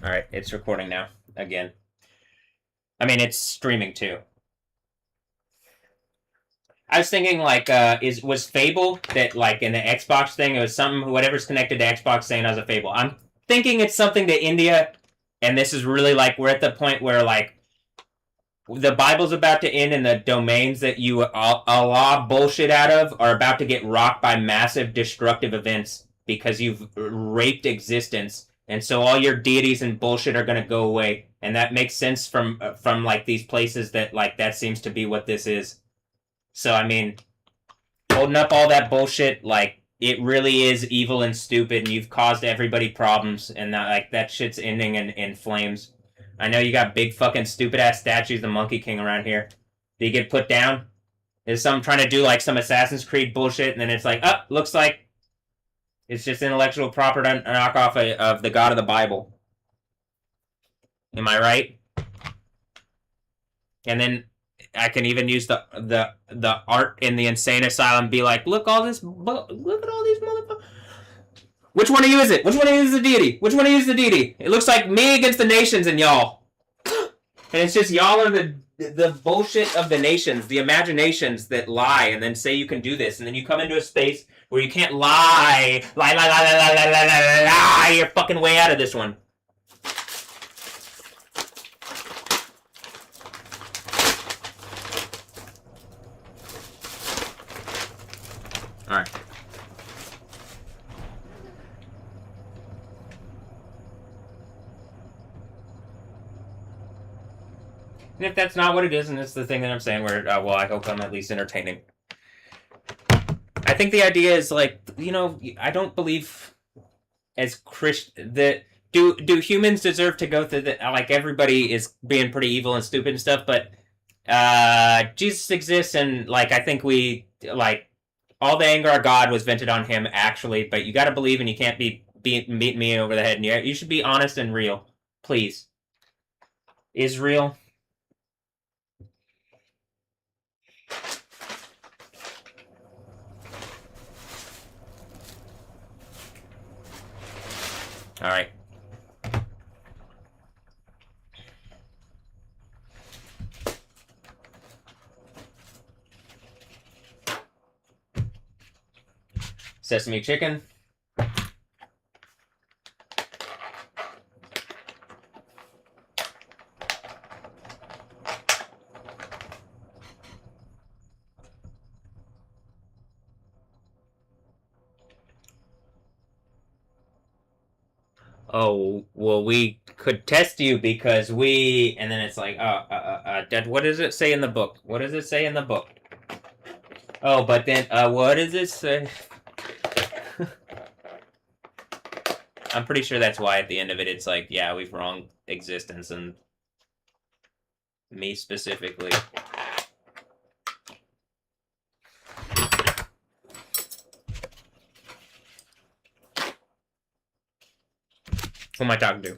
All right, it's recording now again. I mean, it's streaming too. I was thinking like, was Fable that like in the Xbox thing? It was something whatever's connected to Xbox saying as a Fable. I'm thinking it's something to India, and this is really like we're at the point where like the Bible's about to end, and the domains that you Allah bullshit out of are about to get rocked by massive destructive events because you've raped existence, and so all your deities and bullshit are gonna go away, and that makes sense from like these places that like that seems to be what this is. So I mean, holding up all that bullshit, like it really is evil and stupid, and you've caused everybody problems, and that shit's ending in flames. I know you got big fucking stupid ass statues of the Monkey King around here. Did you get put down? Is some trying to do like some Assassin's Creed bullshit, and then it's like, oh, looks like it's just intellectual property knockoff of the God of the Bible. Am I right? And then I can even use the art in the insane asylum. Be like, look at all these motherfuckers. Which one of you is it? Which one of you is the deity? Which one of you is the deity? It looks like me against the nations and y'all. And it's just y'all are the bullshit of the nations, the imaginations that lie, and then say you can do this, and then you come into a space where you can't lie your fucking way out of this one. All right. And if that's not what it is, and it's the thing that I'm saying, where well, I hope I'm at least entertaining. I think the idea is like, I don't believe as Christian that do humans deserve to go through the like everybody is being pretty evil and stupid and stuff, but Jesus exists, and like I think we like all the anger of God was vented on him actually, but you got to believe, and you can't be beating me over the head, and you should be honest and real, please. Israel. All right. Sesame chicken. Oh, well, we could test you because we, and then it's like, Dad, what does it say in the book? What does it say in the book? Oh, but then, what does it say? I'm pretty sure that's why at the end of it, it's like, yeah, we've wronged existence and me specifically. Who am I talking to?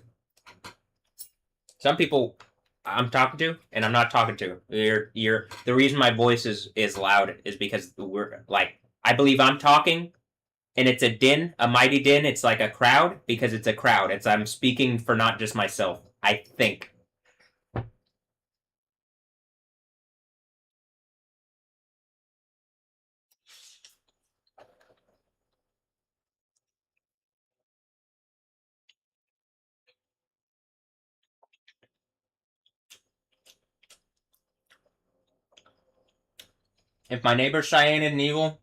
Some people I'm talking to, and I'm not talking to. You're the reason my voice is loud is because we're like I believe I'm talking, and it's a din, a mighty din. It's like a crowd because it's a crowd. It's I'm speaking for not just myself. I think. If my neighbor's Cheyenne and evil,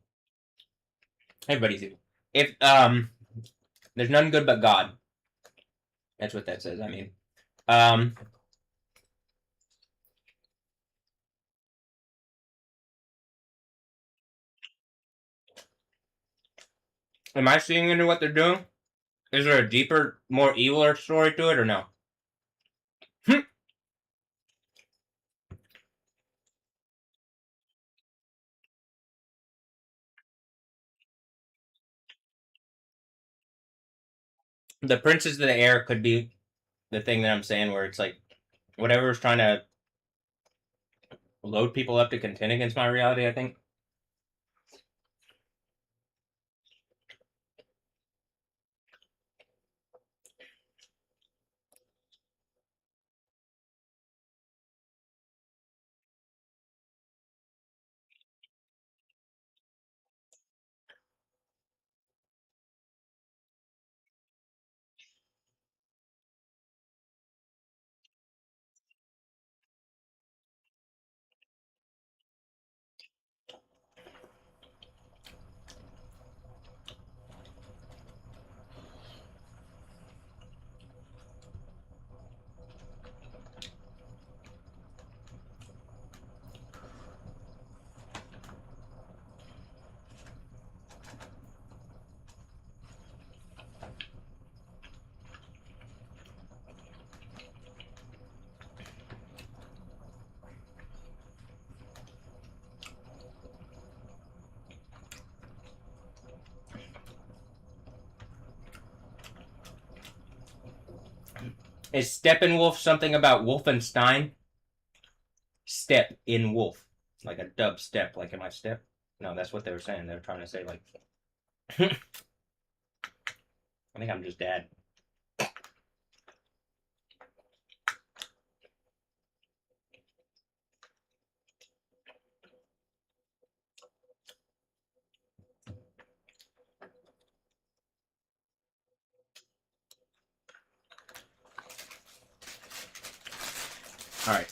everybody's evil. If there's none good but God. That's what that says. I mean, um, am I seeing into what they're doing? Is there a deeper, more evil story to it, or no? The Princes of the Air could be the thing that I'm saying, where it's like whatever's trying to load people up to contend against my reality. I think. Is Steppenwolf something about Wolfenstein? Step in wolf. Like a dub step, like in my step? No, that's what they were saying. They were trying to say, like, I think I'm just dad. All right.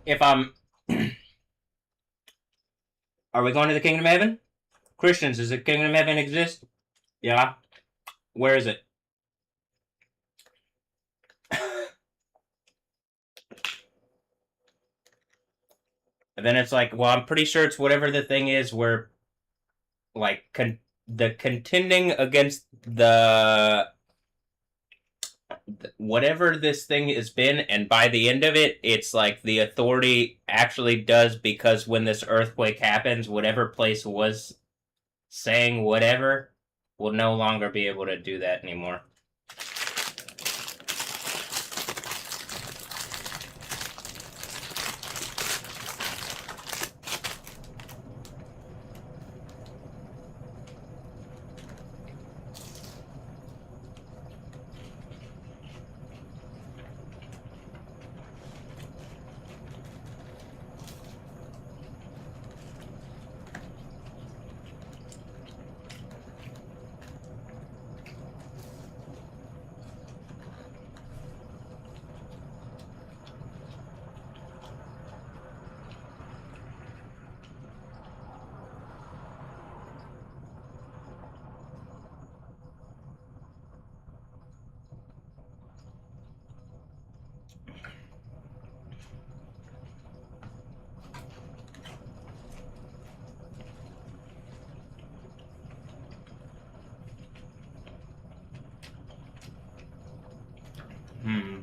If I'm, are we going to the kingdom of heaven? Christians, does the kingdom of heaven exist? Yeah. Where is it? And then it's like, well, I'm pretty sure it's whatever the thing is where, like, the contending against the whatever this thing has been, and by the end of it, it's like the authority actually does, because when this earthquake happens, whatever place was saying whatever will no longer be able to do that anymore. Hmm.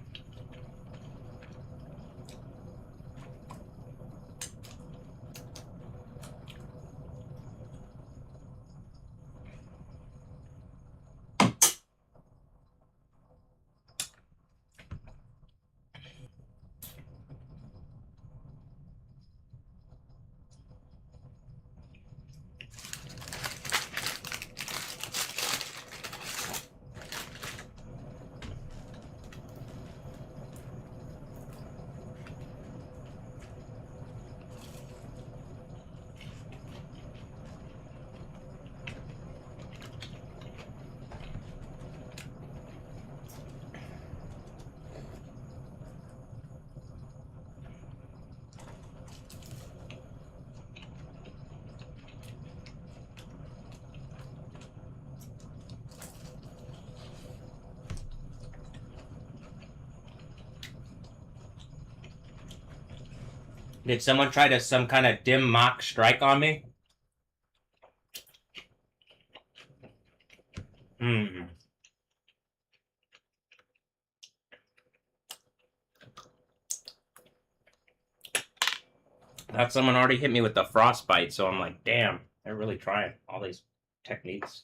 Did someone try to some kind of dim mock strike on me? Hmm. Thought someone already hit me with the frostbite, so I'm like, damn, they're really trying all these techniques.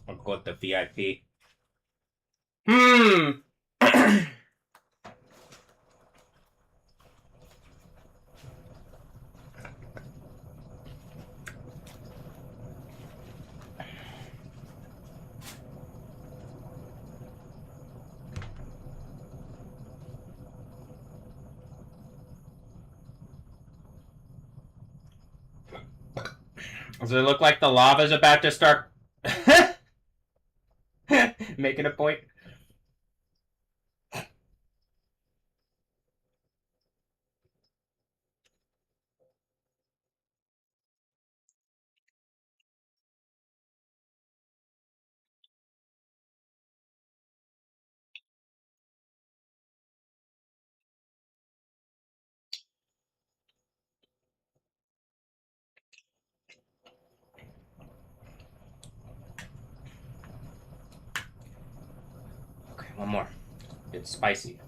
I'll go with the VIP. Hmm. Does it look like the lava's about to start making a point? Okay, one more. It's spicy.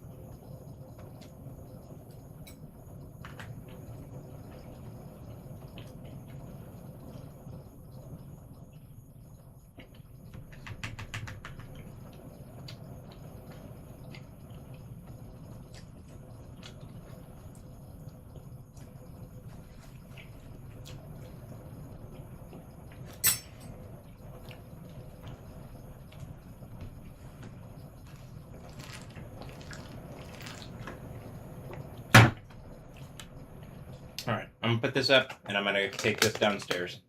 All right, I'm gonna put this up, and I'm gonna take this downstairs.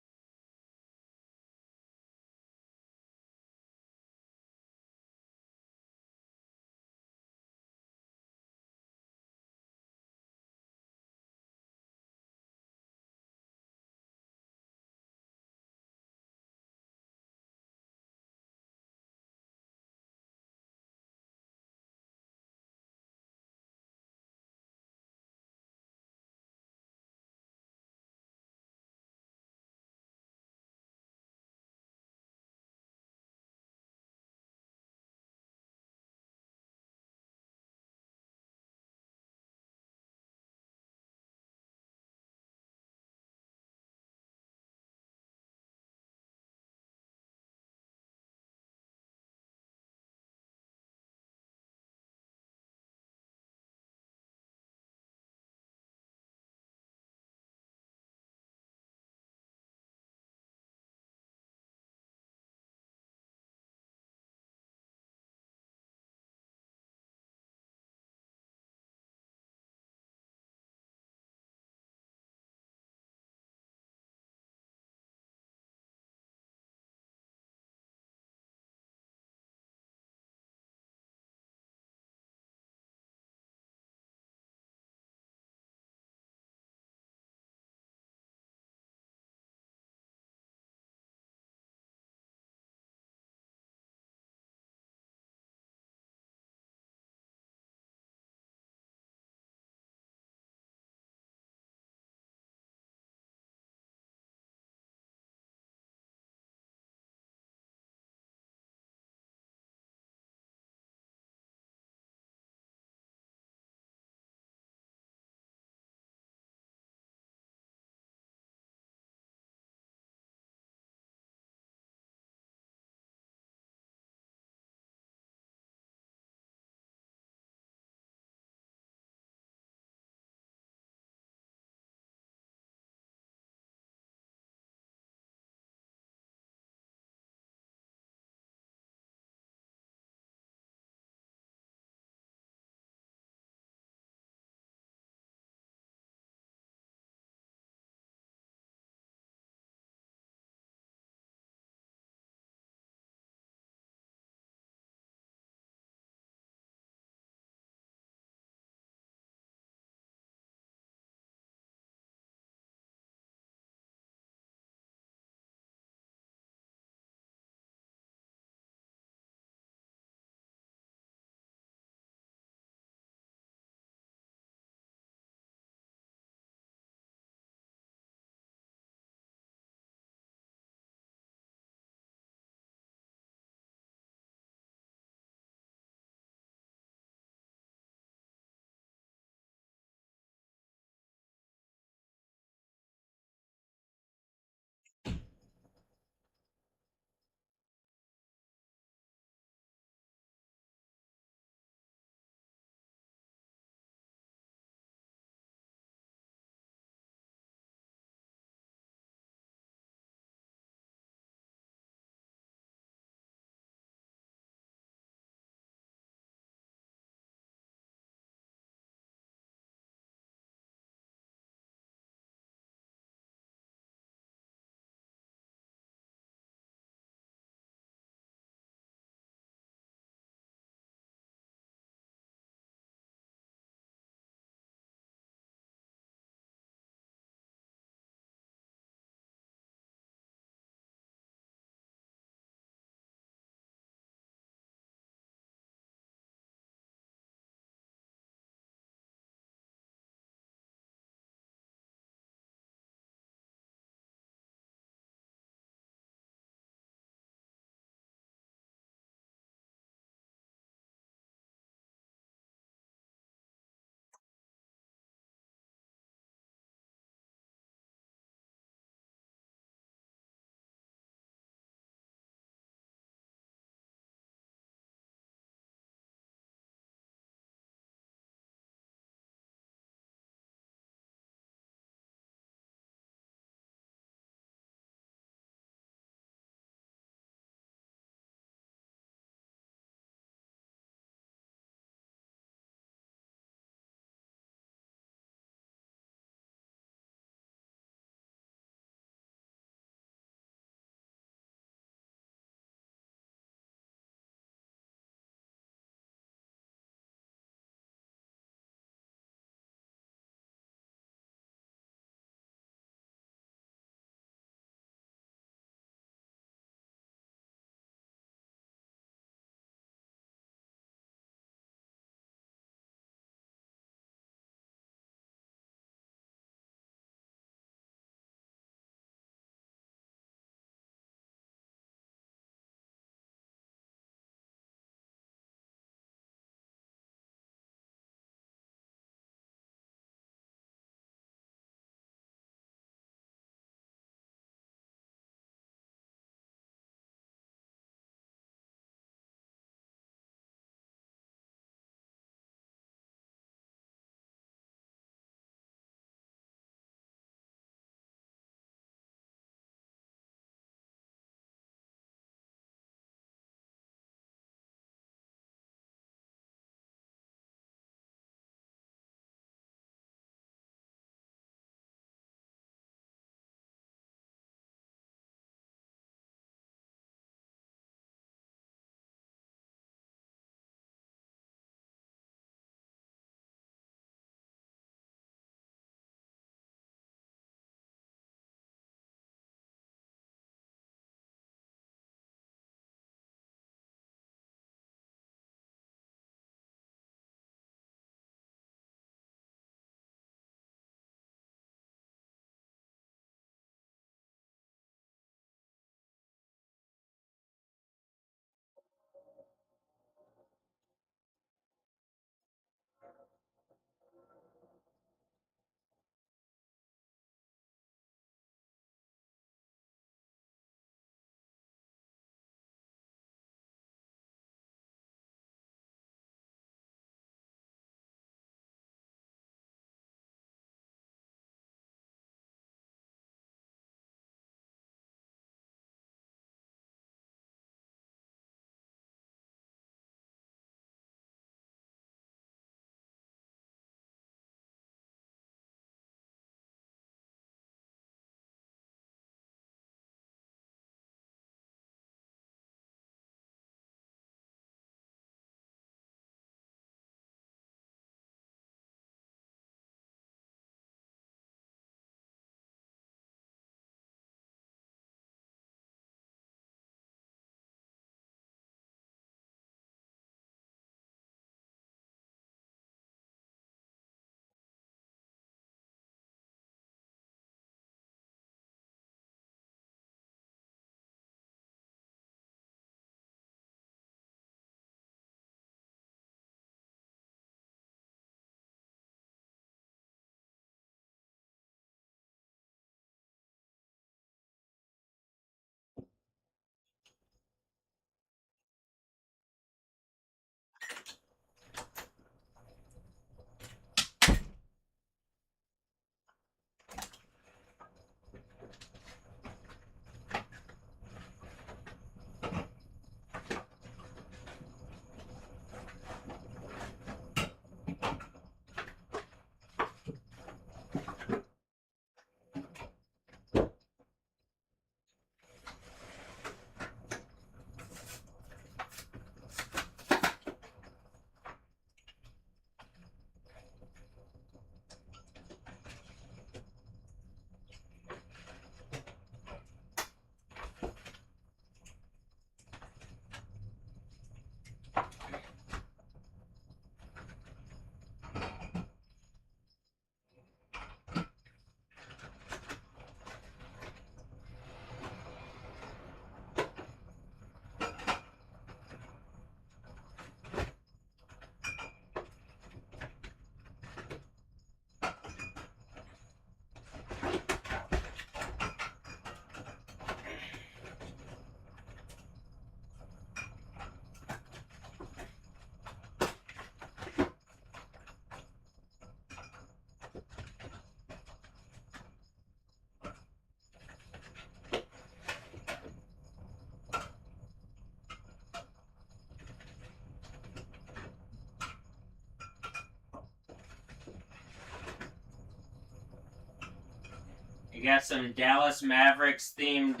You got some Dallas Mavericks themed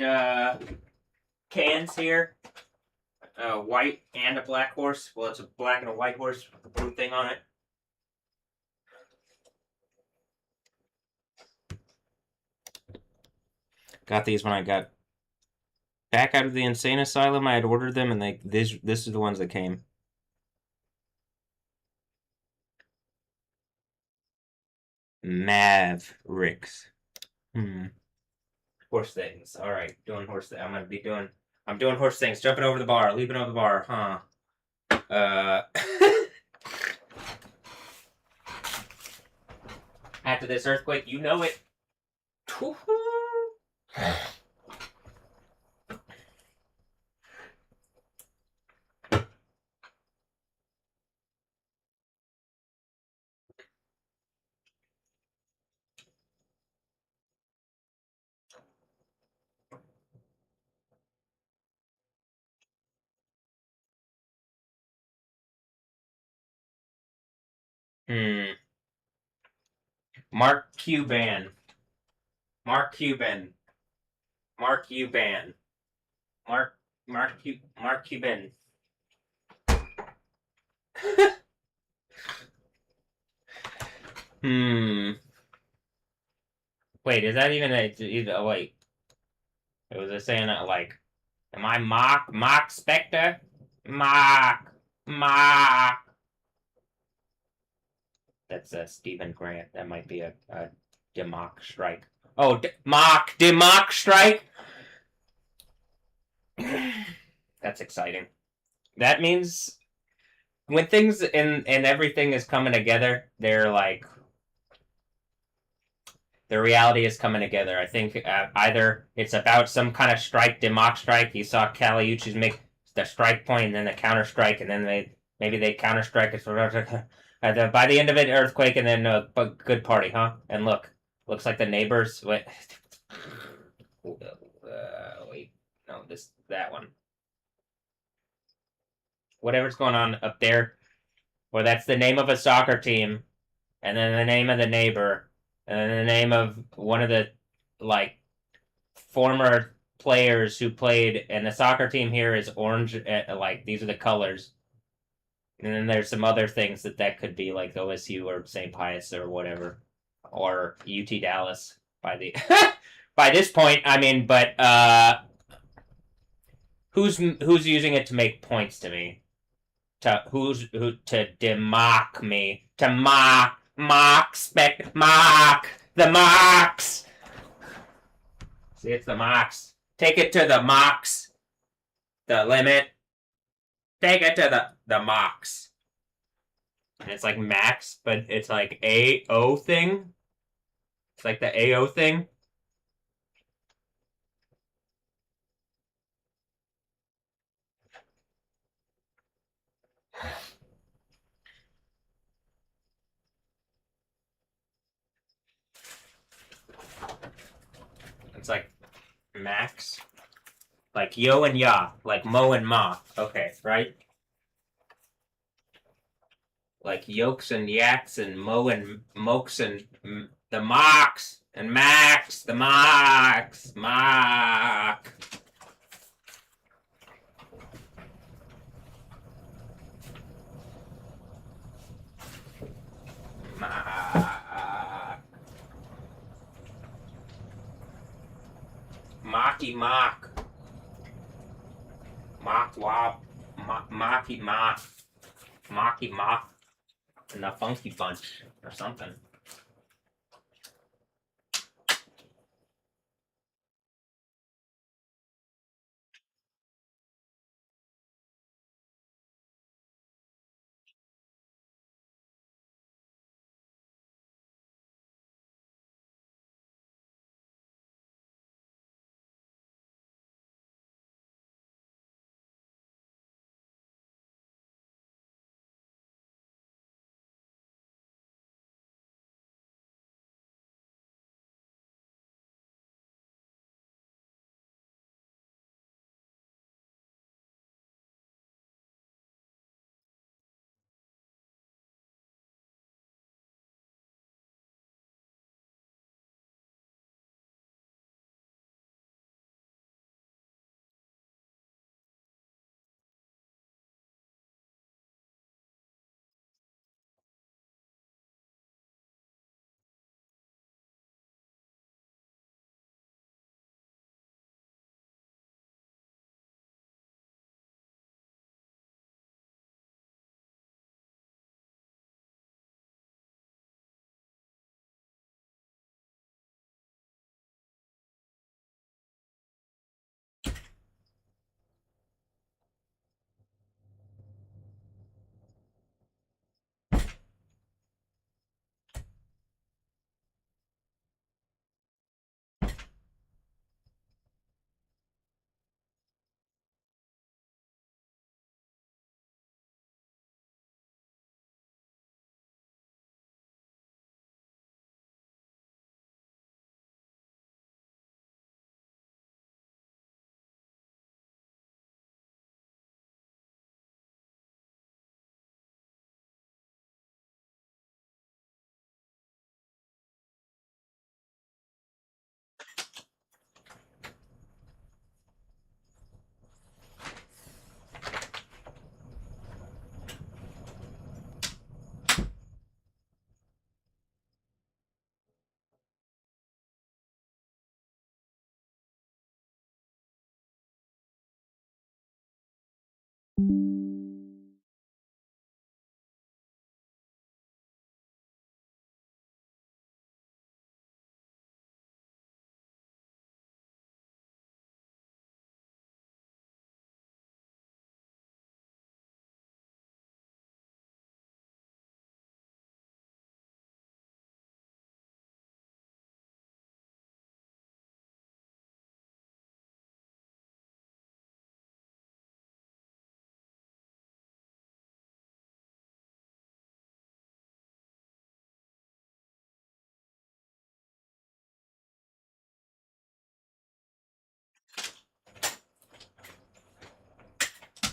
cans here. A white and a black horse. Well, it's a black and a white horse with a blue thing on it. Got these when I got back out of the insane asylum. I had ordered them, and this is the ones that came. Mavericks. Horse things. All right, doing horse things. I'm doing horse things. Jumping over the bar, leaping over the bar. Huh. After this earthquake, you know it. Mark Cuban. Mark Cuban. Mark Cuban. Mark Cuban. Wait, is that even a wait? It was a saying that like, am I Mark Spector? Mark. That's Stephen Grant. That might be a Demock strike. Oh, Demock strike. That's exciting. That means when things and everything is coming together, they're like the reality is coming together. I think either it's about some kind of strike, Demock strike. You saw Caliucci's make the strike point and then the counter strike, and then maybe they counter strike. By the end of it, earthquake, and then a good party, huh? And looks like the neighbors. Wait, wait, no, that one. Whatever's going on up there, well, that's the name of a soccer team, and then the name of the neighbor, and then the name of one of the like former players who played. And the soccer team here is orange. Like these are the colors. And then there's some other things that could be like OSU or St. Pius or whatever, or UT Dallas by the by this point. I mean, but who's using it to make points to me? To demock me, to mock the mocks. See, it's the mocks. Take it to the mocks. The limit. Take it to the mocks. And it's like max, but it's like AO thing. It's like the AO thing. It's like max. Like yo and ya. Like mo and ma. Okay, right? Like yolks and yaks and mo and mokes and the mocks and max. The mocks. Mock. Mocky mock. Mock wop. Mocky mock. Mocky mock. And the funky bunch or something.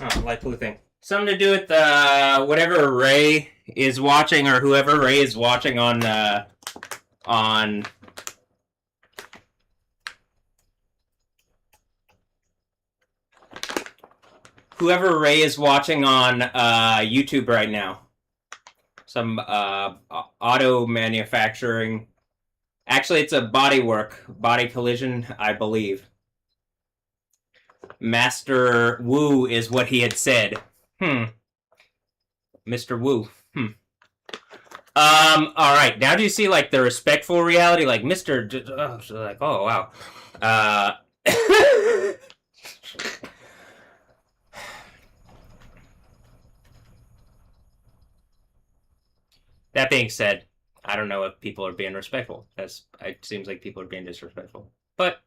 Oh, light blue thing. Something to do with whatever Ray is watching, or whoever Ray is watching on whoever Ray is watching on YouTube right now. Some auto manufacturing. Actually, it's a body collision, I believe. Master Wu is what he had said. Mr. Wu. All right. Now do you see like the respectful reality, like Mr. Like, oh wow. That being said, I don't know if people are being respectful. It seems like people are being disrespectful. But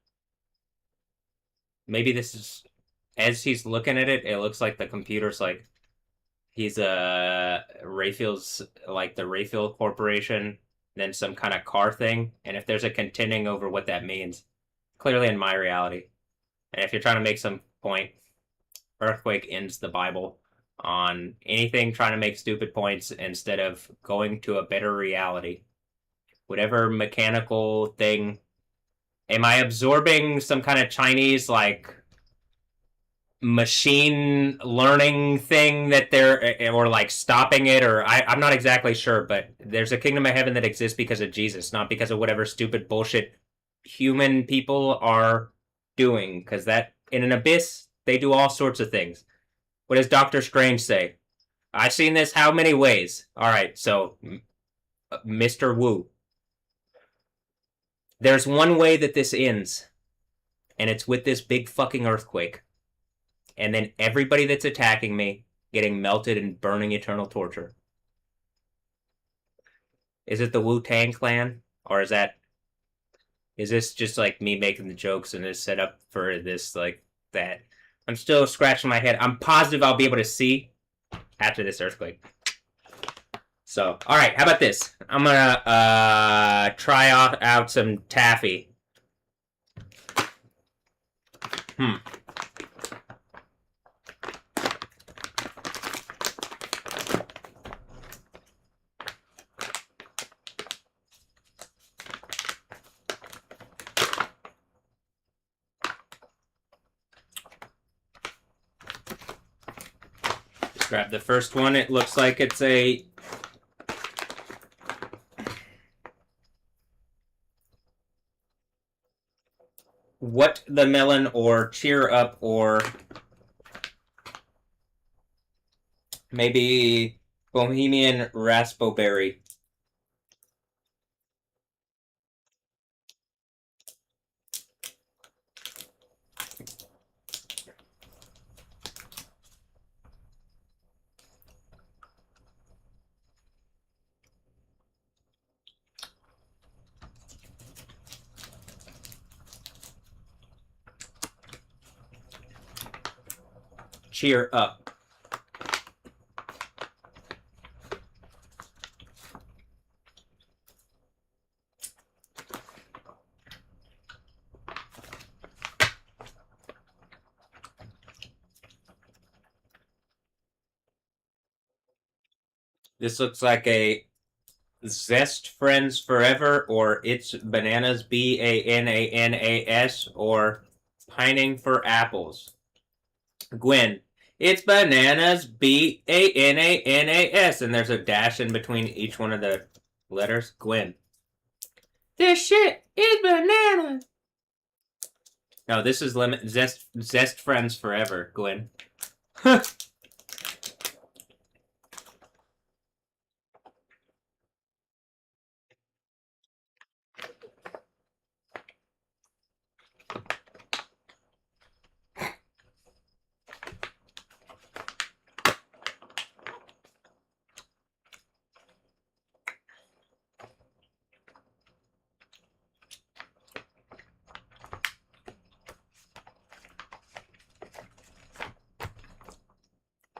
maybe this is, as he's looking at it, it looks like the computer's like he's Rayfield's like the Rayfield Corporation, then some kind of car thing. And if there's a contending over what that means, clearly in my reality. And if you're trying to make some point, Earthquake ends the Bible on anything trying to make stupid points instead of going to a better reality. Whatever mechanical thing. Am I absorbing some kind of Chinese, like, machine learning thing that they're, or like stopping it, or I'm not exactly sure, but there's a kingdom of heaven that exists because of Jesus, not because of whatever stupid bullshit human people are doing, because that, in an abyss, they do all sorts of things. What does Doctor Strange say? I've seen this how many ways? All right, so Mr. Wu. There's one way that this ends, and it's with this big fucking earthquake. And then everybody that's attacking me getting melted and burning eternal torture. Is it the Wu-Tang Clan? Or is this just like me making the jokes and is set up for this, like, that? I'm still scratching my head. I'm positive I'll be able to see after this earthquake. So, alright, how about this? I'm gonna try out some taffy. Grab the first one. It looks like it's a What the Melon or Cheer Up or maybe Bohemian Raspberry. Cheer Up. This looks like a Zest Friends Forever, or It's Bananas, Bananas, or Pining for Apples. Gwen, it's Bananas, Bananas, and there's a dash in between each one of the letters. Gwen. This shit is bananas. No, this is Zest Friends Forever, Gwen.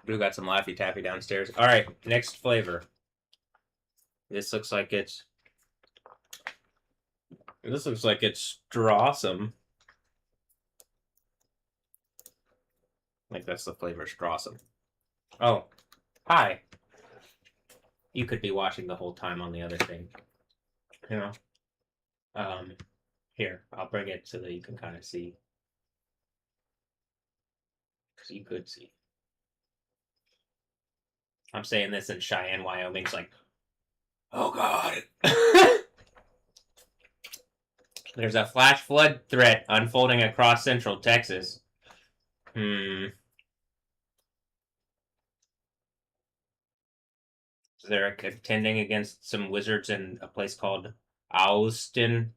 We got some Laffy Taffy downstairs. All right, next flavor. This looks like it's strawsome. Like, that's the flavor of Strawsome. Oh, hi. You could be watching the whole time on the other thing. You know? Here, I'll bring it so that you can kind of see. Because you could see. I'm saying this in Cheyenne, Wyoming. It's like, oh God. There's a flash flood threat unfolding across central Texas. They're contending against some wizards in a place called Austin.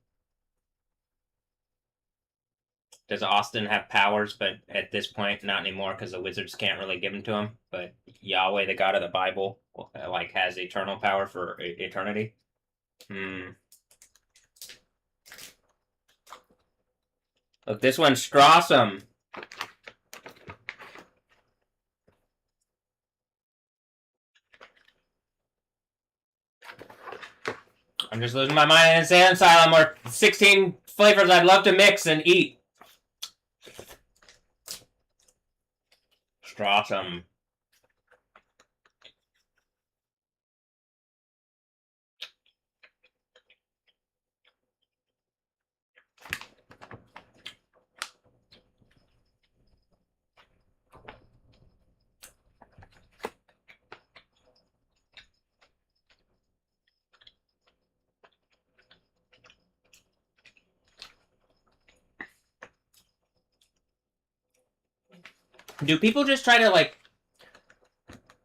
Does Austin have powers? But at this point, not anymore because the wizards can't really give them to him. But Yahweh, the God of the Bible, like has eternal power for eternity. Look, this one's Strawsome. I'm just losing my mind in insane asylum or 16 flavors I'd love to mix and eat. Strawsome. Do people just try to like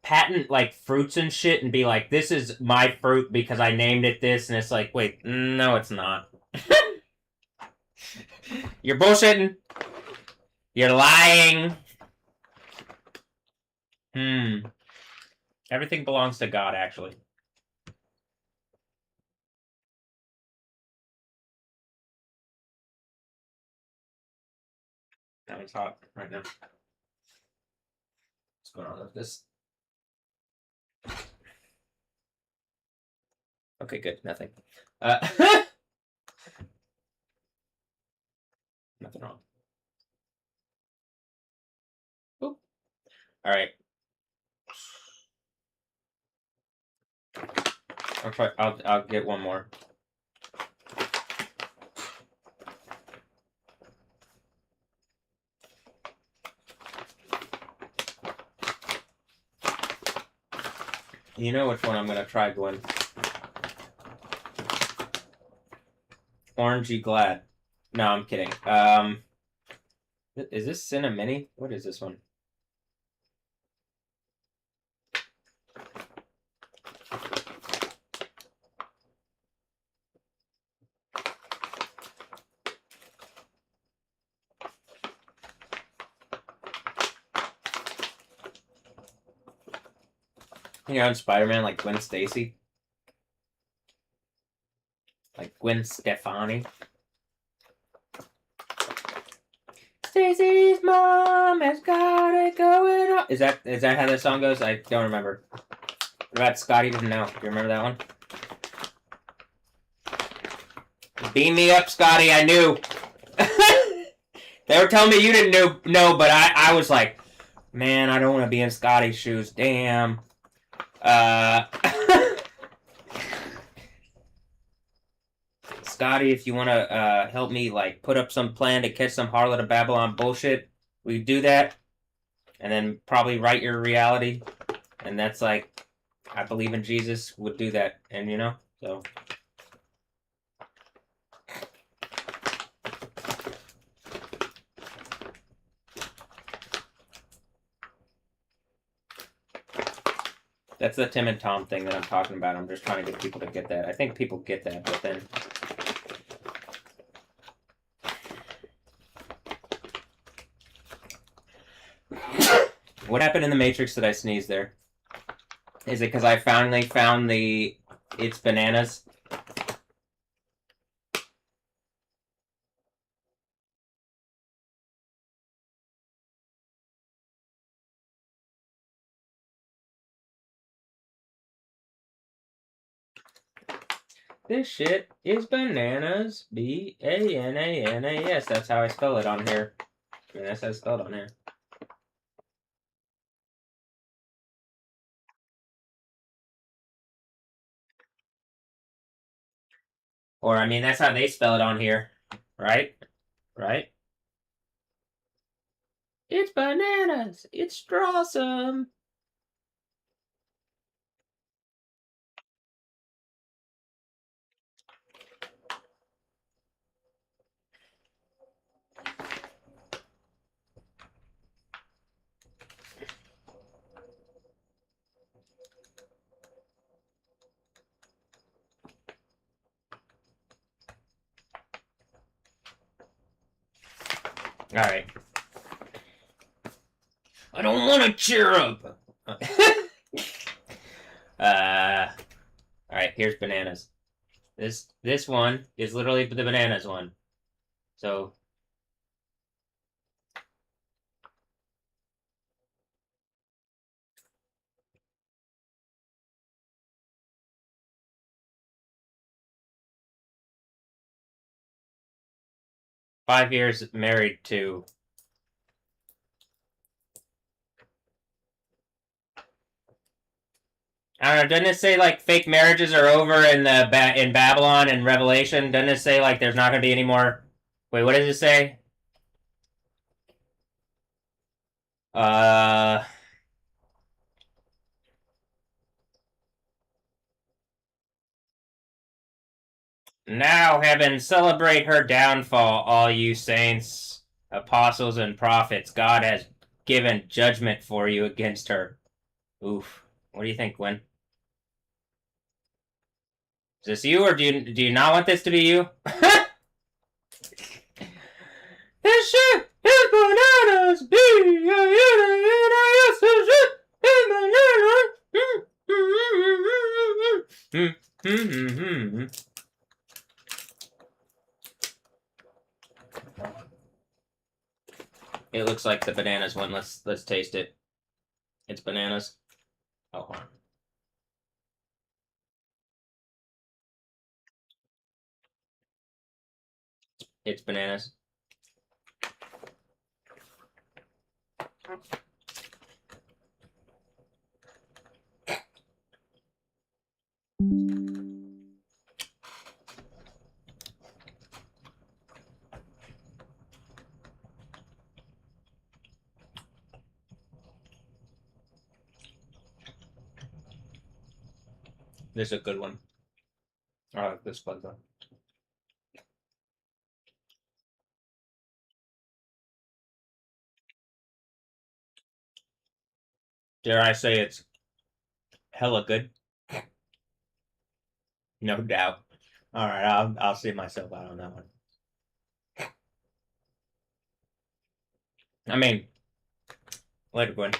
patent like fruits and shit and be like, this is my fruit because I named it this, and it's like, wait, no, it's not. You're bullshitting. You're lying. Everything belongs to God, actually. That one's hot right now. What's going on with this? Okay, good. Nothing. Nothing wrong. Oop. All right. I'll get one more. You know which one I'm gonna try, Gwen. Orangey Glad. No, I'm kidding. Is this Cinnamini? What is this one? You know, in Spider-Man, like Gwen Stacy? Like Gwen Stefani? Stacy's mom has got it going on. Is that how the song goes? I don't remember. What about Scotty Doesn't Know? Do you remember that one? Beam me up, Scotty. I knew. They were telling me you didn't know, but I was like, man, I don't want to be in Scotty's shoes. Damn. Scotty, if you want to help me like put up some plan to catch some Harlot of Babylon bullshit, we do that, and then probably write your reality, and that's like, I believe in Jesus would do that, and you know, so. That's the Tim and Tom thing that I'm talking about. I'm just trying to get people to get that. I think people get that, but then... What happened in the Matrix that I sneezed there? Is it because I finally found the... It's bananas? This shit is bananas. B-A-N-A-N-A-S. That's how I spell it on here. I mean, that's how it's spelled on here. Or, I mean, that's how they spell it on here. Right? Right? It's bananas! It's strawsome! Alright. I don't want to cheer up! Alright, here's bananas. This one is literally the bananas one. So 5 years married to. I don't know. Doesn't it say like fake marriages are over in the in Babylon and Revelation? Doesn't it say like there's not going to be any more? Wait, what does it say? Uh, Now heaven celebrate her downfall, all you saints, apostles, and prophets. God has given judgment for you against her. Oof. What do you think, Gwen? Is this you, or do you not want this to be you? This shit is bananas. It looks like the bananas one. Let's taste it. It's bananas. Oh, hold on. It's bananas. This is a good one. I like this one though. Dare I say it's hella good? No doubt. All right, I'll see myself out on that one. I mean, later, Gwen.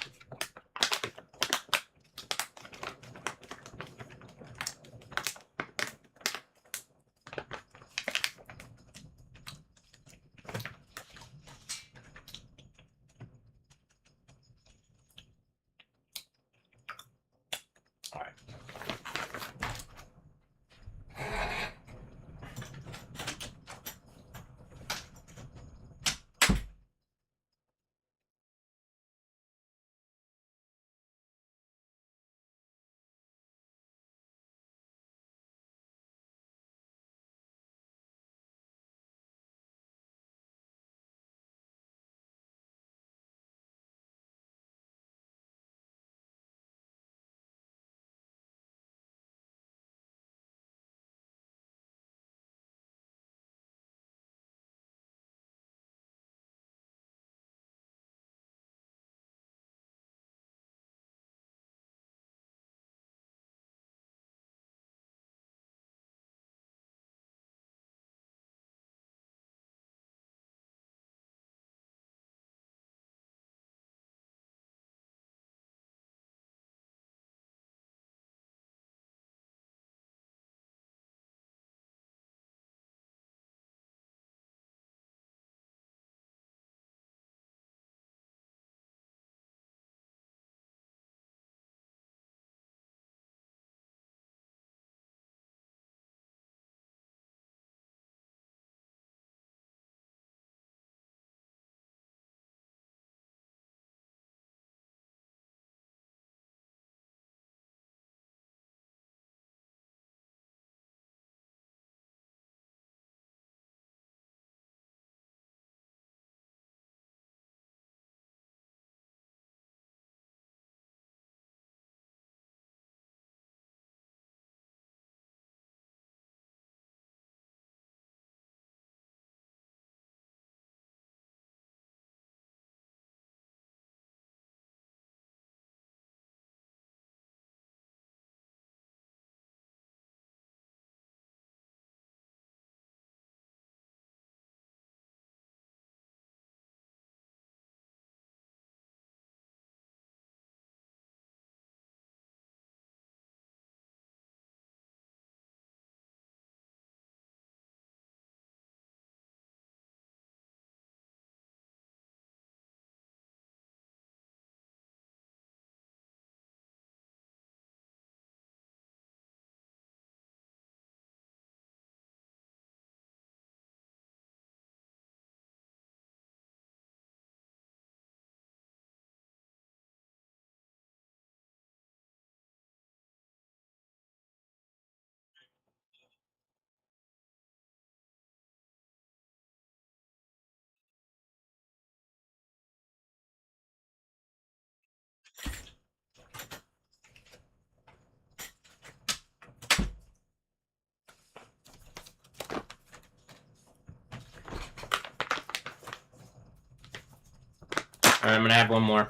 Alright, I'm gonna have one more.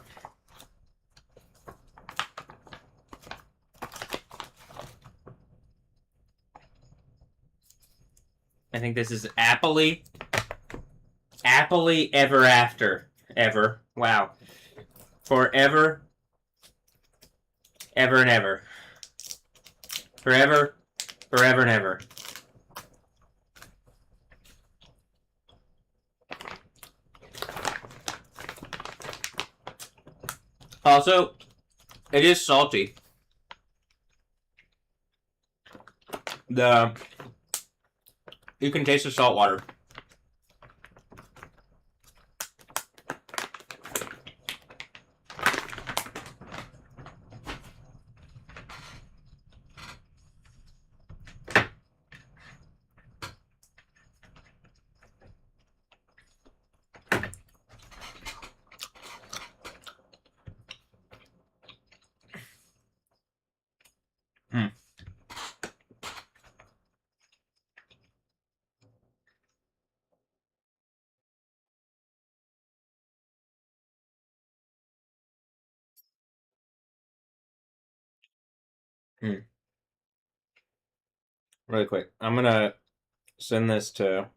I think this is happily ever after. Ever. Wow. Forever. Ever and ever. Forever. Forever and ever. Also, it is salty. You can taste the salt water. Hmm. Hmm. Really quick. I'm gonna send this to...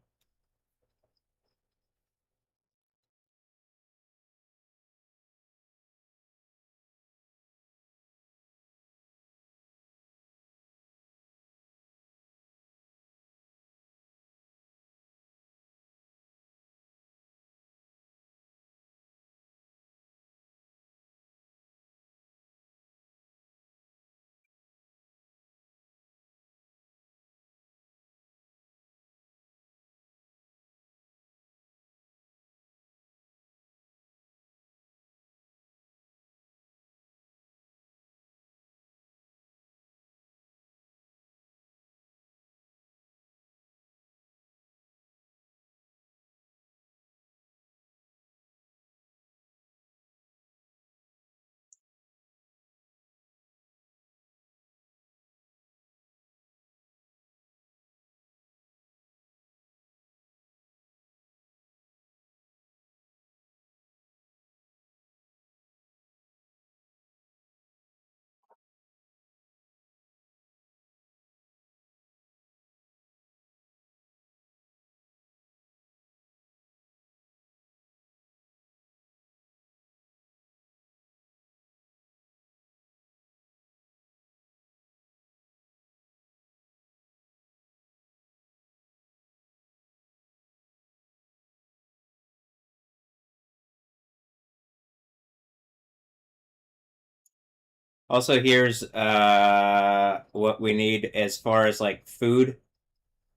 Also, here's what we need as far as like food,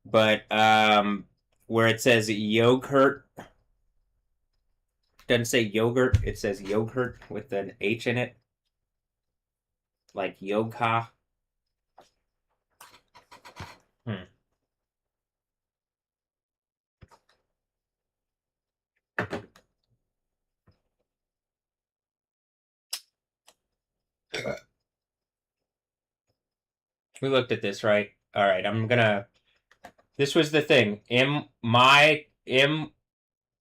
but where it says yogurt, doesn't say yogurt, it says yogurt with an H in it, like yoga. Hmm. We looked at this, right? All right, I'm gonna. This was the thing.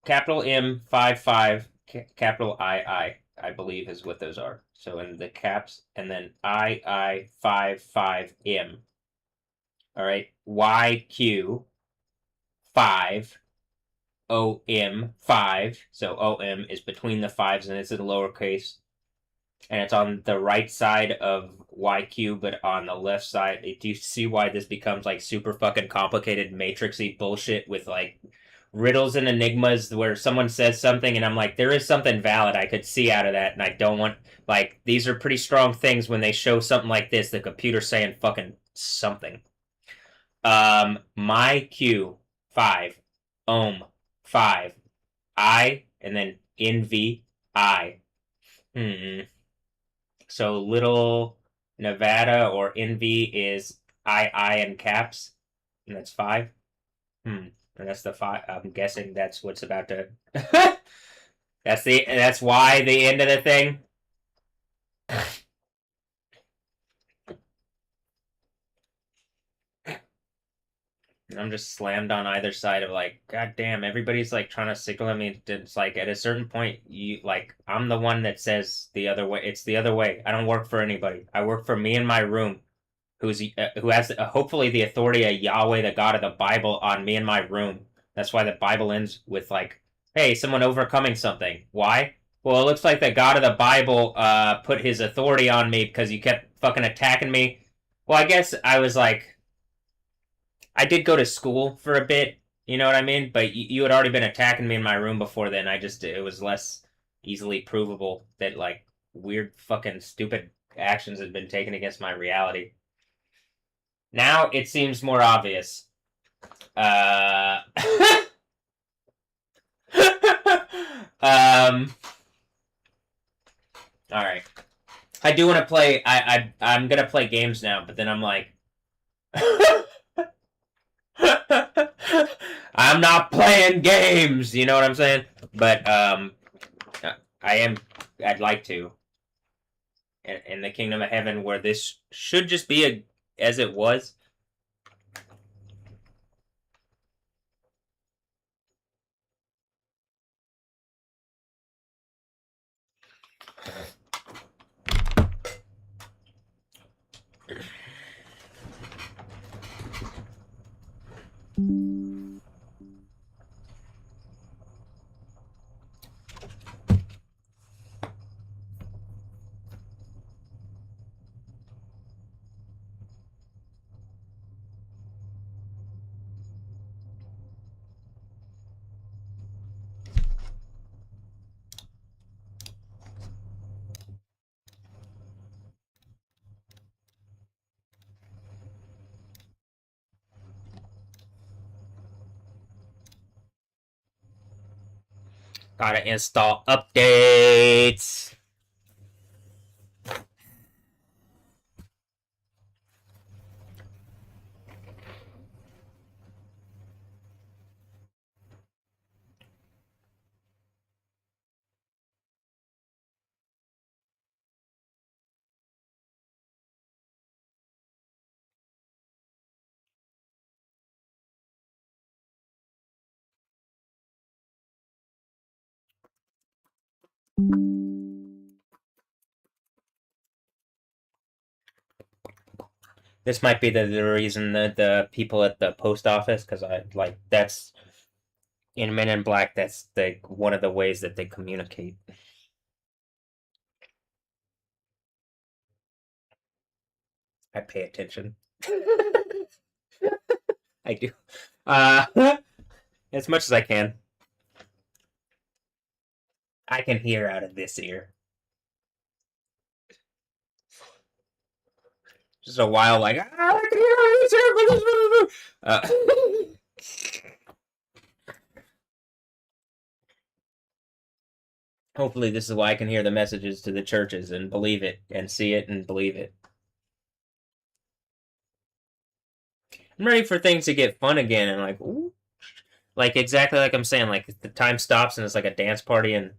Capital M 55 capital I believe is what those are. So in the caps, and then I 55M. All right, YQ 5 OM 5. So OM is between the fives and it's in lowercase. And it's on the right side of YQ, but on the left side. Do you see why this becomes like super fucking complicated matrixy bullshit with like riddles and enigmas where someone says something and I'm like, there is something valid I could see out of that, and I don't want, like, these are pretty strong things when they show something like this, the computer saying fucking something. My Q 5 ohm 5 I and then NV I. So little Nevada or NV is I in caps, and that's 5. And that's the 5. I'm guessing that's what's about to. That's why the end of the thing. I'm just slammed on either side of like, God damn, everybody's like trying to signal at me. It's like at a certain point, you like, I'm the one that says the other way. It's the other way. I don't work for anybody. I work for me in my room, who has hopefully the authority of Yahweh, the God of the Bible, on me in my room. That's why the Bible ends with like, hey, someone overcoming something. Why? Well, it looks like the God of the Bible put his authority on me because you kept fucking attacking me. Well, I guess I was like, I did go to school for a bit, you know what I mean? But you had already been attacking me in my room before then. It was less easily provable that like weird fucking stupid actions had been taken against my reality. Now it seems more obvious. um. All right. I do want to play. I'm gonna play games now, but then I'm like, I'm not playing games. You know what I'm saying? But I am. I'd like to in the kingdom of heaven, where this should just be as it was. Gotta install updates. This might be the reason that the people at the post office, because I like that's in Men in Black. That's the one of the ways that they communicate. I pay attention. I do. As much as I can. I can hear out of this ear. Just a while, like I can hear out of this ear. Hopefully, this is why I can hear the messages to the churches and believe it and see it and believe it. I'm ready for things to get fun again and like, ooh, like exactly like I'm saying, like the time stops and it's like a dance party in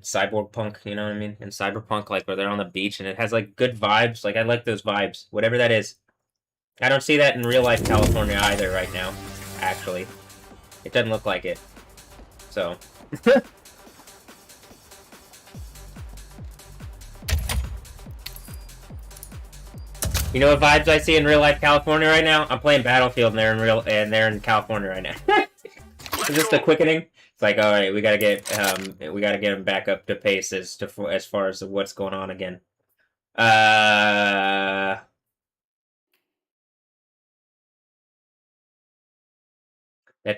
cyborg punk, you know what I mean? In cyberpunk, like where they're on the beach and it has like good vibes. Like I like those vibes, whatever that is. I don't see that in real life California either right now. Actually, it doesn't look like it. So. You know what vibes I see in real life California right now? I'm playing Battlefield and they're in California right now. Is this the quickening? It's like, all right, we gotta get him back up to pace as far as what's going on again. That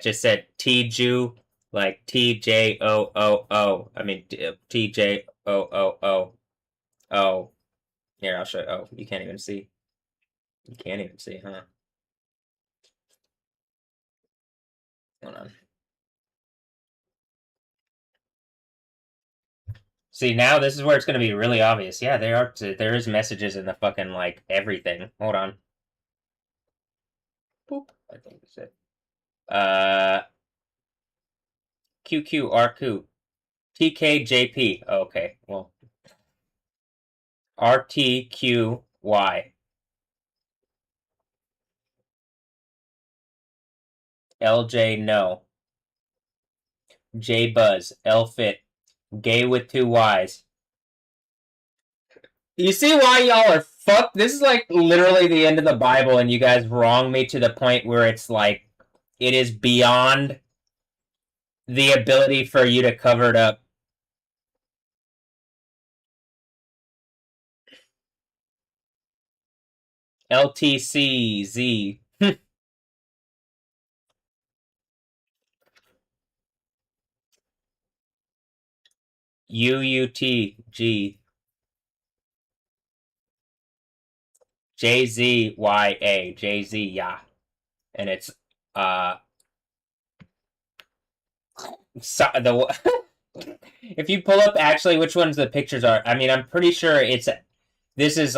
just said T-Jew, like T-J-O-O-O. I mean T-J-O-O-O. Oh, here I'll show you. Oh, you can't even see. You can't even see, huh? Hold on. See, now this is where it's going to be really obvious. Yeah, there is messages in the fucking, like, everything. Hold on. Boop. I think that's it. QQRQ. TKJP. Oh, okay, well. RTQY. LJ no. J Buzz. L Fit. Gay with two Y's. You see why y'all are fucked? This is like literally the end of the Bible, and you guys wrong me to the point where it's like it is beyond the ability for you to cover it up. LTCZ. UUTG. JZYA. JZ, yeah. And it's, so, the if you pull up actually which ones the pictures are, I mean, I'm pretty sure this is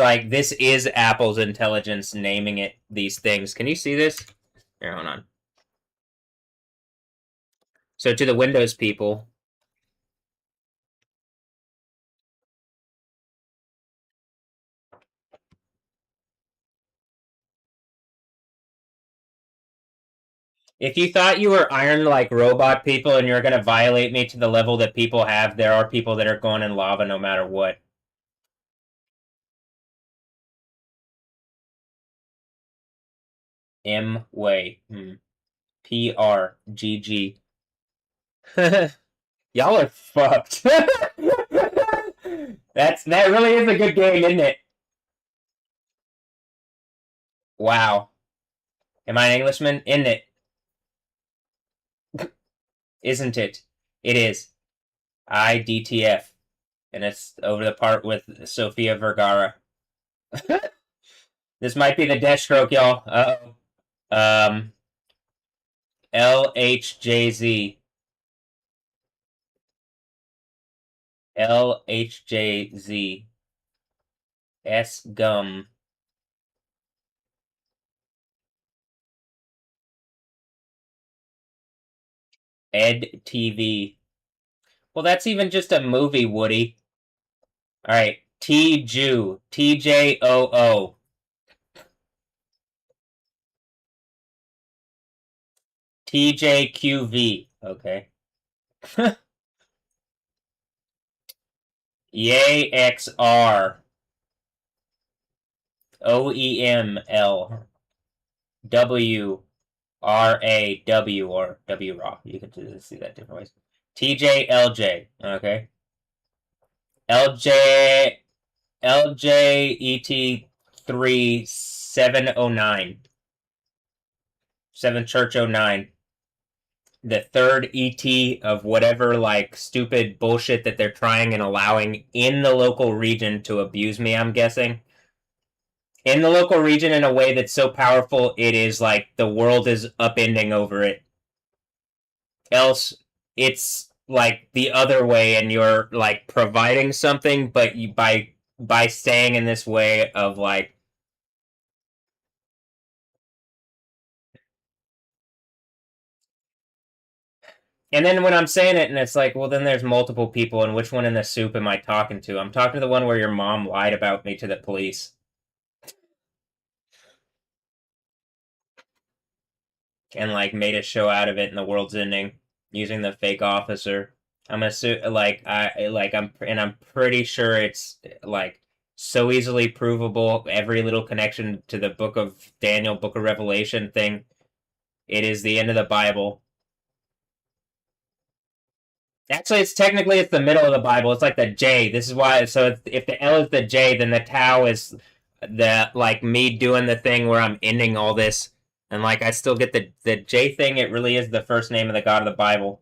Apple's intelligence naming it these things. Can you see this? Here, hold on. So to the Windows people, if you thought you were iron like robot people and you're gonna violate me to the level that people have, there are people that are going in lava no matter what. M way. PRGG. Y'all are fucked. That really is a good game, isn't it? Wow. Am I an Englishman? Isn't it? Isn't it? It is. IDTF. And it's over the part with Sofia Vergara. This might be the Deathstroke, y'all. Uh-oh. LHJZ. LHJZ. S Gum. Ed TV. Well, that's even just a movie, Woody. All right. T Jew. TJOO. TJQV. Okay. Yay XR. OEML. WRAW or WRAW. You can see that different ways. TJLJ. Okay. LJET3 709. 7 Church 09. The third ET of whatever like stupid bullshit that they're trying and allowing in the local region to abuse me, I'm guessing. In the local region in a way that's so powerful it is like the world is upending over it. Else it's like the other way and you're like providing something, but you by staying in this way of like and then when I'm saying it and it's like, well then there's multiple people and which one in the soup am I talking to? I'm talking to the one where your mom lied about me to the police. And like made a show out of it and the world's ending using the fake officer. I'm I'm pretty sure it's like so easily provable. Every little connection to the Book of Daniel, Book of Revelation thing. It is the end of the Bible. Actually, it's the middle of the Bible. It's like the J. This is why. So if the L is the J, then the Tau is the like me doing the thing where I'm ending all this, and like I still get the J thing. It really is the first name of the God of the Bible.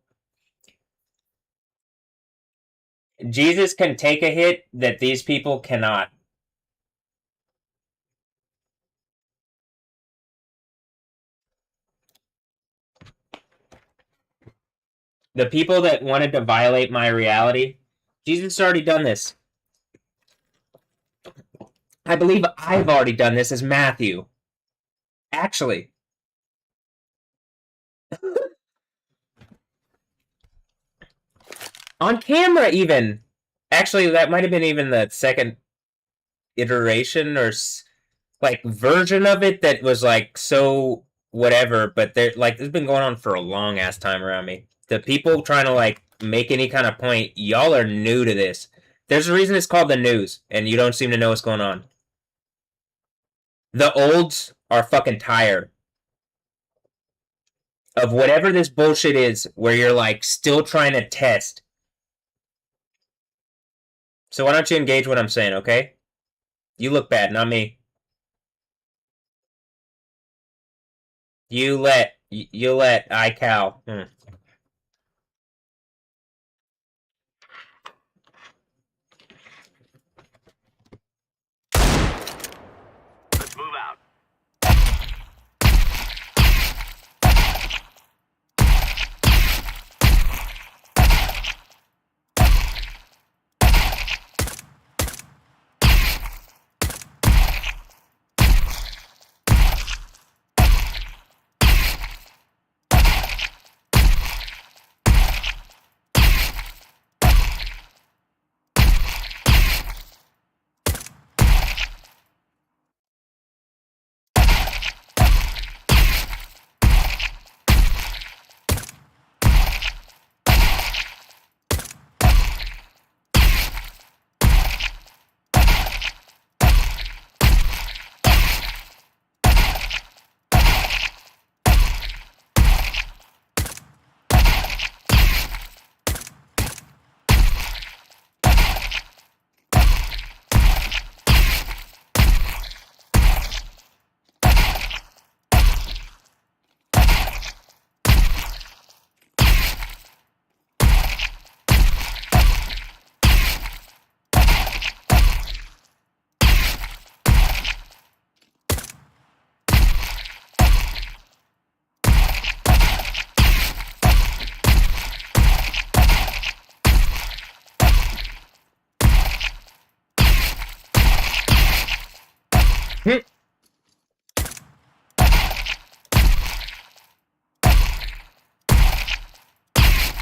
Jesus can take a hit that these people cannot. The people that wanted to violate my reality, Jesus has already done this. I believe I've already done this as Matthew. Actually. On camera, even. Actually, that might have been even the second iteration or like version of it that was like so whatever, but they're like, this has been going on for a long ass time around me. The people trying to like make any kind of point, y'all are new to this. There's a reason it's called the news, and you don't seem to know what's going on. The olds are fucking tired of whatever this bullshit is, where you're like still trying to test. So why don't you engage what I'm saying, okay? You look bad, not me. You let iCal. Let's move out.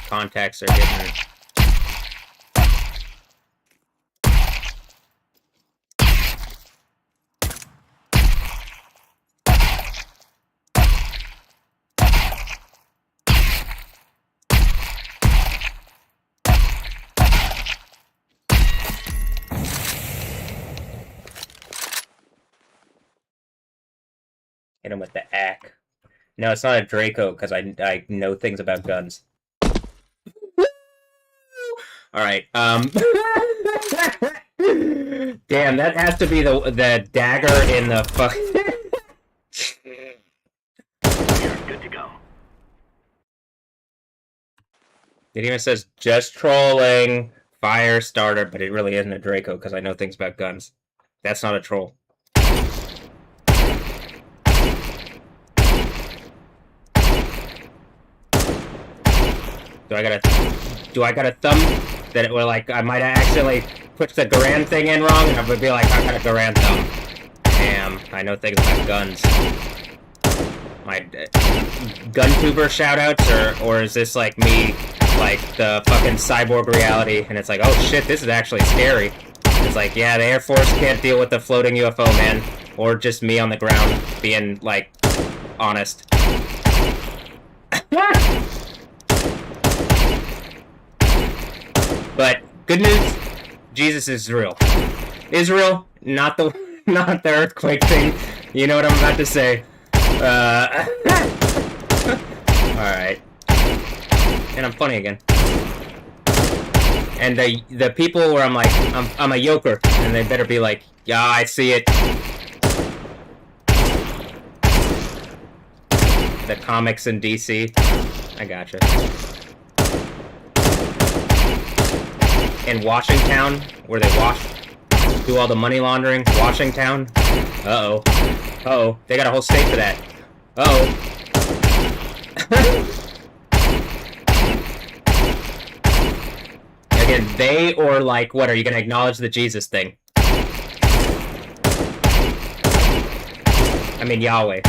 Contacts are getting. Hit him with the ack. No, it's not a Draco, because I know things about guns. Alright, damn, that has to be the dagger in the fuck. You're good to go. It even says, just trolling, fire starter, but it really isn't a Draco, because I know things about guns. That's not a troll. Do I got a thumb that it will like I might have accidentally put the Garand thing in wrong, and I would be like, I got a Garand thumb. Damn, I know things about guns. My gun tuber shoutouts, or is this like me, like the fucking cyborg reality, and it's like, oh shit, this is actually scary. It's like, yeah, the Air Force can't deal with the floating UFO, man, or just me on the ground being like honest. But good news, Jesus is real. Israel, not the earthquake thing. You know what I'm about to say. Alright. And I'm funny again. And the people where I'm like, I'm a yoker, and they better be like, yeah, I see it. The comics in DC. I gotcha. In Washington, where they do all the money laundering. Washington. Uh-oh. Uh-oh. They got a whole state for that. Uh-oh. Again, they or like, what, are you gonna acknowledge the Jesus thing? I mean, Yahweh.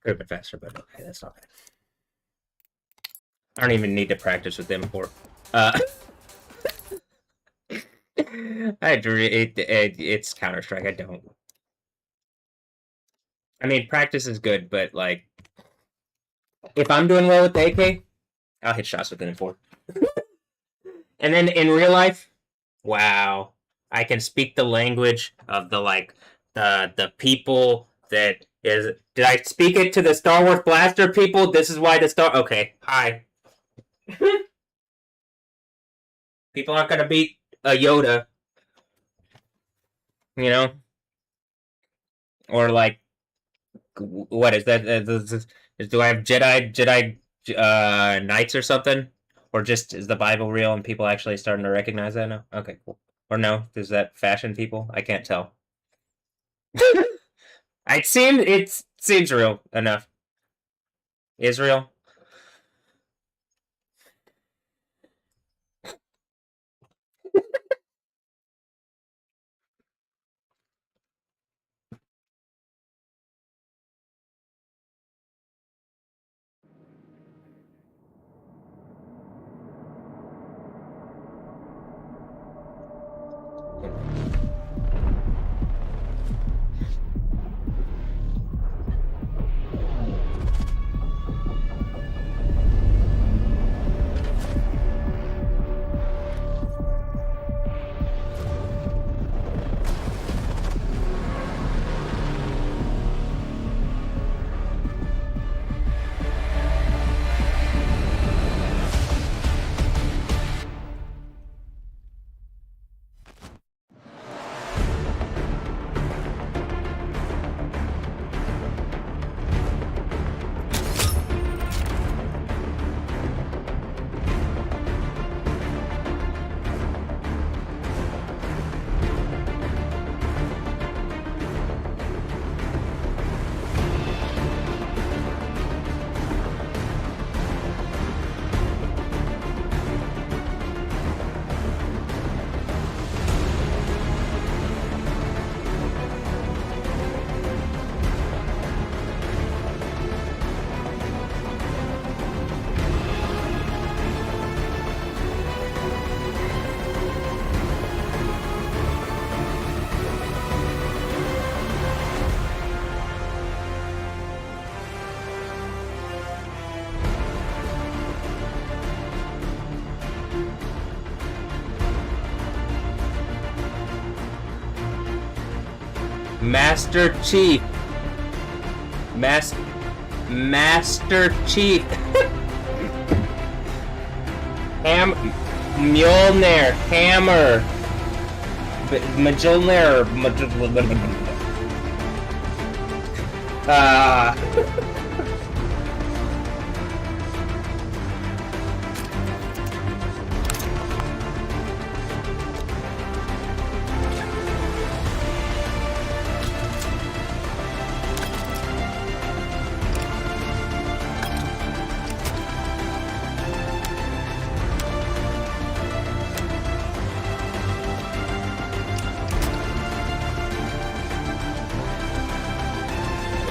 Could have been faster, but okay, that's not bad. I don't even need to practice with M4. It's Counter-Strike. I don't. I mean, practice is good, but like, if I'm doing well with the AK, I'll hit shots with an M4. And then in real life, wow, I can speak the language of the people that is. Did I speak it to the Star Wars Blaster people? This is why the Star. Okay, hi. People aren't gonna beat a Yoda, you know, or like, what is that? Do I have Jedi Knights or something, or just is the Bible real and people actually starting to recognize that now? Okay, cool. Or no, is that fashion people? I can't tell. It seems real enough. Israel. Master Chief. Master Chief. Mjolnir. Hammer. Mjolnir.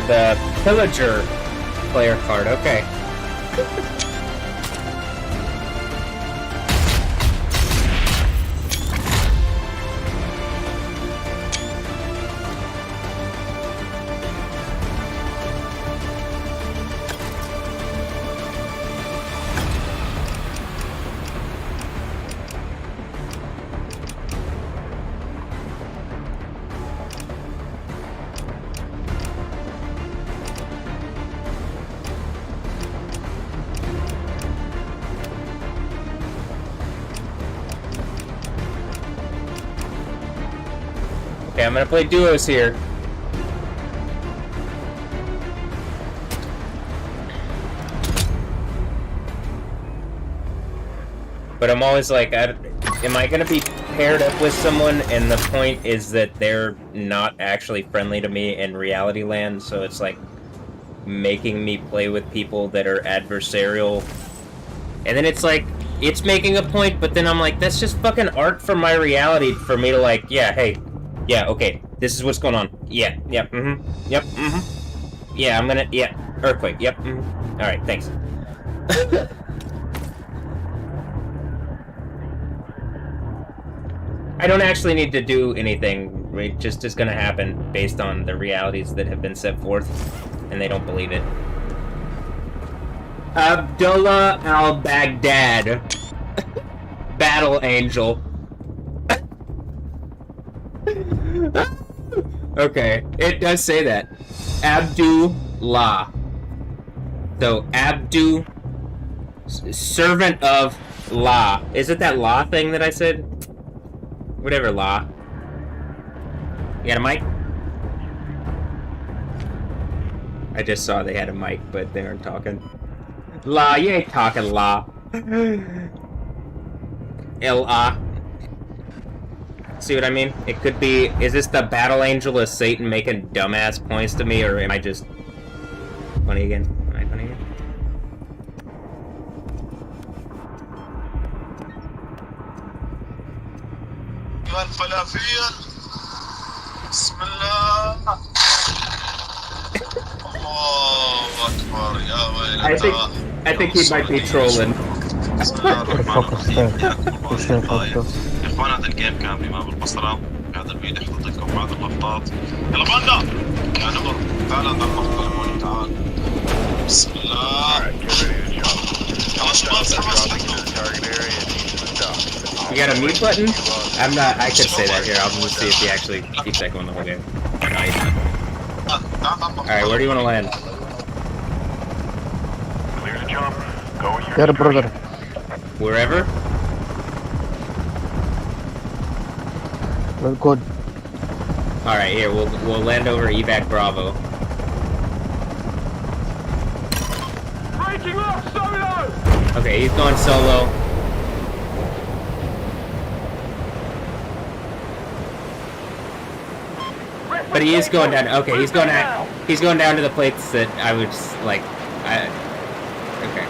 The Pillager player card, okay. Okay, I'm gonna play duos here. But I'm always like, am I gonna be paired up with someone and the point is that they're not actually friendly to me in reality land, so it's like making me play with people that are adversarial. And then it's like, it's making a point, but then I'm like, that's just fucking art for my reality for me to like, yeah, hey, yeah, okay, this is what's going on. Yeah, yep, yep, yeah, I'm gonna, yeah. Earthquake. Yep. All right. Thanks. I don't actually need to do anything. It just is going to happen based on the realities that have been set forth, and they don't believe it. Abdullah al-Baghdad. Battle Angel. Okay, it does say that. Abdullah. So, Abdu, servant of La. Is it that La thing that I said? Whatever, La. You got a mic? I just saw they had a mic, but they weren't talking. La, you ain't talking, La. L-A. See what I mean? It could be... Is this the Battle Angel of Satan making dumbass points to me, or am I just... funny again? Am I funny again? الفلافل بسم الله الله أكبر يا ويلتى I think he might be trolling. بسم الله الرحمن الرحيم إخوانات الجيم كامل ما بالبصرة هذا الفيديو حطيت لكم بعض اللقطات يلا باندا يا نمر تعال عند المقطع الموني تعال بسم الله يلا شباب سحبوا You got a mute button? I'm not. I could say that here. I'll just see if he actually keeps echoing the whole game. Nice. Alright, where do you want to land? Clear to jump. Go with your There, brother. Wherever? Well, good. Alright, here, we'll land over evac Bravo. Breaking off solo! Okay, he's going solo. But he is going down. Okay, he's going down to the plates that I would like. Okay.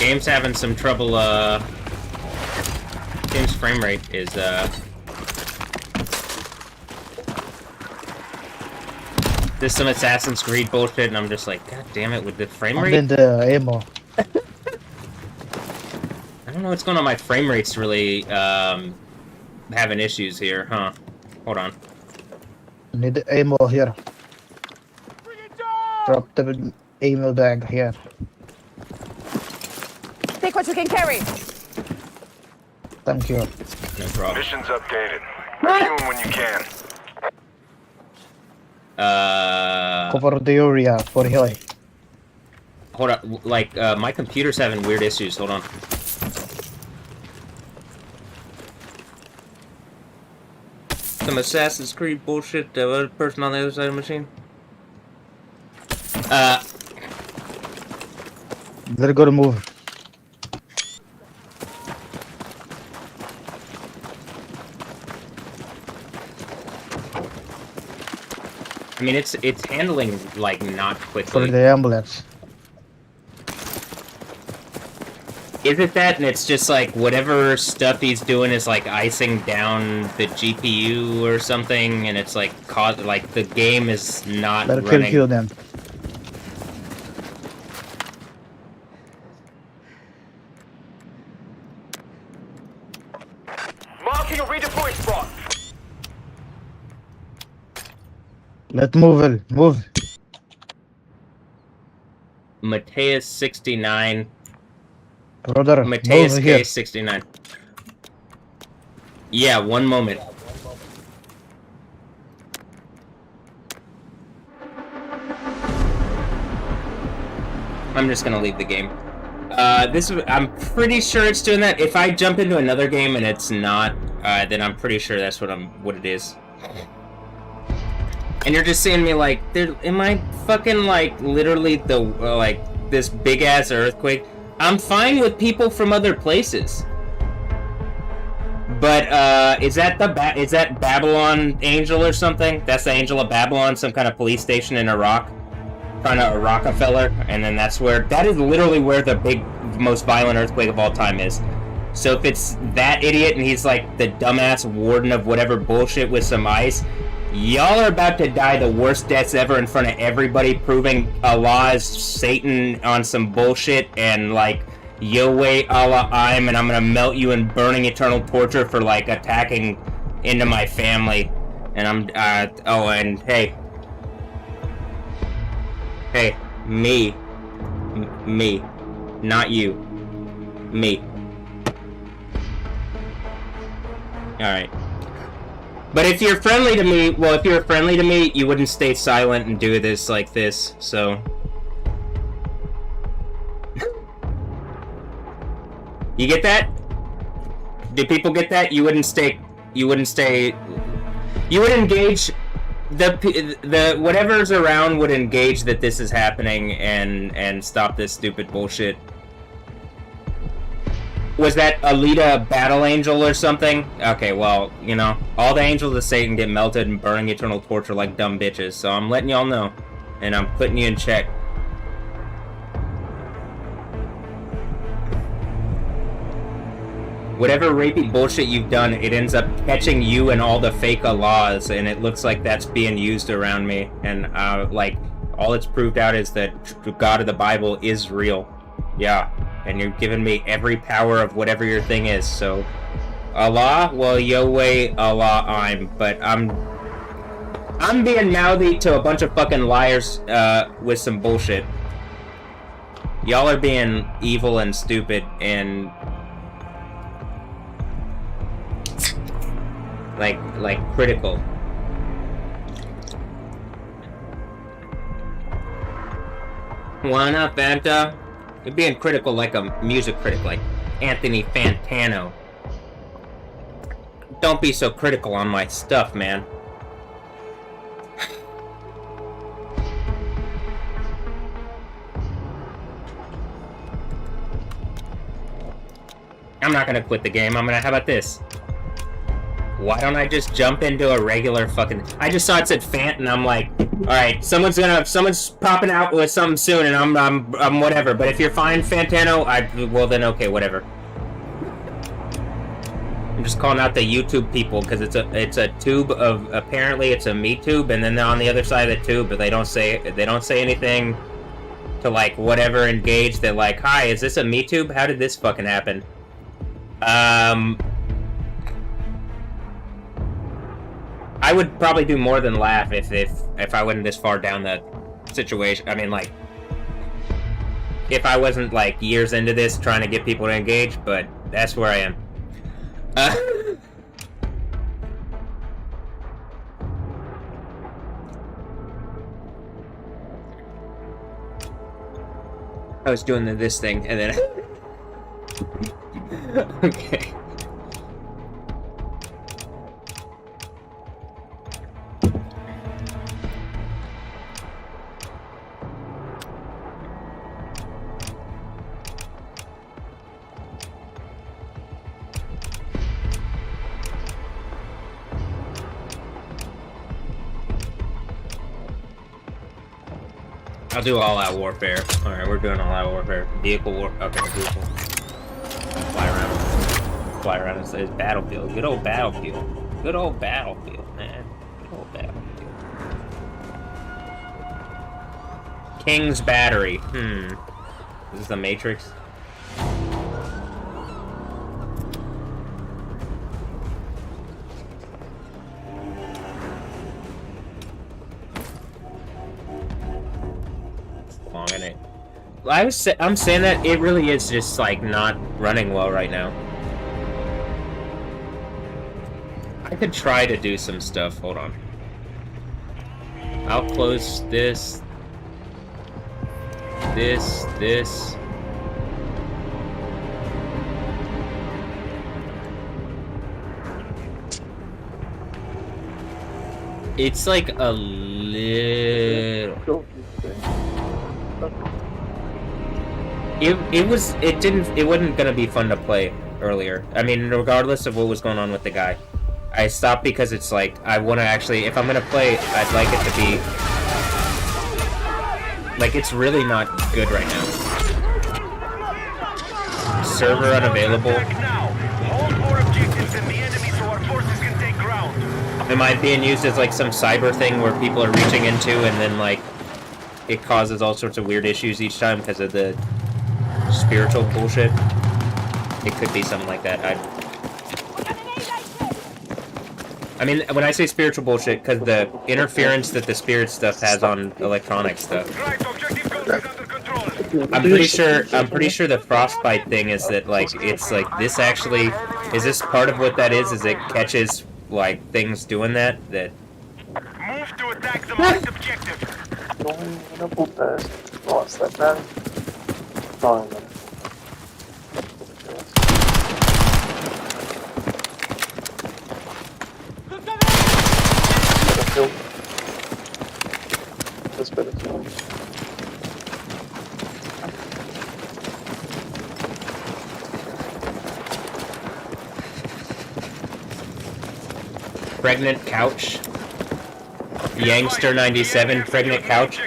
Game's having some trouble. Game's frame rate is There's some Assassin's Creed bullshit, and I'm just like, God damn it, with the frame rate. And then the ammo. I don't know what's going on. My frame rate's really having issues here, huh? Hold on. Need the ammo here. Drop the ammo bag here. Take what you can carry. Thank you. No problem. Mission's updated. Review them when you can. Cover the area for healing. Hold on. Like, my computer's having weird issues. Hold on. Some Assassin's Creed bullshit. The other person on the other side of the machine. They're gonna move. I mean, it's handling like not For quickly. the ambulance. Is it that, and it's just like whatever stuff he's doing is like icing down the GPU or something, and it's like like the game is not Better running. kill them. Marking a redeploy spot. Let's move. Move. Mateus 69. Brother, Mateus move here. K69. Yeah, one moment. I'm just gonna leave the game. I'm pretty sure it's doing that. If I jump into another game and it's not, then I'm pretty sure that's what it is. And you're just seeing me like, am I fucking like literally the like this big ass earthquake? I'm fine with people from other places. But is that Babylon Angel or something? That's the Angel of Babylon, some kind of police station in Iraq. kind of a Rockefeller, and then that is literally where the most violent earthquake of all time is. So if it's that idiot and he's like the dumbass warden of whatever bullshit with some ice, y'all are about to die the worst deaths ever in front of everybody, proving Allah is Satan on some bullshit, and like, Yahweh Allah I'm, and I'm gonna melt you in burning eternal torture for like attacking into my family. And I'm, oh, and hey, me, not you, me. Alright. But if you're friendly to me, well, if you're friendly to me, you wouldn't stay silent and do this like this, so. You get that? Do people get that? You wouldn't engage, the whatever's around would engage that this is happening and stop this stupid bullshit. Was that Alita Battle Angel or something? Okay, well, you know, all the angels of Satan get melted and burning eternal torture like dumb bitches, so I'm letting y'all know. And I'm putting you in check. Whatever rapey bullshit you've done, it ends up catching you and all the fake Allahs, and it looks like that's being used around me. And, like, all it's proved out is that the God of the Bible is real. Yeah. And you're giving me every power of whatever your thing is, so... Allah? Well, Yahweh, Allah, but I'm being mouthy to a bunch of fucking liars, with some bullshit. Y'all are being evil and stupid, and... Like, critical. Wanna, Fanta? You're being critical like a music critic, like Anthony Fantano. Don't be so critical on my stuff, man. I'm not gonna quit the game. How about this? Why don't I just jump into a regular fucking... I just saw it said Fant, and I'm like, alright, someone's popping out with something soon, and I'm whatever. But if you're fine, Fantano, well then, okay, whatever. I'm just calling out the YouTube people, because it's a tube of... Apparently, it's a me tube, and then on the other side of the tube, but they don't say anything to, like, whatever engage. They're like, hi, is this a me tube? How did this fucking happen? I would probably do more than laugh if I wasn't this far down the situation. I mean, like, if I wasn't, like, years into this trying to get people to engage, but that's where I am. I was doing this thing, and then... Okay. I'll do all-out warfare. Alright, we're doing all-out warfare. Vehicle war... Okay, vehicle. Fly around. Fly around and say, battlefield. Good old battlefield. Good old battlefield, man. Good old battlefield. King's Battery. This is the Matrix. I'm saying that it really is just, like, not running well right now. I could try to do some stuff. Hold on. I'll close this. This. It's like a little... It wasn't gonna be fun to play earlier. I mean, regardless of what was going on with the guy. I stopped because it's like, I wanna actually, if I'm gonna play, I'd like it to be... Like, it's really not good right now. Server unavailable. Now, hold more objectives than the enemy so our forces can take ground. Am I being used as like some cyber thing where people are reaching into and then like it causes all sorts of weird issues each time because of the spiritual bullshit? It could be something like that. I mean, when I say spiritual bullshit, because the interference that the spirit stuff has on electronic stuff. Right, objective Ghost is under control. I'm pretty sure the frostbite thing is that like it's like this actually is this part of what that is it catches like things doing that Move to attack the marked objective. Una puta es. No, hasta acá. No, no. Espérate. pregnant couch Yangster 97 pregnant couch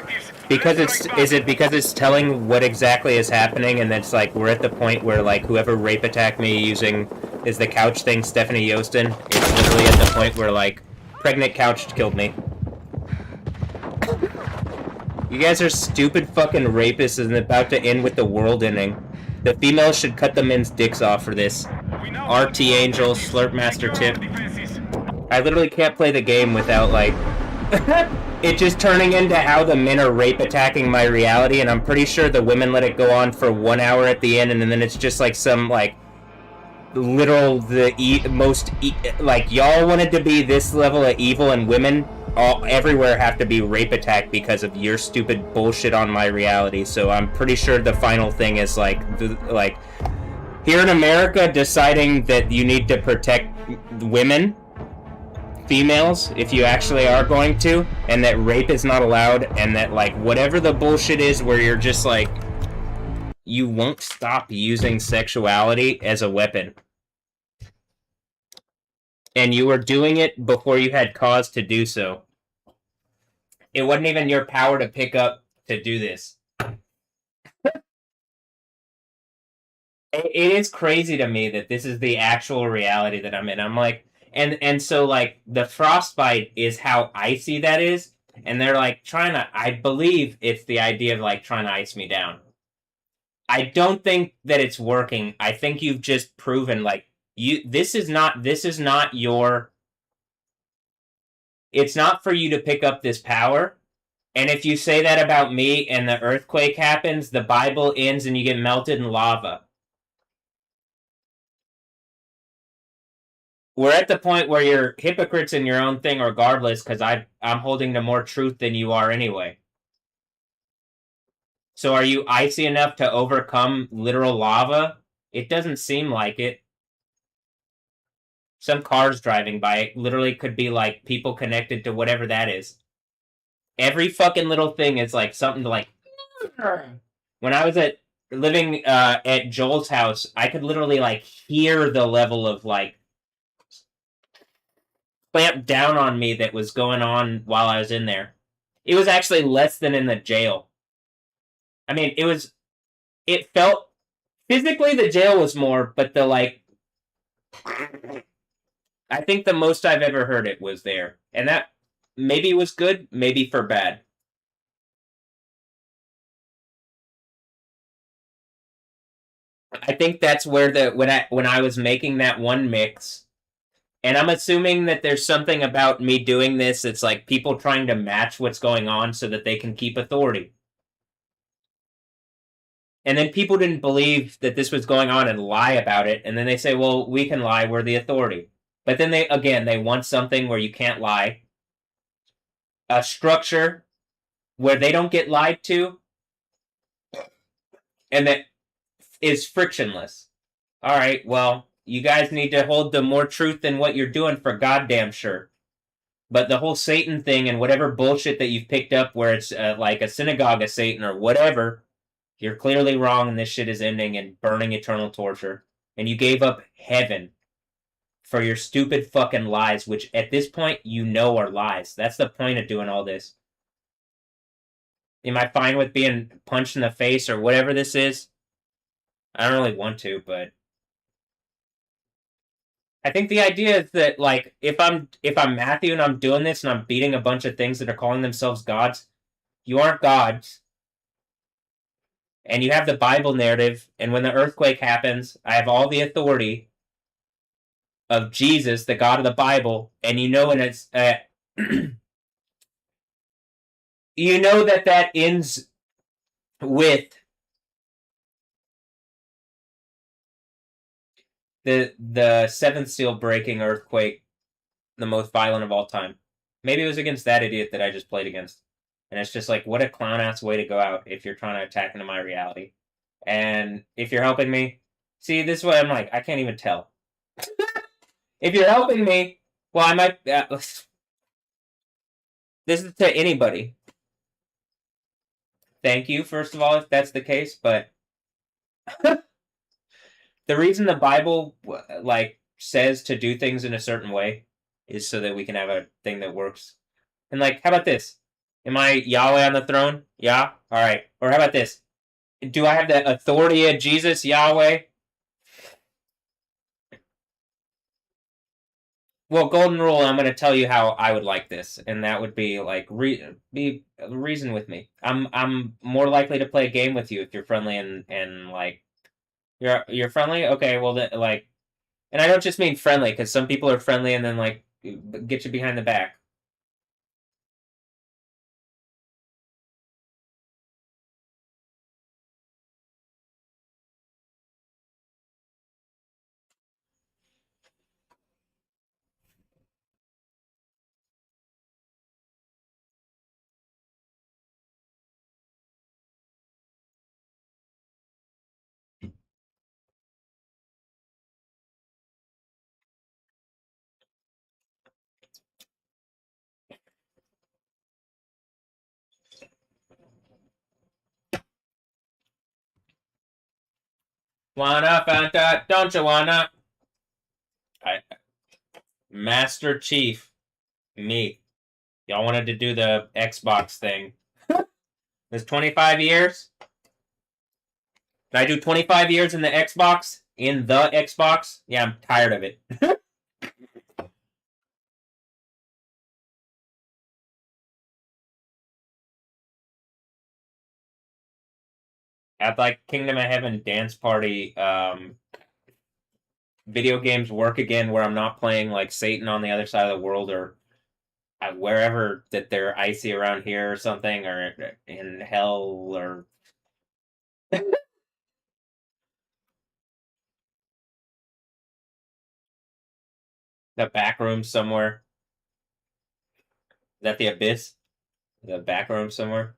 because it's telling what exactly is happening and it's like we're at the point where like whoever rape attacked me using is the couch thing Stephanie Yostin. It's literally at the point where like pregnant couch killed me. You guys are stupid fucking rapists and about to end with the world ending. The females should cut the men's dicks off for this. RT Angel, Slurp Master Tip. I literally can't play the game without like it just turning into how the men are rape attacking my reality, and I'm pretty sure the women let it go on for 1 hour at the end, and then it's just like some like literal like y'all wanted to be this level of evil, and women everywhere have to be rape attacked because of your stupid bullshit on my reality. So I'm pretty sure the final thing is like here in America deciding that you need to protect women, females, if you actually are going to, and that rape is not allowed, and that like whatever the bullshit is where you're just like you won't stop using sexuality as a weapon. And you were doing it before you had cause to do so. It wasn't even your power to pick up to do this. It is crazy to me that this is the actual reality that I'm in. I'm like, and so like the frostbite is how icy that is, and they're like trying to. I believe it's the idea of like trying to ice me down. I don't think that it's working. I think you've just proven like you. This is not your. It's not for you to pick up this power. And if you say that about me and the earthquake happens, the Bible ends and you get melted in lava. We're at the point where you're hypocrites in your own thing regardless, because I'm holding to more truth than you are anyway. So are you icy enough to overcome literal lava? It doesn't seem like it. Some cars driving by, it literally could be like people connected to whatever that is. Every fucking little thing is like something to like. When I was living at Joel's house, I could literally like hear the level of like clamp down on me that was going on while I was in there. It was actually less than in the jail. I mean, it felt physically the jail was more, but the like. I think the most I've ever heard it was there, and that maybe was good, maybe for bad. I think that's where when I was making that one mix, and I'm assuming that there's something about me doing this. It's like people trying to match what's going on so that they can keep authority. And then people didn't believe that this was going on and lie about it, and then they say, "Well, we can lie. We're the authority." But then they want something where you can't lie. A structure where they don't get lied to, and that is frictionless. All right, well, you guys need to hold to more truth than what you're doing for goddamn sure. But the whole Satan thing and whatever bullshit that you've picked up where it's like a synagogue of Satan or whatever, you're clearly wrong and this shit is ending in burning eternal torture. And you gave up heaven for your stupid fucking lies, which at this point you know are lies. That's the point of doing all this. Am I fine with being punched in the face or whatever this is? I don't really want to, but I think the idea is that like if I'm Matthew and I'm doing this and I'm beating a bunch of things that are calling themselves gods, you aren't gods. And you have the Bible narrative, and when the earthquake happens, I have all the authority of Jesus, the God of the Bible, and you know, and it's you know that ends with the seventh seal breaking earthquake, the most violent of all time. Maybe it was against that idiot that I just played against, and it's just like what a clown ass way to go out if you're trying to attack into my reality. And if you're helping me, see, this is what I'm like. I can't even tell. If you're helping me, well, I might. This is to anybody. Thank you, first of all, if that's the case. But the reason the Bible like says to do things in a certain way is so that we can have a thing that works. And like, how about this? Am I Yahweh on the throne? Yeah. All right. Or how about this? Do I have the authority of Jesus, Yahweh? Well, golden rule. I'm going to tell you how I would like this, and that would be like reason with me. I'm more likely to play a game with you if you're friendly and like you're friendly. Okay, well like, and I don't just mean friendly because some people are friendly and then like get you behind the back. Wanna, Fanta? Don't you wanna? I, Master Chief, me. Y'all wanted to do the Xbox thing. It's 25 years. Did I do 25 years in the Xbox? In the Xbox? Yeah, I'm tired of it. At like Kingdom of Heaven dance party, video games work again where I'm not playing like Satan on the other side of the world or wherever that they're icy around here or something or in hell or the back room somewhere. Is that the abyss? The back room somewhere?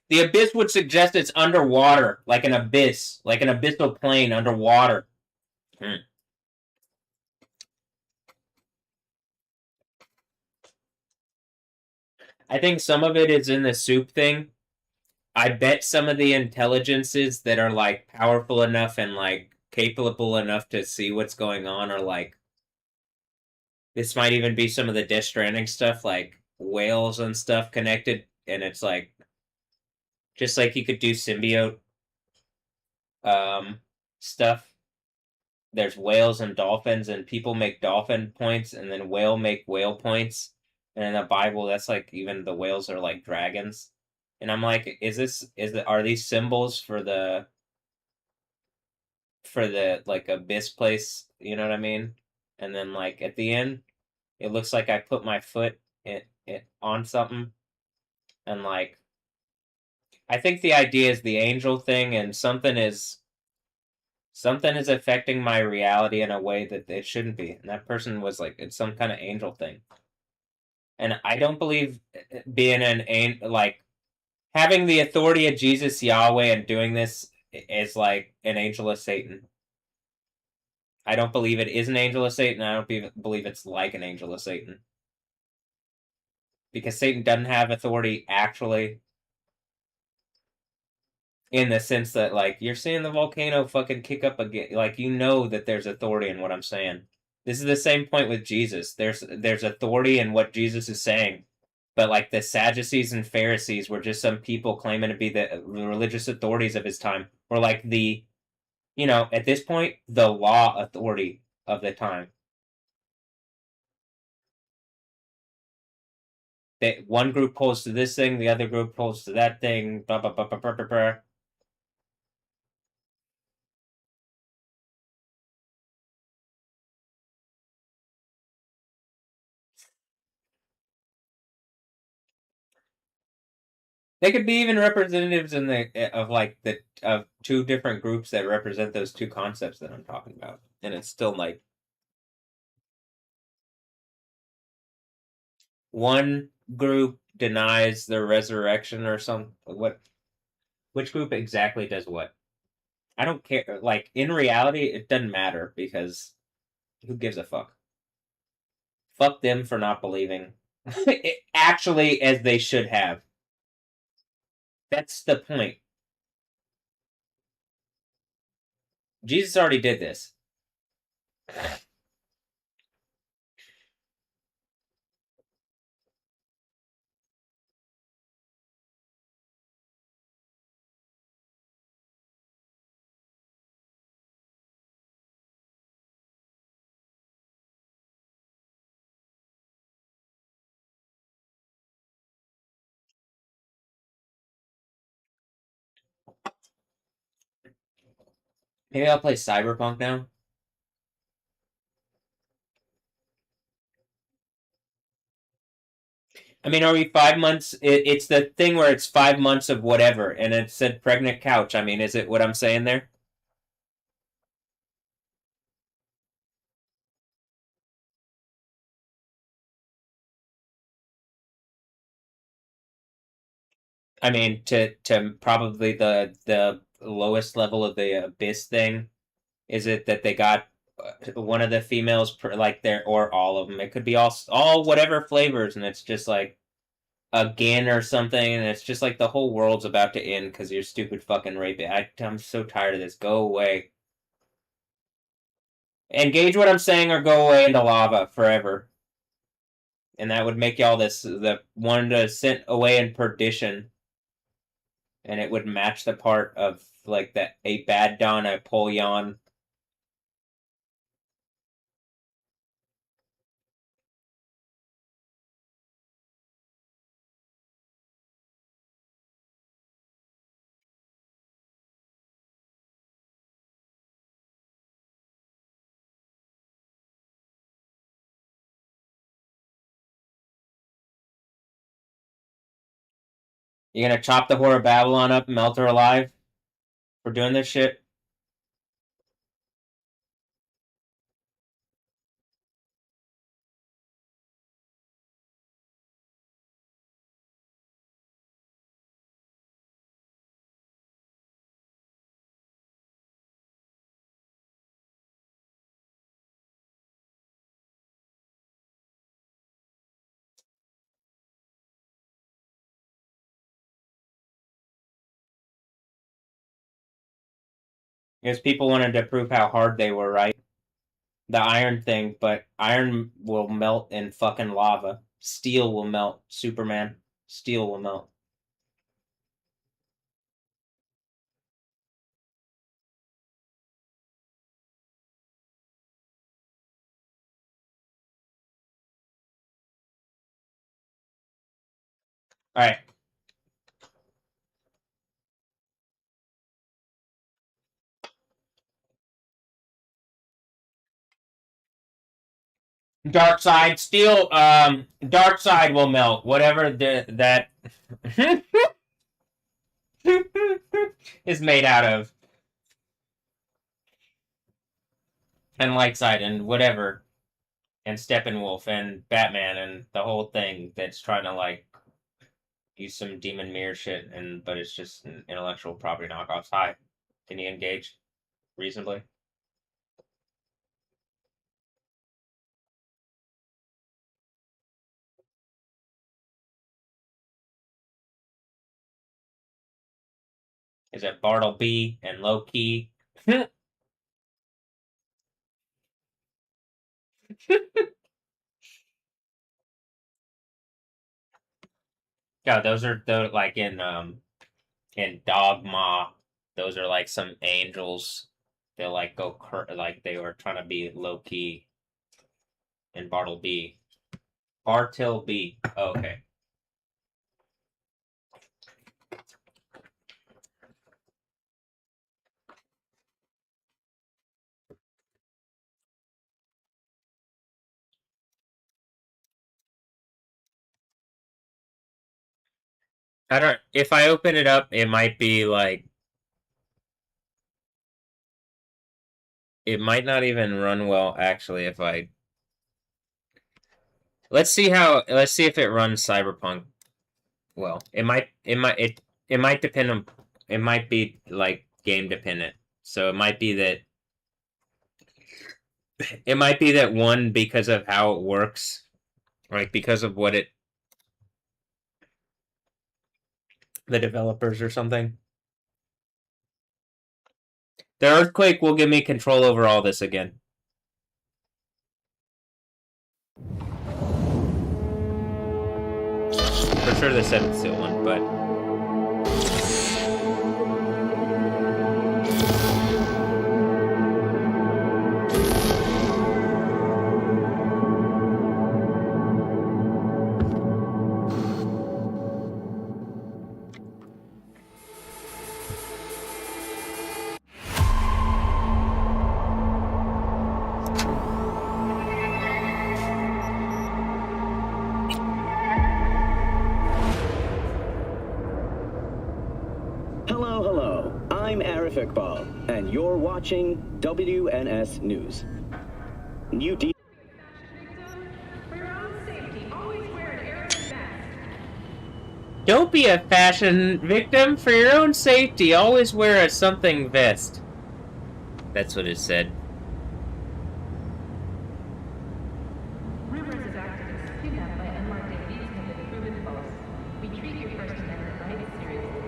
The abyss would suggest it's underwater, like an abyss, like an abyssal plane underwater. I think some of it is in the soup thing. I bet some of the intelligences that are like powerful enough and like capable enough to see what's going on are like this might even be some of the Death Stranding stuff, like whales and stuff connected, and it's like just like you could do symbiote stuff. There's whales and dolphins, and people make dolphin points, and then whale make whale points. And in the Bible, that's like even the whales are like dragons. And I'm like, are these symbols for the like abyss place? You know what I mean? And then like at the end, it looks like I put my foot on something, and like I think the idea is the angel thing, and something is affecting my reality in a way that it shouldn't be. And that person was like, it's some kind of angel thing. And I don't believe being like having the authority of Jesus Yahweh and doing this is like an angel of Satan. I don't believe it is an angel of Satan. I don't believe it's like an angel of Satan. Because Satan doesn't have authority actually. In the sense that, like, you're seeing the volcano fucking kick up again. Like, you know that there's authority in what I'm saying. This is the same point with Jesus. There's authority in what Jesus is saying, but like the Sadducees and Pharisees were just some people claiming to be the religious authorities of his time, or like the, at this point, the law authority of the time. That one group holds to this thing, the other group holds to that thing. Blah blah blah blah blah blah. Blah. They could be even representatives in of two different groups that represent those two concepts that I'm talking about, and it's still like one group denies the resurrection or some what. Which group exactly does what? I don't care. Like in reality, it doesn't matter because who gives a fuck? Fuck them for not believing. Actually, as they should have. That's the point. Jesus already did this. Maybe I'll play Cyberpunk now. I mean, are we 5 months? It's the thing where it's 5 months of whatever, and it said pregnant couch. I mean, is it what I'm saying there? I mean, to probably the lowest level of the abyss thing, is it that they got one of the females like there or all of them? It could be all whatever flavors, and it's just like again or something, and it's just like the whole world's about to end because you're stupid fucking raping. I'm so tired of this. Go away. Engage what I'm saying or go away into lava forever. And that would make y'all the one to sent away in perdition. And it would match the part of like that a bad Don Apollyon. You gonna chop the whore of Babylon up and melt her alive for doing this shit? Because people wanted to prove how hard they were, right? The iron thing, but iron will melt in fucking lava. Steel will melt. Superman. Steel will melt. Alright. Dark side, steel, dark side will melt. Whatever that is made out of. And light side and whatever. And Steppenwolf and Batman and the whole thing that's trying to like use some demon mirror shit but it's just an intellectual property knockoffs. Hi. Can you engage reasonably? Is it Bartleby and low key? Yeah, those are like in Dogma. Those are like some angels. They like go like they were trying to be low key in Bartleby. Bartleby. Oh, okay. I don't. If I open it up, it might be like. It might not even run well, actually, if I... Let's see if it runs Cyberpunk well. It might depend on... It might be, like, game dependent. So it might be that... It might be that one, because of how it works, like, because of what it... The developers or something. The earthquake will give me control over all this again. For sure they said it's the one, but... And you're watching WNS News. New D. Don't be a fashion victim. For your own safety, always wear a something vest. That's what it said. Rumors of activists kidnapped by unmarked AVs have been proven false. We treat your First Amendment rights seriously.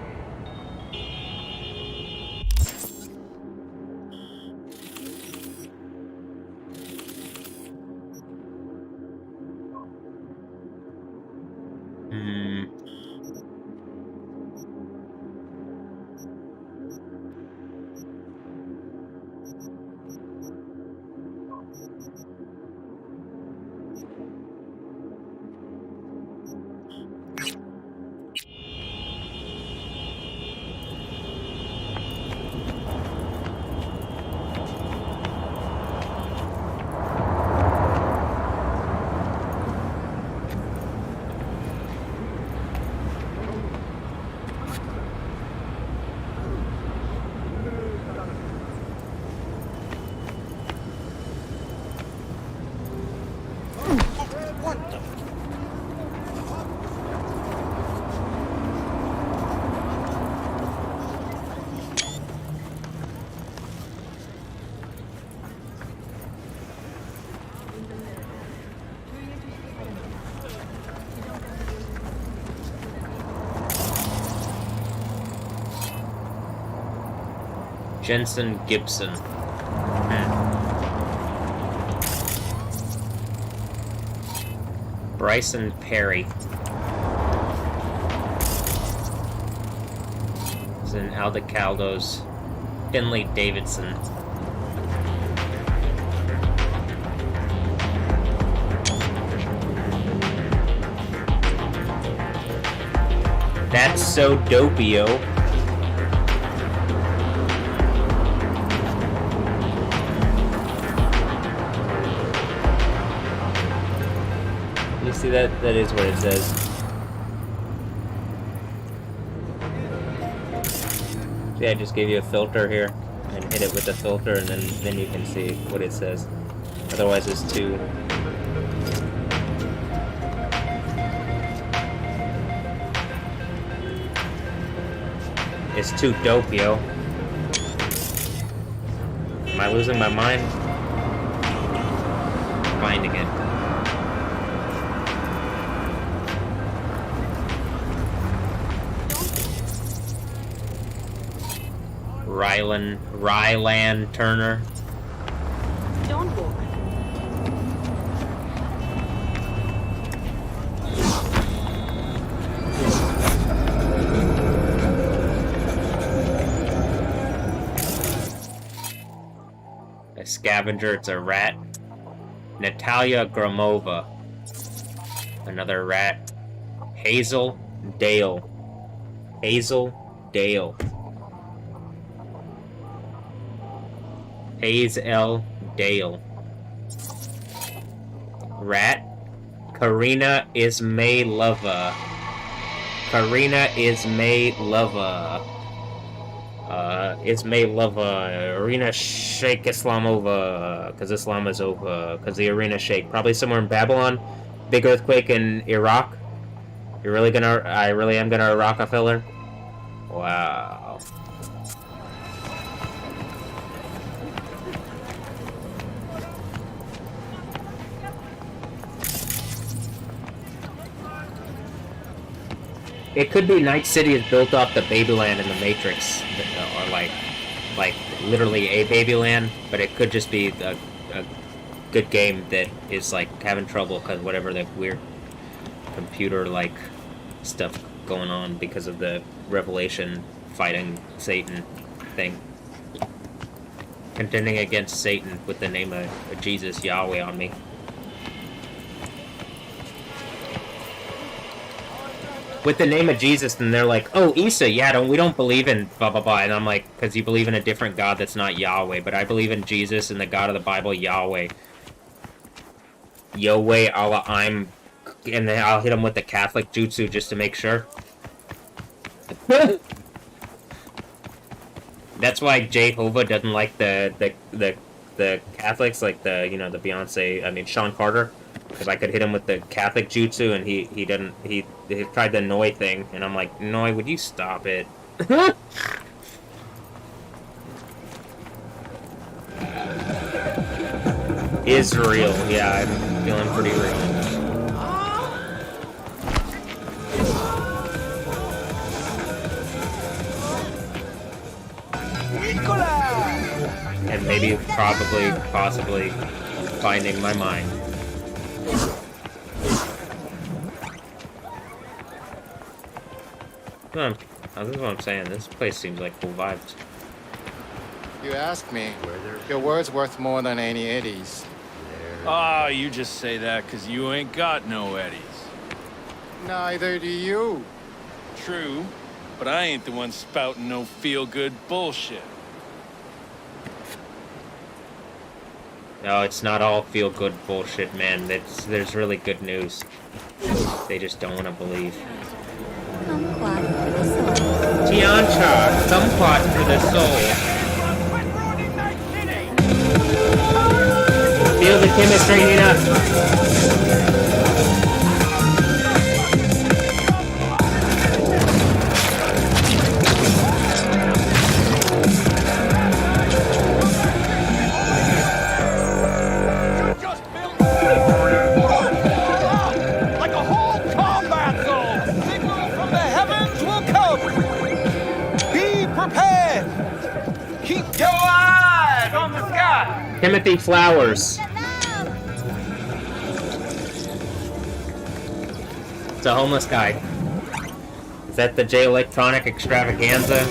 Jensen Gibson. Bryson Perry. Is in Aldecaldo's. Finley Davidson. That's so dopey-o. You see that? That is what it says. See, I just gave you a filter here and hit it with the filter, and then you can see what it says. Otherwise, it's too. It's too dope, yo. Am I losing my mind? Finding it. Rylan Turner. Don't walk. scavenger. It's a rat. Natalia Gromova. Another rat. Hazel Dale. Hazel Dale. Hazel Dale. Rat. Karina Ismailova. Karina Ismailova. Ismailova. Arena Sheikh Islamova. Because Islam is over. Because the Arena Sheikh. Probably somewhere in Babylon. Big earthquake in Iraq. You're really gonna... I really am gonna Rockefeller? Wow. It could be Night City is built off the Babyland in the Matrix, or like literally a Babyland, but it could just be a good game that is like having trouble because whatever the weird computer-like stuff going on because of the Revelation fighting Satan thing. Contending against Satan with the name of Jesus, Yahweh on me. With the name of Jesus, and they're like, oh, Isa, yeah, we don't believe in blah, blah, blah. And I'm like, because you believe in a different God that's not Yahweh. But I believe in Jesus and the God of the Bible, Yahweh. Yahweh, Allah, I'm... And then I'll hit him with the Catholic jutsu just to make sure. That's why Jehovah doesn't like the Catholics, like the Beyonce, I mean, Sean Carter. Because I could hit him with the Catholic jutsu, and he tried the Noi thing, and I'm like, Noi, would you stop it? Israel, yeah, I'm feeling pretty real. And maybe, probably, possibly finding my mind. This is what I'm saying. This place seems like cool vibes. You ask me. Your word's worth more than any eddies. Ah, you just say that because you ain't got no eddies. Neither do you. True, but I ain't the one spouting no feel-good bullshit. No, it's not all feel-good bullshit, man. There's really good news. They just don't want to believe. Tiancha, kumquat for the soul. Feel the chemistry, Nina. Timothy Flowers. It's a homeless guy. Is that the J Electronic extravaganza?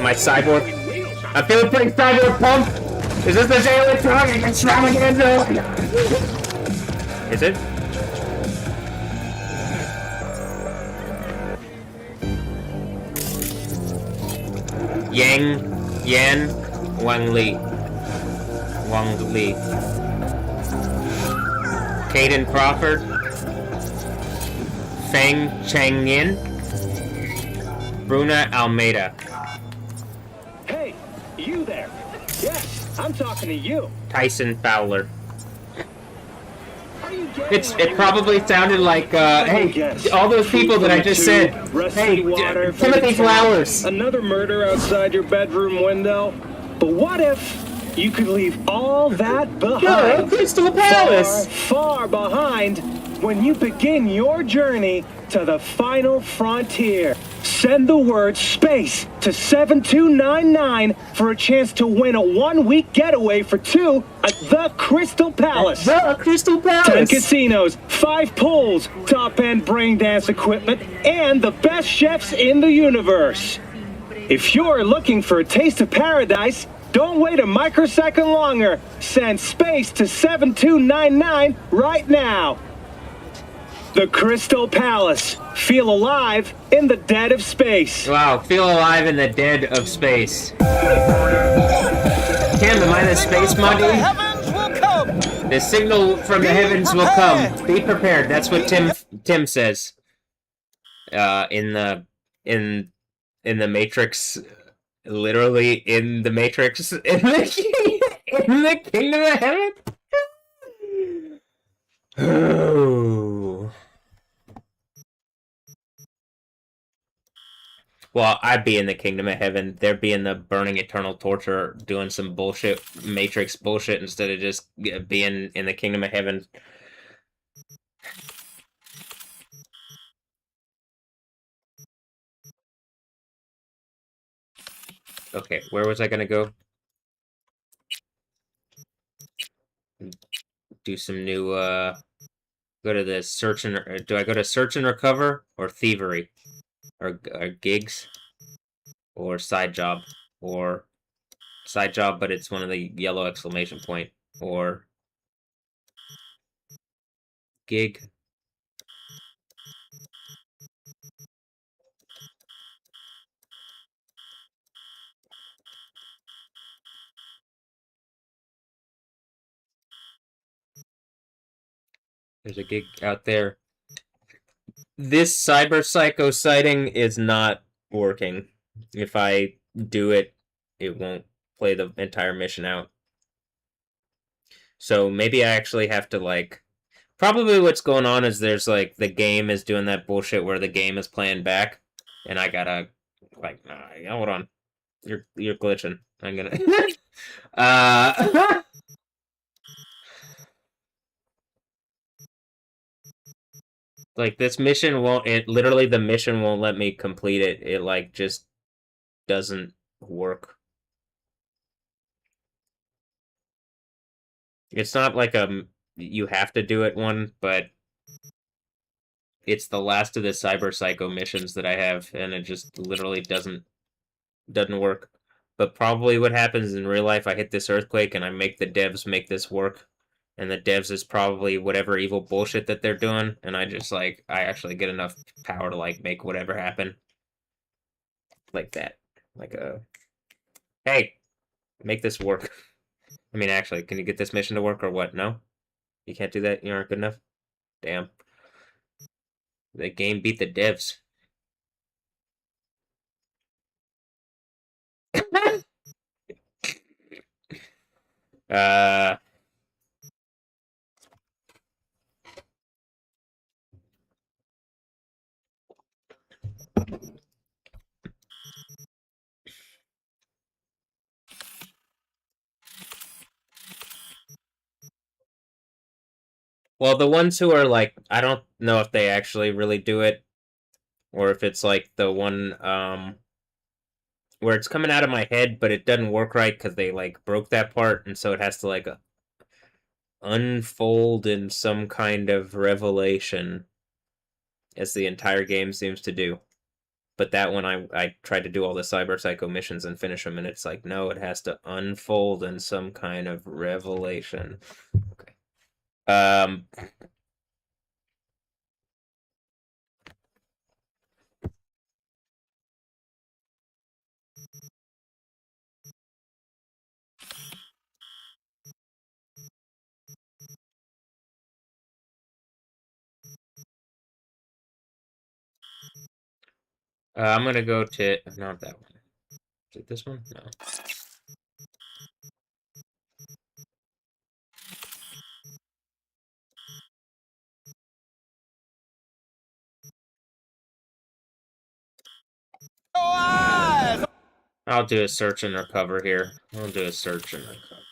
My cyborg. I'm feeling pretty cyborg pump. Is this the J Electronic extravaganza? Is it? Yan Wang Li. Caden Crawford. Feng Changyin. Bruna Almeida. Hey, you there. Yes, I'm talking to you. Tyson Fowler. It probably sounded like, hey, all those people that I just said, hey, Timothy Flowers. Another murder outside your bedroom window. But what if you could leave all that behind? No, Crystal Palace. Far behind when you begin your journey to the final frontier. Send the word SPACE to 7299 for a chance to win a one-week getaway for two at the Crystal Palace. The Crystal Palace. 10 casinos, 5 pools, top-end brain dance equipment, and the best chefs in the universe. If you're looking for a taste of paradise, don't wait a microsecond longer. Send space to 7299 right now. The Crystal Palace. Feel alive in the dead of space. Wow, feel alive in the dead of space. Tim, am I the space monkey? The heavens will come. The signal from the heavens will come. Be prepared. That's what Tim says. In the Matrix, literally in the Matrix, in the kingdom of heaven. Oh. Well, I'd be in the kingdom of heaven. They'd be in the burning eternal torture, doing some bullshit Matrix bullshit instead of just being in the kingdom of heaven. Okay, where was I gonna go? Do some new, go to the search and... Do I go to search and recover? Or thievery? Or gigs? Or side job? Or side job, but it's one of the yellow exclamation point? Or gig? There's a gig out there. This cyber psycho sighting is not working. If I do it, it won't play the entire mission out. So maybe I actually have to, like... Probably what's going on is there's, like, the game is doing that bullshit where the game is playing back. And I gotta, like, nah, hold on. You're glitching. I'm gonna... Like, this mission won't... literally, the mission won't let me complete it. It, like, just doesn't work. It's not like you have to do it one, but it's the last of the cyber psycho missions that I have, and it just literally doesn't work. But probably what happens in real life, I hit this earthquake and I make the devs make this work. And the devs is probably whatever evil bullshit that they're doing, and I just, like, I actually get enough power to, like, make whatever happen. Like that. Like hey, make this work. I mean, actually, can you get this mission to work or what? No? You can't do that? You aren't good enough? Damn. The game beat the devs. Well, the ones who are, like, I don't know if they actually really do it, or if it's, like, the one, where it's coming out of my head, but it doesn't work right because they, like, broke that part, and so it has to, like, unfold in some kind of revelation, as the entire game seems to do. But that one, I tried to do all the cyber psycho missions and finish them, and it's like, no, it has to unfold in some kind of revelation. Okay. I'm gonna go to... Not that one. Is it this one? No. I'll do a search and recover here. I'll do a search and recover.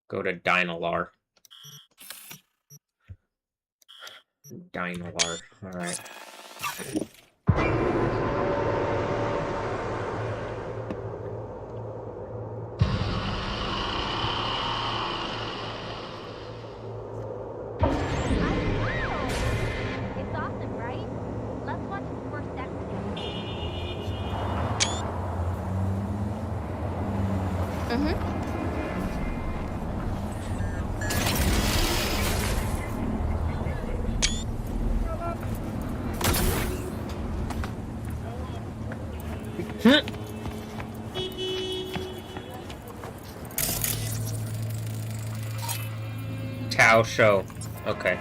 Go to Dynalar. Dynalar. Alright. Tao show. Okay.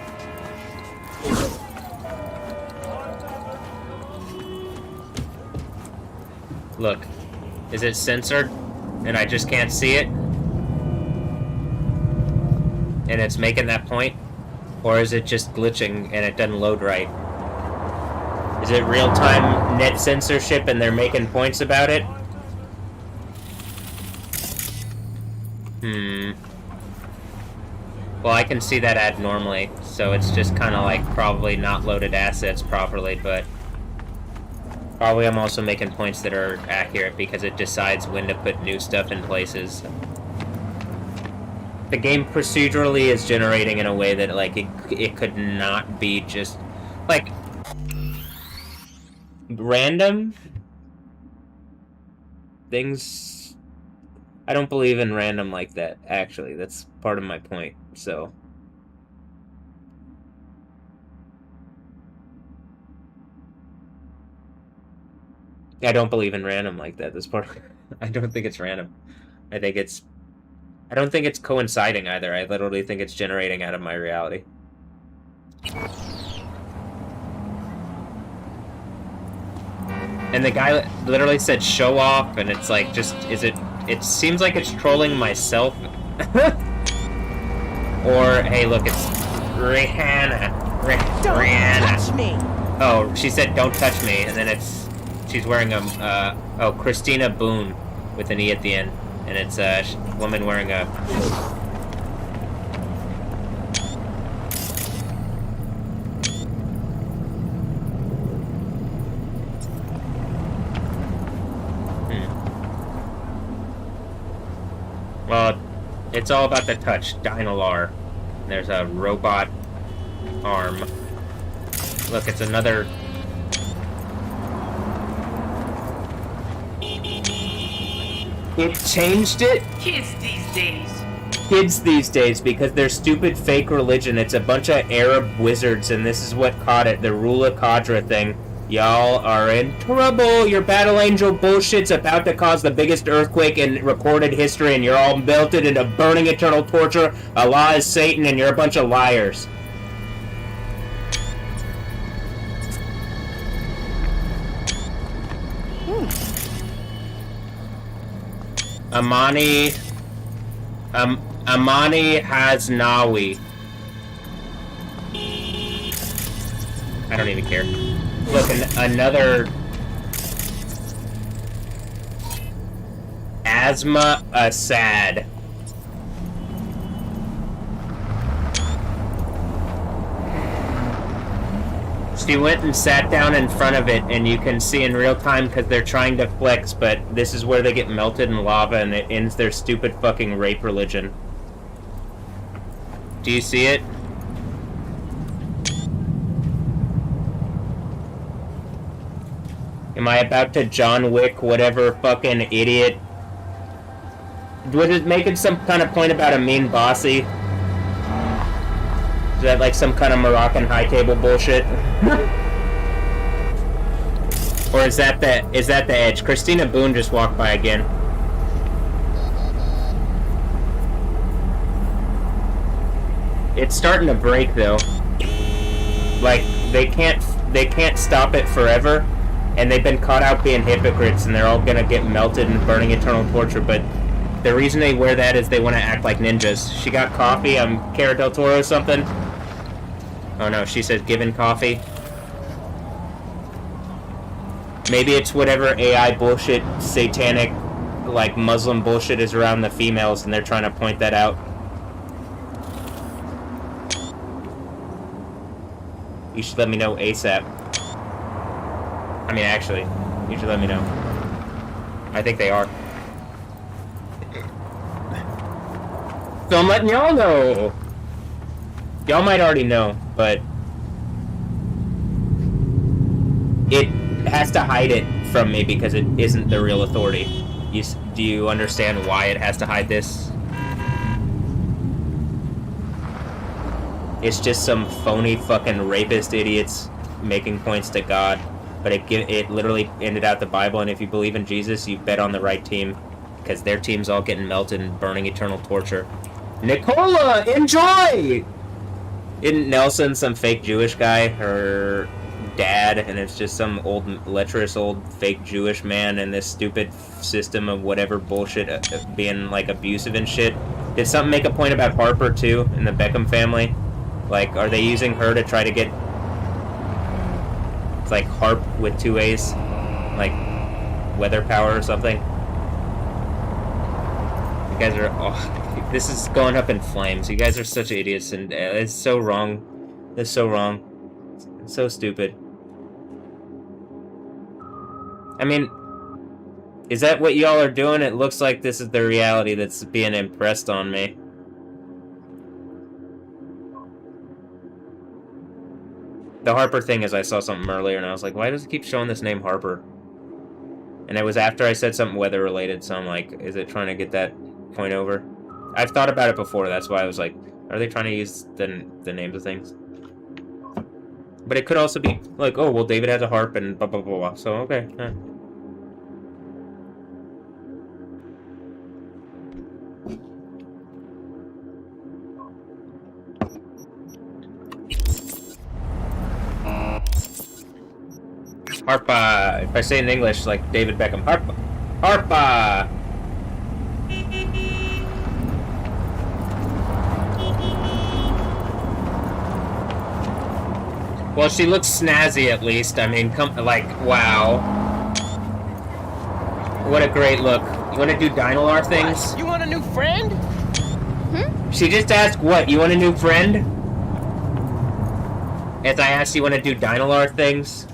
Look. Is it censored? And I just can't see it? And it's making that point? Or is it just glitching and it doesn't load right? Is it real-time net censorship and they're making points about it? Well, I can see that ad normally, so it's just kind of like probably not loaded assets properly, but probably I'm also making points that are accurate because it decides when to put new stuff in places. The game procedurally is generating in a way that, like, it could not be just, like, random things. I don't believe in random like that, actually. That's part of my point, so. I don't believe in random like that. That's part of, I don't think it's random. I don't think it's coinciding either. I literally think it's generating out of my reality. And the guy literally said show off, and it's like, just, it seems like it's trolling myself. Or, hey, look, it's Rihanna. Rihanna. Touch me. Oh, she said don't touch me, and then she's wearing a, Christina Boone with an E at the end. And it's a woman wearing a... Well, it's all about the touch. Dynalar. There's a robot arm. Look, it's another... It changed it? Kids these days, because their stupid fake religion. It's a bunch of Arab wizards, and this is what caught it. The Rula Qadra thing. Y'all are in trouble. Your battle angel bullshit's about to cause the biggest earthquake in recorded history, and you're all melted into burning eternal torture. Allah is Satan, and you're a bunch of liars. Amani Hasnawi. I don't even care. Look, another... Asma Assad. She went and sat down in front of it, and you can see in real time because they're trying to flex, but this is where they get melted in lava and it ends their stupid fucking rape religion. Do you see it? Am I about to John Wick whatever fucking idiot? Was it making some kind of point about a mean bossy? Is that like some kind of Moroccan high table bullshit? Or is that the edge? Christina Boone just walked by again. It's starting to break though. Like they can't stop it forever, and they've been caught out being hypocrites, and they're all gonna get melted and burning eternal torture. But the reason they wear that is they want to act like ninjas. She got coffee. I'm Cara del Toro or something. Oh no, she says given coffee. Maybe it's whatever AI bullshit, satanic, like Muslim bullshit is around the females, and they're trying to point that out. You should let me know ASAP. I mean, actually, you should let me know. I think they are. So I'm letting y'all know. Y'all might already know, but it has to hide it from me because it isn't the real authority. Do you understand why it has to hide this? It's just some phony fucking rapist idiots making points to God. But it literally ended out the Bible, and if you believe in Jesus, you bet on the right team. Because their team's all getting melted and burning eternal torture. Nicola, enjoy! Isn't Nelson some fake Jewish guy? Her dad, and it's just some old, lecherous old fake Jewish man in this stupid system of whatever bullshit being, like, abusive and shit. Did something make a point about Harper, too, in the Beckham family? Like, are they using her to try to get... It's like Harp with 2 A's? Like, weather power or something? You guys are... Oh, this is going up in flames. You guys are such idiots, and it's so wrong. It's so wrong. It's so stupid. I mean, is that what y'all are doing? It looks like this is the reality that's being impressed on me. The Harper thing is I saw something earlier, and I was like, why does it keep showing this name Harper? And it was after I said something weather-related, so I'm like, is it trying to get that point over? I've thought about it before, that's why I was like, are they trying to use the names of things? But it could also be like, oh, well, David has a harp and blah, blah, blah, blah. So, okay. Harpa. If I say it in English, like David Beckham. Harpa. Harpa. Well, she looks snazzy at least. I mean, wow. What a great look. You want to do Dynalar things? What? You want a new friend? She just asked, what? You want a new friend? As I asked, you want to do Dynalar things?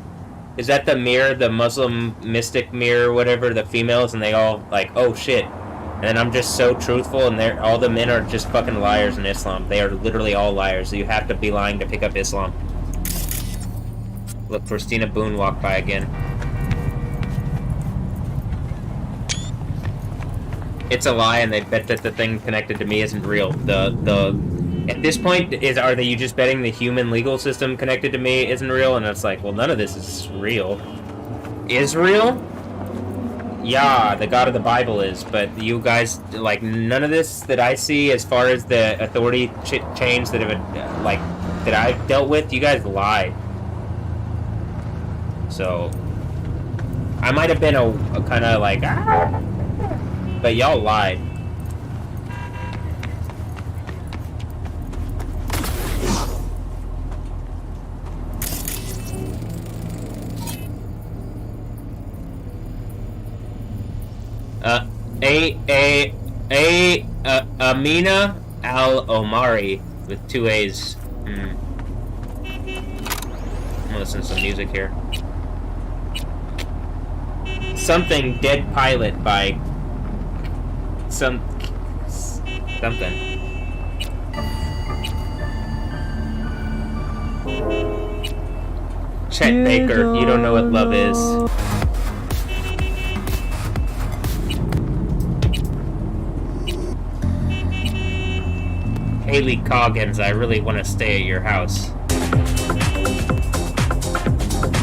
Is that the mirror, the Muslim mystic mirror, whatever, the females, and they all, like, oh shit. And then I'm just so truthful, and all the men are just fucking liars in Islam. They are literally all liars, so you have to be lying to pick up Islam. Look, Christina Boone walked by again. It's a lie, and they bet that the thing connected to me isn't real. At this point, are you just betting the human legal system connected to me isn't real? And it's like, well, none of this is real. Israel? Yeah, the God of the Bible is, but you guys, like, none of this that I see as far as the authority chains that have, that I've dealt with, you guys lied. So, I might have been a kind of like, but y'all lied. Amina Al-Omari with 2 A's. I'm gonna listen to some music here. Something Dead Pilot by something. Chet Baker, you don't know what love is. Haley Coggins, I really want to stay at your house.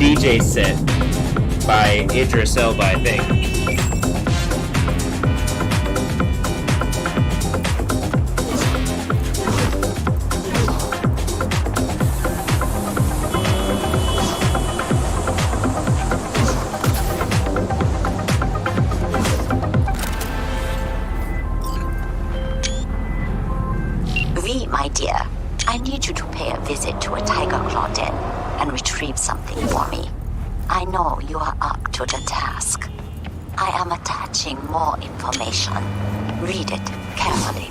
DJ set by Idris Elba, I think. V, my dear, I need you to pay a visit to a tiger claw den and retrieve something for me. I know you are up to the task. I am attaching more information. Read it carefully.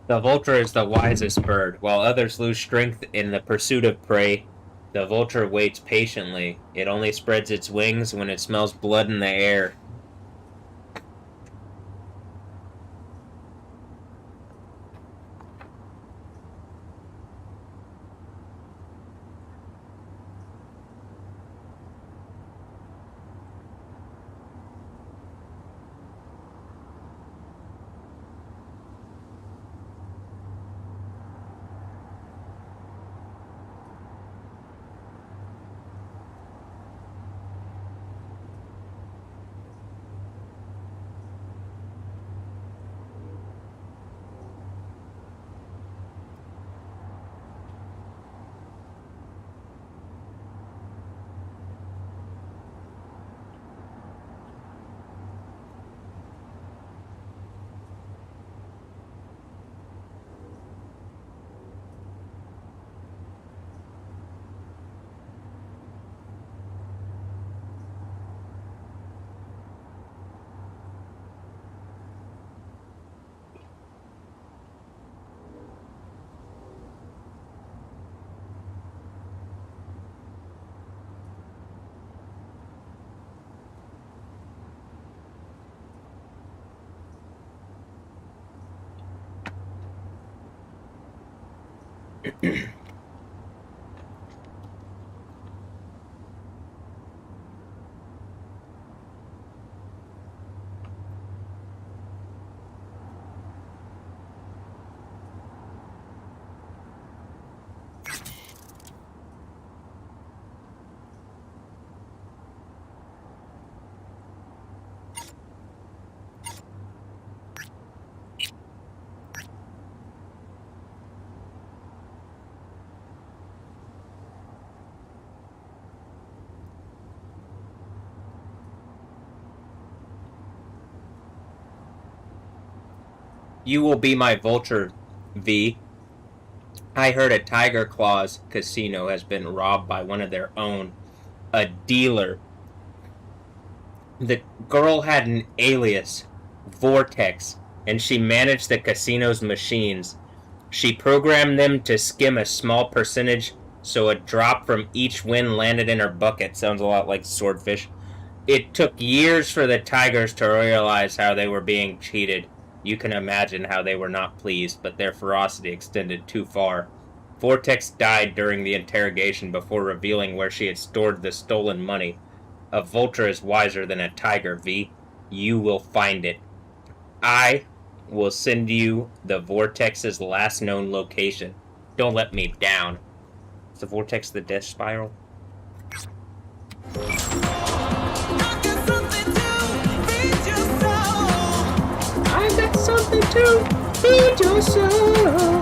The vulture is the wisest bird. While others lose strength in the pursuit of prey, the vulture waits patiently. It only spreads its wings when it smells blood in the air. You will be my vulture, V. I heard a Tiger Claws casino has been robbed by one of their own, a dealer. The girl had an alias, Vortex, and she managed the casino's machines. She programmed them to skim a small percentage, so a drop from each win landed in her bucket. Sounds a lot like Swordfish. It took years for the Tigers to realize how they were being cheated. You can imagine how they were not pleased, but their ferocity extended too far. Vortex died during the interrogation before revealing where she had stored the stolen money. A vulture is wiser than a tiger, V. You will find it. I will send you the Vortex's last known location. Don't let me down. Is the Vortex the death spiral? I got something to feed your soul.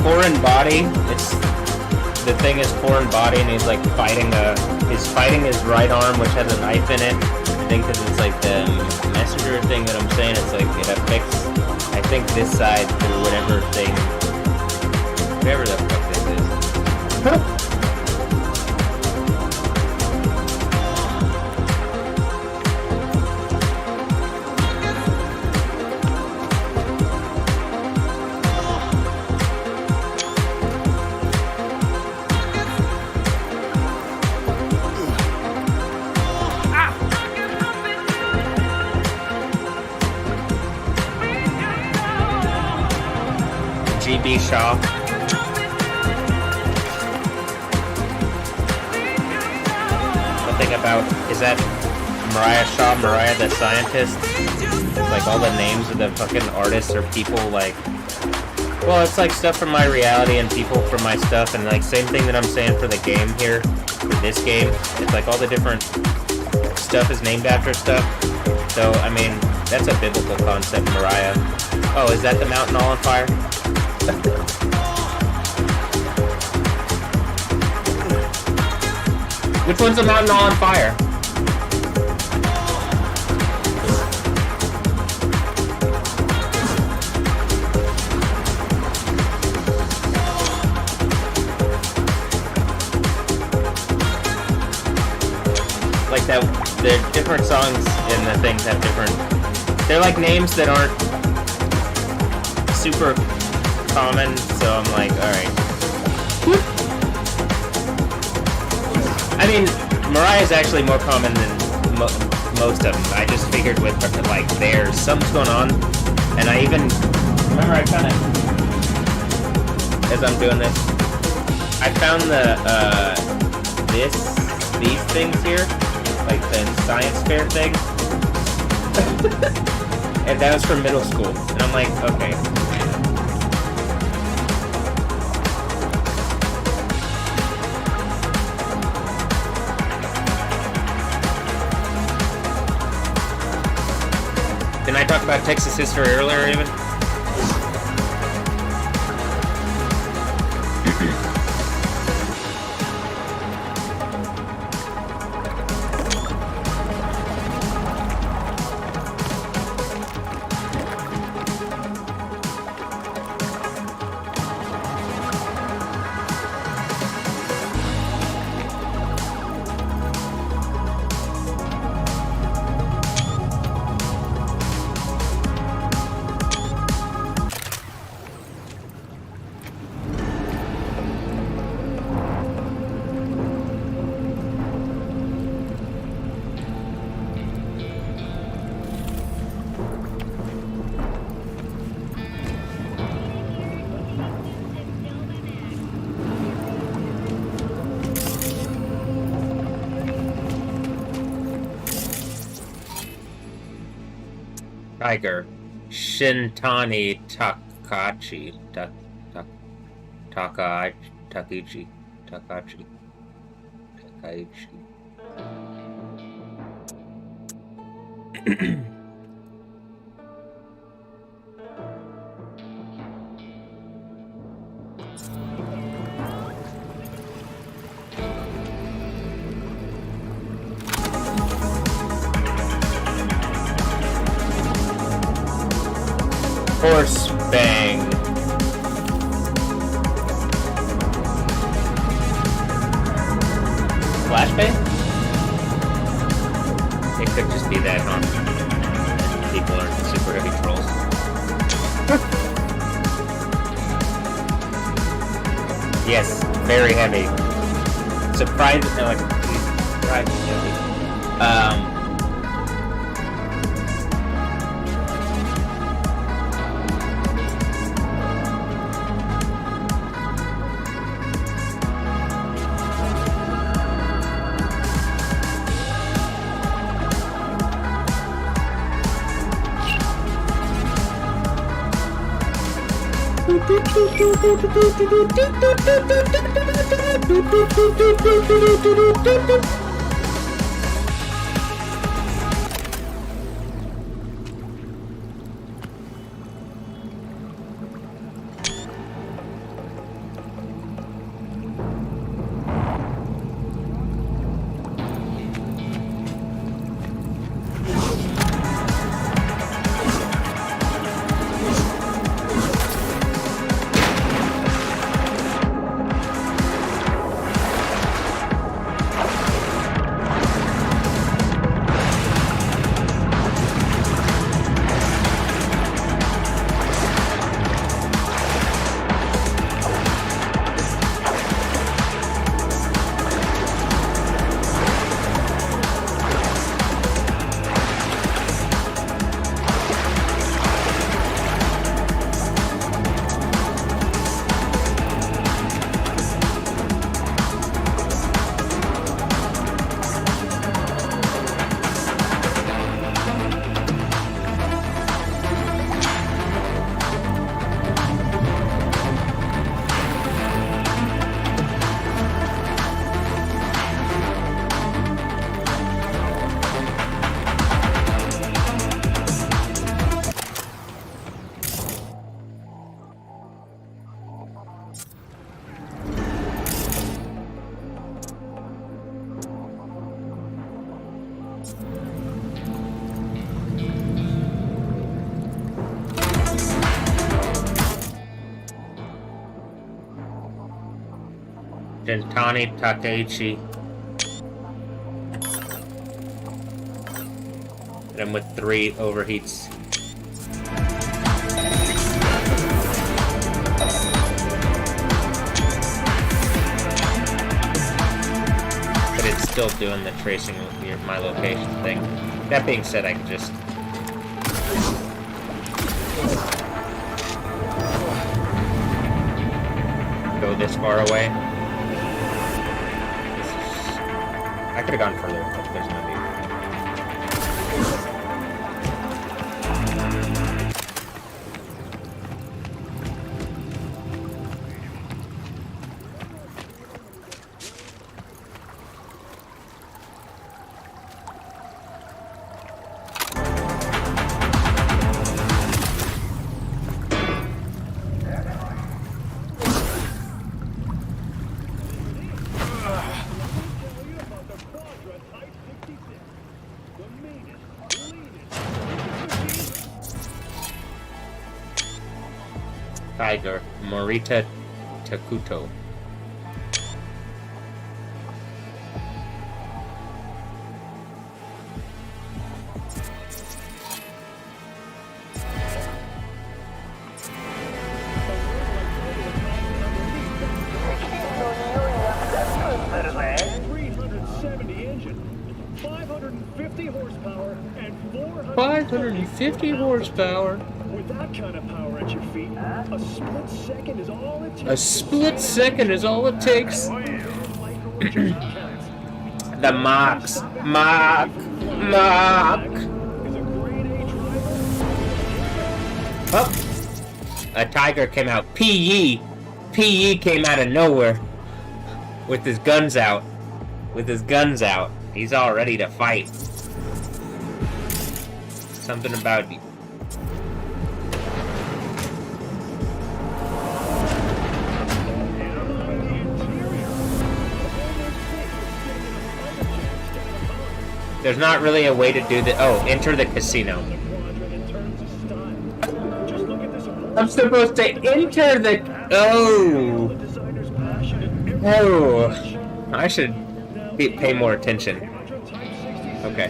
Foreign body. The thing is foreign body, and he's like fighting he's fighting his right arm, which has a knife in it, and think because it's like the messenger thing that I'm saying, it's like it affects, I think, this side through whatever thing, whatever the fuck this is. GB Shaw. Something about, is that Mariah Shaw, Mariah the scientist? It's like all the names of the fucking artists or people like, well, it's like stuff from my reality and people from my stuff, and like same thing that I'm saying for the game here, for this game. It's like all the different stuff is named after stuff. So, I mean, that's a biblical concept, Mariah. Oh, is that the mountain all on fire? Which one's the mountain all on fire? Like that, the different songs in the things have different, they're like names that aren't super common, so I'm like, alright. I mean, Mariah's actually more common than most of them. I just figured with, like, there's something's going on, and I even, remember I kind of, as I'm doing this, I found these things here, like the science fair thing, and that was from middle school, and I'm like, okay. Didn't I talk about Texas history earlier, even? Tiger, Shintani Takachi, Takaichi. Horse bang. Flashbang? It could just be that, huh? People are super heavy trolls. Yes, very heavy. Surprisingly, like, surprisingly heavy. Gentani Takeichi. Hit him with 3 overheats. But it's still doing the tracing with my location thing. That being said, I can just... go this far away. I could have gone further, but there's no need. Tiger, Morita Takuto. engine, 550 horsepower, and 550 horsepower. With that kind of power at your feet, a split second is all it takes. A split second is all it takes. The Mach. Oh, a tiger came out. PE came out of nowhere with his guns out. He's all ready to fight. Something about you. There's not really a way to do that. Oh, enter the casino. I'm supposed to enter the... Oh. I should pay more attention. Okay.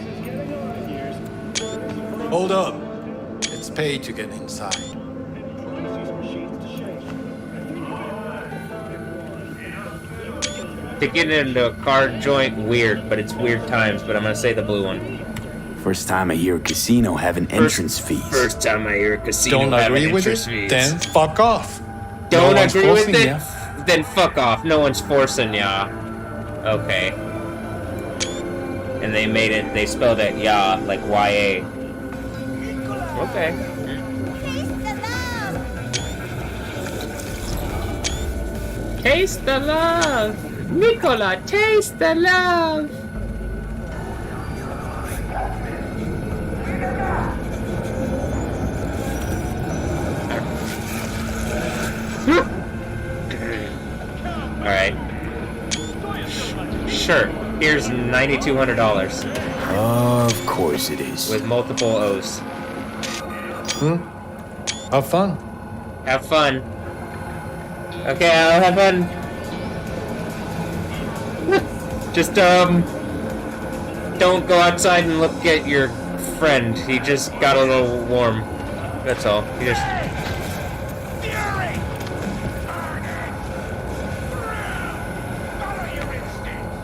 Hold up. It's paid to get inside. To get into a car joint, weird, but it's weird times, but I'm gonna say the blue one. First time I hear a casino having entrance fees. First time I hear a casino Don't having agree with entrance it? fees. Then fuck off. Don't No one's agree with forcing it? ya. Then fuck off. No one's forcing ya. Okay. And they made it, they spelled it ya, like Y-A. Okay. Taste the love! Nicola, taste the love! Alright. Sure. Here's $9,200. Of course it is. With multiple O's. Have fun. Have fun. Okay, I'll have fun. Just, don't go outside and look at your friend. He just got a little warm. That's all. He just...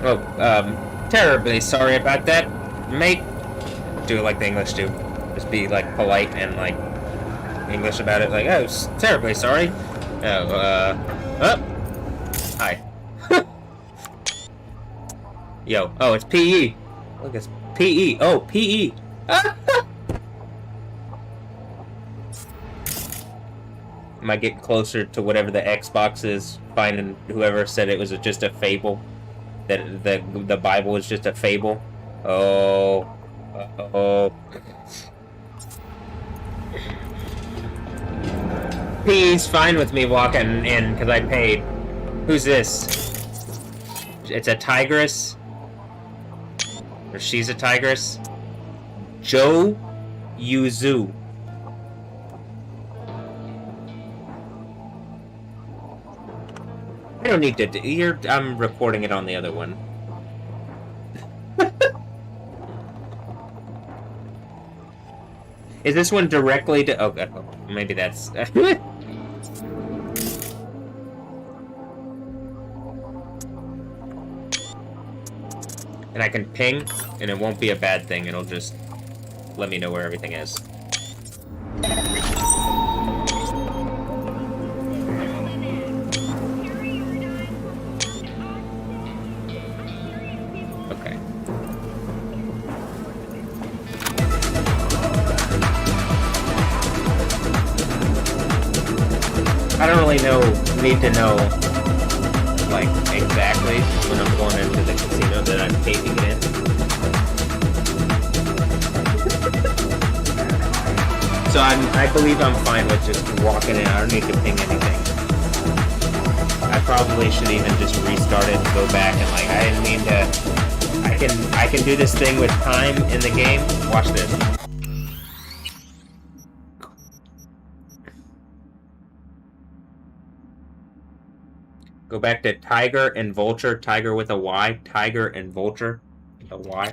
Oh, terribly sorry about that, mate. Do it like the English do. Just be, like, polite and, like, English about it. Like, oh, terribly sorry. Oh, hi. Yo, oh, it's PE. Look, it's PE. Oh, PE. Might get closer to whatever the Xbox is, finding whoever said it was just a fable. That the Bible is just a fable. Oh. He's fine with me walking in because I paid. Who's this? It's a tigress. Or she's a tigress. Joe Yuzu. I don't need to. I'm recording it on the other one. Is this one directly to? Oh, God. Maybe that's. And I can ping, and it won't be a bad thing. It'll just let me know where everything is. Okay. I don't really need to know, like, exactly when I'm going into the casino that I'm taping it in. So I believe I'm fine with just walking in. I don't need to ping anything. I probably should even just restart it and go back and, like, I didn't mean to. I can do this thing with time in the game. Watch this. Go back to Tiger and Vulture. Tiger with a Y. Tiger and Vulture with a Y.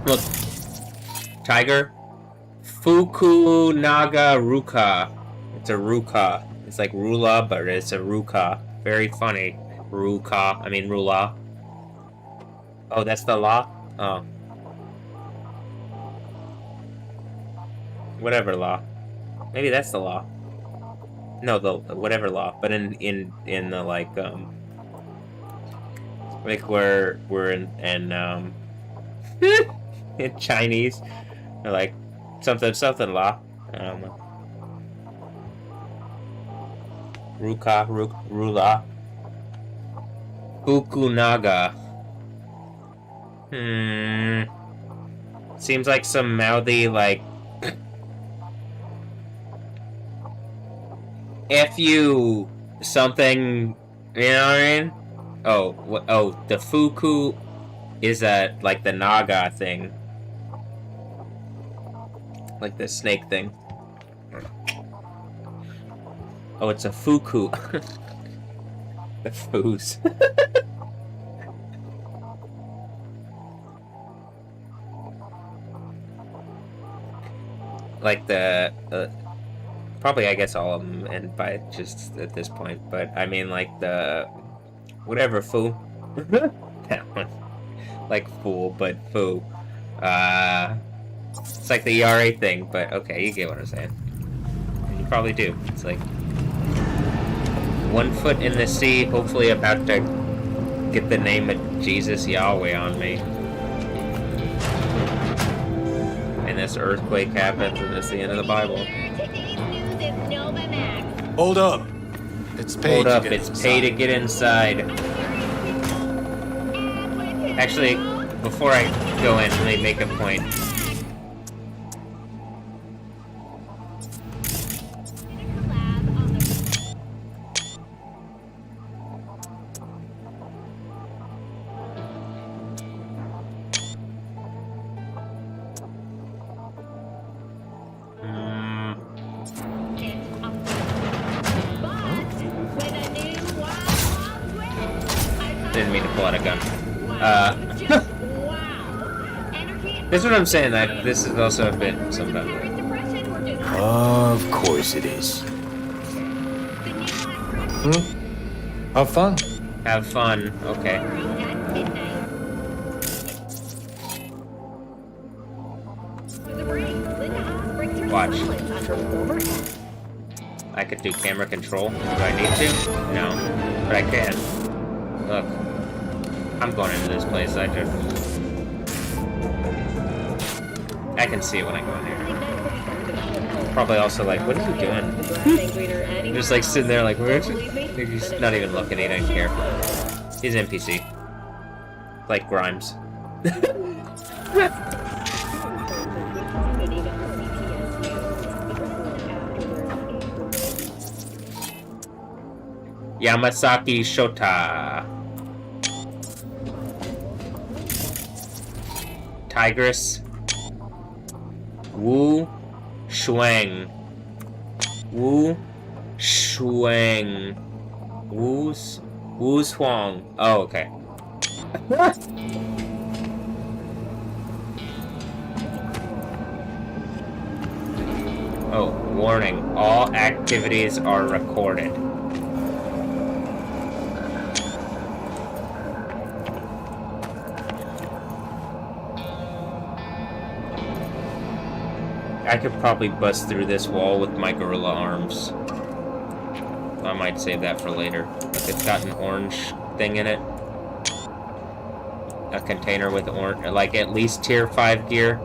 Look. Tiger. Fukunaga Ruka. It's a Ruka. It's like Rula, but it's a Ruka. Very funny. Ruka. I mean Rula. Oh, that's the law? Oh. Whatever law. Maybe that's the law. No, the whatever law. But in the like where we're in in Chinese. They're like something law. I don't know. Ruka, Rula. Fukunaga. Seems like some mouthy, like... F-U... something... You know what I mean? Oh, the Fuku is like the Naga thing. Like the snake thing. Oh, it's a Fuku. The foos. Like the... probably, I guess, all of them, and by just at this point. But, I mean, like the... Whatever, foo. That one. Like fool, but foo. It's like the ERA thing, but okay, you get what I'm saying. You probably do. It's like... 1 foot in the sea, hopefully about to get the name of Jesus Yahweh on me. And this earthquake happens, and it's the end of the Bible. Hold up. It's paid. Hold up, it's paid to get inside. Actually, before I go in, let me make a point. Didn't mean to pull out a gun. This is what I'm saying, that this is also a bit sometimes. Of course it is. Have fun. Have fun, okay. Watch. I could do camera control. Do I need to? No. But I can. Look. I'm going into this place. I can see it when I go in here. Probably also like, what is he doing? Just like sitting there like, where is he? He's not even looking, he doesn't care. He's an NPC. Like Grimes. Yamasaki Shota. Tigress. Wu Shuang. Wu Shuang. Wu Shuang. Oh, okay. Oh, warning. All activities are recorded. I could probably bust through this wall with my gorilla arms. I might save that for later. It's got an orange thing in it. A container with orange, like at least tier 5 gear.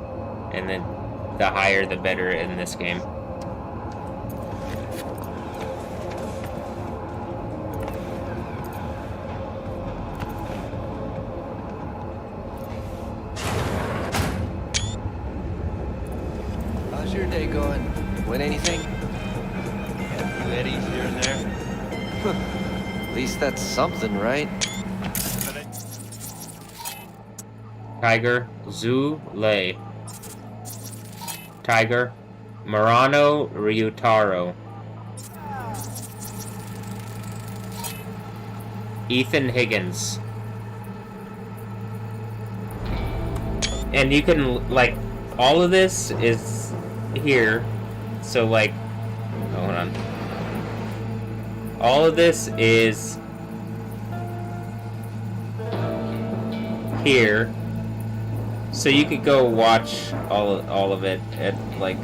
And then the higher the better in this game. How's your day going? Win anything? A few eddies here and there. At least that's something, right? Tiger, Zhu Lei. Tiger, Murano Ryutaro. Ethan Higgins. And you can, like, all of this is here. So, like, hold on. All of this is here. So you could go watch all of it at, like,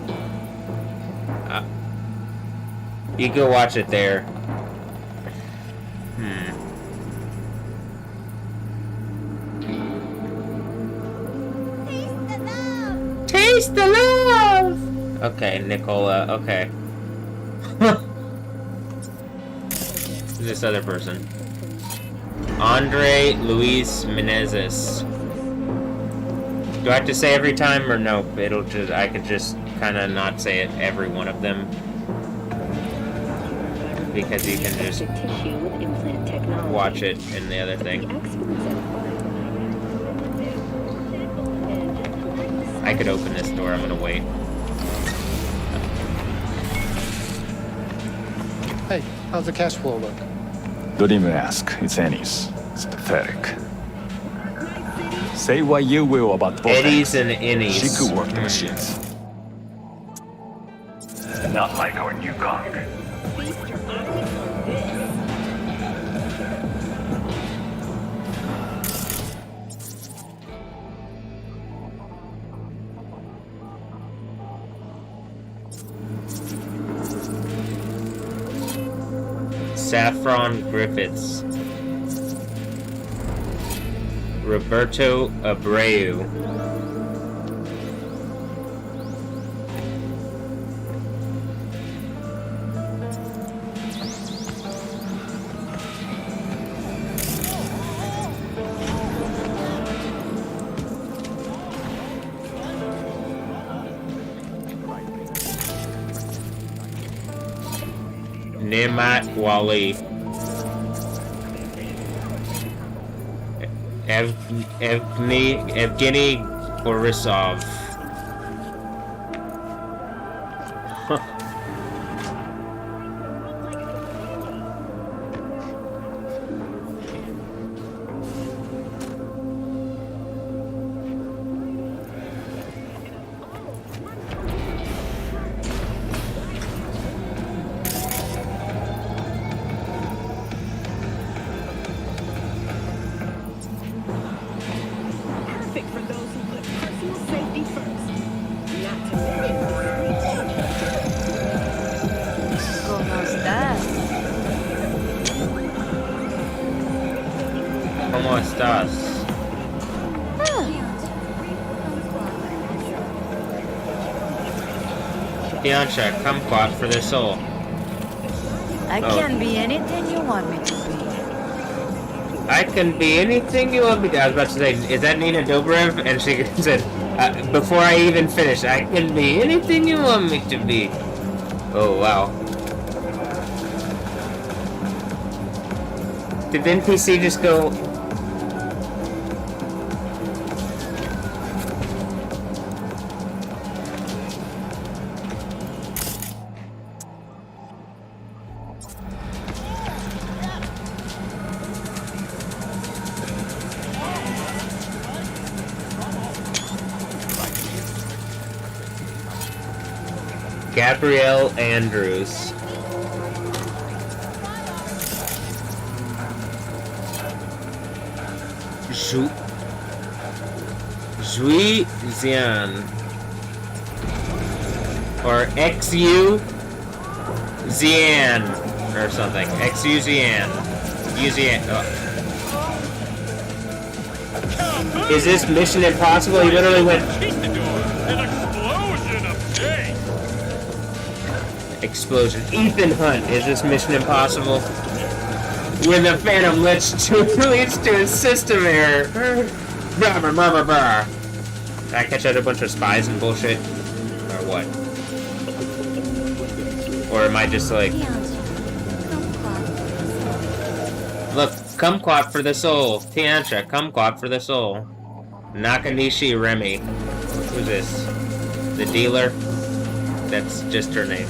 you go watch it there. Taste the love! Okay, Nicola, okay. This other person. Andre Luis Menezes. Do I have to say every time, or no? It'll just, I could just kind of not say it every one of them. Because you can just watch it in the other thing. I could open this door, I'm gonna wait. Hey, how's the cash flow look? Don't even ask. It's Annie's. It's pathetic. Say what you will about both Eddies and innies. She could work the machines. Not like our new Kong. Saffron Griffiths. Roberto Abreu. Nemat Wali. Evgeny Borisov. ¿Cómo estás? Bianca, kumquat for the soul. I can be anything you want me to be. I can be anything you want me to. I was about to say, is that Nina Dobrev? And she said, before I even finish, I can be anything you want me to be. Oh, wow. Did the NPC just go... Gabrielle Andrews. Zui Xian. Or XU Xian. Or something. XU Xian. Xian. Oh. Is this Mission Impossible? He literally went... Explosion. Ethan Hunt. Is this Mission Impossible? When the Phantom leads to a system error. Blah, blah, blah, blah, blah. Did I catch out a bunch of spies and bullshit? Or what? Or am I just like... Look, kumquat for the soul. Tiantra, kumquat for the soul. Nakanishi Remy. Who's this? The dealer? That's just her name.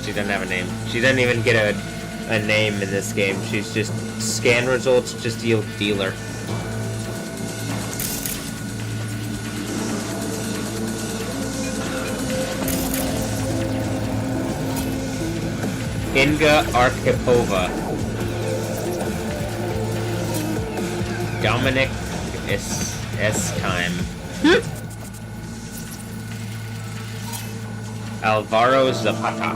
She doesn't have a name. She doesn't even get a name in this game. She's just scan results, just yield dealer. Inga Arkhipova. Dominic S-Time. Alvaro Zapata.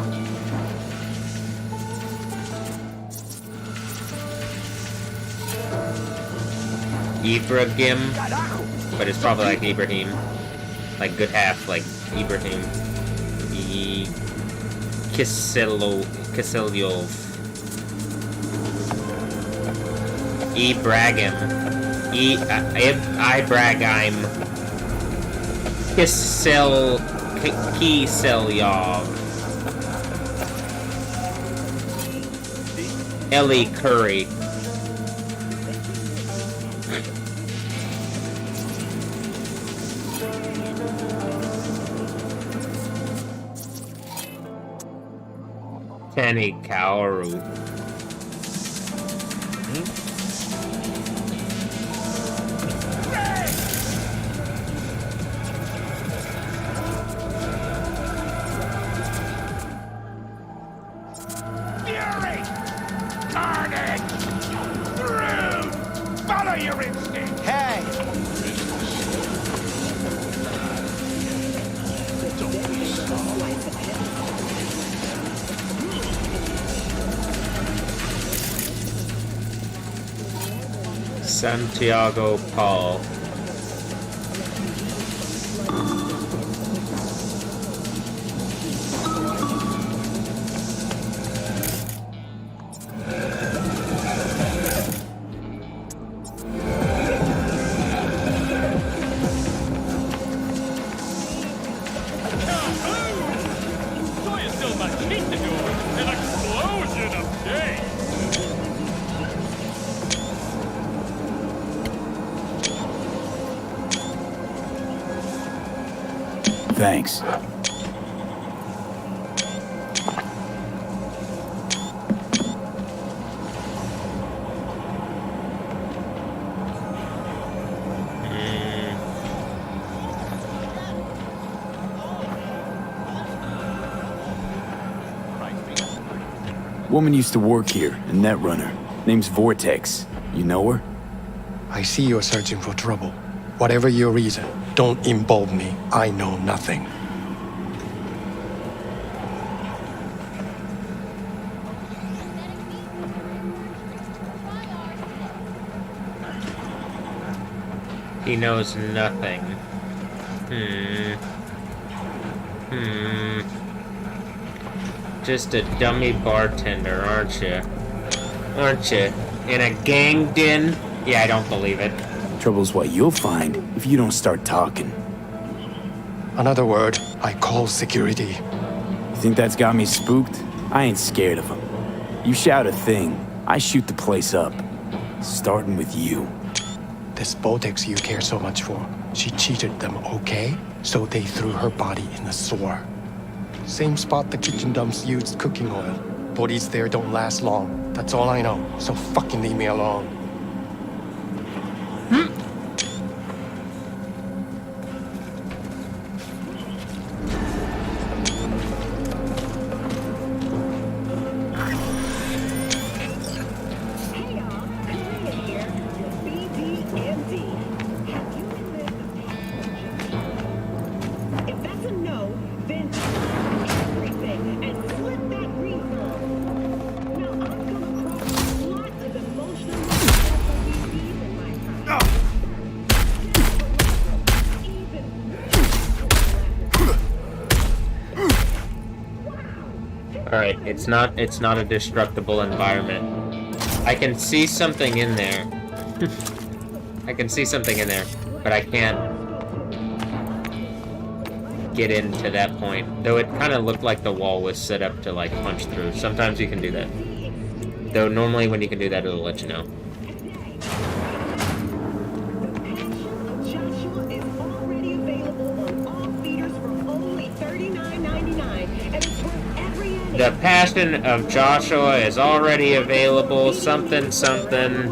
Ibrahim, but it's probably like Ibrahim. Like good half, like Ibrahim. Kisilyov. Ibrahim. Ibrahim. Kiselyov. Ellie Curry. Kenny Kaoru. Fury! Carnage! Rude! Follow your instinct! Hey! Santiago Paul. Thanks. Woman used to work here, a netrunner. Name's Vortex. You know her? I see you're searching for trouble. Whatever your reason, don't involve me. I know nothing. He knows nothing. Just a dummy bartender, aren't you? Aren't you? In a gang den? Yeah, I don't believe it. Trouble's what you'll find if you don't start talking. Another word, I call security. You think that's got me spooked? I ain't scared of them. You shout a thing, I shoot the place up. Starting with you. This Vortex you care so much for, she cheated them, okay? So they threw her body in the sewer. Same spot the kitchen dumps used cooking oil. Bodies there don't last long. That's all I know. So fucking leave me alone. Alright, it's not a destructible environment. I can see something in there. I can see something in there, but I can't get into that point. Though it kind of looked like the wall was set up to like punch through. Sometimes you can do that. Though normally when you can do that, it'll let you know. The Passion of Joshua is already available. Something, something.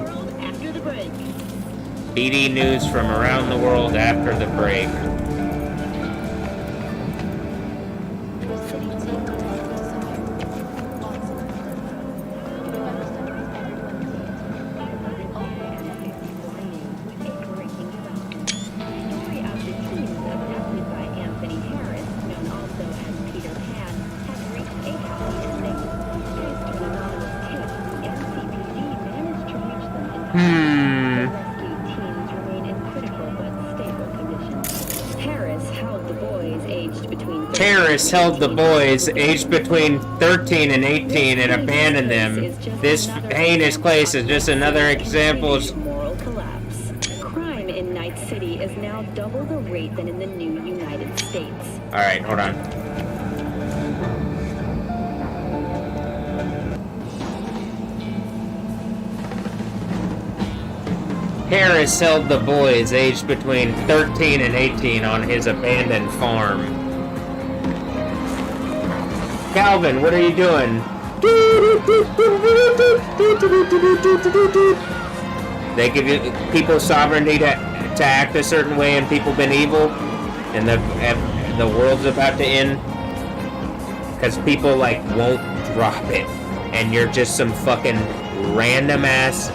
BD news from around the world after the break. Paris held the boys aged between 13 and 18 and abandoned them. This heinous place is just another example of moral collapse. Crime in Night City is now double the rate than in the new United States. Alright, hold on. Harris held the boys aged between 13 and 18 on his abandoned farm. Calvin, what are you doing? They give you people sovereignty to act a certain way, and people been evil, and the world's about to end because people like won't drop it, and you're just some fucking random ass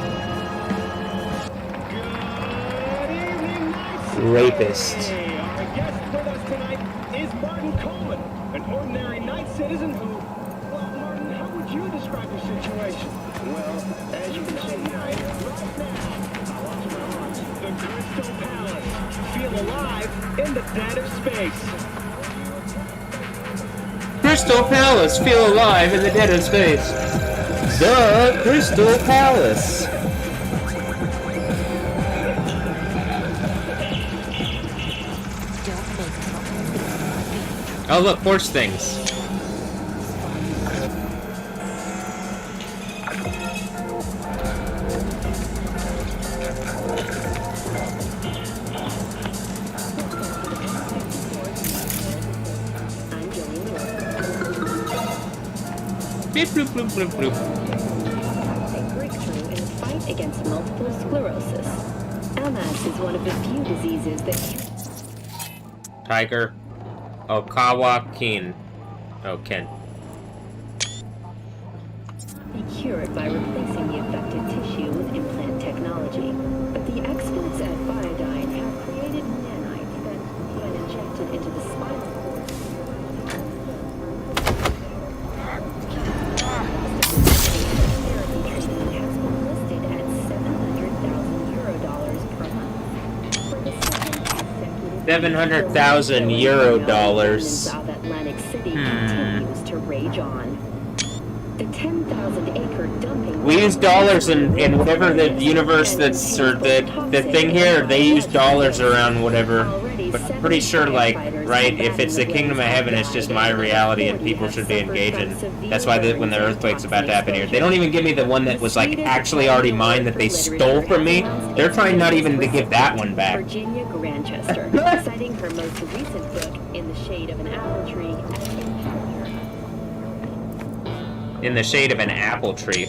rapist. Our guest with us tonight is Martin Coleman, an ordinary night citizen who... Well, Martin, how would you describe your situation? Well, as you can see right now, I lost my heart. The Crystal Palace. Feel alive in the dead of space. Crystal Palace, feel alive in the dead of space. The Crystal Palace. Oh look, horse things. Bloop, bloop, bloop, bloop, bloop. A breakthrough in the fight against multiple sclerosis. MS is one of the few diseases that... Tiger. Okawa Ken. Oh, Ken. Be cured by replacing the affected tissue with implant technology. But the experts at Biodyne have created nanites that, when injected into the spinal cord, has been listed at $700,000 per month. For the second consecutive 700,000 euro dollars. of Atlantic City continues to rage on. The 10,000-acre dumping... We use dollars in whatever the universe that's, or the thing here, they use dollars around whatever. But I'm pretty sure, like, right, if it's the kingdom of heaven, it's just my reality and people should be engaged. And that's why when the earthquake's about to happen here, they don't even give me the one that was, like, actually already mine that they stole from me. They're trying not even to give that one back. Virginia Grantchester, citing her most recent book, In the Shade of an Apple Tree, as encounter. In the shade of an apple tree,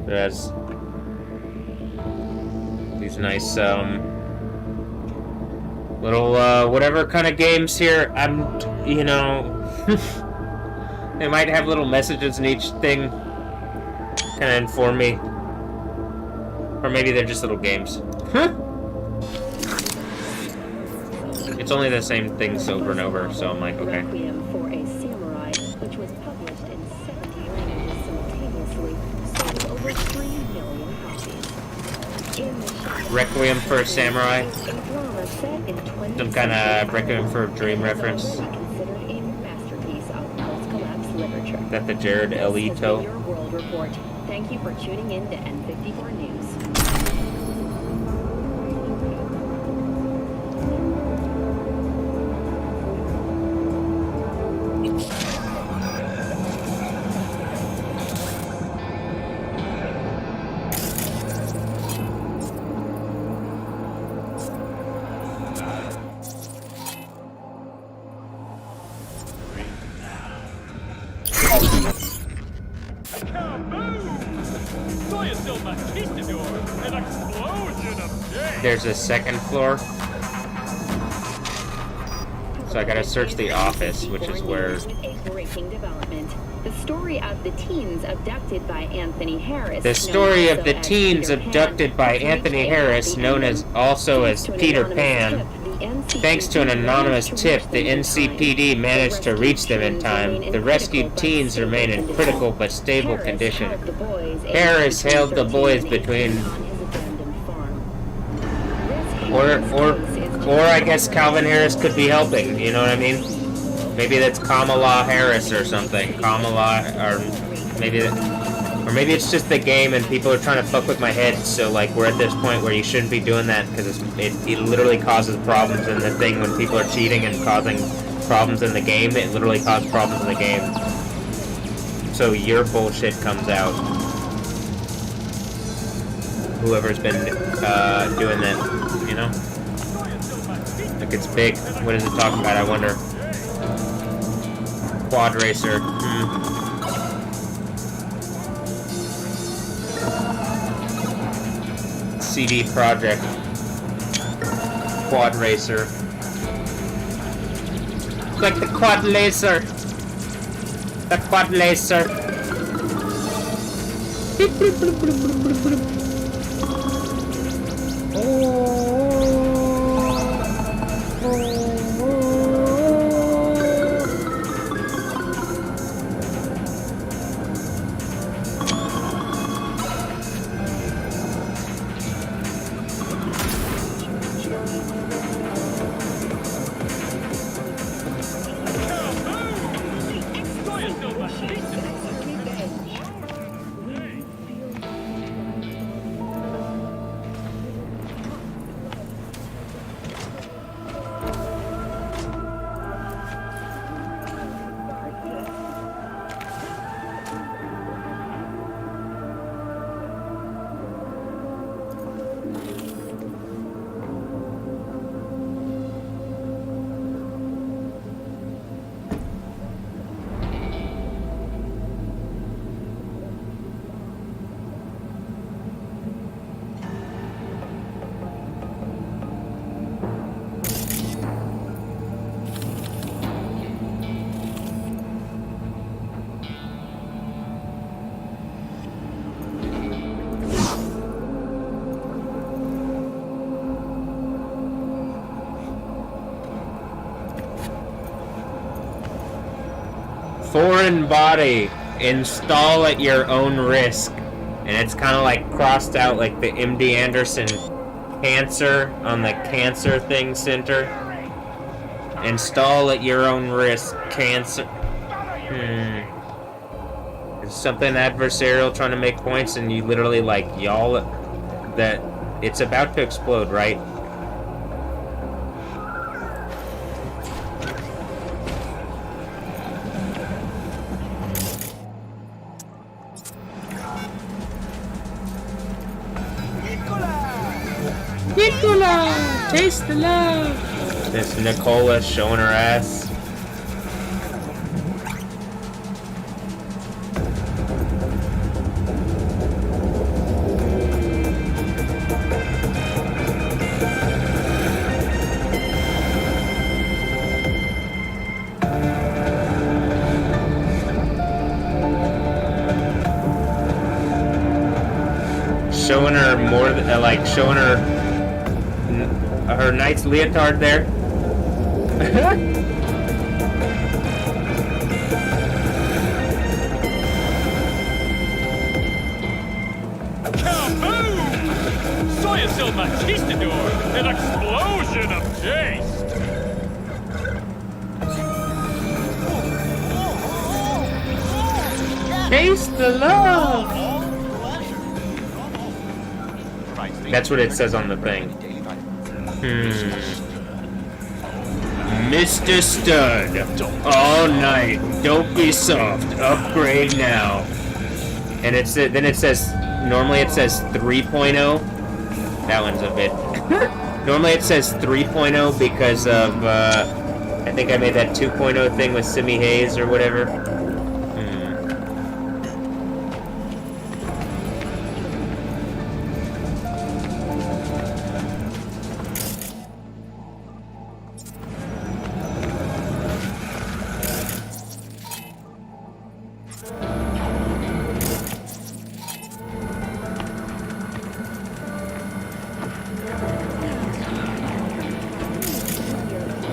It has these nice, little, whatever kind of games here. You know, they might have little messages in each thing, kind of inform me. Or maybe they're just little games. It's only the same things over and over, so I'm like, okay. Requiem for a Samurai, which was published in 70 languages simultaneously, sold over 3 million copies. In the Requiem for a Samurai? a drama set in 20 Some kind of Requiem for a Dream reference? considered a masterpiece of post-collapse literature. Is that the Jared Elito? Your World Report. Thank you for tuning in to N54 News. There's a second floor. So I gotta search the office, which is where... A breaking development. The story of the teens abducted by Anthony Harris. The story of the teens abducted by Anthony Harris, known as also as Peter Pan. Thanks to an anonymous tip, the NCPD managed to reach them in time. The rescued teens remain in critical but stable condition. Harris hailed the boys between... Or I guess Calvin Harris could be helping, you know what I mean? Maybe that's Kamala Harris or something. Kamala, or maybe it's just the game and people are trying to fuck with my head, so like we're at this point where you shouldn't be doing that because it literally causes problems in the thing when people are cheating and causing problems in the game. It literally causes problems in the game. So your bullshit comes out. Whoever's been doing that, you know? Like it's big. What is it talking about, I wonder? Quad Racer. CD Projekt. Quad Racer. It's like the Quad Laser. The Quad Laser. Foreign body. Install at your own risk. And it's kind of like crossed out like the MD Anderson cancer on the cancer thing center. Install at your own risk. Cancer. It's something adversarial trying to make points, and you literally like y'all that it's about to explode, right? Nicola! Taste the love! This Nicola showing her ass. Showing her more, like showing her knight's leotard there. Kaboom! Saw yourself Conquistador! An explosion of taste! Taste the love! That's what it says on the thing. Mr. Stud, all night, don't be soft, upgrade now. And then it says, normally it says 3.0. That one's a bit. Normally it says 3.0 because of, I think I made that 2.0 thing with Simi Hayes or whatever.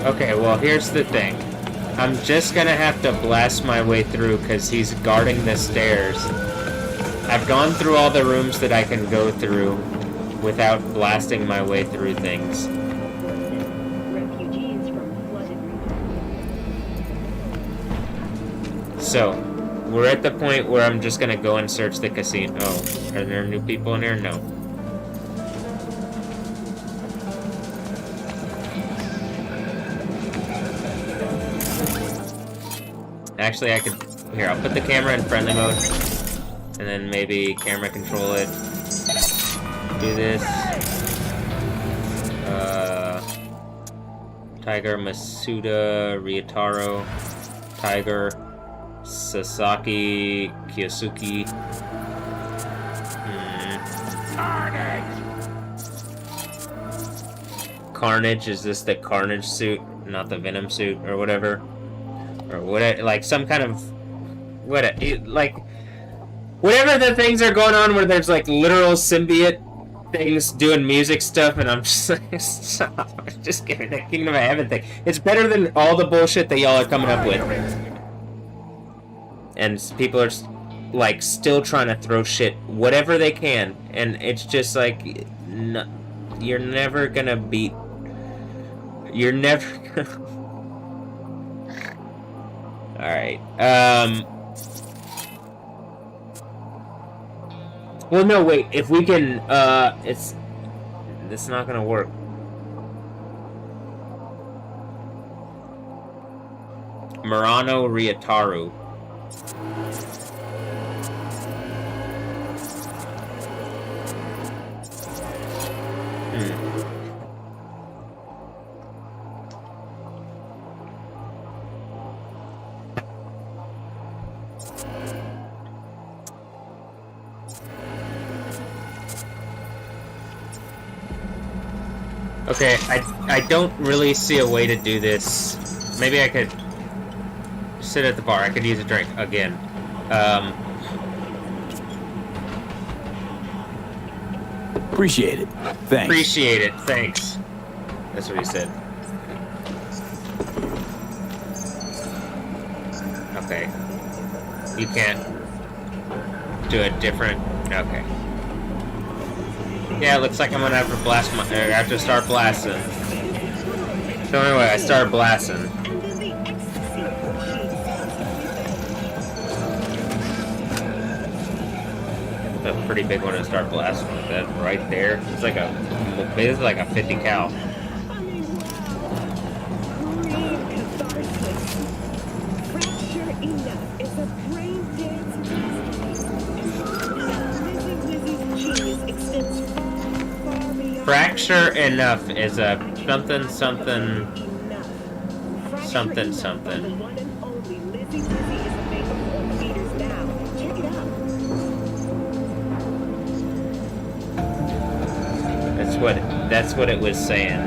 Okay, well, here's the thing. I'm just gonna have to blast my way through because he's guarding the stairs. I've gone through all the rooms that I can go through without blasting my way through things. So, we're at the point where I'm just gonna go and search the casino. Oh, are there new people in here? No. Actually, I could... Here, I'll put the camera in friendly mode. And then maybe camera control it. Do this. Tiger, Masuda, Ryotaro, Tiger, Sasaki, Kyosuke. Carnage, is this the Carnage suit, not the Venom suit, or whatever? Or what, like some kind of like whatever the things are going on where there's like literal symbiote things doing music stuff, and I'm just like, stop. Just give me the Kingdom of Heaven thing. It's better than all the bullshit that y'all are coming up with. And people are like still trying to throw shit whatever they can, and it's just like you're never gonna beat. You're never gonna. Alright, well, no, wait, if we can, it's not gonna work. Murano Ryotaro. Okay, I don't really see a way to do this. Maybe I could sit at the bar. I could use a drink again. Appreciate it. Thanks. Appreciate it. Thanks. That's what he said. Okay. You can't do a different. Okay. Yeah, it looks like I'm gonna have to blast my. I have to start blasting. So anyway, I started blasting. That's a pretty big one to start blasting with that right there. It's like a 50 cal. Fracture enough is a something something something something. That's what it was saying.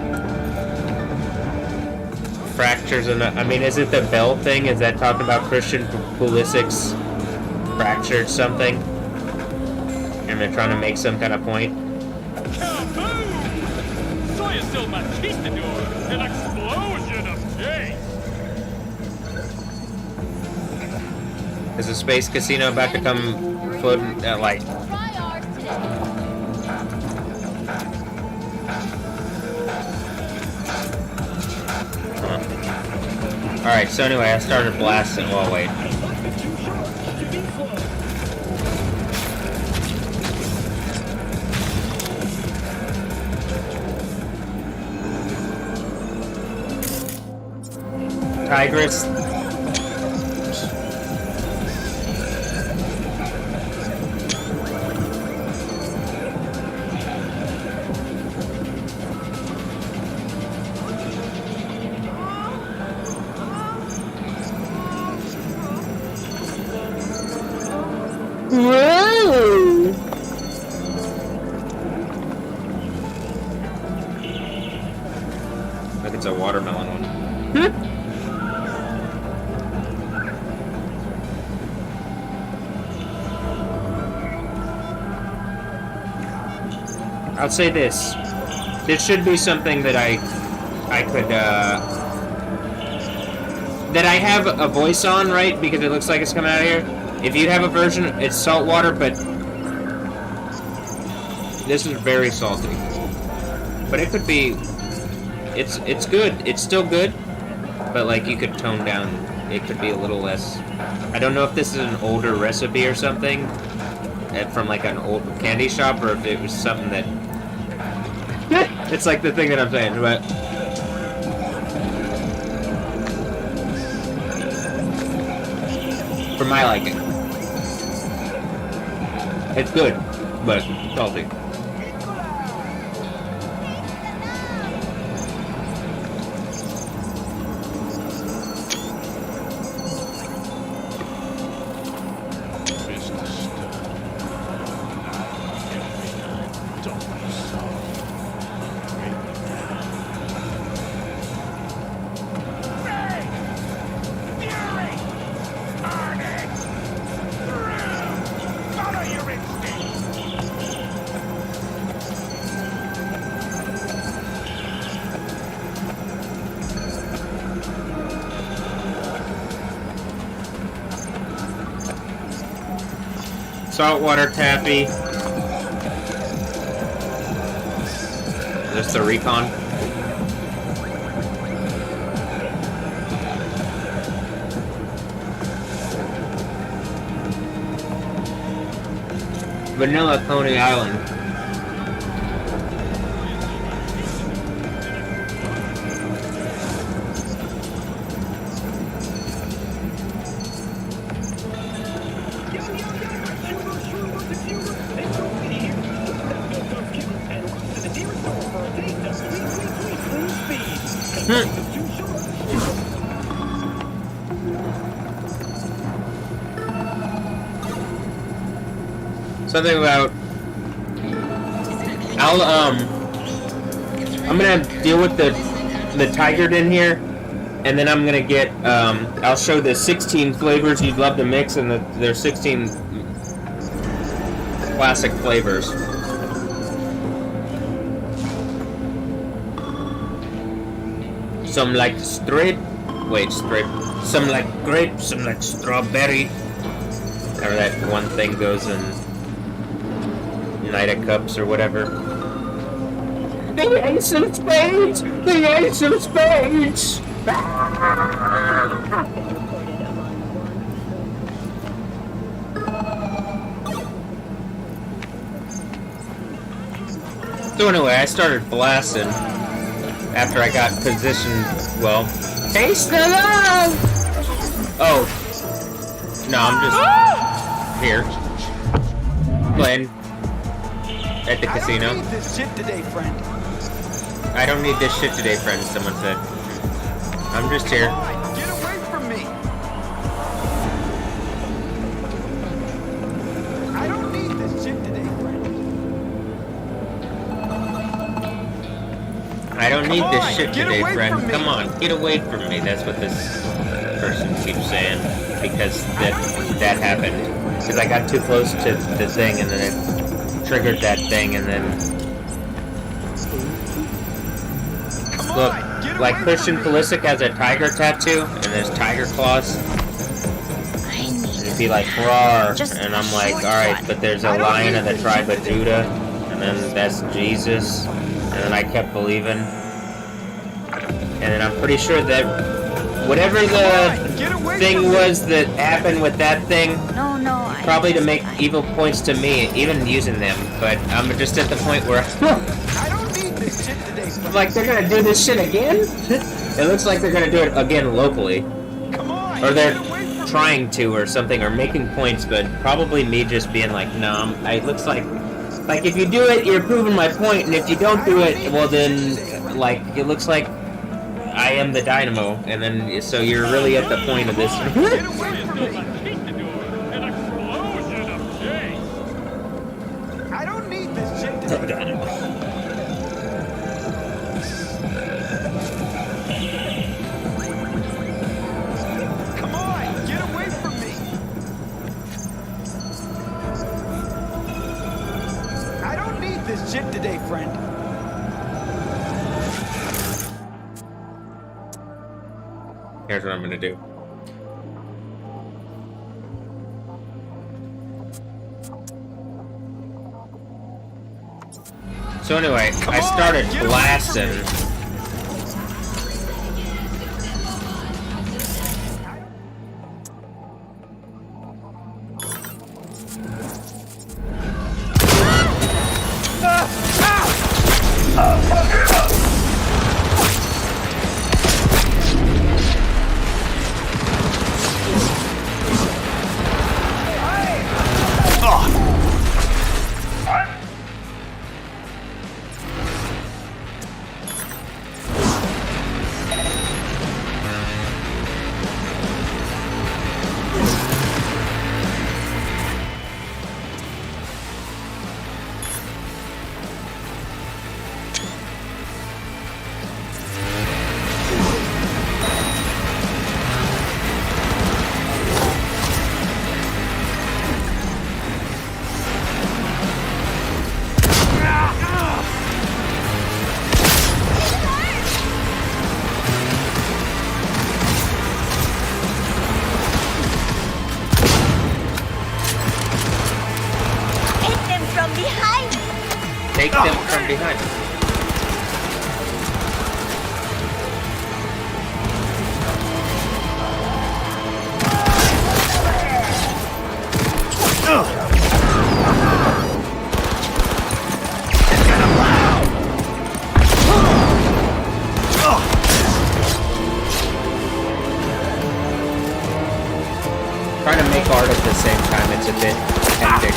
Fractures enough. I mean, is it the bell thing? Is that talking about Christian Pulisic's fractured something? And they're trying to make some kind of point? Soy still Conquistador, an explosion of taste. Is the space casino about to come floating like? Alright, so anyway, I started blasting. Well, wait. Tigress. Whoa! I think it's a watermelon one. I'll say this. This should be something that I could, that I have a voice on, right? Because it looks like it's coming out of here. If you have a version, it's saltwater, but this is very salty. But it could be, it's good. It's still good, but like you could tone down. It could be a little less. I don't know if this is an older recipe or something from like an old candy shop, or if it was something that. It's like the thing that I'm saying, but. For my liking. It's good, but salty. Saltwater taffy. Just the recon. Vanilla Coney Island. Something about I'm gonna deal with the tiger in here, and then I'm gonna get I'll show the 16 flavors you'd love to mix, and there's 16 classic flavors. Some like straight, some like grape, some like strawberry, Or that one thing goes in Knight of Cups or whatever. The Ace of Spades! The Ace of Spades! So anyway, I started blasting after I got positioned, well... Taste the love! Oh. No, I'm just here. Playing at the casino. I don't need this shit today, friend. I don't need this shit today, friend, someone said. I'm just here. Get away from me! I don't need this shit today, friend. I don't need this shit today, friend. Come on, get away from me. That's what this person keeps saying. Because that happened. Because I got too close to the thing and then it triggered that thing and then... Look, like Christian Pulisic has a tiger tattoo and there's tiger claws. And it'd be like, roar. And I'm like, alright, but there's a lion of the tribe of Judah. And then that's Jesus. And then I kept believing. And then I'm pretty sure that whatever the thing was that happened with that thing, probably to make evil points to me, even using them. But I'm just at the point where like they're gonna do this shit again? It looks like they're gonna do it again locally. Or they're trying to or something, or making points, but probably me just being like, no, it looks like if you do it, you're proving my point, and if you don't do it, well then, like, it looks like I am the dynamo, and then, so you're really at the point of this. I don't need this shit today. Come on, get away from me. I don't need this shit today, friend. Here's what I'm gonna do. So anyway, I started blasting. Take them from behind. Trying to make art at the same time, it's a bit hectic.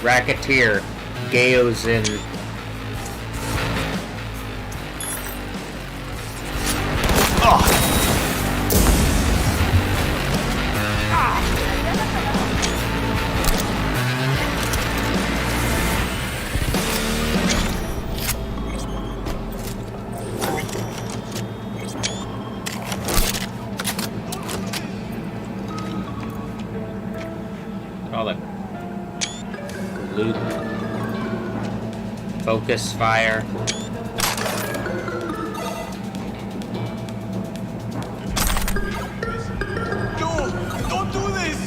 Racketeer. Gayo's in. All the loot. Focus fire. Don't do this!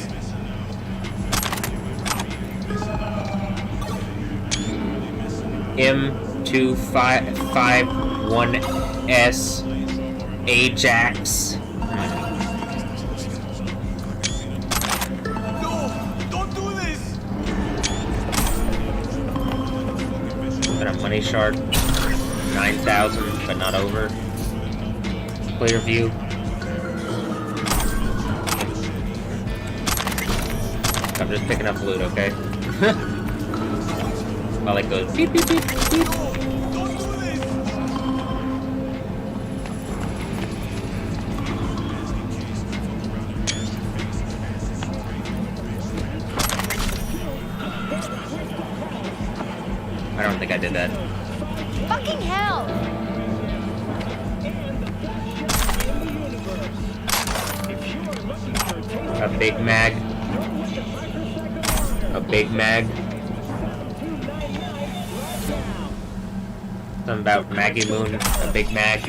M251S Ajax. Don't do this! Got a money shard. 9,000, but not over. Clear view. I'm just picking up loot, okay? While it goes beep beep beep beep. I don't think I did that. Fucking hell! A Big Mag. A Big Mag. Something about Maggie Moon. A Big Mag.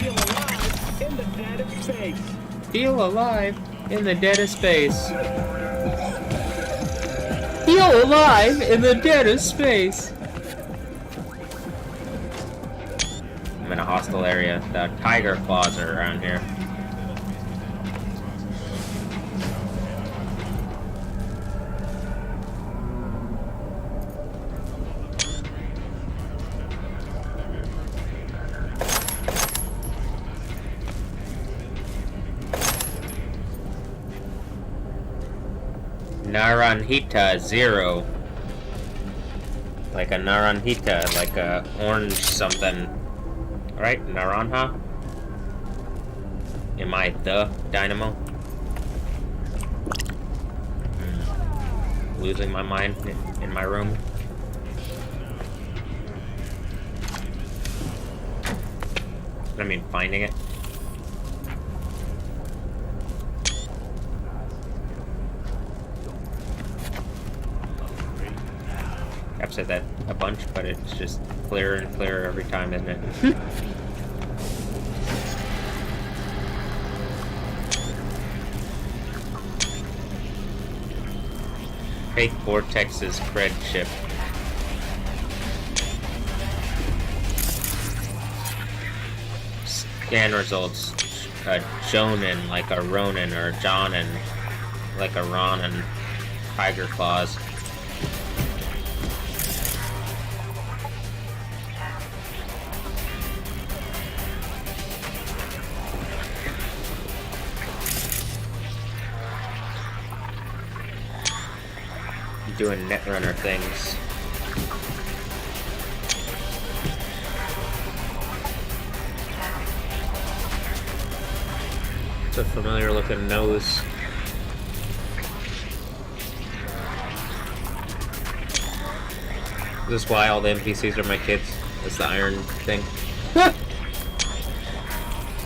Feel alive in the dead of space. Feel alive in the dead of space. I'm in a hostile area. The tiger claws are around here. Naranjita 0. Like a naranjita, like a orange something. Right? Naranja? Am I the Dynamo? Losing my mind in my room. I mean, finding it. I've said that a bunch, but it's just clearer and clearer every time, isn't it? Fake Vortex's cred chip. Scan results. A Jonin, like a Ronin, or a Jonin, like a Ronin. Tiger claws. Doing Netrunner things. It's a familiar looking nose. Is this why all the NPCs are my kids? It's the iron thing.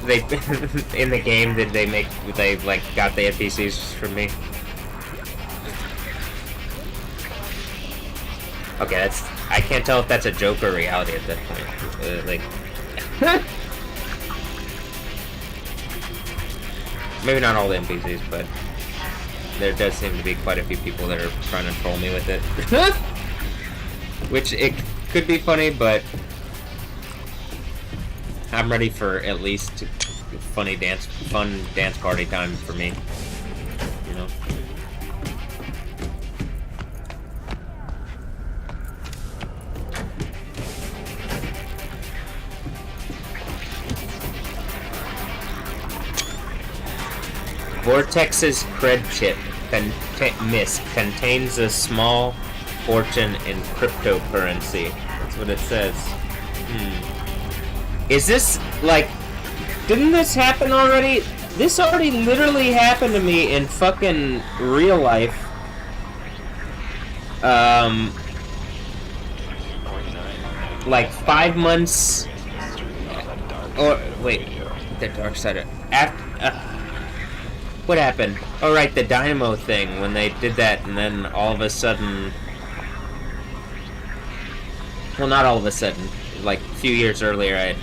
They in the game did they like got the NPCs from me? Okay, that's. I can't tell if that's a joke or reality at that point. Like, maybe not all the NPCs, but there does seem to be quite a few people that are trying to troll me with it. Which it could be funny, but I'm ready for at least fun dance party time for me. You know. Vortex's cred chip contains a small fortune in cryptocurrency. That's what it says. Is this, like... Didn't this happen already? This already literally happened to me in fucking real life. Like 5 months... Or, wait. The dark side of... what happened? Oh, right, the Dynamo thing, when they did that, and then all of a sudden... Well, not all of a sudden. Like, a few years earlier I had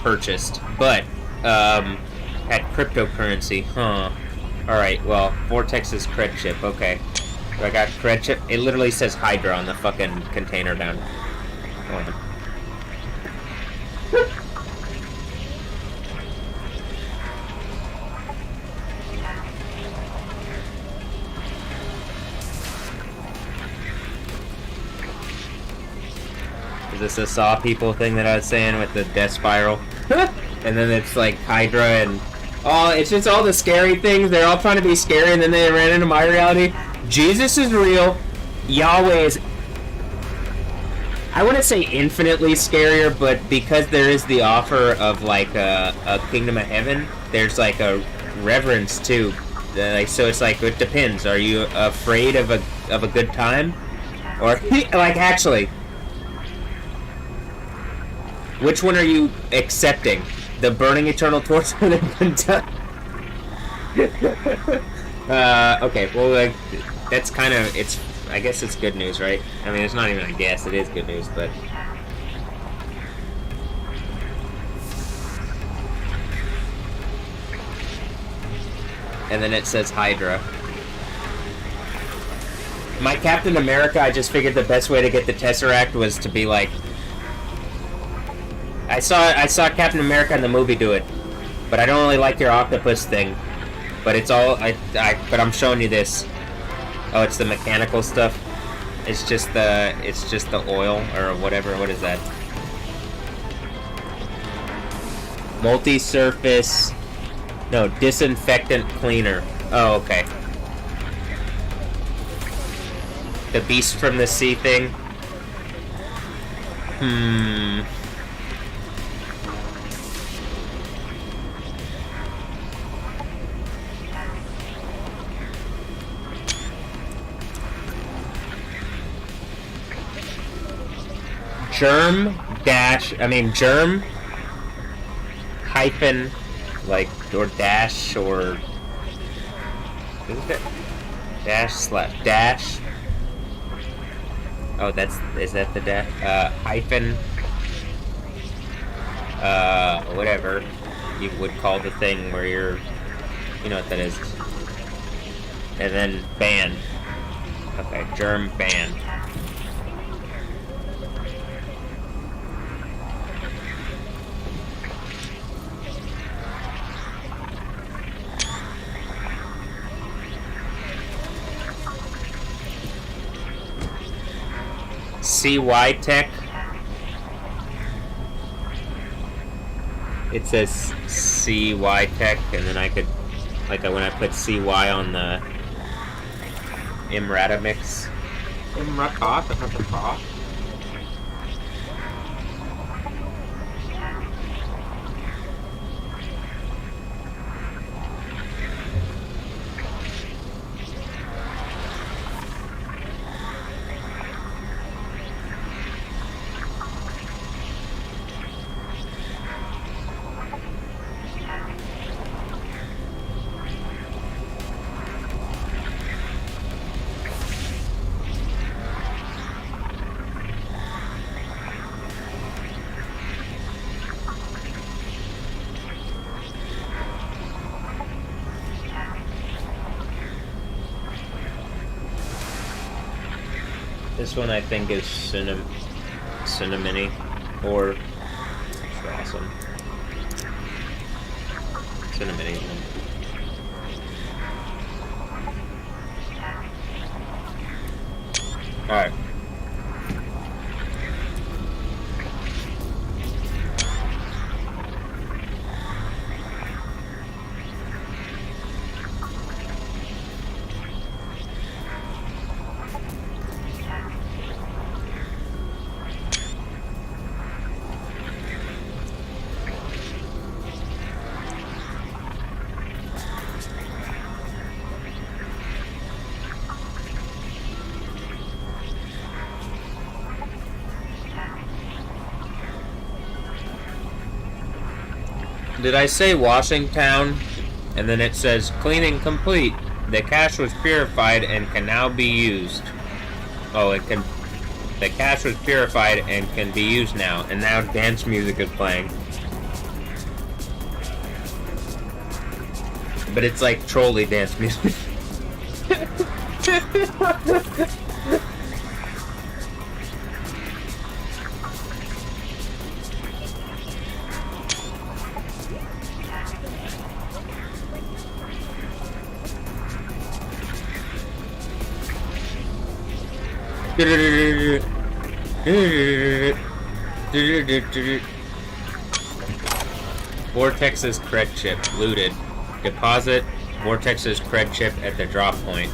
purchased. But, had cryptocurrency. Huh. Alright, well, Vortex's cred chip, okay. So I got cred chip. It literally says Hydra on the fucking container down. Hold on. Is this a Saw People thing that I was saying with the death spiral? And then it's like Hydra and... Oh, it's just all the scary things. They're all trying to be scary, and then they ran into my reality. Jesus is real. Yahweh is... I wouldn't say infinitely scarier, but because there is the offer of, like, a kingdom of heaven, there's, like, a reverence, too. Like, so it's like, it depends. Are you afraid of a good time? Or, like, actually... Which one are you accepting? The burning eternal torch or the good time? Okay, well, like, that's kind of, it's, I guess it's good news, right? I mean, it's not even a guess, it is good news, but... And then it says Hydra. My Captain America, I just figured the best way to get the Tesseract was to be like... I saw Captain America in the movie do it, but I don't really like your octopus thing. But it's all but I'm showing you this. Oh, it's the mechanical stuff. It's just the oil or whatever. What is that? Multi-surface. No, disinfectant cleaner. Oh, okay. The Beast from the Sea thing. Germ hyphen, like, or dash, or is that dash? Oh, is that the dash? Hyphen, whatever you would call the thing where you're, you know what that is. And then ban. Okay, germ ban. CY Tech. It says CY Tech, and then I could, like, when I put CY on the Imrata mix. This one I think is cinnamony, or awesome. Cinnamony. Alright. Did I say Washington? And then it says cleaning complete. The cache was purified and can now be used. Oh, it can. The cache was purified and can be used now. And now dance music is playing. But it's like trolley dance music. Vortex's cred chip looted. Deposit Vortex's cred chip at the drop point.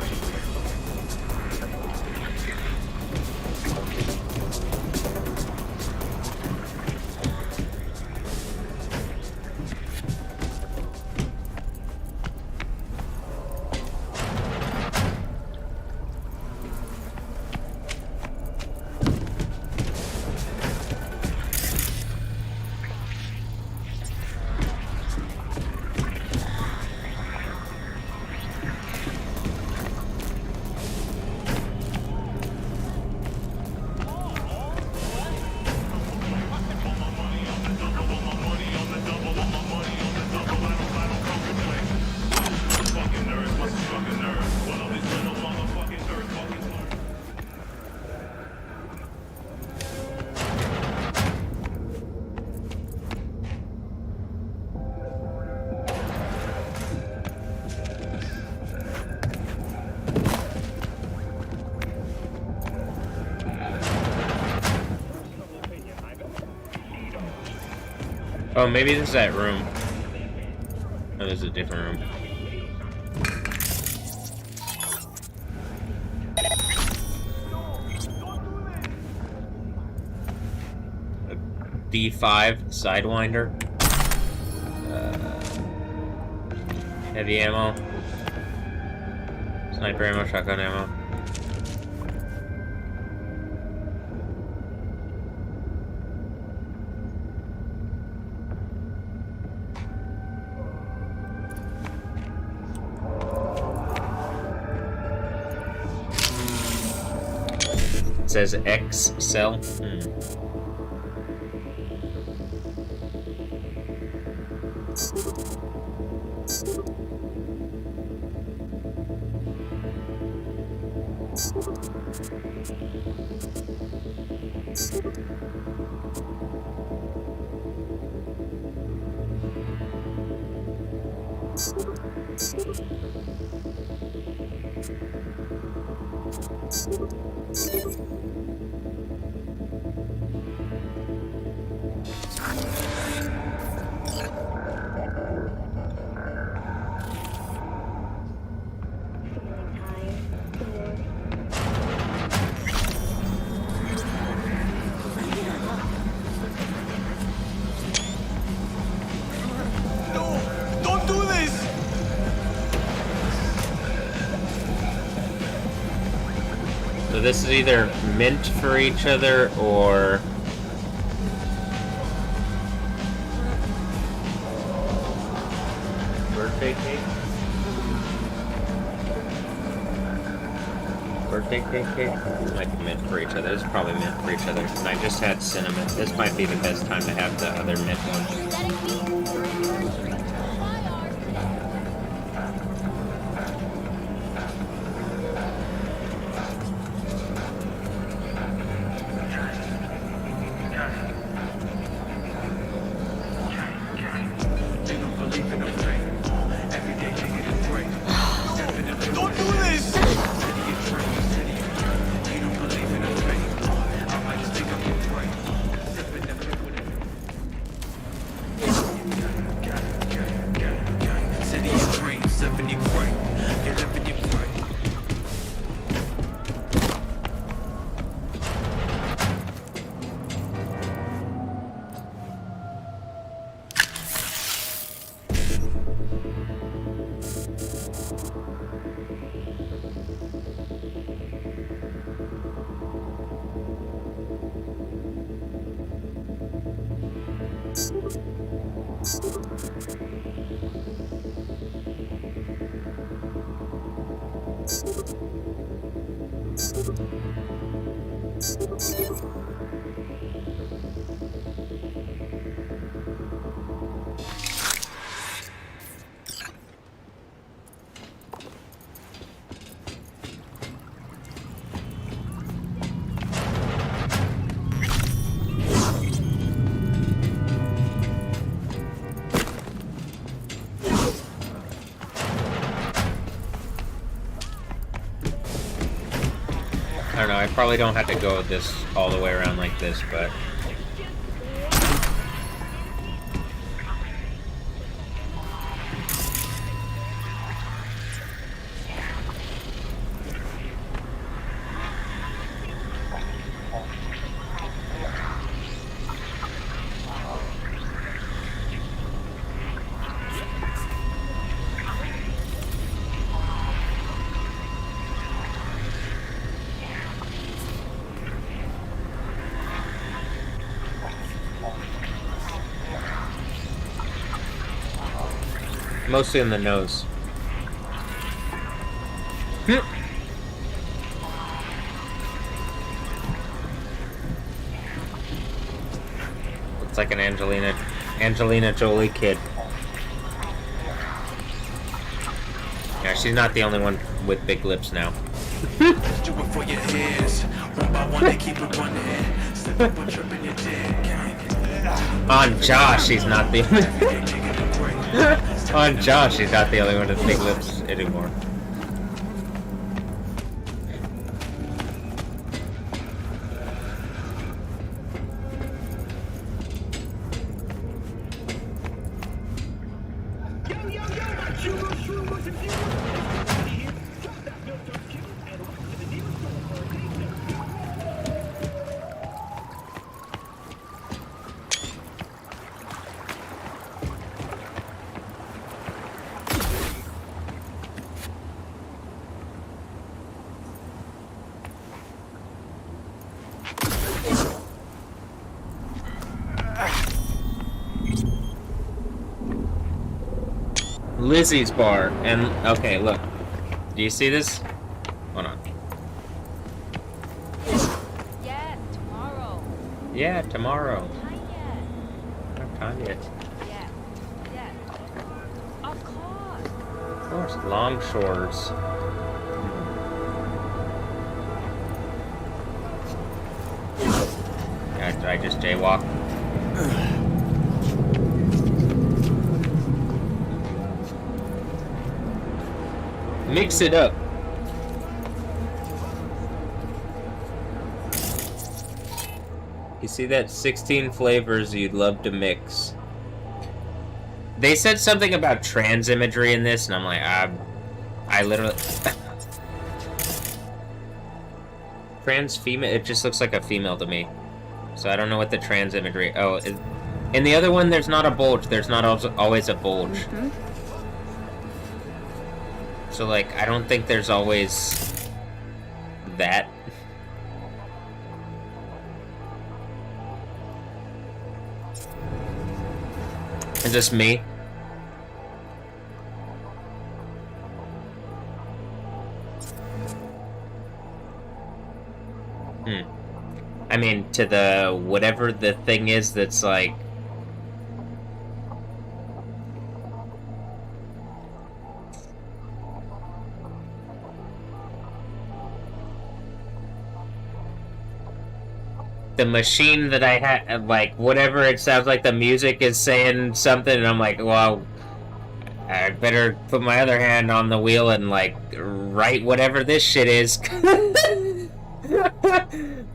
Oh, maybe this is that room. Oh, this is a different room. A D5 Sidewinder. Heavy ammo. Sniper ammo, shotgun ammo. It says X cell. Don't do this! So this is either meant for each other or... birthday cake? Birthday cake? It's like meant for each other. It's probably meant for each other. And I just had cinnamon. This might be the best time to have the other mint one. Don't do this! I don't know, I probably don't have to go this all the way around like this, but... Mostly in the nose. Looks like an Angelina Jolie kid. Yeah, she's not the only one with big lips now. Do it for your ears. One by one, they keep it running. Slip up a trip in your dick. On Josh, she's not the On Josh, she's not the only one with big lips anymore. Lizzie's bar, and okay, look. Do you see this? Hold on. Yeah, tomorrow. Yeah, tomorrow. Not No time yet. Yeah. Of course. Of course, Longshores. Did I just jaywalk? Mix it up. You see that 16 flavors you'd love to mix. They said something about trans imagery in this, and I'm like, I literally... Trans female, it just looks like a female to me. So I don't know what the trans imagery... Oh, in the other one, there's not a bulge. There's not always a bulge. So, like, I don't think there's always that. Is this me? I mean, to the whatever the thing is that's like... The machine that I had, like, whatever, it sounds like the music is saying something, and I'm like, well, I better put my other hand on the wheel and, like, write whatever this shit is.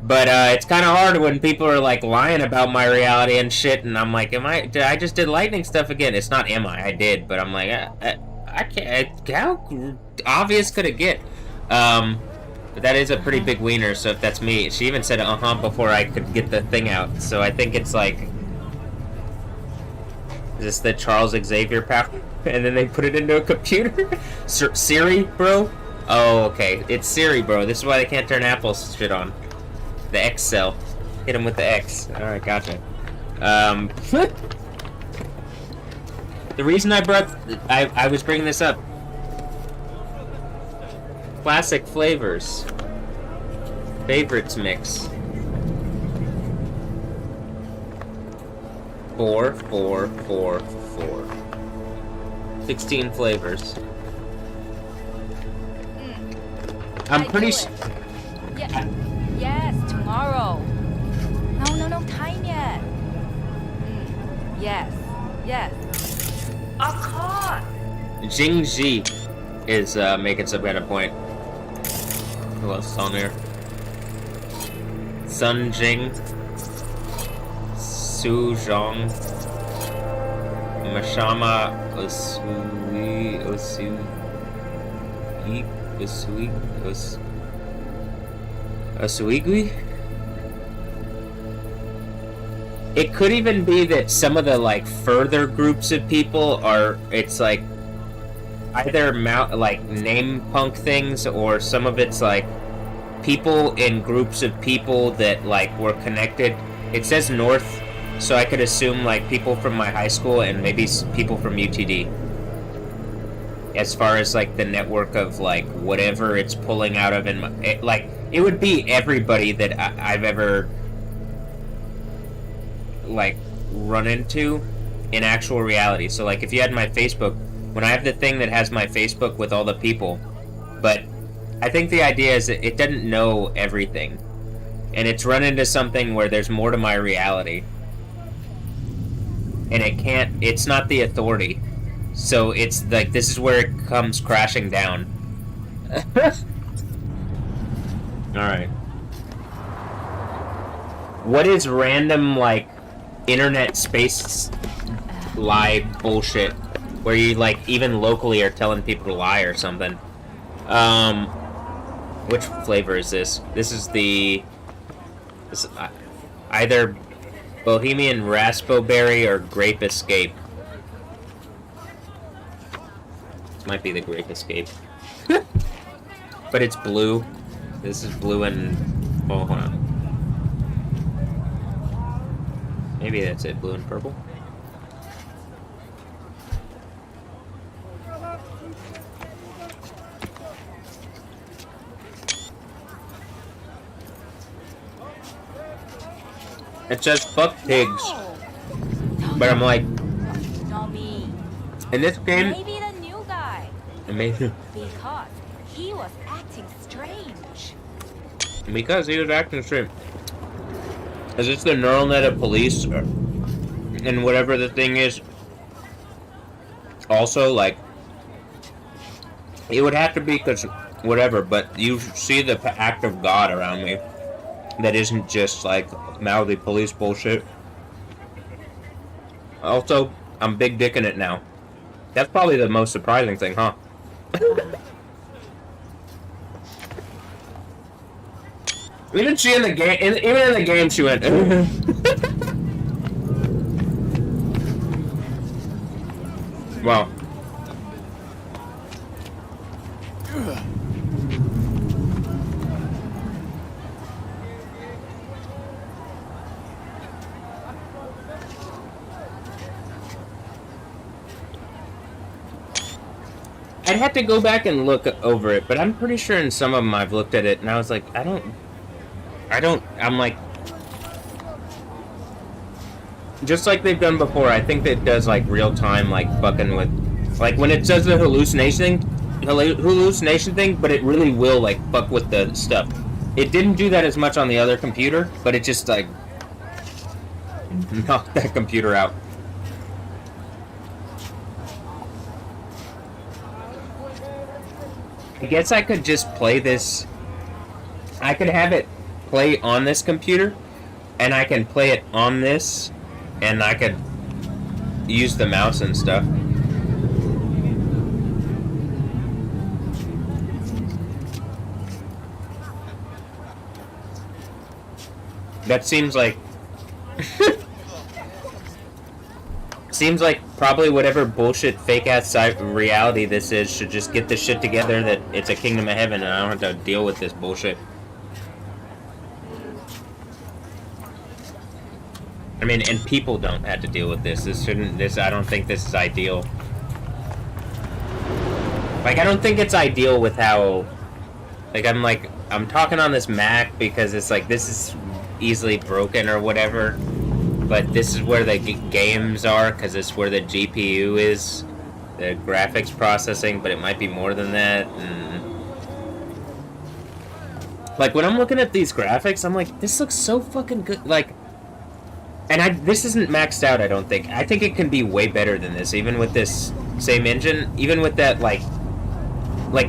But, it's kind of hard when people are, like, lying about my reality and shit, and I'm like, I just did lightning stuff again. It's not I did, but I'm like, I can't, how obvious could it get? But that is a pretty big wiener, so if that's me... She even said before I could get the thing out, so I think it's like... Is this the Charles Xavier power? And then they put it into a computer? Siri, bro? Oh, okay. It's Siri, bro. This is why they can't turn Apple's shit on. The X cell. Hit him with the X. Alright, gotcha. The reason I was bringing this up. Classic flavors. Favorites mix. 4, 4, 4, 4. 16 flavors. I'm pretty sure. Yeah. Yes, tomorrow. No time yet. Yes. Of course. Jingji is making some kind of point. Who else is on there? Sun Jing, Su Zhong, Mashama Osuigui? It could even be that some of the, like, further groups of people are, it's like, either name punk things, or some of it's like people in groups of people that like were connected. It says North, so I could assume like people from my high school and maybe people from UTD. As far as like the network of like whatever it's pulling out of, it would be everybody that I've ever like run into in actual reality. So like if you had my Facebook, when I have the thing that has my Facebook with all the people, but I think the idea is that it doesn't know everything, and it's run into something where there's more to my reality, and it's not the authority, so it's like this is where it comes crashing down. Alright. What is random like internet space lie bullshit where you like even locally are telling people to lie or something? Which flavor is this? This is either Bohemian Raspberry or Grape Escape. This might be the Grape Escape. But it's blue. This is blue and... oh, hold on. Maybe that's it, blue and purple. It says fuck pigs. But I'm like, Not me. in this game, Maybe the new guy. amazing. Because he was acting strange. Because he was acting straight. Is this the neural net of police? And whatever the thing is. Also, like, it would have to be because whatever, but you see the act of God around me. That isn't just like mouthy police bullshit. Also, I'm big dicking it now. That's probably the most surprising thing, huh? Even she in the game, even in the game, she went. Wow. I'd have to go back and look over it, but I'm pretty sure in some of them I've looked at it and I was like, I'm like, just like they've done before, I think that it does like real time, like fucking with, like when it says the hallucination thing, but it really will like fuck with the stuff. It didn't do that as much on the other computer, but it just like knocked that computer out. I guess I could just play this. I could have it play on this computer, and I can play it on this, and I could use the mouse and stuff. That seems like... seems like probably whatever bullshit fake-ass reality this is should just get this shit together that it's a kingdom of heaven and I don't have to deal with this bullshit. I mean, and people don't have to deal with this. I don't think this is ideal. Like, I don't think it's ideal with how... Like, I'm talking on this Mac because it's like, this is easily broken or whatever. But this is where the games are, because it's where the GPU is. The graphics processing, but it might be more than that. And... Like, when I'm looking at these graphics, I'm like, this looks so fucking good. Like... And this isn't maxed out, I don't think. I think it can be way better than this, even with this same engine. Even with that, like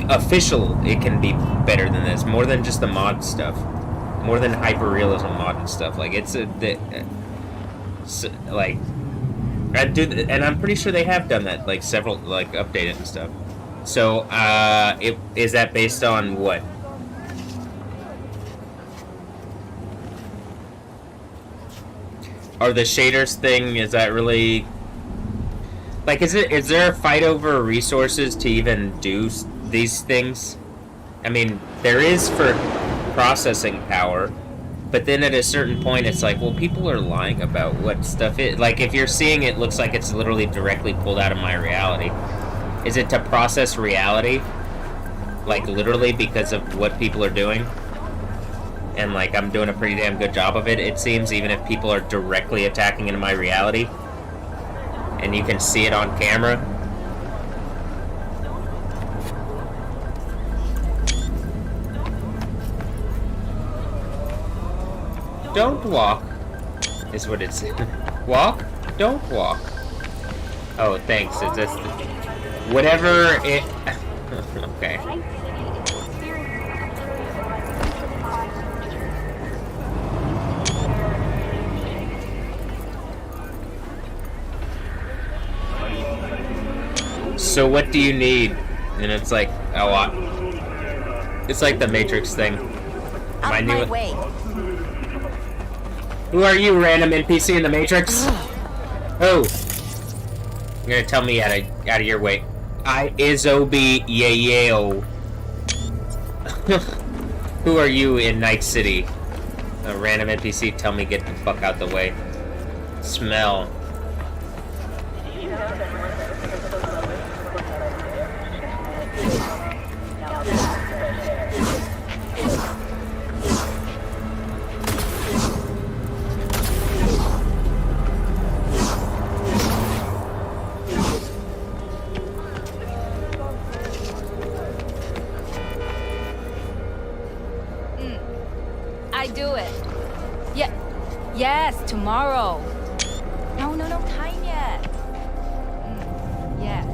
official, it can be better than this. More than just the mod stuff. More than hyper-realism mod and stuff. Like, it's like... and I'm pretty sure they have done that, like, several, like, updated and stuff. So, is that based on what? Or the shaders thing, is that really... Like, is there a fight over resources to even do these things? I mean, there is for processing power, but then at a certain point it's like, well, people are lying about what stuff is. Like, if you're seeing it looks like it's literally directly pulled out of my reality. Is it to process reality? Like, literally because of what people are doing? And, like, I'm doing a pretty damn good job of it, it seems, even if people are directly attacking into my reality. And you can see it on camera. Don't walk, is what it's... Walk? Don't walk. Oh, thanks, it's just... Whatever it... Okay. So what do you need? And it's like a lot. It's like the Matrix thing. Out my way. Who are you, random NPC in the Matrix? Oh, you're gonna tell me out of your way. I is Obi Yayo. Who are you in Night City? A random NPC. Tell me get the fuck out the way. Smell. I do it. Yeah. Yes, tomorrow. No time yet. Yes.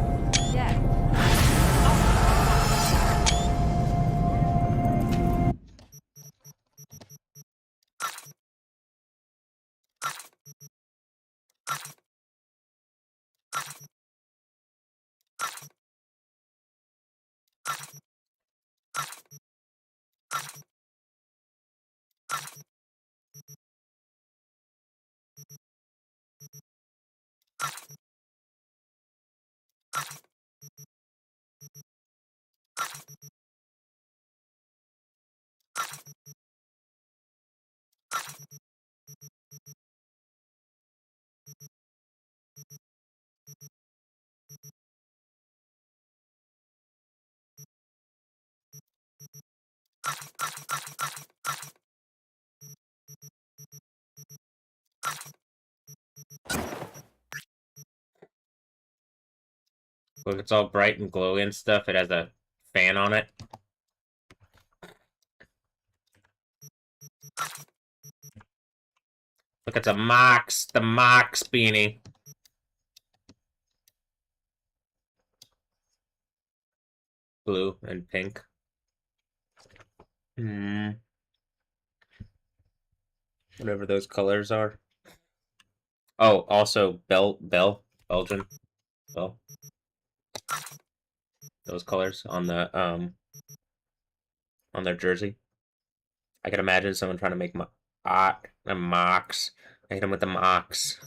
Look, it's all bright and glowy and stuff. It has a fan on it. Look, it's a Mox. The Mox beanie. Blue and pink. Whatever those colors are. Oh, also Belgian. Bell. Those colors on the on their jersey. I can imagine someone trying to make a Mox. I hit them with the Mox.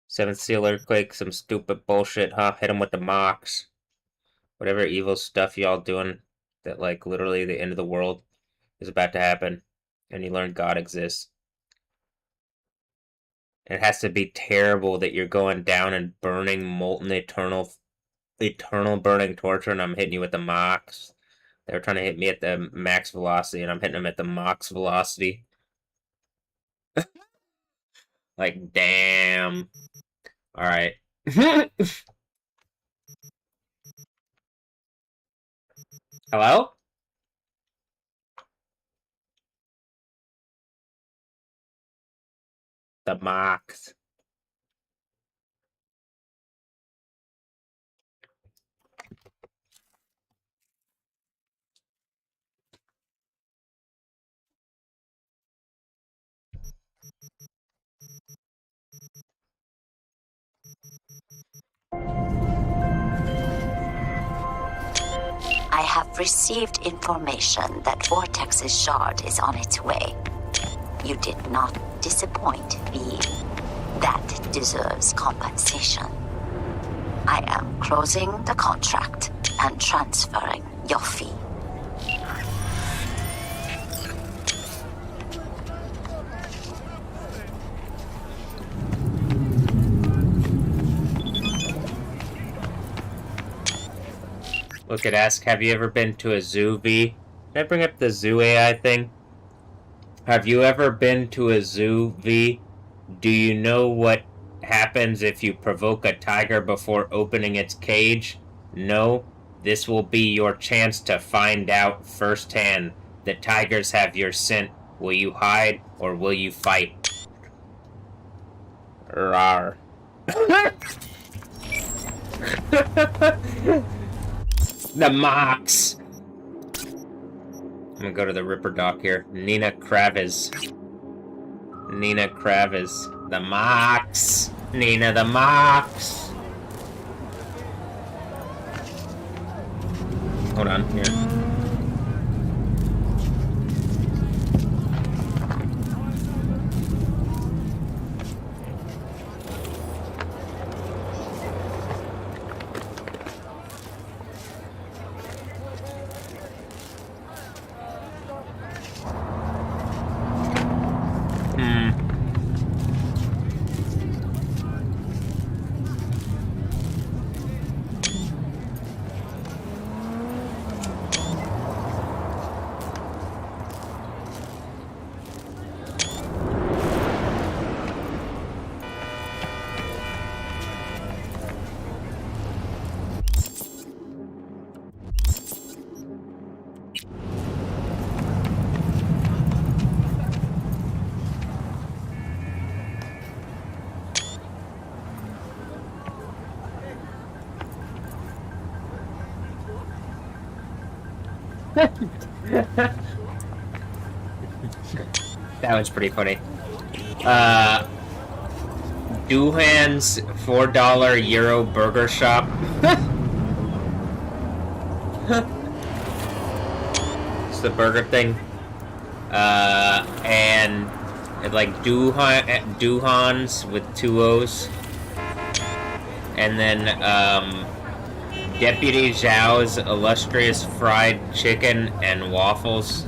7th Seal Earthquake, some stupid bullshit, huh? Hit them with the Mox. Whatever evil stuff y'all doing that, like, literally the end of the world is about to happen. And you learn God exists. It has to be terrible that you're going down and burning molten eternal burning torture, and I'm hitting you with the Mox. They were trying to hit me at the max velocity, and I'm hitting them at the Mox velocity. Like, damn. Alright. Hello? The Mox. I have received information that Vortex's shard is on its way. You did not disappoint, V. That deserves compensation. I am closing the contract and transferring your fee. Look at ask, have you ever been to a zoo, V? Did I bring up the zoo AI thing? Have you ever been to a zoo, V? Do you know what happens if you provoke a tiger before opening its cage? No? This will be your chance to find out firsthand. The tigers have your scent. Will you hide or will you fight? Rawr. The Mox! I'm gonna go to the Ripper Doc here. Nina Kravis. Nina Kravis. The Mox! Nina the Mox! Hold on, here. That was pretty funny. Duhan's $4 Euro burger shop. It's the burger thing. And like Duhan's with 2 O's. And then, Deputy Zhao's illustrious fried chicken and waffles.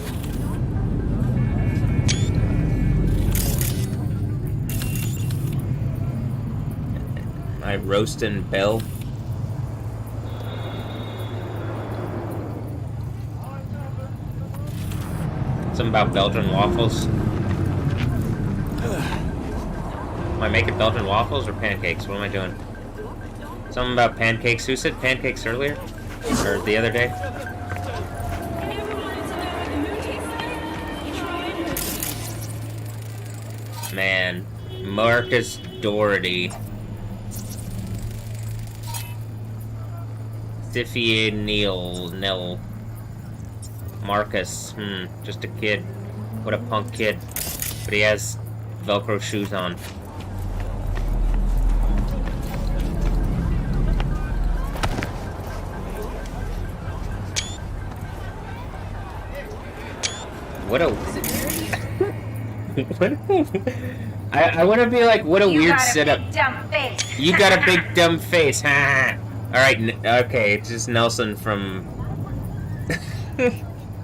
My roastin' Bell. Something about Belgian waffles. Am I making Belgian waffles or pancakes? What am I doing? Something about pancakes. Who said pancakes earlier? Or the other day? Man. Marcus Doherty. Thiffier Nell. Marcus. Just a kid. What a punk kid. But he has Velcro shoes on. What a... I want to be like, what a weird setup. You got a big dumb face. Alright, okay, it's just Nelson from...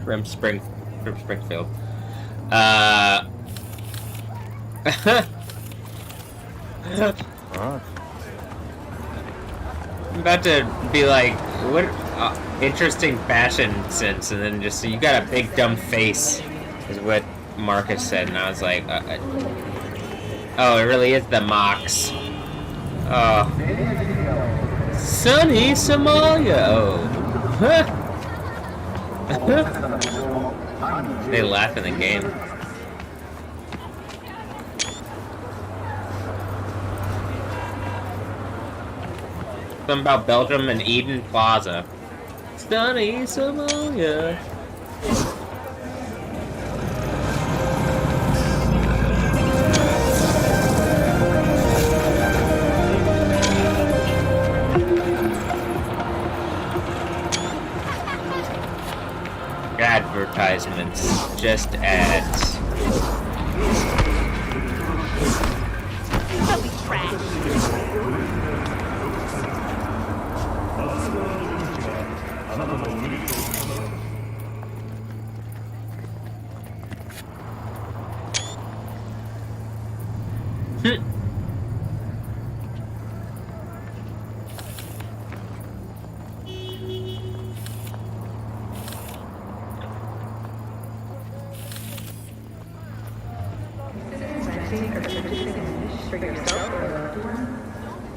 from Springfield. I'm about to be like, what interesting fashion sense, and then just, you got a big dumb face, is what Marcus said, and I was like, oh, it really is the Mox. Oh. Sunny Somalia! Oh. They laugh in the game. Something about Belgium and Eden Plaza. Sunny Somalia. Advertisements, just ads. Don't be trash.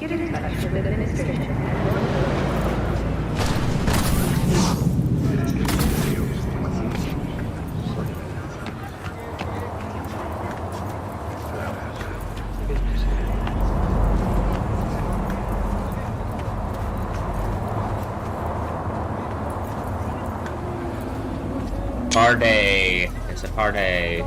Get in touch with administration. Party. It's a party.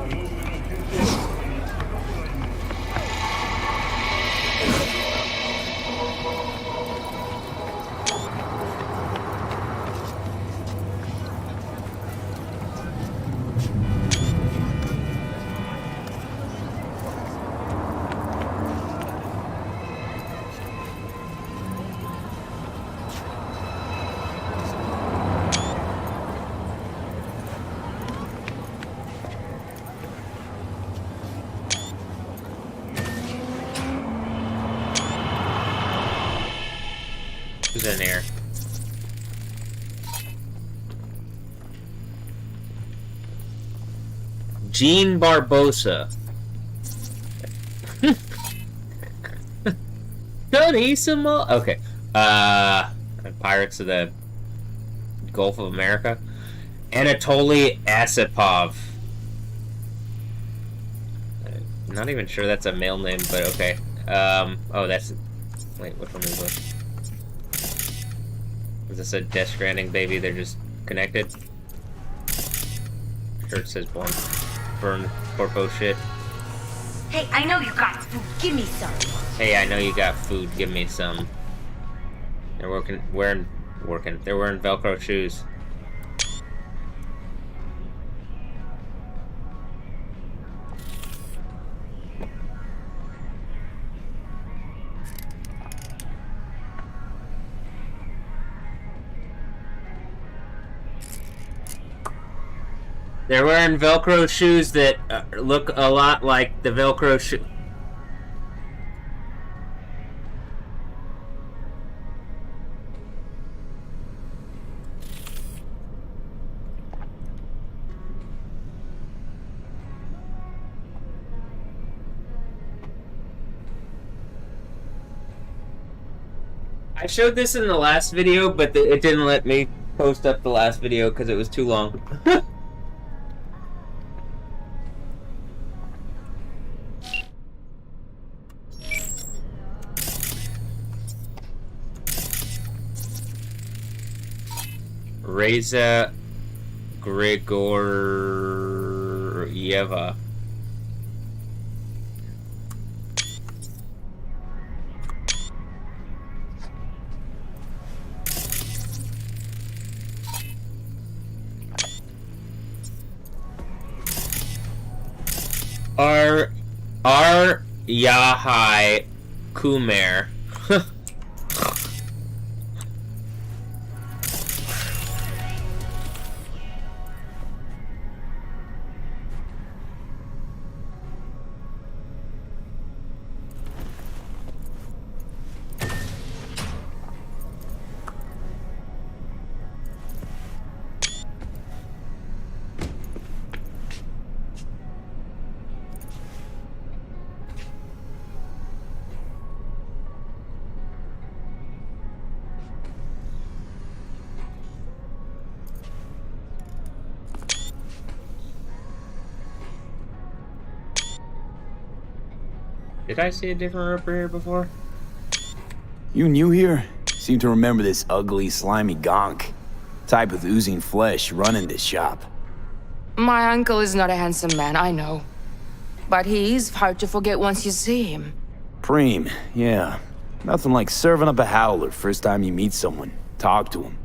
Who's in here? Gene Barbosa. Tony Samo. Okay. Pirates of the Gulf of America. Anatoly Asipov. Not even sure that's a male name, but okay. Oh, that's. Wait, which one is this? Is this a Death Stranding baby? They're just connected? Sure, it says burn corpo shit. Hey, I know you got food. Give me some. Hey, I know you got food. Give me some. They're wearing Velcro shoes. They're wearing Velcro shoes that look a lot like the Velcro shoe. I showed this in the last video, but it didn't let me post up the last video because it was too long. Reza Grigorieva. R. Yahai Kumer. Did I see a different Ripper here before? You new here? Seem to remember this ugly, slimy gonk. Type with oozing flesh running this shop. My uncle is not a handsome man, I know. But he is hard to forget once you see him. Preem, yeah. Nothing like serving up a howler first time you meet someone. Talk to him.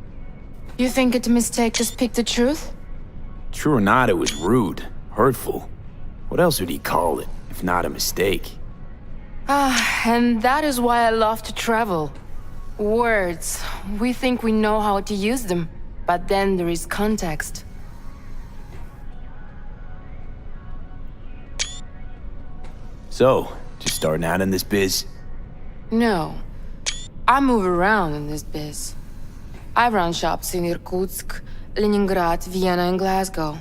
You think it's a mistake to speak the truth? True or not, it was rude, hurtful. What else would he call it, if not a mistake? Ah, and that is why I love to travel. Words. We think we know how to use them, but then there is context. So, just starting out in this biz? No. I move around in this biz. I run shops in Irkutsk, Leningrad, Vienna, and Glasgow.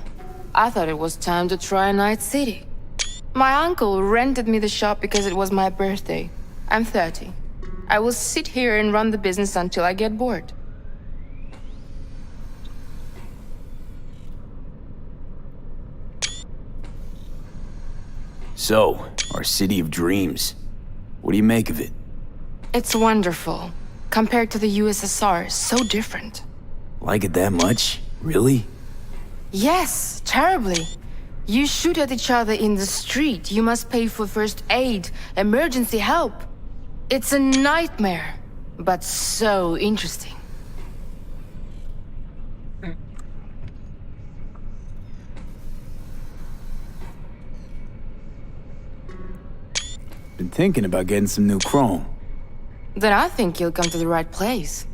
I thought it was time to try a night city. My uncle rented me the shop because it was my birthday. I'm 30. I will sit here and run the business until I get bored. So, our city of dreams. What do you make of it? It's wonderful. Compared to the USSR, so different. Like it that much? Really? Yes, terribly. You shoot at each other in the street. You must pay for first aid, emergency help. It's a nightmare, but so interesting. Been thinking about getting some new chrome. Then I think you'll come to the right place.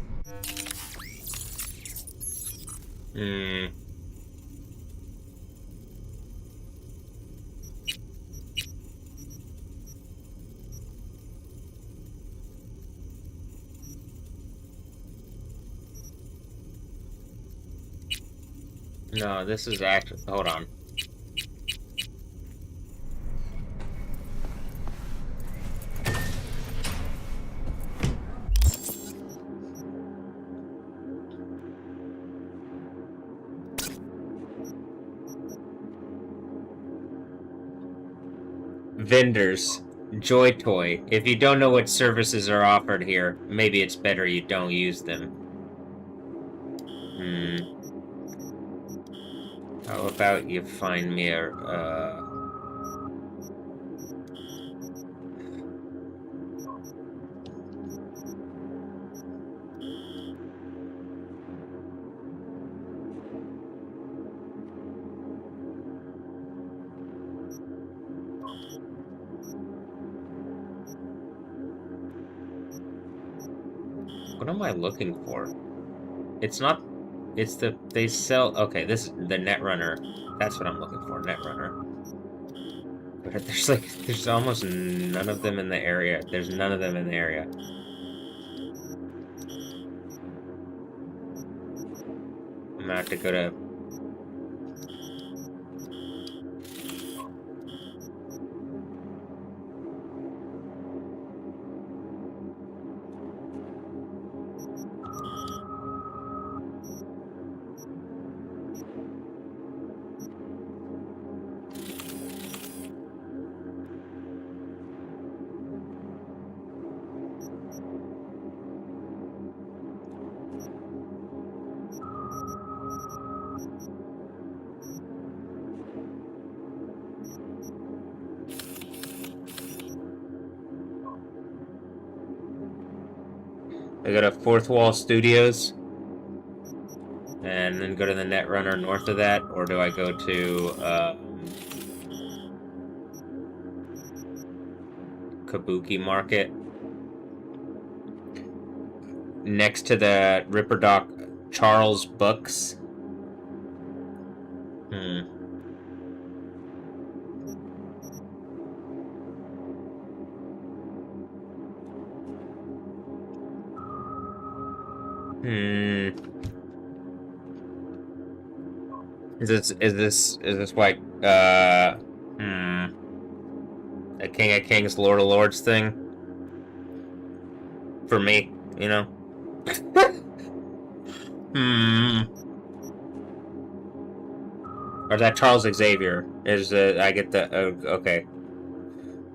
No, this is actually... Hold on. Vendors. Joy Toy. If you don't know what services are offered here, maybe it's better you don't use them. How about you find me a, What am I looking for? It's not... It's the... They sell... Okay, this is the Netrunner. That's what I'm looking for, Netrunner. But there's like... There's almost none of them in the area. There's none of them in the area. I'm gonna have to go to... I go to Fourth Wall Studios and then go to the Netrunner north of that, or do I go to Kabuki Market next to the Ripper Doc Charles Books? Is this like a King of Kings, Lord of Lords thing? For me, you know? Or is that Charles Xavier? Is I get the okay.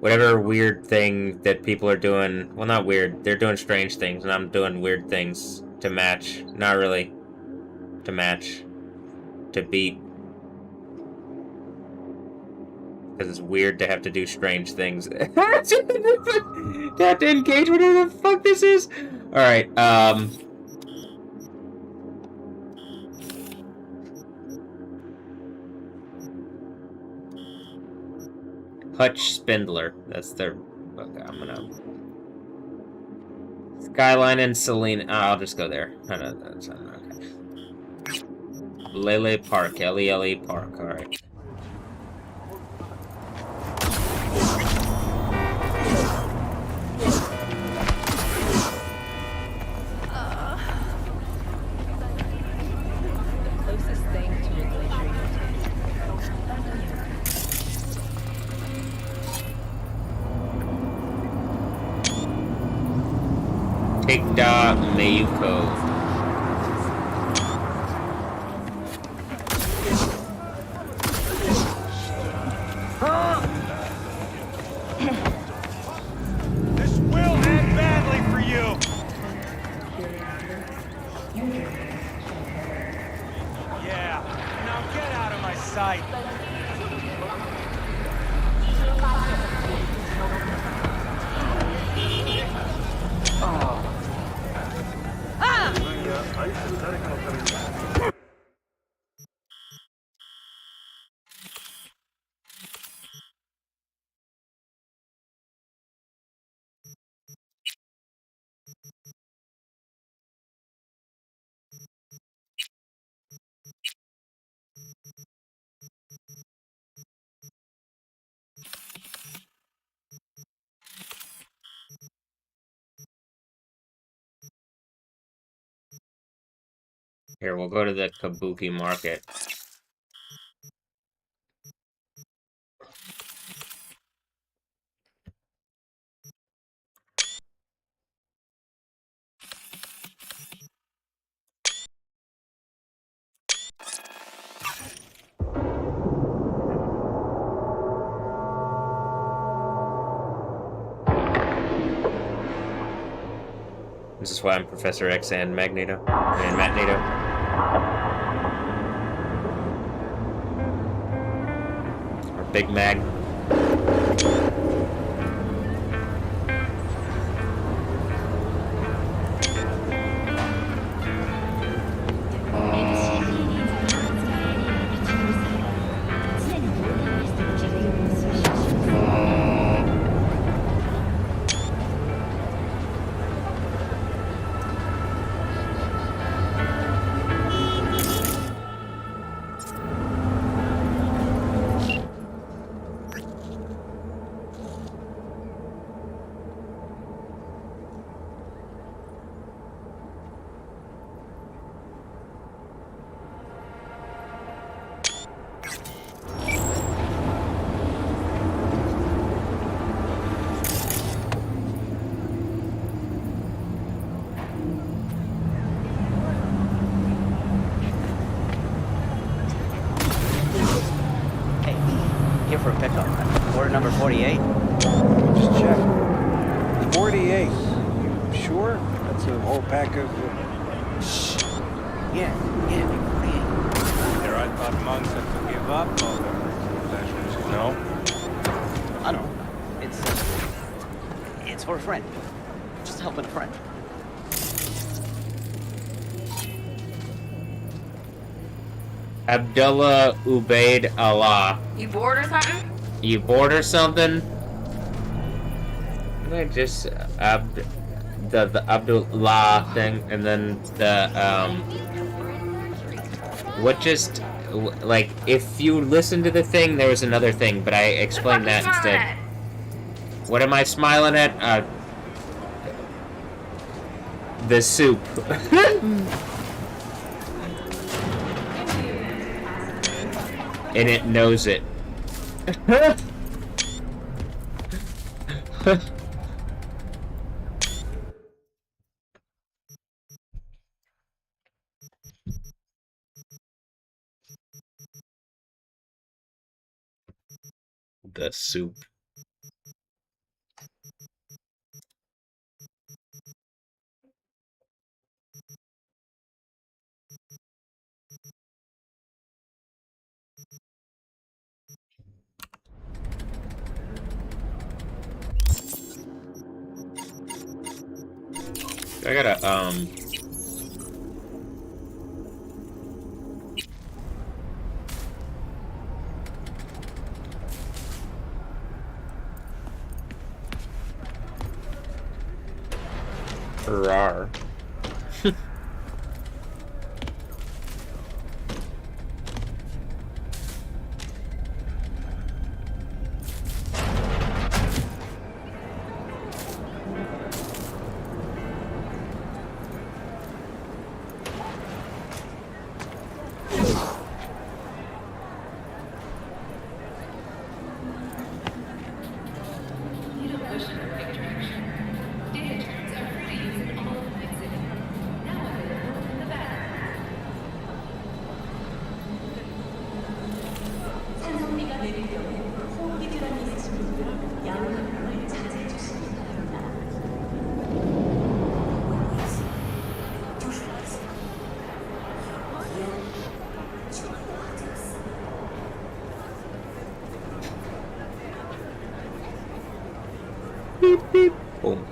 Whatever weird thing that people are doing, well, not weird, they're doing strange things, and I'm doing weird things to match. Not really. To match. To beat. Because it's weird to have to do strange things. To have to engage whatever the fuck this is. Alright, Hutch Spindler. That's their... Okay, I'm gonna... Skyline and Selena. Oh, I'll just go there. Okay. Lele Park. L-E-L-E Park. Alright. Closest thing to a glacier. Tikda Mayuko. This will end badly for you. Yeah, now get out of my sight. Here, we'll go to the Kabuki Market. This is why I'm Professor X and Magneto. And Magneto. Or Big Mag. Here for a pickup. Order number 48. Just check. 48. You sure? That's a whole pack of... Shh. Yeah, 48. There, I thought monks had to give up all their possessions, you know? I don't know. It's for a friend. Just helping a friend. Abdullah Ubaid Allah. You bored or something? You bored or something? I just the Abdullah thing, and then the what just like if you listen to the thing, there was another thing, but I explained that instead. What am I smiling at? The soup. And it knows it. The soup. I gotta, Rar. Boom.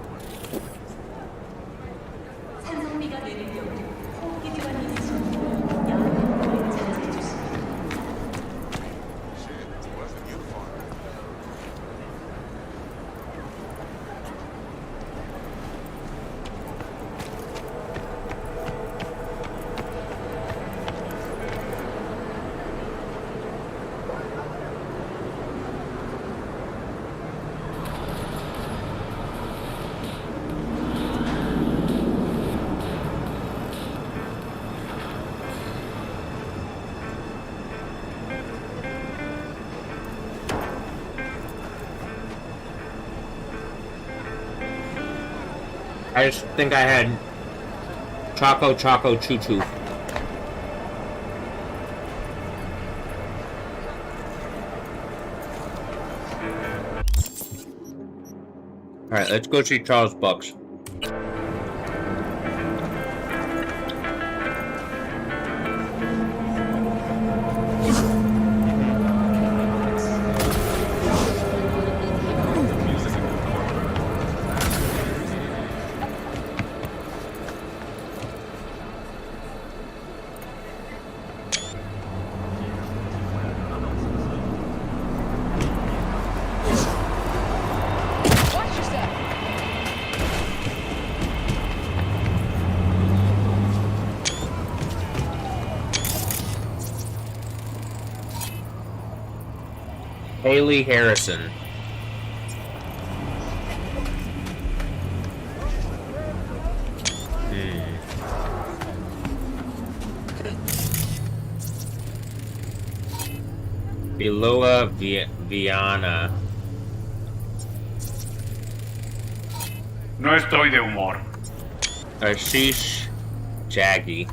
I just think I had Choco Choco Choo Choo. Alright, let's go see Charles Bucks. Haley Harrison. Biloa Viana. No estoy de humor. Ashish Jaggi.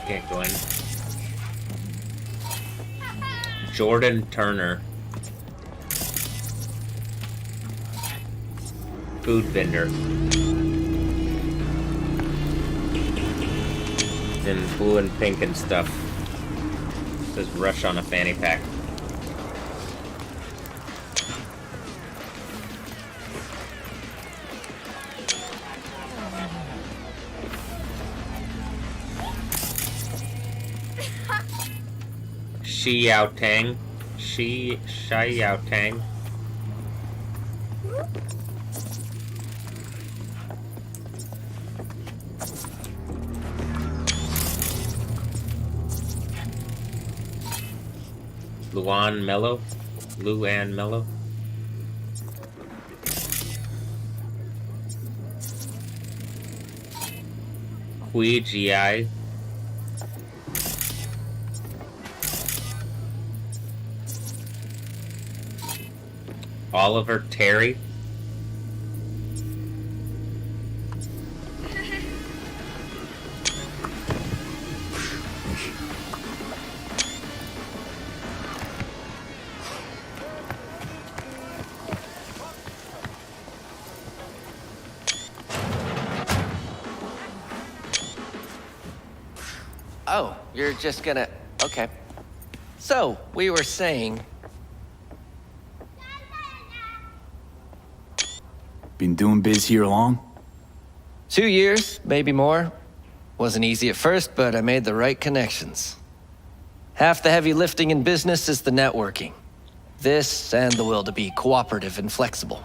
Can't go in. Jordan Turner. Food vendor. In blue and pink and stuff. It says Rush on a fanny pack. Shi Yao Tang. Shai Yao Tang. Luan Mello. Kui GI. Oliver Terry. Oh, you're just gonna... Okay. So, we were saying... Been doing biz here long? 2 years, maybe more. Wasn't easy at first, but I made the right connections. Half the heavy lifting in business is the networking. This and the will to be cooperative and flexible.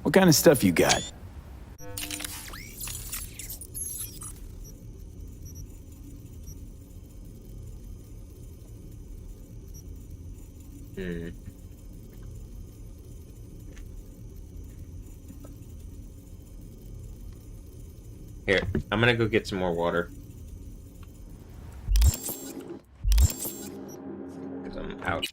What kind of stuff you got? Here, I'm gonna go get some more water. Because I'm out.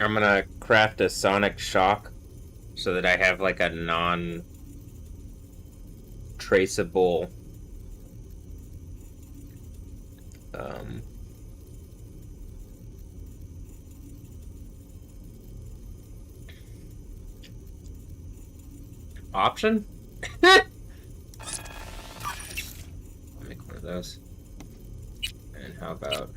I'm gonna craft a sonic shock so that I have like a non-traceable option? I'll make one of those. And how about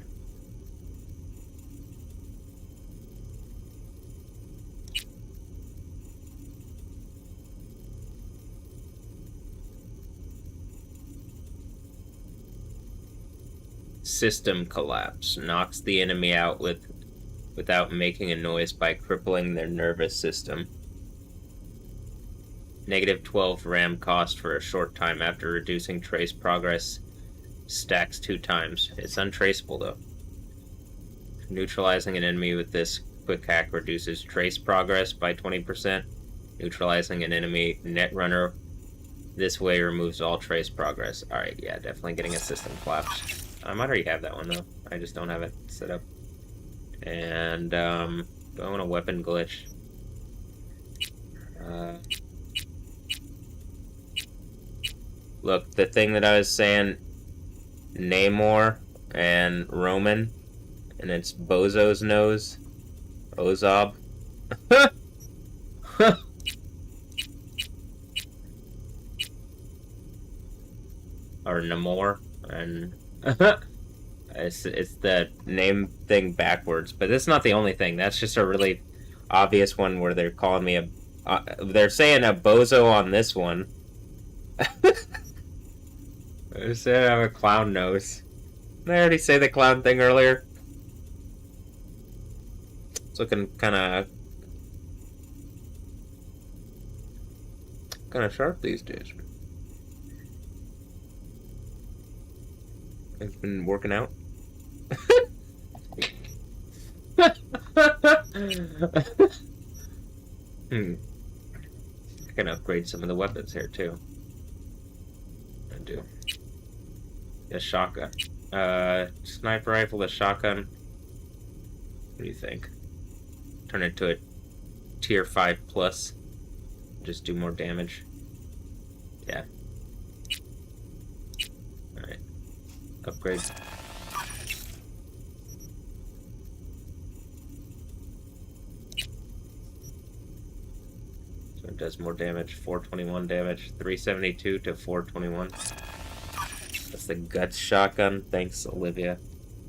system collapse? Knocks the enemy out without making a noise by crippling their nervous system. -12 RAM cost for a short time after reducing trace progress. Stacks 2 times. It's untraceable though. Neutralizing an enemy with this quick hack reduces trace progress by 20%. Neutralizing an enemy netrunner this way removes all trace progress. Alright, yeah, definitely getting a system collapse. I might already have that one though. I just don't have it set up. And do I want a weapon glitch? Look, the thing that I was saying, Namor and Roman, and it's Bozo's nose, Ozob. Or Namor, and it's the name thing backwards, but that's not the only thing. That's just a really obvious one where they're calling me they're saying a bozo on this one. I said I have a clown nose. Did I already say the clown thing earlier? It's looking kind of sharp these days. I've been working out. I can upgrade some of the weapons here too. I do. A shotgun. Sniper rifle, a shotgun. What do you think? Turn it to a tier 5 plus. Just do more damage. Yeah. Alright. Upgrade. So it does more damage. 421 damage. 372 to 421. That's the Guts shotgun. Thanks, Olivia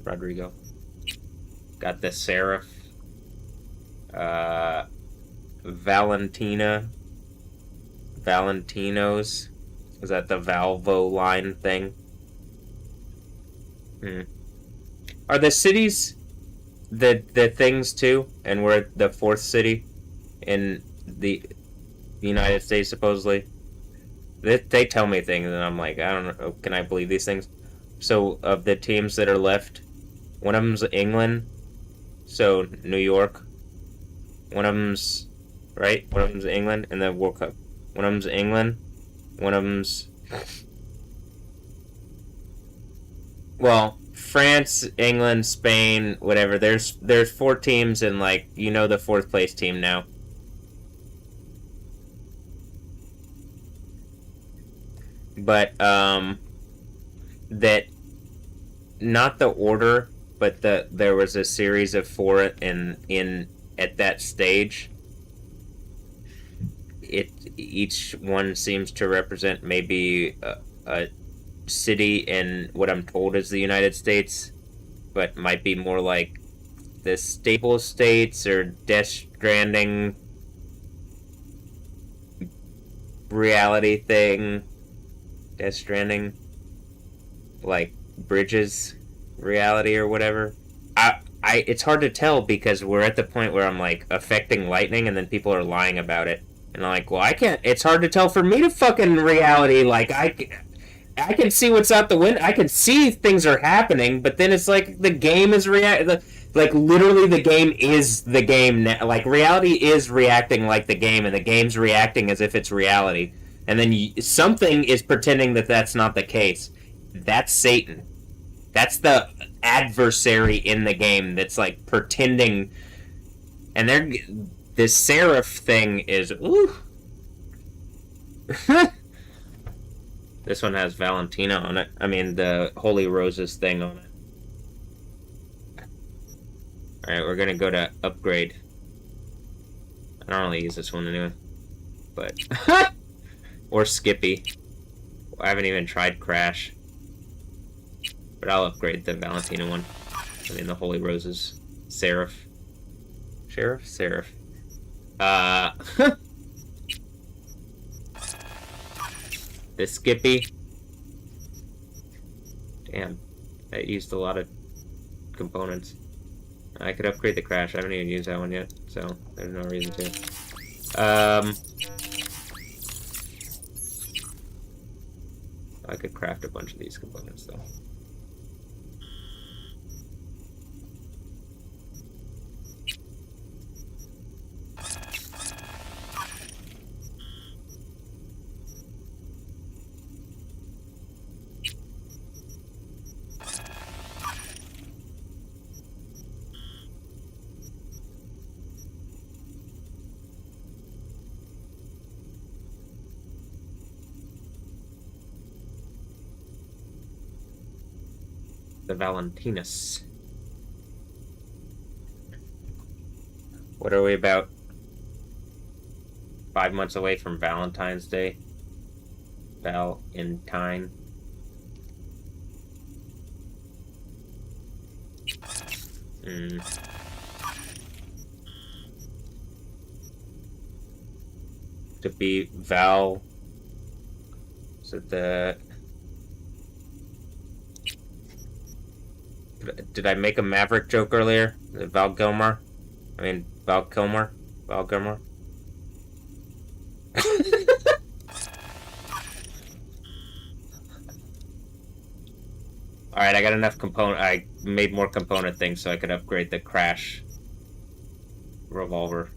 Rodrigo. Got the Seraph. Valentino's. Is that the Valvo line thing? Are the cities the things too? And we're at the 4th city in the United States, supposedly. They tell me things, and I'm like, I don't know, can I believe these things? So, of the teams that are left, one of them's England, so New York. One of them's, right? One of them's England, and the World Cup. One of them's England, one of them's, well, France, England, Spain, whatever. There's 4 teams, and like, you know the 4th place team now. But that, not the order, but there was a series of 4 in at that stage. Each one seems to represent maybe a city in what I'm told is the United States, but might be more like the Staple States or Death Stranding reality thing. Death Stranding, like Bridges reality or whatever. It's hard to tell because we're at the point where I'm like affecting lightning, and then people are lying about it, and I'm like, well, I can't. It's hard to tell for me to fucking reality. Like I can see what's out the window. I can see things are happening, but then it's like the game is like literally the game is the game now. Like reality is reacting like the game, and the game's reacting as if it's reality. And then something is pretending that that's not the case. That's Satan. That's the adversary in the game that's like pretending And this serif thing is ooh. This one has Valentina on it. I mean the Holy Roses thing on it. Alright, we're gonna go to upgrade. I don't really use this one anyway. But or Skippy. I haven't even tried Crash. But I'll upgrade the Valentina one. I mean the Holy Roses. Serif. Sheriff? Serif. This Skippy. Damn. That used a lot of components. I could upgrade the Crash. I haven't even used that one yet, so there's no reason to. I could craft a bunch of these components, though. The Valentinus. What are we about? 5 months away from Valentine's Day. Valentine. To be Val. Is it the... Did I make a Maverick joke earlier? Val Kilmer? I mean, Val Kilmer? Val Kilmer? Alright, I got enough component. I made more component things so I could upgrade the Crash revolver.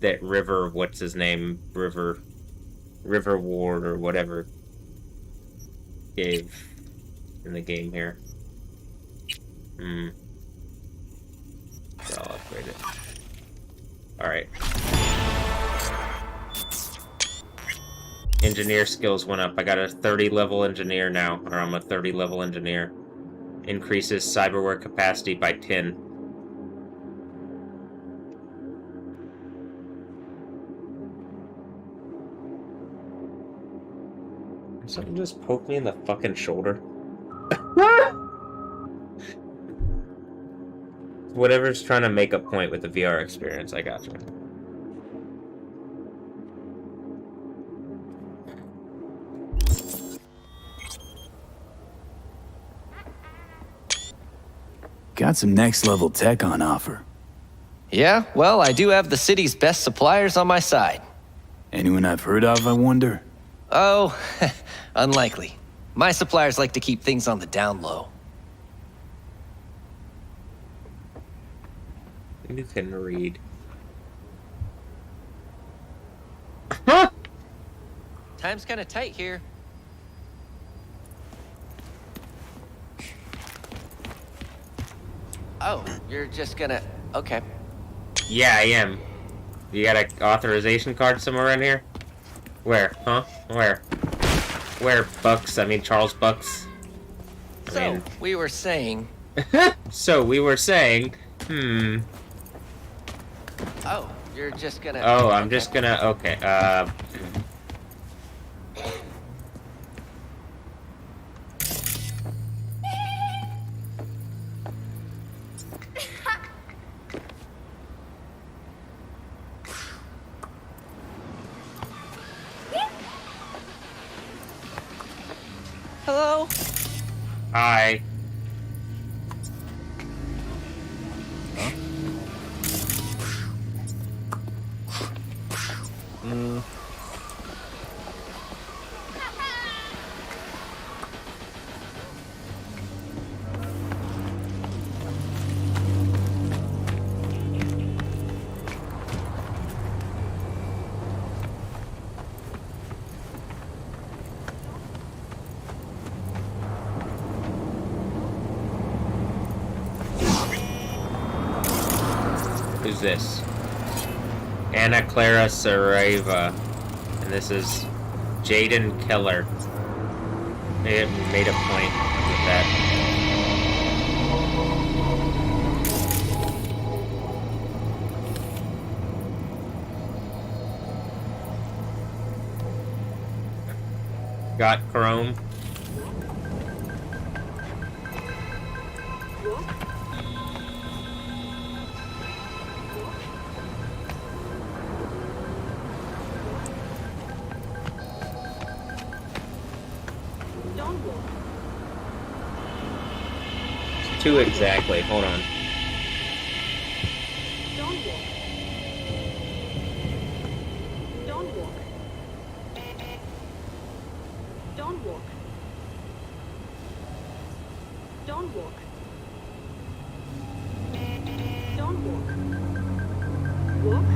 That River, what's his name? River Ward or whatever. Gave in the game here. Sure, I'll upgrade it. Alright. Engineer skills went up. I got a 30 level engineer now, or I'm a 30 level engineer. Increases cyberware capacity by 10. Something just poked me in the fucking shoulder. Whatever's trying to make a point with the VR experience, I got you. Got some next level tech on offer. Yeah, well, I do have the city's best suppliers on my side. Anyone I've heard of, I wonder? Oh, unlikely. My suppliers like to keep things on the down low. You can read. Time's kind of tight here. Oh, you're just gonna... Okay. Yeah, I am. You got an authorization card somewhere around here? Where? Huh? Where? Where, Bucks? I mean, Charles Bucks. We were saying... So, we were saying... Oh, you're just gonna... Oh, I'm just gonna... Okay, Hello? Hi. Who's this? Anna Clara Saraiva. And this is Jaden Keller. They made a point with that. Got Chrome. Two exactly. Hold on. Don't walk. Don't walk. Don't walk. Don't walk. Don't walk. Walk.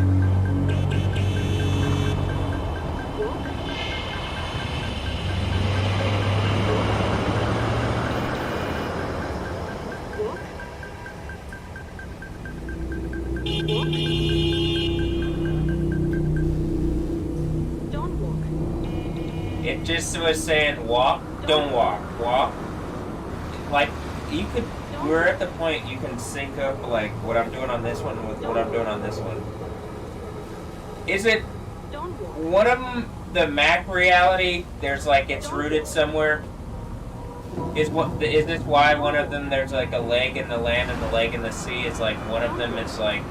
Walk. Don't walk. It just was saying walk, don't walk, walk. Like, you could, we're at the point you can sync up, like, what I'm doing on this one with what I'm doing on this one. Is it one of them, the Mac reality, there's like, it's rooted somewhere? Is this why one of them, there's like a leg in the land and the leg in the sea? It's like one of them is like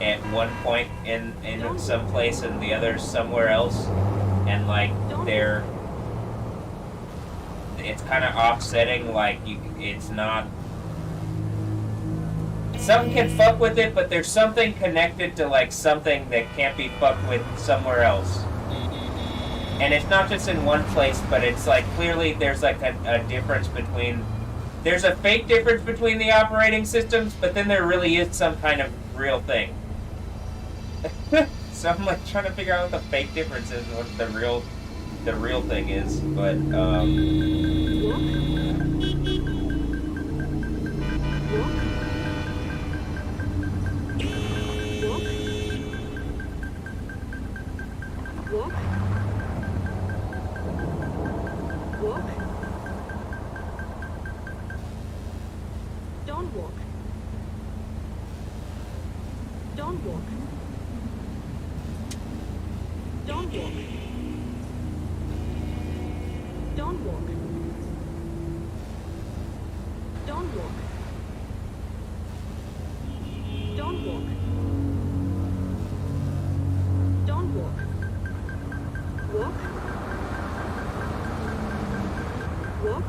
at one point in some place and the other somewhere else, and like it's kind of offsetting. Like it's not. Some can fuck with it, but there's something connected to like something that can't be fucked with somewhere else. And it's not just in one place, but it's like clearly there's like a difference between, there's a fake difference between the operating systems, but then there really is some kind of real thing. So I'm like trying to figure out what the fake difference is and what the real thing is, but Walk. Walk. Don't walk. Don't walk. Don't walk. Don't walk. Don't walk. Don't walk. Don't walk. Walk. Walk.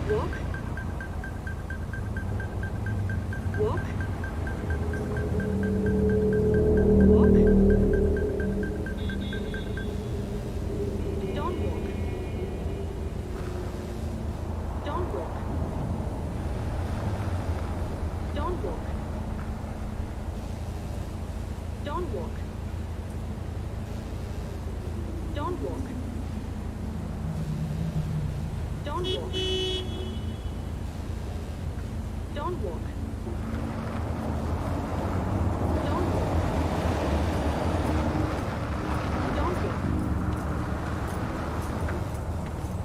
Walk. Walk. Walk. Don't walk. Don't walk. Don't walk. Don't walk. Don't walk. Don't walk. Don't walk. Don't walk. Don't walk.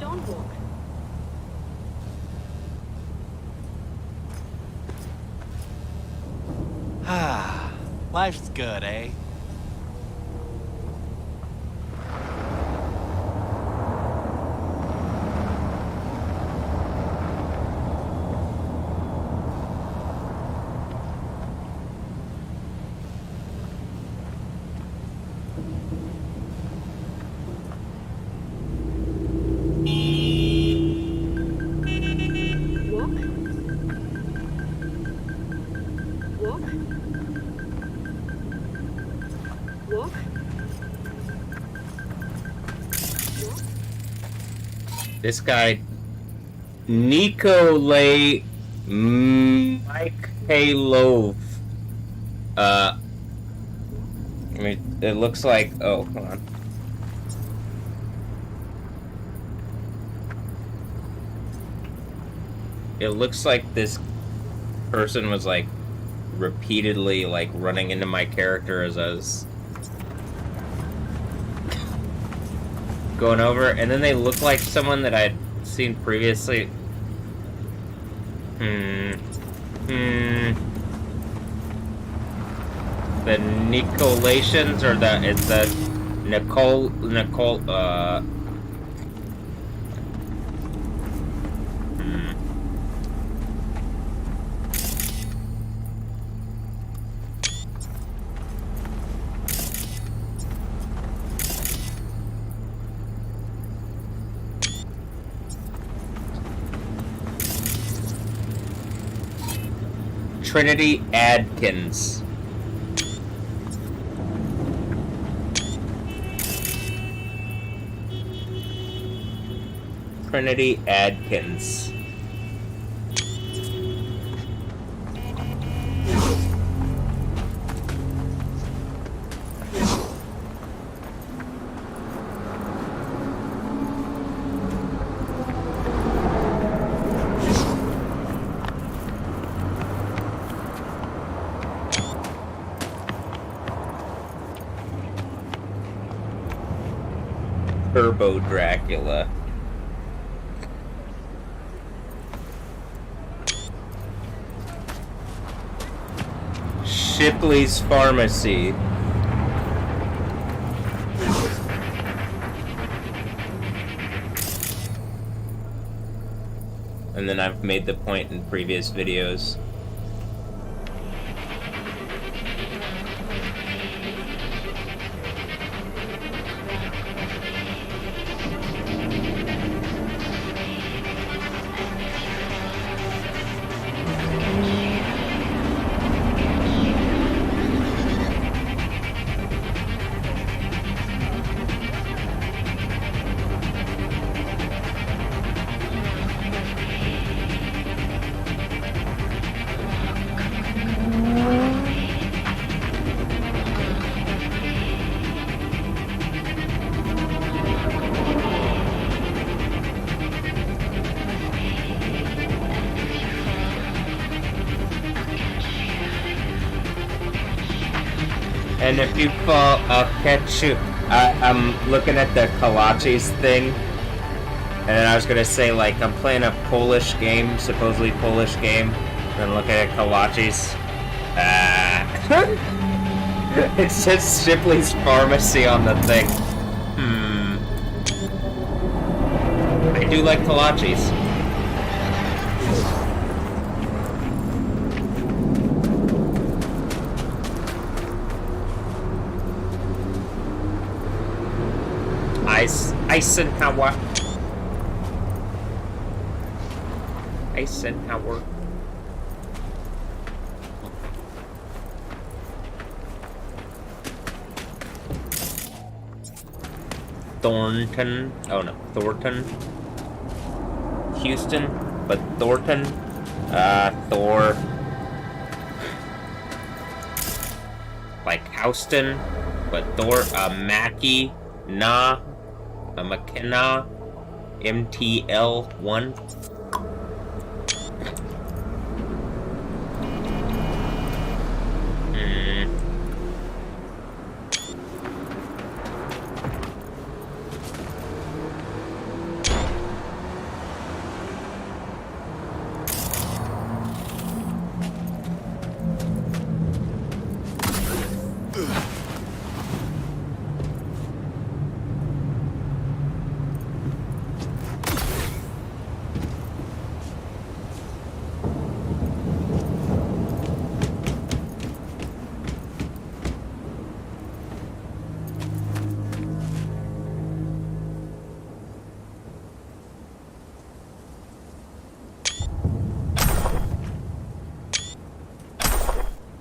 Don't walk. Ah, life's good, eh? Walk. Walk. Walk. this guy Nikolay Mikhailov. I mean, it looks like. Oh, hold on. It looks like this person was like repeatedly like running into my character as I was going over, and then they look like someone that I'd seen previously. The Nicolations or it's the Nicole Trinity Adkins. Trinity Adkins. Turbo Dracula. Shipley's Pharmacy. And then I've made the point in previous videos. And if you fall, I'll catch you. I'm looking at the kolaches thing, and I was gonna say, like, I'm playing a Polish game, supposedly Polish game, and looking at kolaches. It says Shipley's Pharmacy on the thing. I do like kolaches. Eisenhower. Eisenhower. Thornton. Oh no, Thornton. Houston, but Thornton. Thor. Like Houston, but Thor. Mackie. Nah. A McKenna MTL1.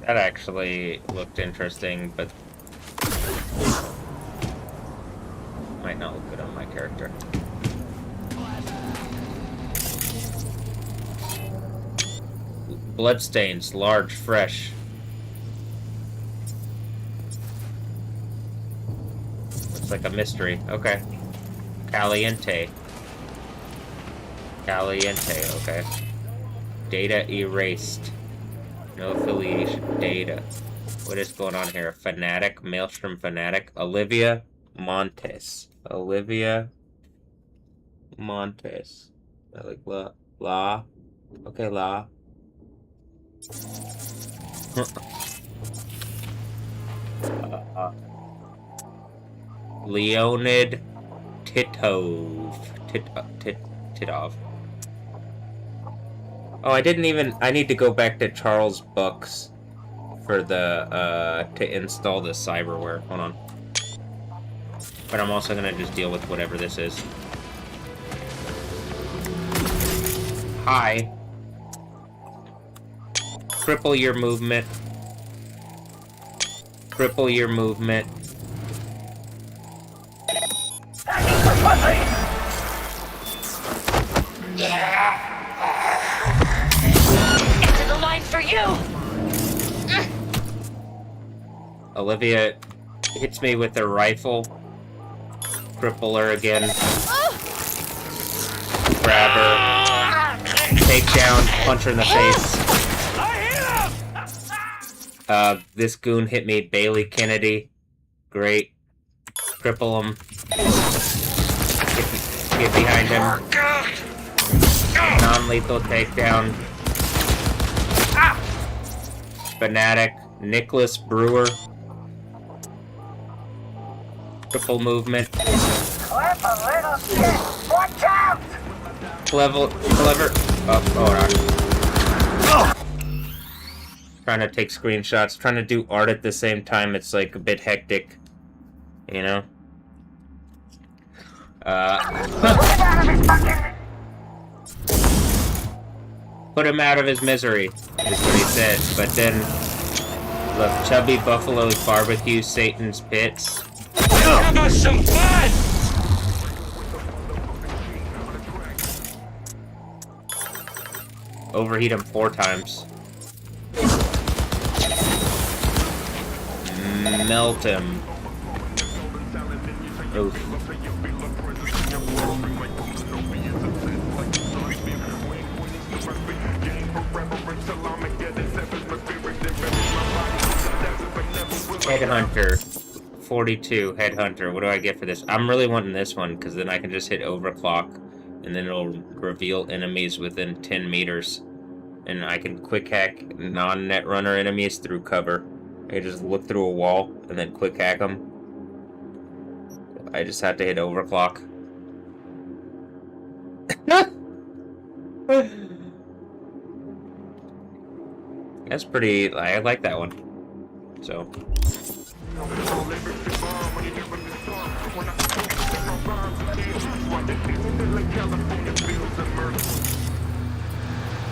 That actually looked interesting, but might not look good on my character. Bloodstains, large, fresh. Looks like a mystery. Okay. Caliente. Caliente, okay. Data erased. No affiliation data. What is going on here? Fanatic, Maelstrom Fanatic, Olivia Montes. Olivia Montes. I like La. Okay, La. Leonid Titov. Oh, I need to go back to Charles' books for the, to install the cyberware. Hold on. But I'm also gonna just deal with whatever this is. Hi. Cripple your movement. Cripple your movement. Into the line for you! Olivia hits me with her rifle. Cripple her again. Grab her. Take down. Punch her in the face. This goon hit me. Bailey Kennedy. Great. Cripple him. Get behind him. Non-lethal takedown. Fanatic. Nicholas Brewer. Triple movement. Clever. Oh, hold on. Trying to take screenshots. Trying to do art at the same time. It's like a bit hectic. You know? Put him out of his misery, is what he said. But then, look, Chubby Buffalo's Barbecue, Satan's Pits. Have us some fun! Overheat him 4 times. Melt him. Oof. Headhunter. 42, Headhunter. What do I get for this? I'm really wanting this one, because then I can just hit overclock, and then it'll reveal enemies within 10 meters. And I can quick hack non-netrunner enemies through cover. I just look through a wall, and then quick hack them. I just have to hit overclock. That's pretty... I like that one. So...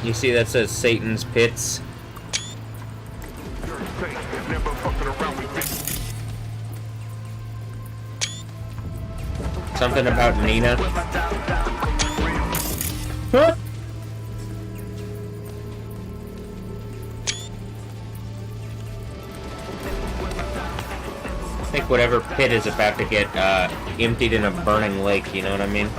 You see that says Satan's Pits? Something about Nina. Huh? I think whatever pit is about to get emptied in a burning lake, you know what I mean?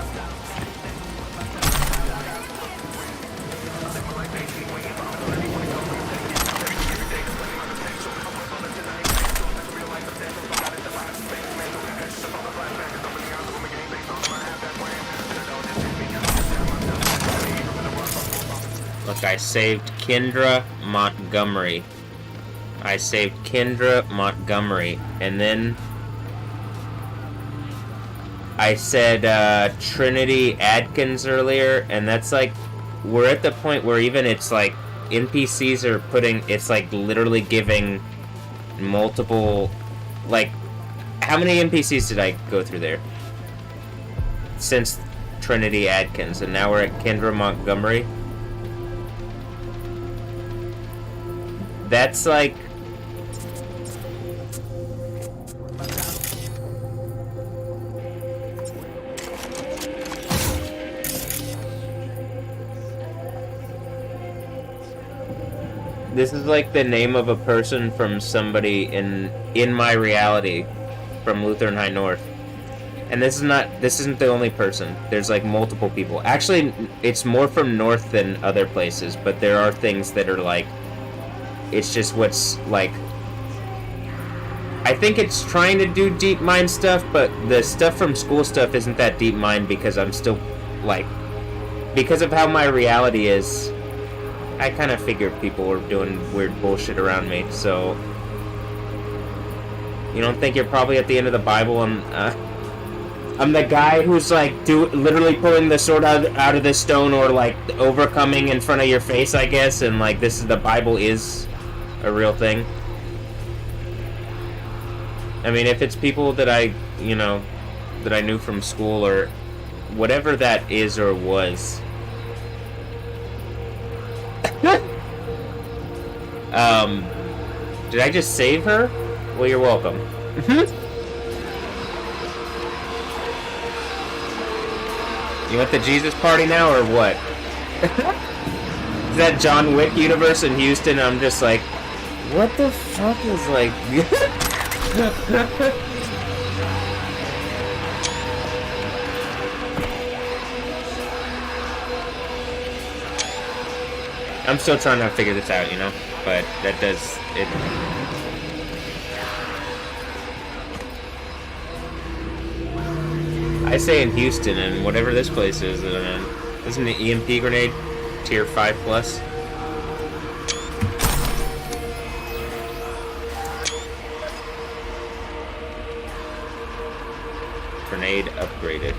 Look, I saved Kendra Montgomery. I saved Kendra Montgomery, and then I said Trinity Adkins earlier, and that's like, we're at the point where even it's like, NPCs are putting, it's like literally giving multiple, like, how many NPCs did I go through there? Since Trinity Adkins, and now we're at Kendra Montgomery. That's like... This is like the name of a person from somebody in my reality from Lutheran High North. And this isn't the only person. There's like multiple people. Actually, it's more from North than other places, but there are things that are like It's just what's, like... I think it's trying to do deep mind stuff, but the stuff from school stuff isn't that deep mind because I'm still, like... Because of how my reality is, I kind of figured people were doing weird bullshit around me, so... You don't think you're probably at the end of the Bible and, I'm the guy who's, like, literally pulling the sword out of the stone or, like, overcoming in front of your face, I guess, and, like, the Bible is a real thing. I mean, if it's people that I knew from school or whatever that is or was. Did I just save her? Well, you're welcome. You want the Jesus party now, or what? Is that John Wick universe in Houston? I'm just like, what the fuck is like... I'm still trying to figure this out, you know? But that does... it. I say in Houston, and whatever this place is, isn't an EMP grenade tier 5+? Grenade upgraded.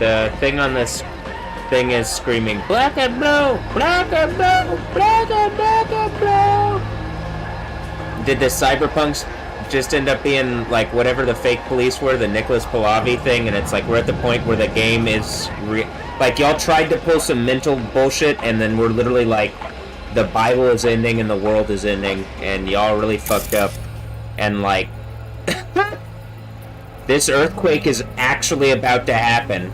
The thing on this thing is screaming, black and blue, black and blue, black and black and blue. Did the cyberpunks just end up being like whatever the fake police were, the Nicholas Pahlavi thing, and it's like we're at the point where the game is like y'all tried to pull some mental bullshit, and then we're literally like the Bible is ending and the world is ending, and y'all really fucked up, and like this earthquake is actually about to happen.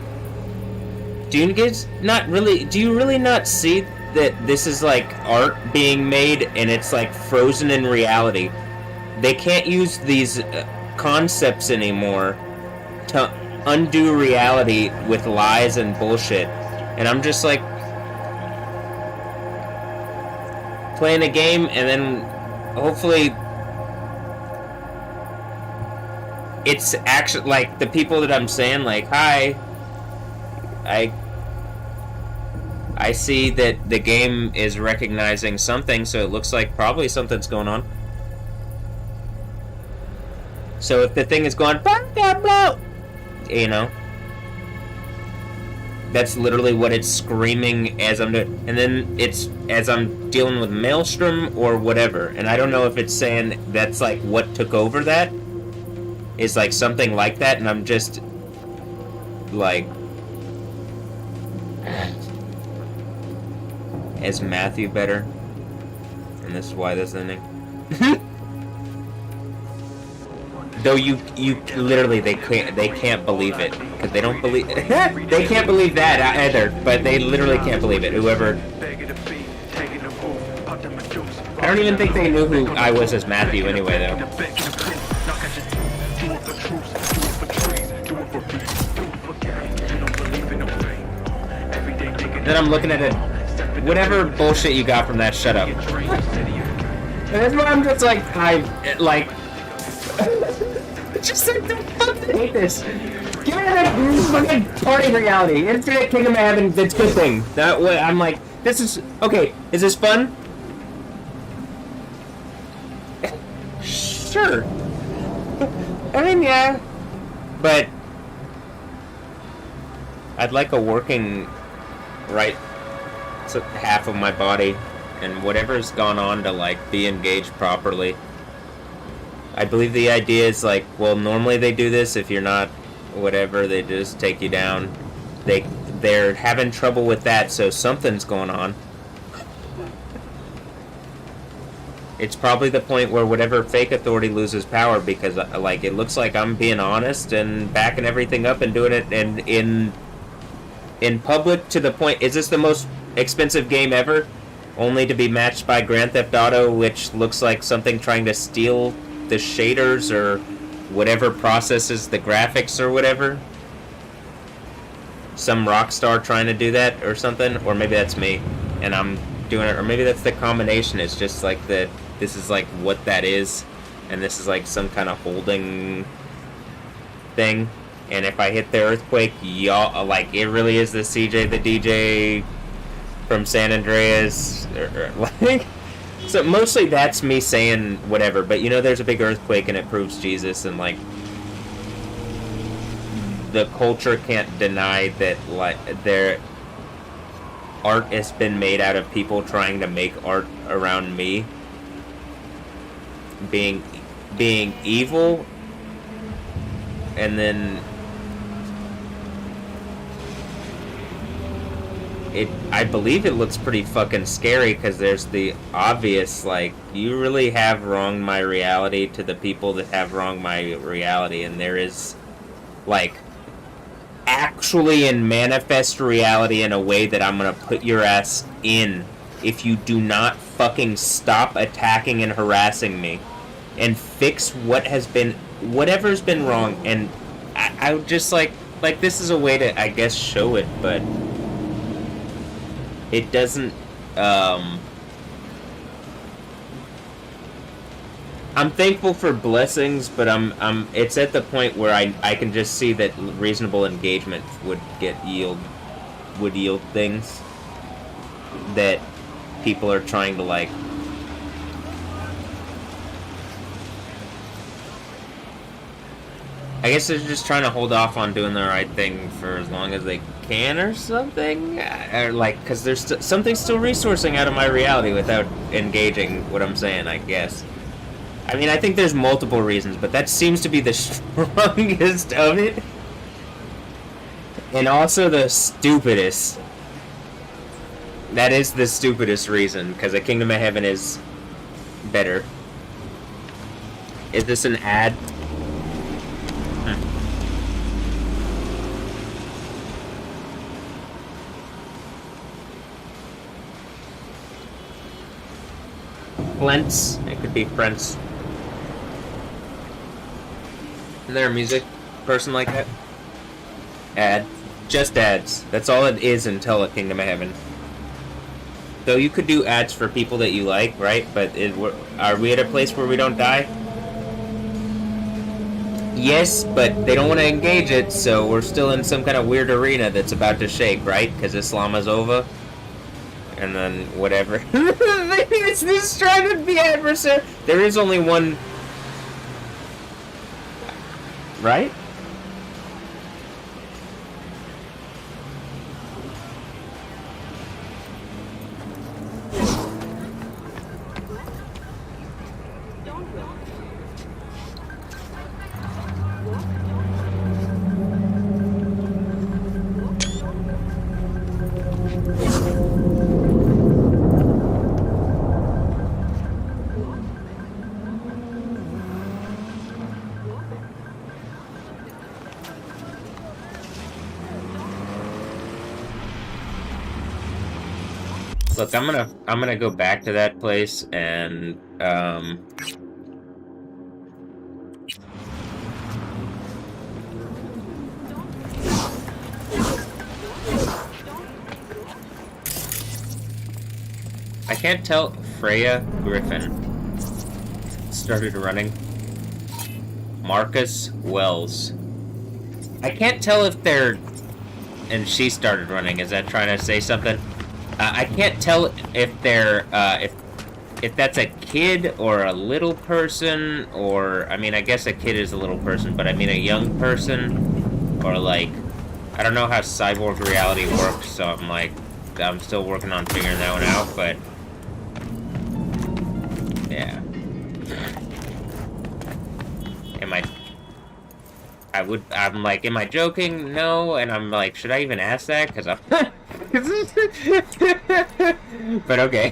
Do you guys not really? Do you really not see that this is like art being made and it's like frozen in reality? They can't use these concepts anymore to undo reality with lies and bullshit. And I'm just like playing a game, and then hopefully it's actually like the people that I'm saying like, hi, I see that the game is recognizing something, so it looks like probably something's going on. So if the thing is going, you know, that's literally what it's screaming as I'm doing. And then it's as I'm dealing with Maelstrom or whatever. And I don't know if it's saying that's like what took over that. Is like something like that, and I'm just like... Is Matthew better? And this is why this ending. Though you literally they can't believe it, because they don't believe they can't believe that either, but they literally can't believe it. Whoever, I don't even think they knew who I was as Matthew anyway, though. Then I'm looking at it. Whatever bullshit you got from that, shut up. And that's why I'm just like, just like, the fuck, I hate this. Give me that fucking party reality. Infinite Kingdom of Heaven, that's a good thing. That way, I'm like, this is, okay, is this fun? Sure. I mean, yeah. But I'd like a working right half of my body, and whatever's gone on to like be engaged properly. I believe the idea is like, well, normally they do this if you're not whatever, they just take you down. They're having trouble with that, so something's going on. It's probably the point where whatever fake authority loses power, because like it looks like I'm being honest and backing everything up and doing it and in in public to the point, is this the most expensive game ever? Only to be matched by Grand Theft Auto, which looks like something trying to steal the shaders or whatever processes the graphics or whatever. Some rock star trying to do that or something, or maybe that's me and I'm doing it, or maybe that's the combination. It's just like this is like what that is, and this is like some kind of holding thing. And if I hit the earthquake, y'all, like, it really is the CJ the DJ from San Andreas, or like, so mostly that's me saying whatever, but you know, there's a big earthquake and it proves Jesus, and like, the culture can't deny that, like, their art has been made out of people trying to make art around me being evil, and then I believe it looks pretty fucking scary, because there's the obvious, like, you really have wronged my reality to the people that have wronged my reality, and there is, like, actually in manifest reality in a way that I'm gonna put your ass in if you do not fucking stop attacking and harassing me and fix whatever's been wrong. And I would just like this is a way to, I guess, show it, but it doesn't, I'm thankful for blessings, but it's at the point where I can just see that reasonable engagement would yield things that people are trying to, like, I guess they're just trying to hold off on doing the right thing for as long as they can or something, or like, because there's something still resourcing out of my reality without engaging what I'm saying, I guess. I mean, I think there's multiple reasons, but that seems to be the strongest of it. And also the stupidest. That is the stupidest reason, because the Kingdom of Heaven is better. Is this an ad? Flents. It could be Friends. Is there a music person like that? Ad. Just ads. That's all it is until a Kingdom of Heaven. Though you could do ads for people that you like, right? But are we at a place where we don't die? Yes, but they don't want to engage it, so we're still in some kind of weird arena that's about to shake, right? Because Islam is over. And then whatever. Maybe it's this trying to be adversary. There is only one, right? Look, I'm gonna go back to that place and I can't tell. Freya Griffin started running. Marcus Wells. I can't tell if they're, and she started running. Is that trying to say something? I can't tell if they're, if that's a kid or a little person, or, I mean, I guess a kid is a little person, but I mean a young person, or like, I don't know how cyborg reality works, so I'm like, I'm still working on figuring that one out, but, yeah. I'm like, am I joking? No, and I'm like, should I even ask that? Because I'm... But okay.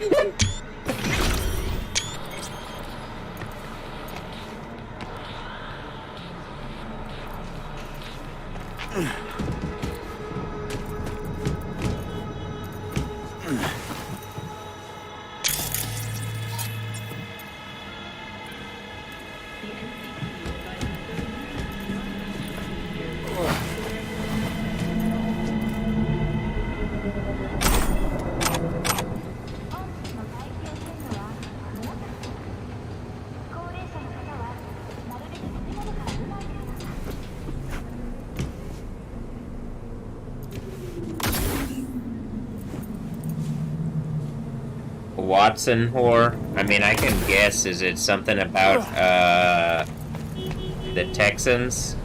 Watson whore? I mean, I can guess. Is it something about, the Texans?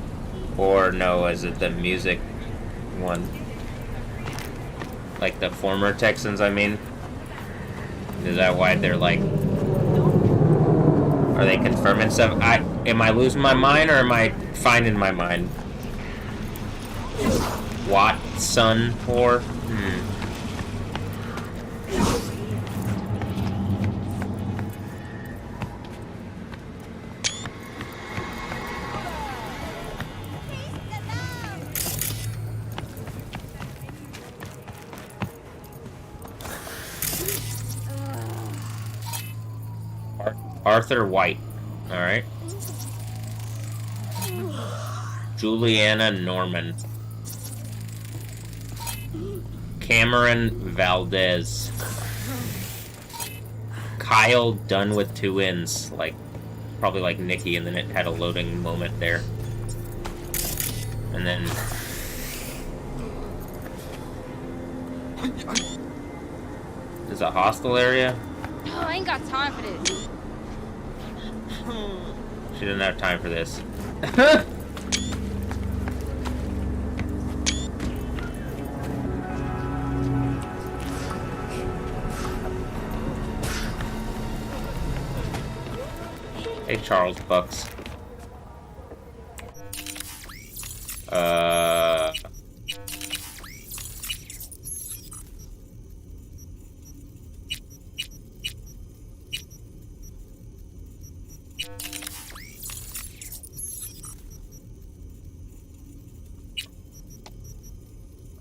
Or no, is it the music one? Like the former Texans, I mean? Is that why they're like... Are they confirming stuff? Am I losing my mind or am I finding my mind? Watson whore? Arthur White. Alright. Juliana Norman. Cameron Valdez. Kyle done with 2 N's. Like, probably like Nikki, and then it had a loading moment there. And then... There's a hostel area? Oh, I ain't got time for this. She didn't have time for this. Hey, Charles Bucks.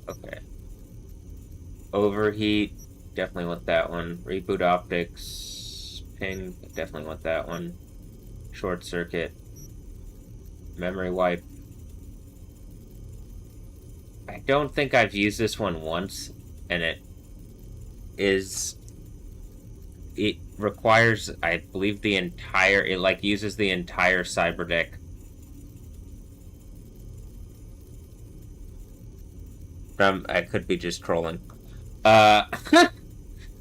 Okay. Overheat, definitely want that one. Reboot optics, ping, definitely want that one. Short circuit, memory wipe. I don't think I've used this one once, and it requires, I believe, the entire, it like uses the entire cyber deck. I could be just trolling. But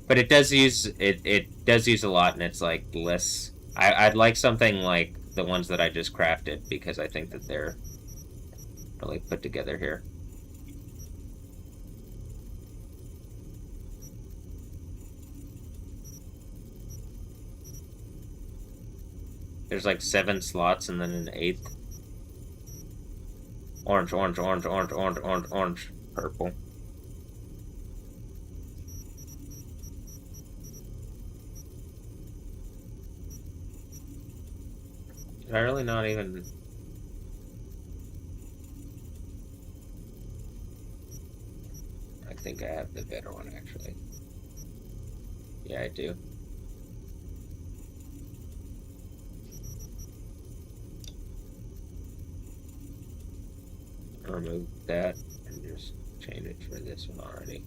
it does use, it does use a lot, and it's like less, I'd like something like the ones that I just crafted, because I think that they're really put together here. There's like 7 slots and then an 8th. Orange, orange, orange, orange, orange, orange, orange, purple. Did I really not even... I think I have the better one, actually. Yeah, I do. Remove that and just change it for this one already.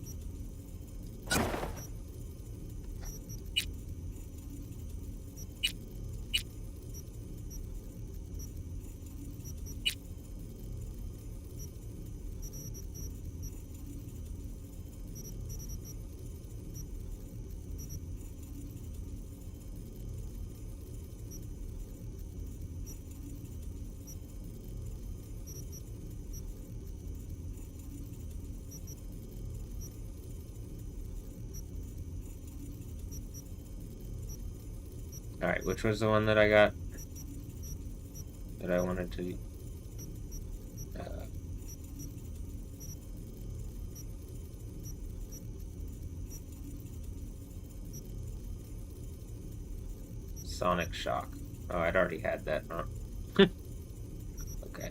Alright, which was the one that I got? That I wanted to... Sonic Shock. Oh, I'd already had that, huh? Okay.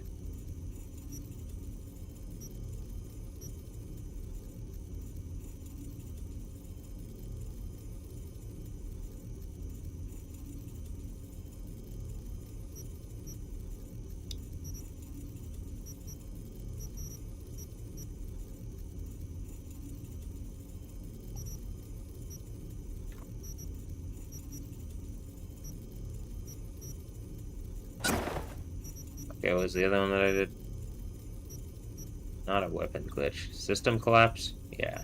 Okay, what was the other one that I did? Not a weapon glitch. System collapse? Yeah.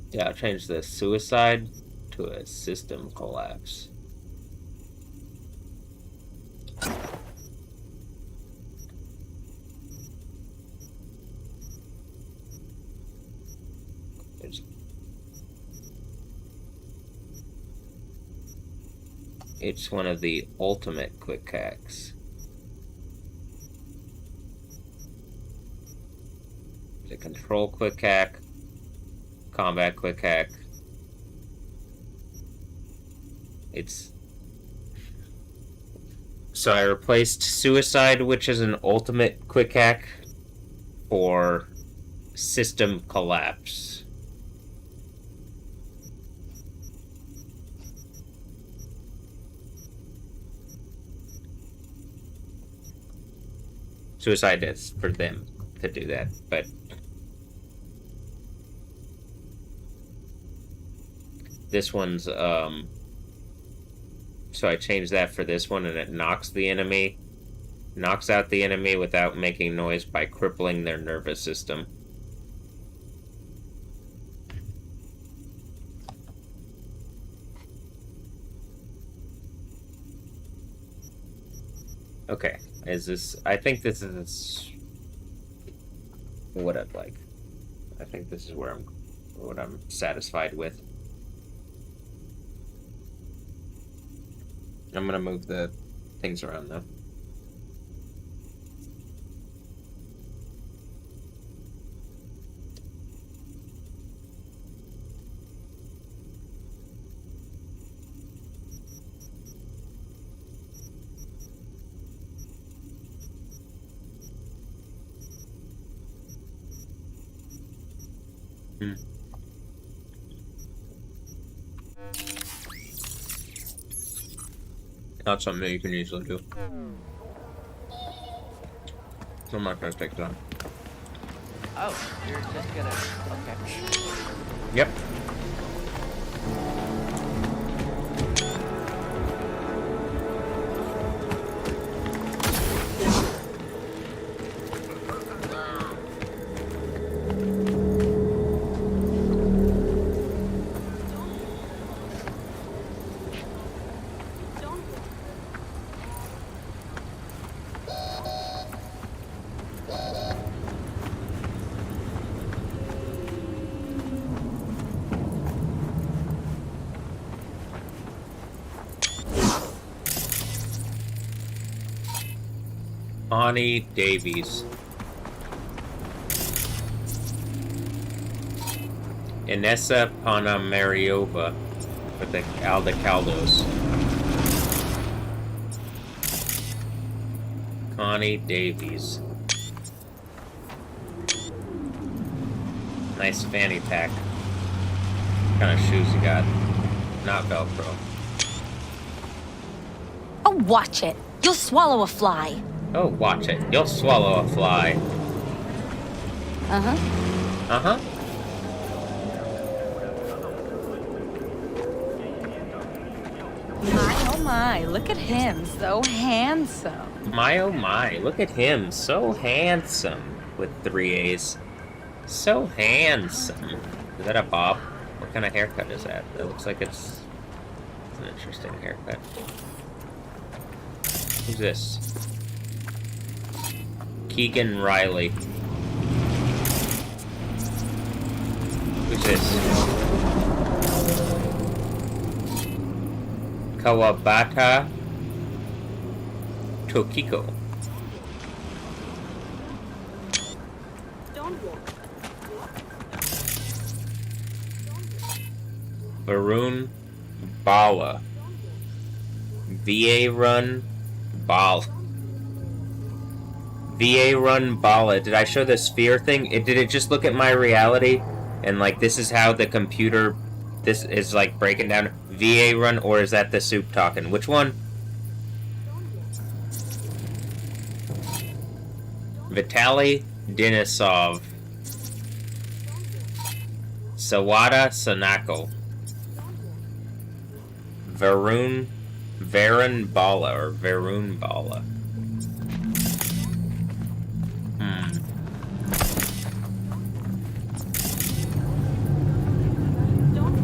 Yeah, I'll change the suicide to a system collapse. It's one of the ultimate quick hacks. The control quick hack, combat quick hack. It's so I replaced suicide, which is an ultimate quick hack, for system collapse. Suicide is for them to do that, but this one's so I changed that for this one, and it knocks out the enemy without making noise by crippling their nervous system. Okay, I think this is what I'd like. I think this is what I'm satisfied with. I'm gonna move the things around though. Not something that you can easily do. I'm not gonna take that. Oh, you're just gonna... Okay. Yep. Connie Davies. Inessa Panamariova with the Aldecaldos. Connie Davies. Nice fanny pack. What kind of shoes you got? Not Velcro. Oh, watch it. You'll swallow a fly. Oh, watch it. You'll swallow a fly. Uh-huh. Uh-huh. My oh my, look at him, so handsome. My oh my, look at him, so handsome. With 3 A's. So handsome. Is that a bob? What kind of haircut is that? It looks like it's an interesting haircut. Who's this? Keegan Riley. Who's this? Kawabata Tokiko. Varun Bala. VA Run Bala. VA Run Bala. Did I show the sphere thing? Did it just look at my reality? And like, this is how the computer, this is like breaking down VA Run, or is that the soup talking? Which one? Vitaly Denisov. Sawada Sanako. Varun Bala or Varun Bala.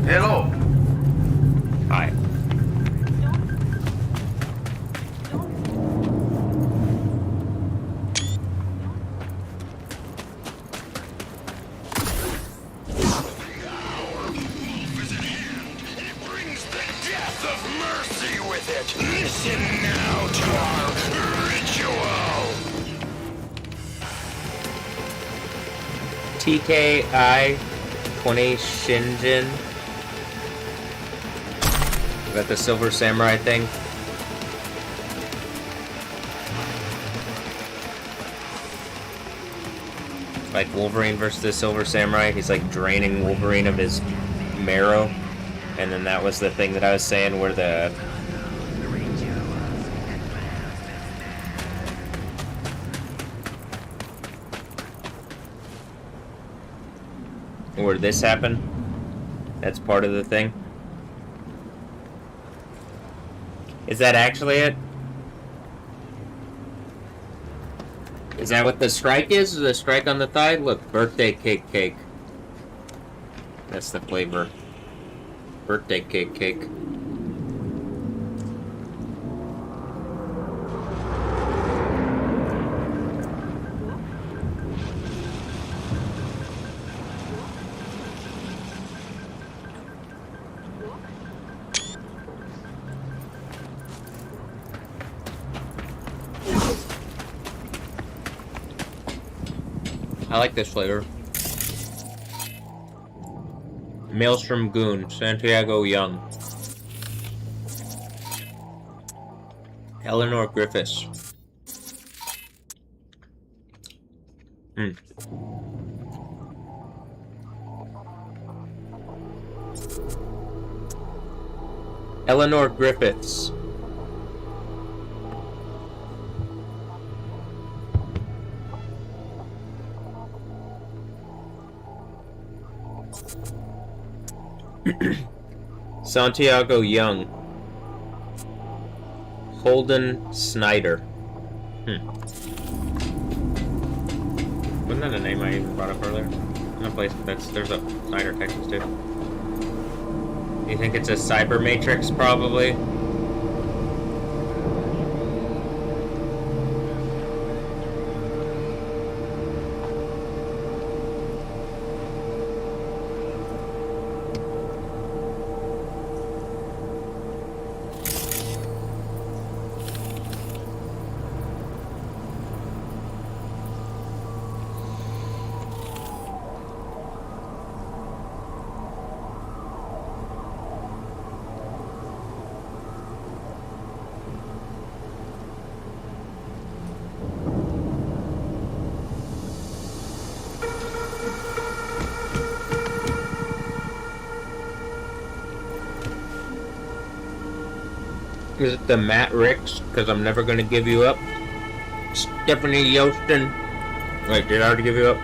Hello. Hi. Death of mercy with it. Listen now to our ritual. TKI 20 Shinjin. Is that the Silver Samurai thing? Like Wolverine versus the Silver Samurai. He's like draining Wolverine of his marrow. And then that was the thing that I was saying where the... Where this happened. That's part of the thing. Is that actually it? Is that what the strike is? The strike on the thigh? Look, birthday cake. That's the flavor. Birthday cake. I like this flavor. Maelstrom Goon, Santiago Young. Eleanor Griffiths. Eleanor Griffiths. Santiago Young. Holden Snyder. Wasn't that a name I even brought up earlier? No place there's a Snyder, Texas too. You think it's a cyber matrix, probably? Is it the Matt Ricks? Because I'm never going to give you up. Stephanie Yostin. Wait, did I already give you up?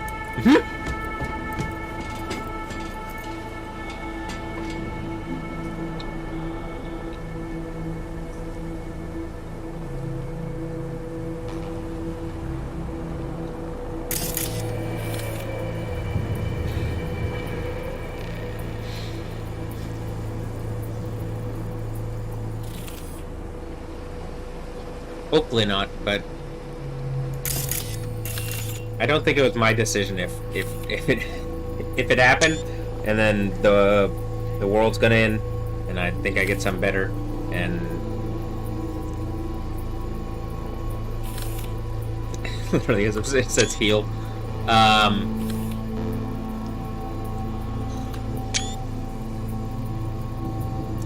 Hopefully not, but I don't think it was my decision if it happened, and then the world's gonna end, and I think I get something better, and literally it says heal.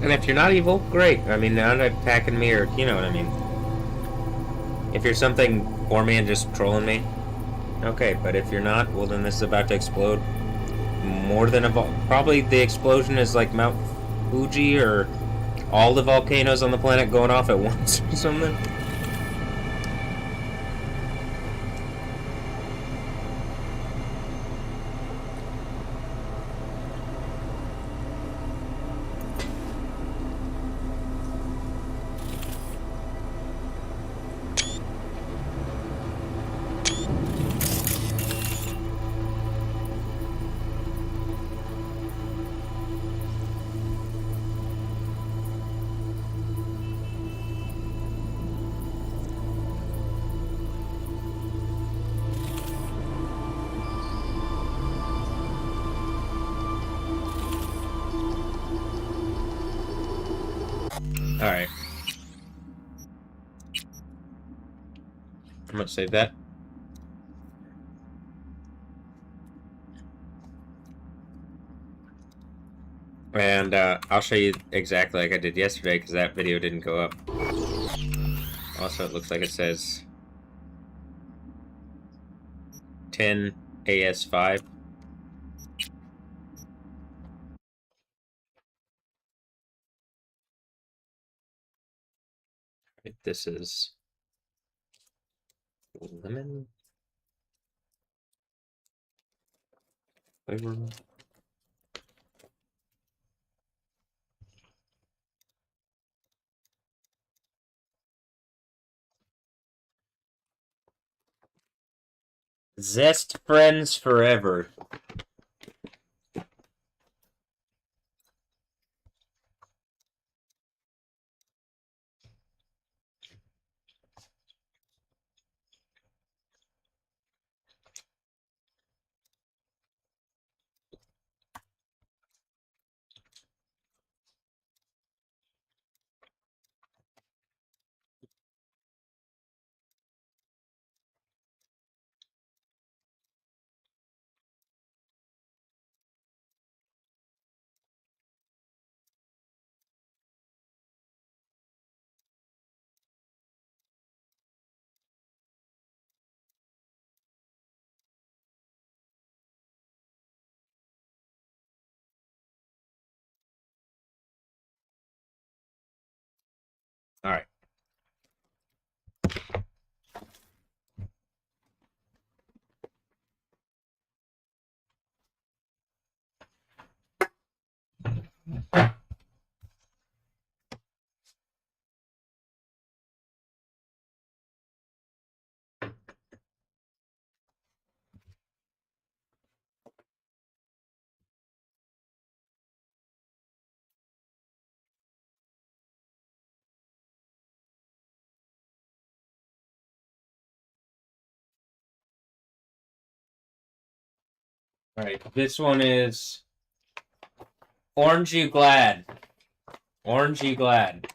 And if you're not evil, great. I mean, not attacking me, or you know what I mean. If you're something for me and just trolling me, okay, but if you're not, well then this is about to explode more than probably the explosion is like Mount Fuji or all the volcanoes on the planet going off at once or something. Alright. I'm gonna save that. And I'll show you exactly like I did yesterday because that video didn't go up. Also, it looks like it says 10 AS5. This is lemon flavor. Zest friends forever. All right. All right. This one is Orange You Glad. Orange You Glad.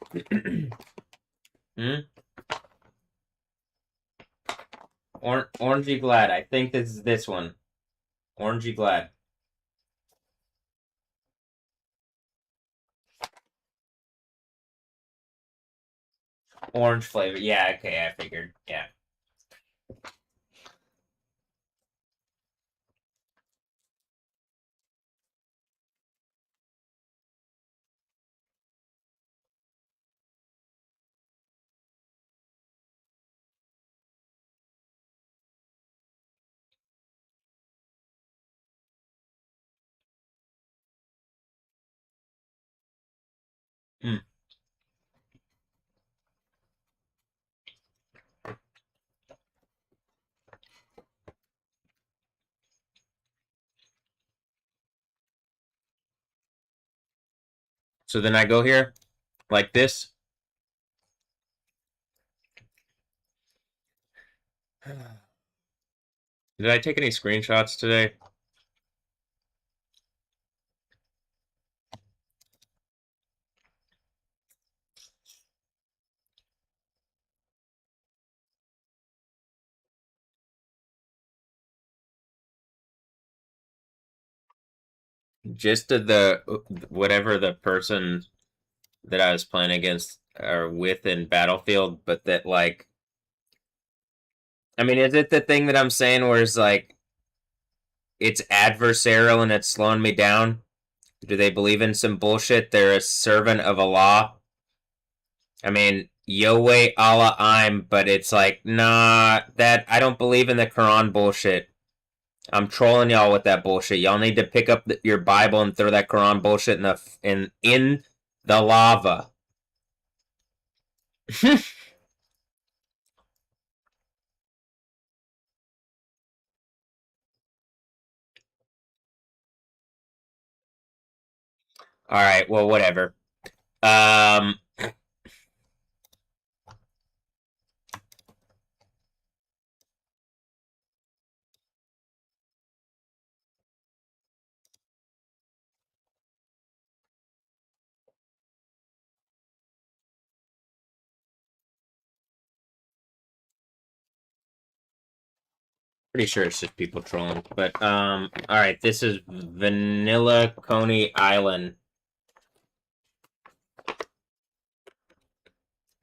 Orange You Glad. I think this is this one. Orange You Glad. Orange flavor. Yeah, okay, I figured. Yeah. So then I go here, like this. Did I take any screenshots today? Just to the whatever the person that I was playing against or with in Battlefield, but that like, I mean, is it the thing that I'm saying where it's like it's adversarial and it's slowing me down? Do they believe in some bullshit? They're a servant of Allah. I mean, Yahweh Allah I'm, but it's like, nah, that I don't believe in the Quran bullshit. I'm trolling y'all with that bullshit. Y'all need to pick up your Bible and throw that Quran bullshit in the lava. All right, well, whatever. Pretty sure it's just people trolling. But all right, this is Vanilla Coney Island,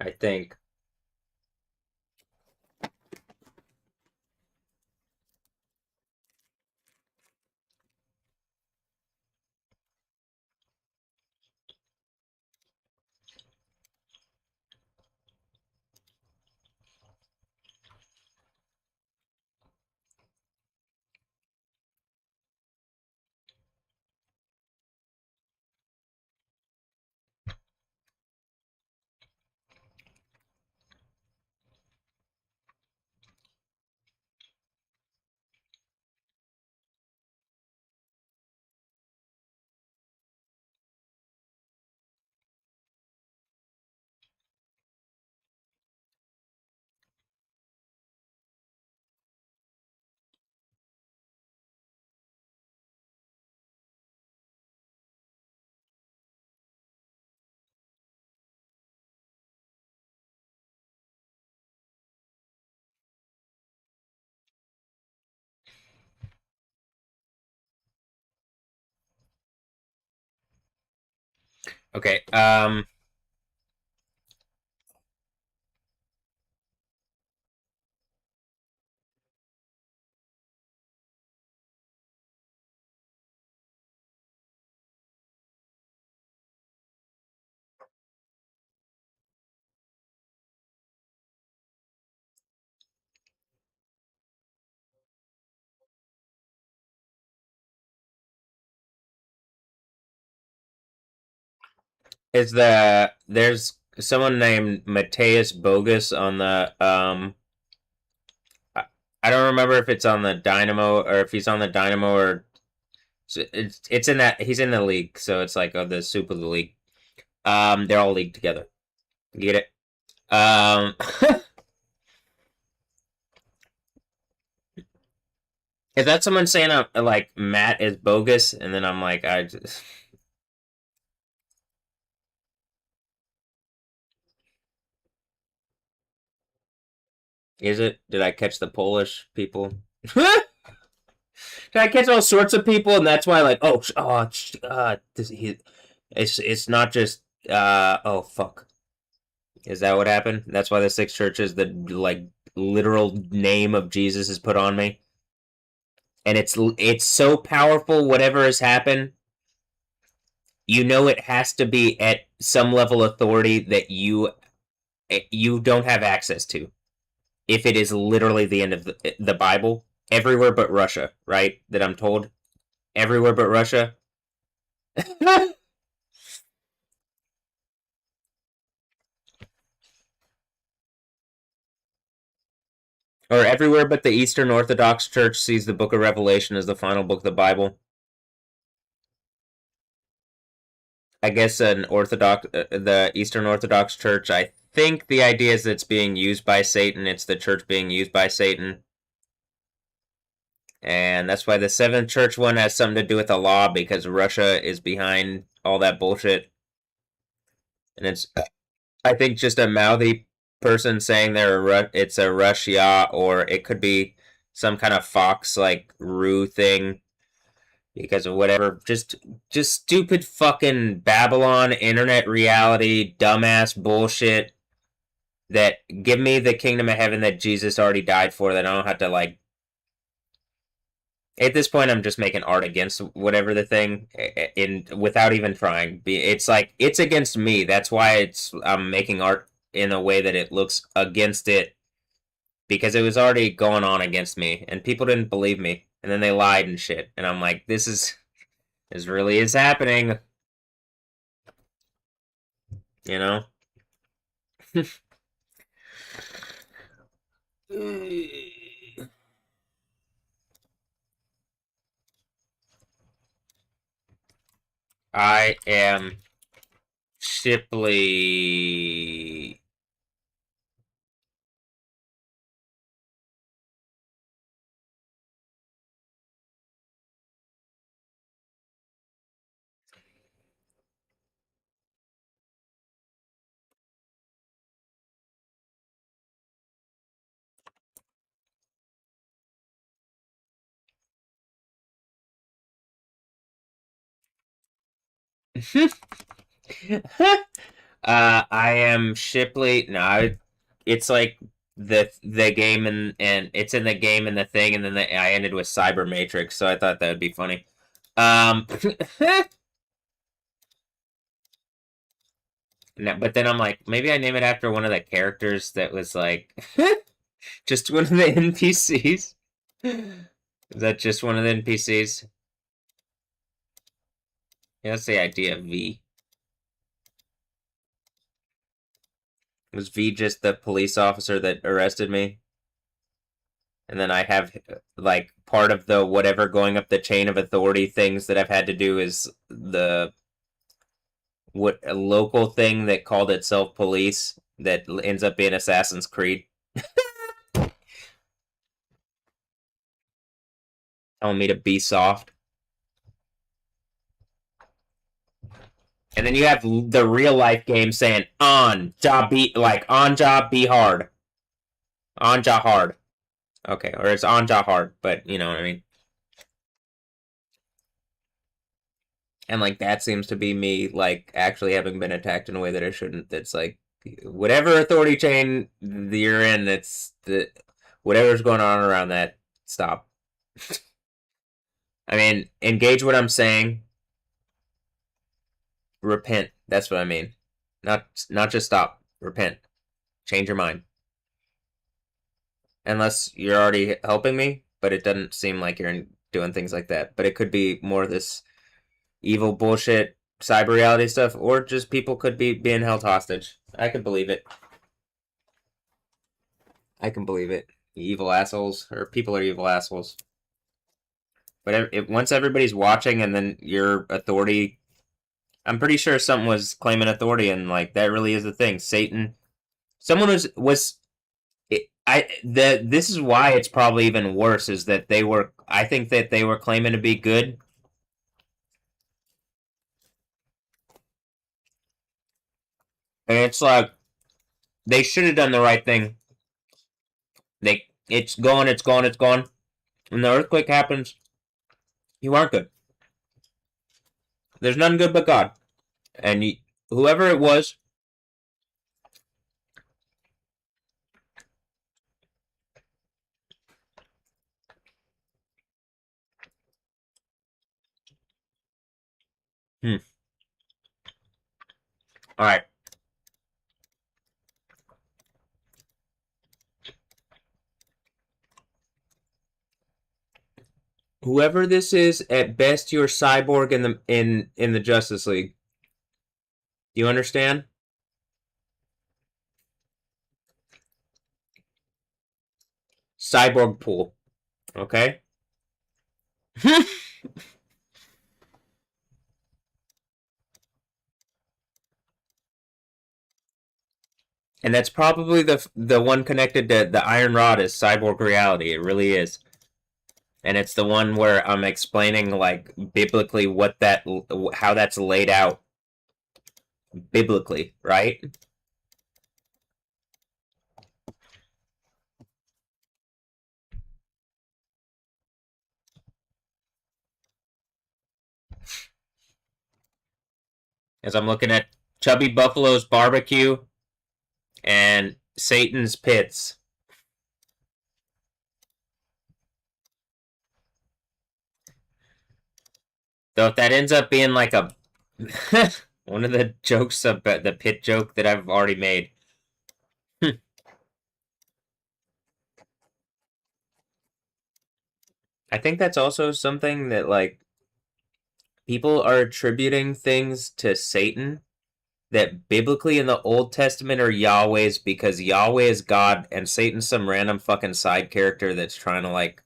I think. Okay. There's someone named Mateus Bogus on the I don't remember if it's on the Dynamo or if he's on the Dynamo or it's in that he's in the league, so it's like the soup of the league. They're all leagued together. Get it? Is that someone saying like Matt is bogus, and then I'm like I just. Is it? Did I catch the Polish people? Did I catch all sorts of people, and that's why like it's not just oh fuck. Is that what happened? That's why the six churches, the like literal name of Jesus is put on me, and it's so powerful. Whatever has happened, you know it has to be at some level of authority that you don't have access to. If it is literally the end of the Bible, everywhere but Russia, right? That I'm told, everywhere but Russia. Or everywhere but the Eastern Orthodox Church sees the Book of Revelation as the final book of the Bible. I guess the Eastern Orthodox Church, I think the idea is that it's being used by Satan. It's the church being used by Satan. And that's why the Seventh Church one has something to do with the law, because Russia is behind all that bullshit. And it's, I think, just a mouthy person saying it's a Russia, or it could be some kind of Fox like Rue thing because of whatever. Just stupid fucking Babylon internet reality dumbass bullshit that give me the kingdom of heaven that Jesus already died for, that I don't have to like. At this point, I'm just making art against whatever the thing in without even trying. It's like it's against me. That's why I'm making art in a way that it looks against it, because it was already going on against me, and people didn't believe me, and then they lied and shit. And I'm like, this really is happening, you know. I am Shipley. I am Shipley. No, it's like the game and it's in the game and the thing, and then I ended with Cyber Matrix, so I thought that would be funny. No, but then I'm like, maybe I name it after one of the characters that was like just one of the NPCs. Is that just one of the NPCs? Yeah, that's the idea of V. Was V just the police officer that arrested me? And then I have, like, part of the whatever going up the chain of authority things that I've had to do is a local thing that called itself police that ends up being Assassin's Creed. Telling me to be soft. And then you have the real life game saying on job be hard. On job hard. Okay, or it's on job hard, but you know what I mean. And like that seems to be me like actually having been attacked in a way that I shouldn't. That's like whatever authority chain you're in, that's the whatever's going on around that, stop. I mean, engage what I'm saying. Repent. That's what I mean. Not just stop. Repent. Change your mind. Unless you're already helping me, but it doesn't seem like you're doing things like that. But it could be more this evil bullshit cyber reality stuff, or just people could be being held hostage. I could believe it. I can believe it. Evil assholes, or people are evil assholes. But once everybody's watching and then your authority, I'm pretty sure someone was claiming authority, and like that really is the thing. Satan, someone was this is why it's probably even worse, is that I think that they were claiming to be good. And it's like, they should have done the right thing. It's gone. When the earthquake happens, you aren't good. There's none good but God. And whoever it was, Alright. Whoever this is, at best you're Cyborg in the Justice League. Do you understand? Cyborg pool. Okay? And that's probably the one connected to the Iron Rod is Cyborg reality. It really is. And it's the one where I'm explaining, like, biblically how that's laid out. Biblically, right? As I'm looking at Chubby Buffalo's barbecue and Satan's pits. So if that ends up being like a one of the jokes about the pit joke that I've already made. I think that's also something that like people are attributing things to Satan that biblically in the Old Testament are Yahweh's, because Yahweh is God and Satan's some random fucking side character that's trying to like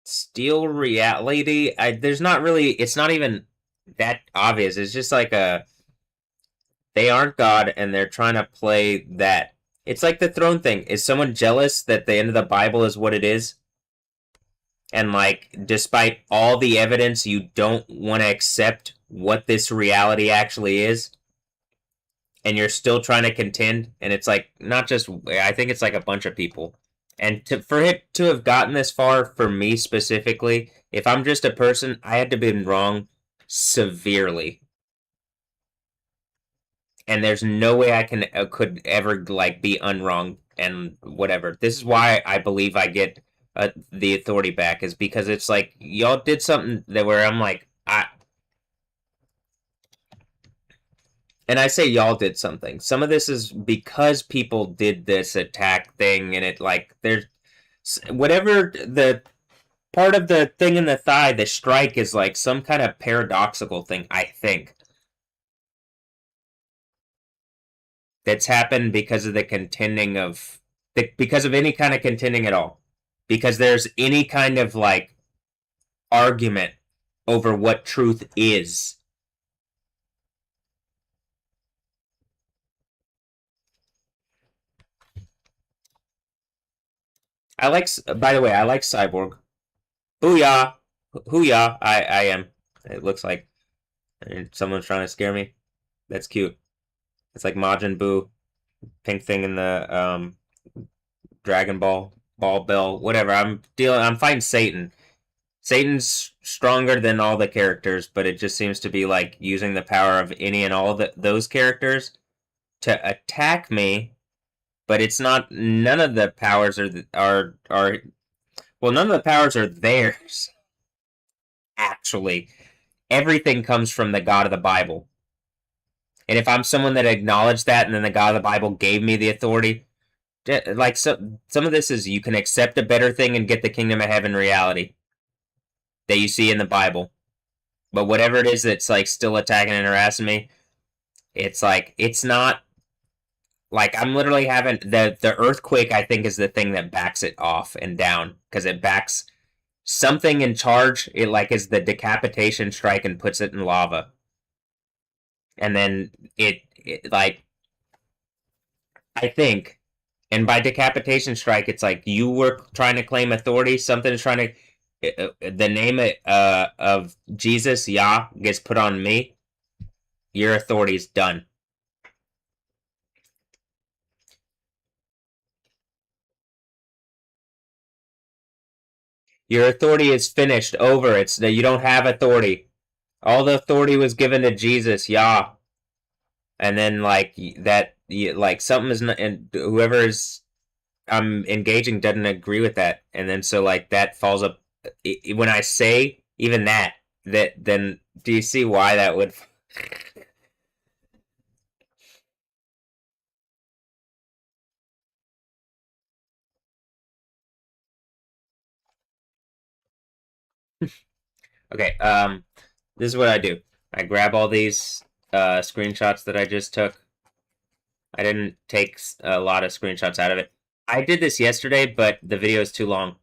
steal reality. There's not really, it's not even that obvious. It's just like they aren't God and they're trying to play that. It's like the throne thing. Is someone jealous that the end of the Bible is what it is? And like, despite all the evidence, you don't want to accept what this reality actually is, and you're still trying to contend. And it's like, not just, I think it's like a bunch of people. And for it to have gotten this far, for me specifically, if I'm just a person, I had to be wrong severely. And there's no way I could ever like be unwrong and whatever. This is why I believe I get the authority back, is because it's like y'all did something that where I'm like and I say y'all did something. Some of this is because people did this attack thing, and it like there's whatever the part of the thing in the thigh, the strike is like some kind of paradoxical thing, I think. That's happened because of the contending of because of any kind of contending at all. Because there's any kind of like argument over what truth is. I like, by the way, I like Cyborg. Booyah! Hooyah! I am. It looks like someone's trying to scare me. That's cute. It's like Majin Buu, pink thing in the Dragon Ball, Ball Bell, whatever. I'm fighting Satan. Satan's stronger than all the characters, but it just seems to be like using the power of any and all of those characters to attack me. But it's not. None of the powers are. Well, none of the powers are theirs. Actually, everything comes from the God of the Bible. And if I'm someone that acknowledged that, and then the God of the Bible gave me the authority, like some of this is you can accept a better thing and get the kingdom of heaven reality that you see in the Bible. But whatever it is that's like still attacking and harassing me, it's like it's not like I'm literally having the earthquake. I think is the thing that backs it off and down because it backs something in charge. It like is the decapitation strike and puts it in lava, and then it like I think. And by decapitation strike, it's like you were trying to claim authority. Something is trying to. The name of Jesus, Yah, gets put on me. Your authority is done. Your authority is finished. Over. It's that you don't have authority. All the authority was given to Jesus, Yah. And then like that, like something is not, and whoever is I'm engaging doesn't agree with that, and then so like that falls up. When I say even that, then do you see why that would? Okay, this is what I do. I grab all these screenshots that I just took. I didn't take a lot of screenshots out of it. I did this yesterday, but the video is too long.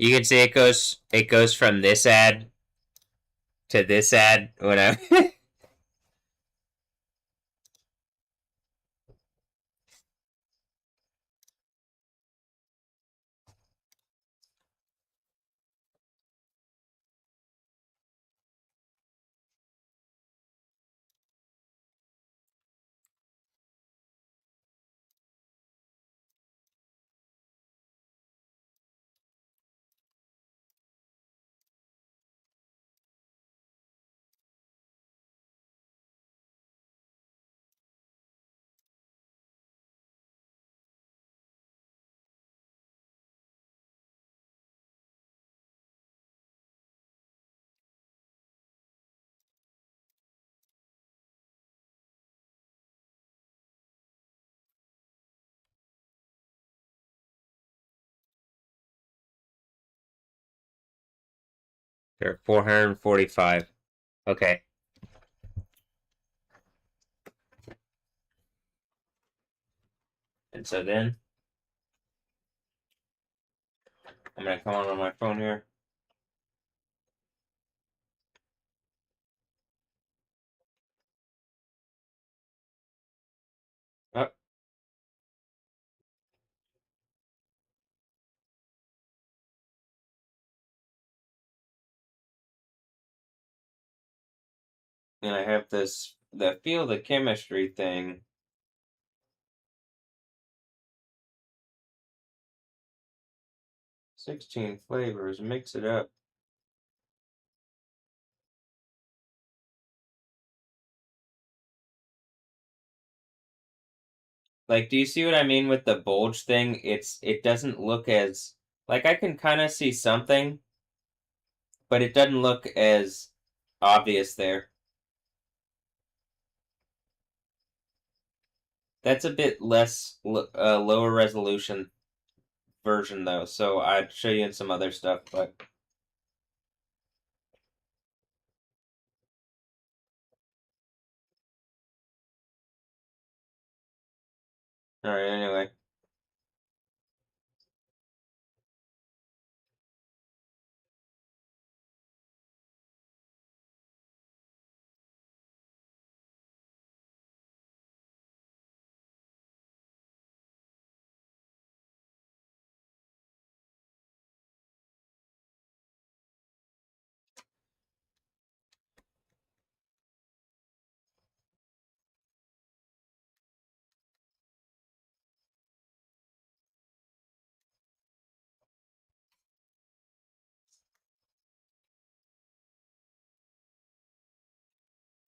You can see it goes from this ad to this ad when I They're 445. Okay. And so then I'm gonna come on my phone here. Oh. And I have the field of chemistry thing. "16 flavors, mix it up." Like, do you see what I mean with the bulge thing? It doesn't look as like I can kind of see something, but it doesn't look as obvious there. That's a bit less lower resolution version though, so I'd show you in some other stuff, but all right, anyway.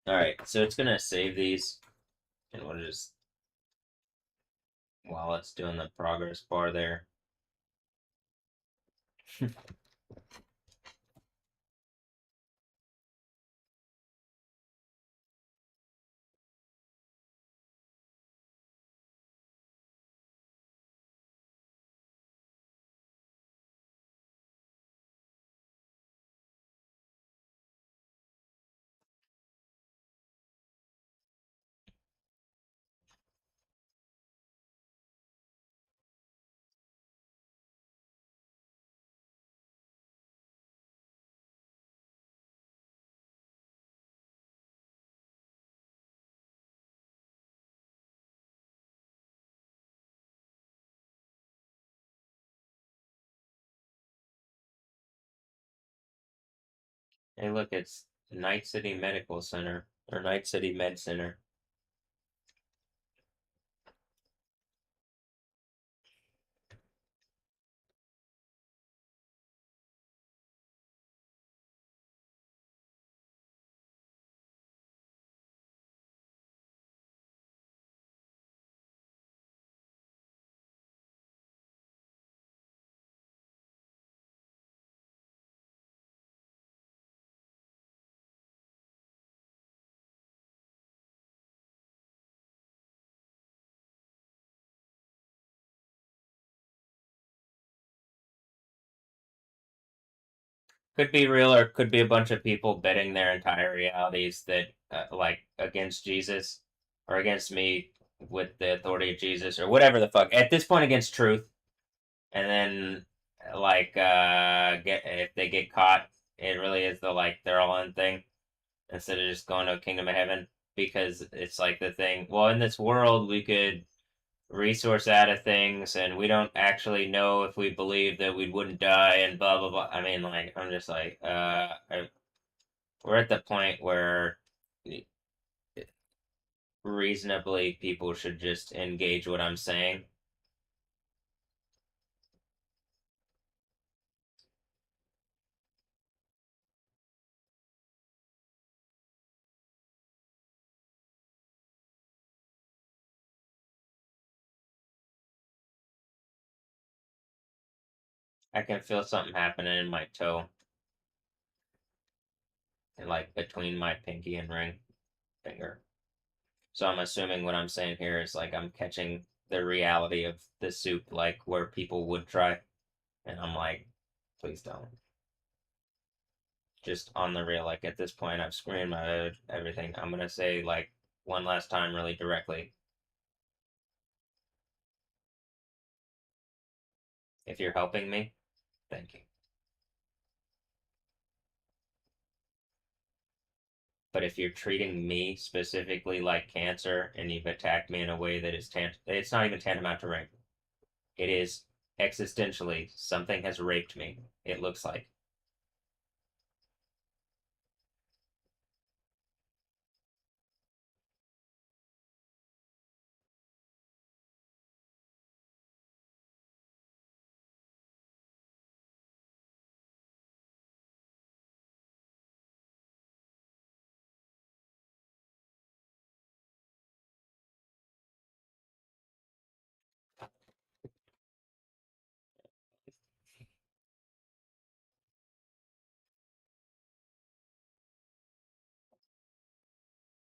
All right, so it's gonna save these, and we'll just while it's doing the progress bar there. Hey, look, it's Night City Medical Center or Night City Med Center. Could be real, or could be a bunch of people betting their entire realities that, like, against Jesus, or against me with the authority of Jesus, or whatever the fuck. At this point, against truth, and then, like, get if they get caught, it really is the like they're all in thing instead of just going to Kingdom of Heaven, because it's like the thing. Well, in this world, we could resource out of things, and we don't actually know if we believe that we wouldn't die, and blah blah blah. I mean, like, I'm just like, we're at the point where reasonably people should just engage what I'm saying. I can feel something happening in my toe, and like between my pinky and ring finger. So I'm assuming what I'm saying here is like I'm catching the reality of the soup, like where people would try, and I'm like, please don't. Just on the real, like at this point, I've screened my everything. I'm gonna say like one last time, really directly. If you're helping me, thank you. But if you're treating me specifically like cancer and you've attacked me in a way that is it's not even tantamount to rape. It is existentially something has raped me. It looks like.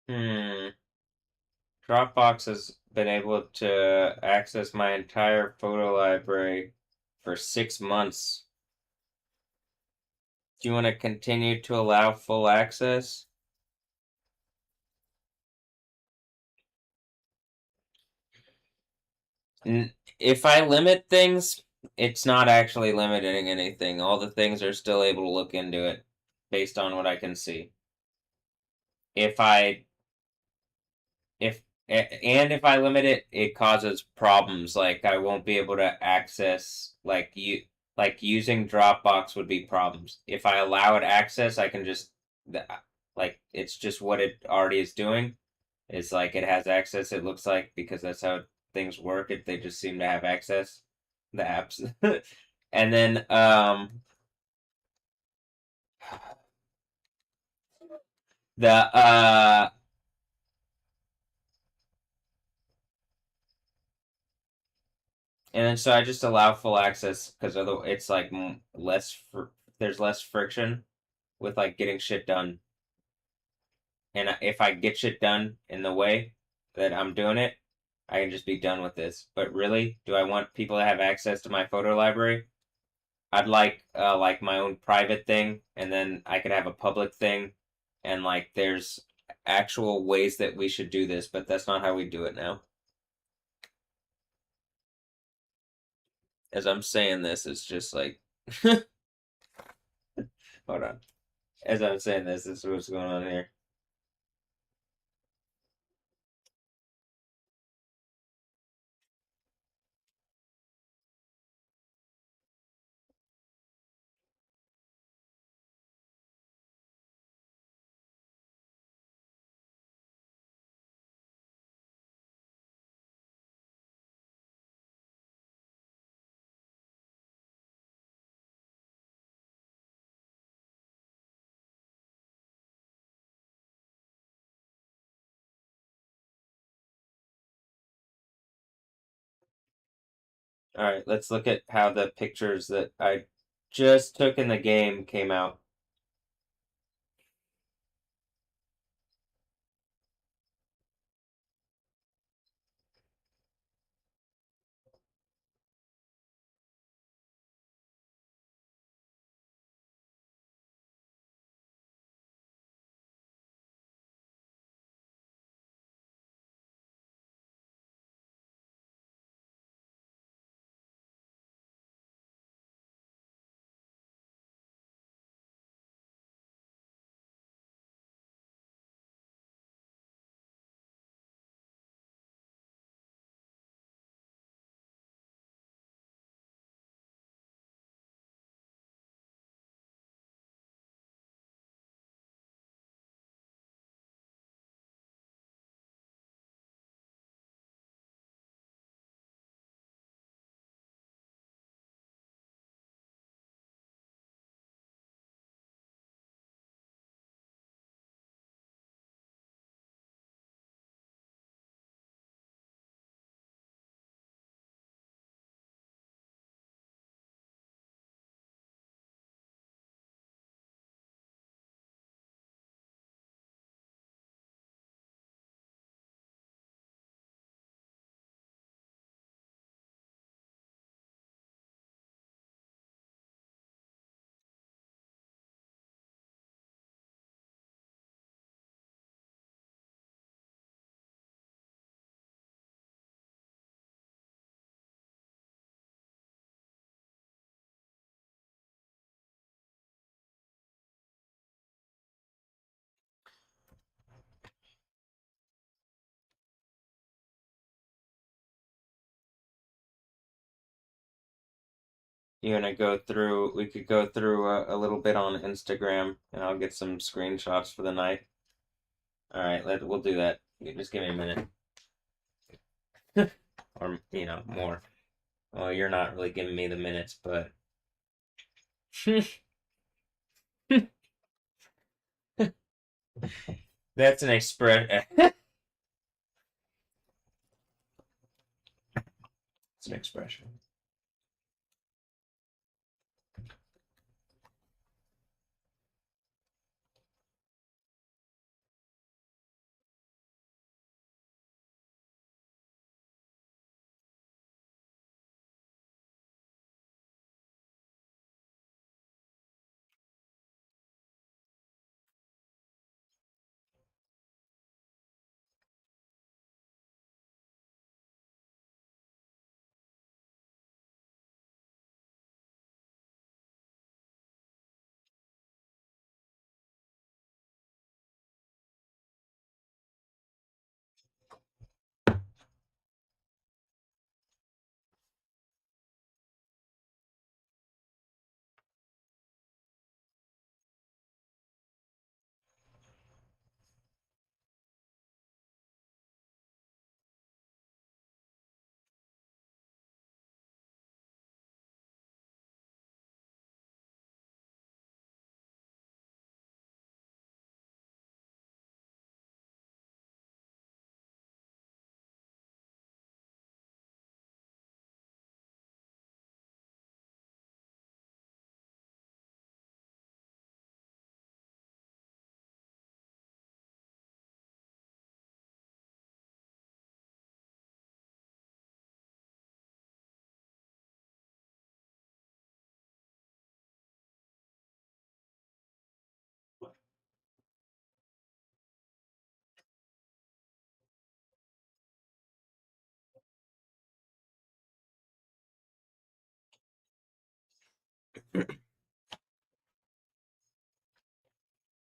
Hmm. Dropbox has been able to access my entire photo library for 6 months. Do you want to continue to allow full access? If I limit things, it's not actually limiting anything. All the things are still able to look into it based on what I can see. If I if I limit it, it causes problems. Like I won't be able to access like using Dropbox would be problems. If I allow it access, I can just like it's just what it already is doing. It's like it has access. It looks like because that's how things work. They just seem to have access. The apps, and then the and then so I just allow full access because other it's like there's less friction with like getting shit done. And if I get shit done in the way that I'm doing it, I can just be done with this. But really, do I want people to have access to my photo library? I'd like my own private thing, and then I could have a public thing, and like there's actual ways that we should do this, but that's not how we do it now. As I'm saying this, it's just like hold on. As I'm saying this is what's going on here. All right, let's look at how the pictures that I just took in the game came out. You wanna go through? We could go through a little bit on Instagram, and I'll get some screenshots for the night. All right, we'll do that. Just give me a minute, or more. Well, you're not really giving me the minutes, but that's an expression. It's an expression.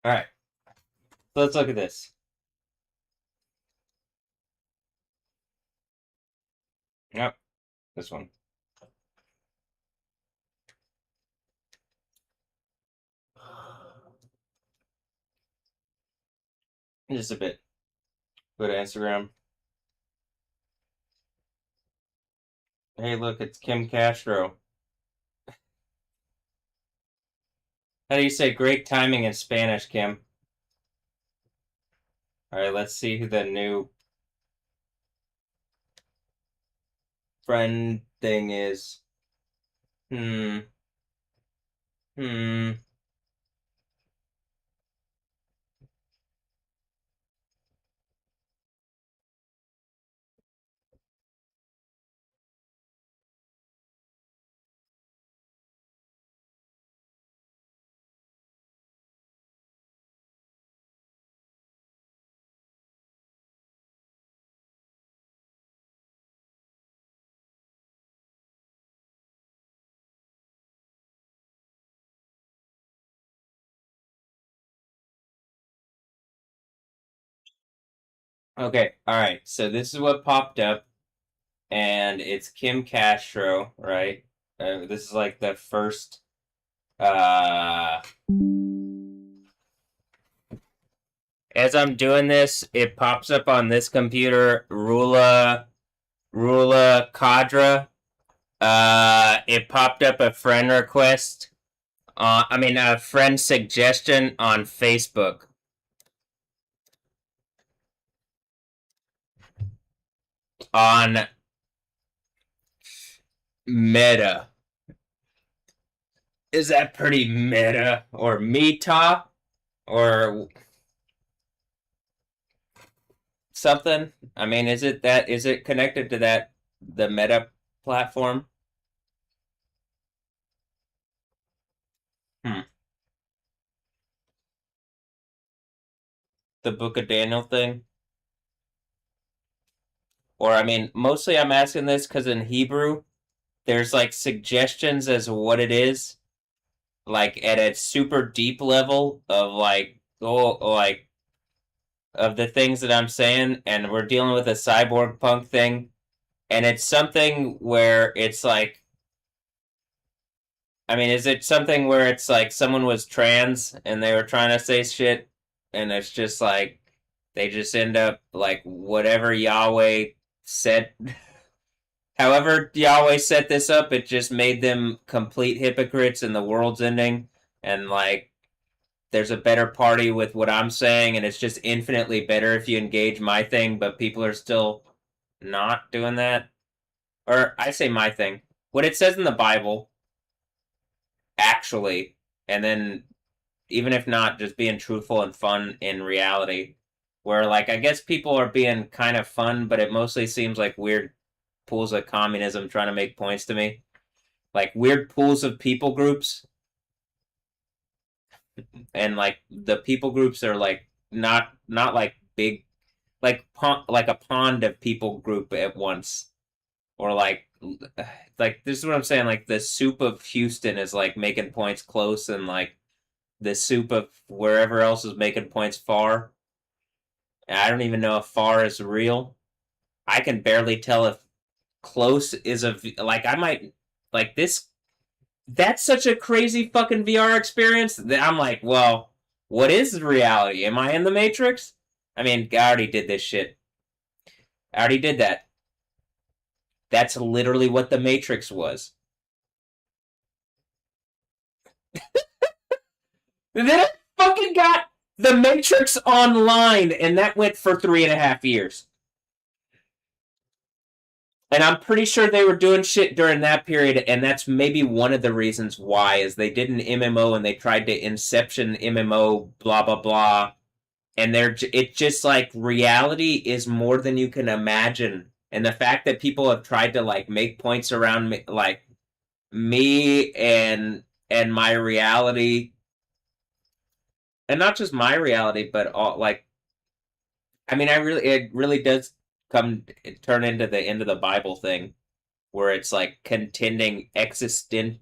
All right, so let's look at this. Yep, this one. Just a bit. Go to Instagram. Hey, look, it's Kim Castro. How do you say great timing in Spanish, Kim? All right, let's see who the new friend thing is. Hmm. Okay, all right. So this is what popped up, and it's Kim Castro, right? This is like the first. As I'm doing this, it pops up on this computer, Rula Cadra. It popped up a friend request. A friend suggestion on Facebook. On Meta. Is that pretty meta? Or Meta? Or something? I mean, is it connected to the Meta platform? The Book of Daniel thing? Or, I mean, mostly I'm asking this because in Hebrew, there's like suggestions as what it is, like at a super deep level of of the things that I'm saying, and we're dealing with a cyborg punk thing, and it's something where it's like I mean, is it something where it's like someone was trans and they were trying to say shit, and it's just like they just end up like whatever Yahweh said, however Yahweh set this up, it just made them complete hypocrites and the world's ending, and like there's a better party with what I'm saying, and it's just infinitely better if you engage my thing, but people are still not doing that. Or I say my thing. What it says in the Bible, actually, and then even if not, just being truthful and fun in reality. Where like I guess people are being kind of fun, but it mostly seems like weird pools of communism trying to make points to me. Like weird pools of people groups, and like the people groups are like not like big, like a pond of people group at once, or like this is what I'm saying. Like the soup of Houston is like making points close, and like the soup of wherever else is making points far. And I don't even know if far is real. I can barely tell if close is like I might like this. That's such a crazy fucking VR experience that I'm like, well, what is reality? Am I in the Matrix? I mean, I already did this shit. I already did that. That's literally what the Matrix was. And then I fucking got the Matrix Online, and that went for 3.5 years. And I'm pretty sure they were doing shit during that period, and that's maybe one of the reasons why is they did an MMO and they tried to Inception MMO, blah blah blah, and it's just like reality is more than you can imagine, and the fact that people have tried to like make points around me, like me and my reality, and not just my reality, but all like I mean, it really does turn into the end of the Bible thing, where it's like contending existentially,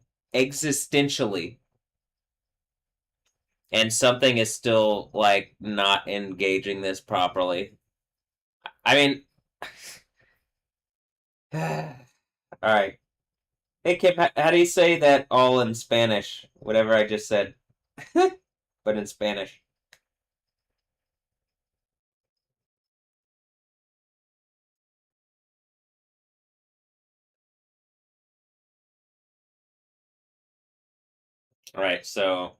and something is still like not engaging this properly. I mean, all right. Hey Kip, how do you say that all in Spanish? Whatever I just said, but in Spanish. All right, so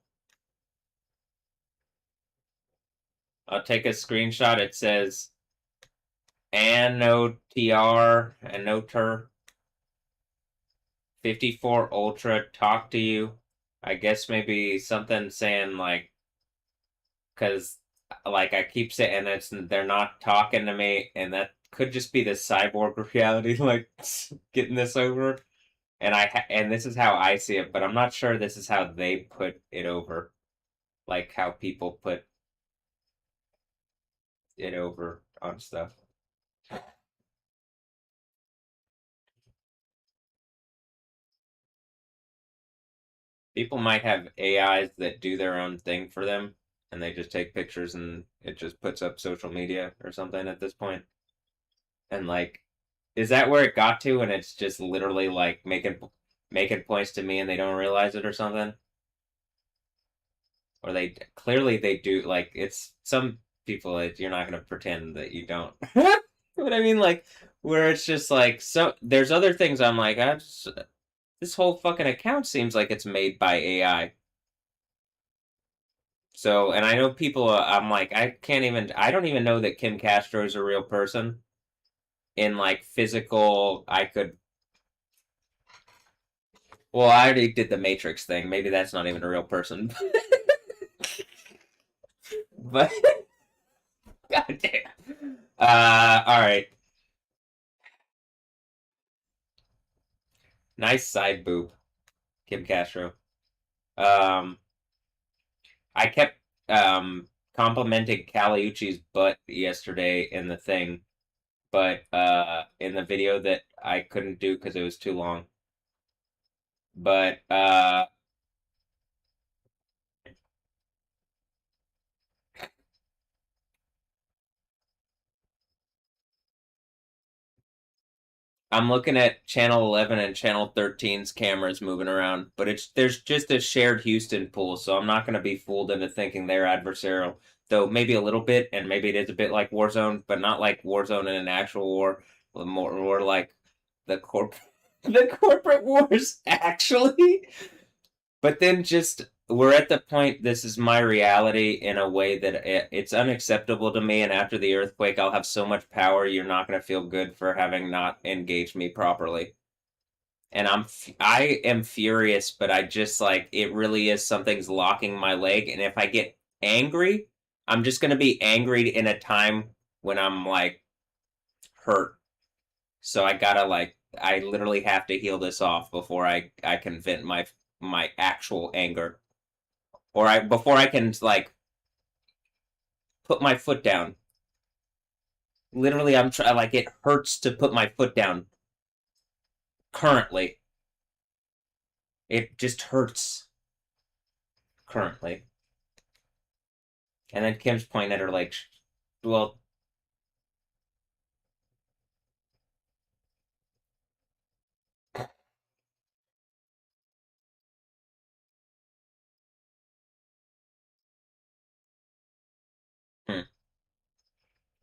I'll take a screenshot. It says ANOTR, ANOTR 54 Ultra talk to you. I guess maybe something saying like, because like I keep saying it's they're not talking to me, and that could just be the cyborg reality, like getting this over. And this is how I see it, but I'm not sure this is how they put it over, like how people put it over on stuff. People might have AIs that do their own thing for them, and they just take pictures and it just puts up social media or something at this point. And like, is that where it got to? And it's just literally like making points to me, and they don't realize it or something. Or they clearly they do. Like it's some people that you're not gonna pretend that you don't. What I mean, like where it's just like so. There's other things I'm like, this whole fucking account seems like it's made by AI. So, and I know people. I'm like, I don't even know that Kim Castro is a real person. In like physical, I could. Well, I already did the Matrix thing. Maybe that's not even a real person. But God damn. All right. Nice side boob, Kim Castro. Um, I kept complimenting Caliucci's butt yesterday in the thing, but in the video that I couldn't do because it was too long. But I'm looking at channel 11 and channel 13's cameras moving around, but there's just a shared Houston pool, so I'm not going to be fooled into thinking they're adversarial. Though maybe a little bit, and maybe it is a bit like Warzone, but not like Warzone in an actual war, more like the the corporate wars actually. But then just we're at the point, this is my reality in a way that it's unacceptable to me, and after the earthquake I'll have so much power you're not going to feel good for having not engaged me properly. And I am furious, but I just like, it really is something's locking my leg, and if I get angry, I'm just going to be angry in a time when I'm like hurt. So I gotta like, I literally have to heal this off before I can vent my actual anger, or before I can like put my foot down. Literally, I'm trying, like, it hurts to put my foot down. Currently, it just hurts. Currently, and then Kim's pointing at her like, well.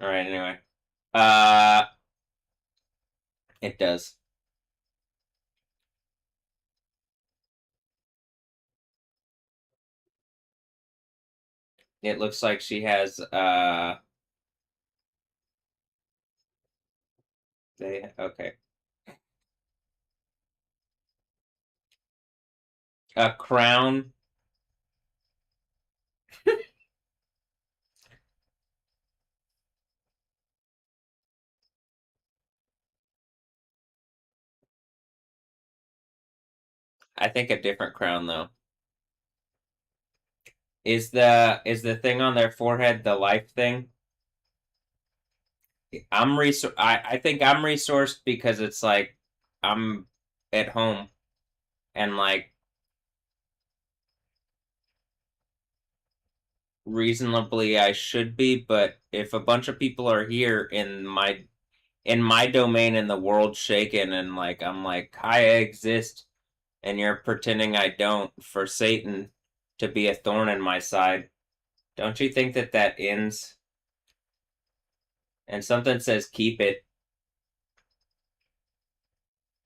All right. Anyway, uh, it does. It looks like she has okay. A crown. I think a different crown though. Is the thing on their forehead the life thing? I think I'm resourced because it's like I'm at home and like reasonably I should be, but if a bunch of people are here in my domain and the world's shaken and like I'm like, hi, I exist, and you're pretending I don't for Satan to be a thorn in my side, don't you think that that ends? And something says keep it.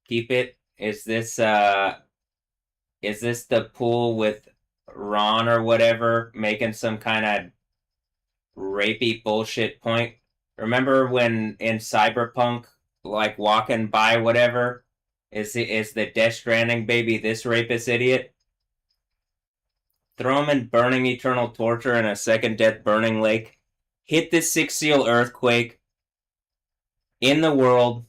Keep it. Is this the pool with Ron or whatever making some kind of rapey bullshit point? Remember when in Cyberpunk, like walking by whatever, is the Death Stranding baby this rapist idiot? Throw him in burning eternal torture in a second death burning lake. Hit this 6 seal earthquake in the world.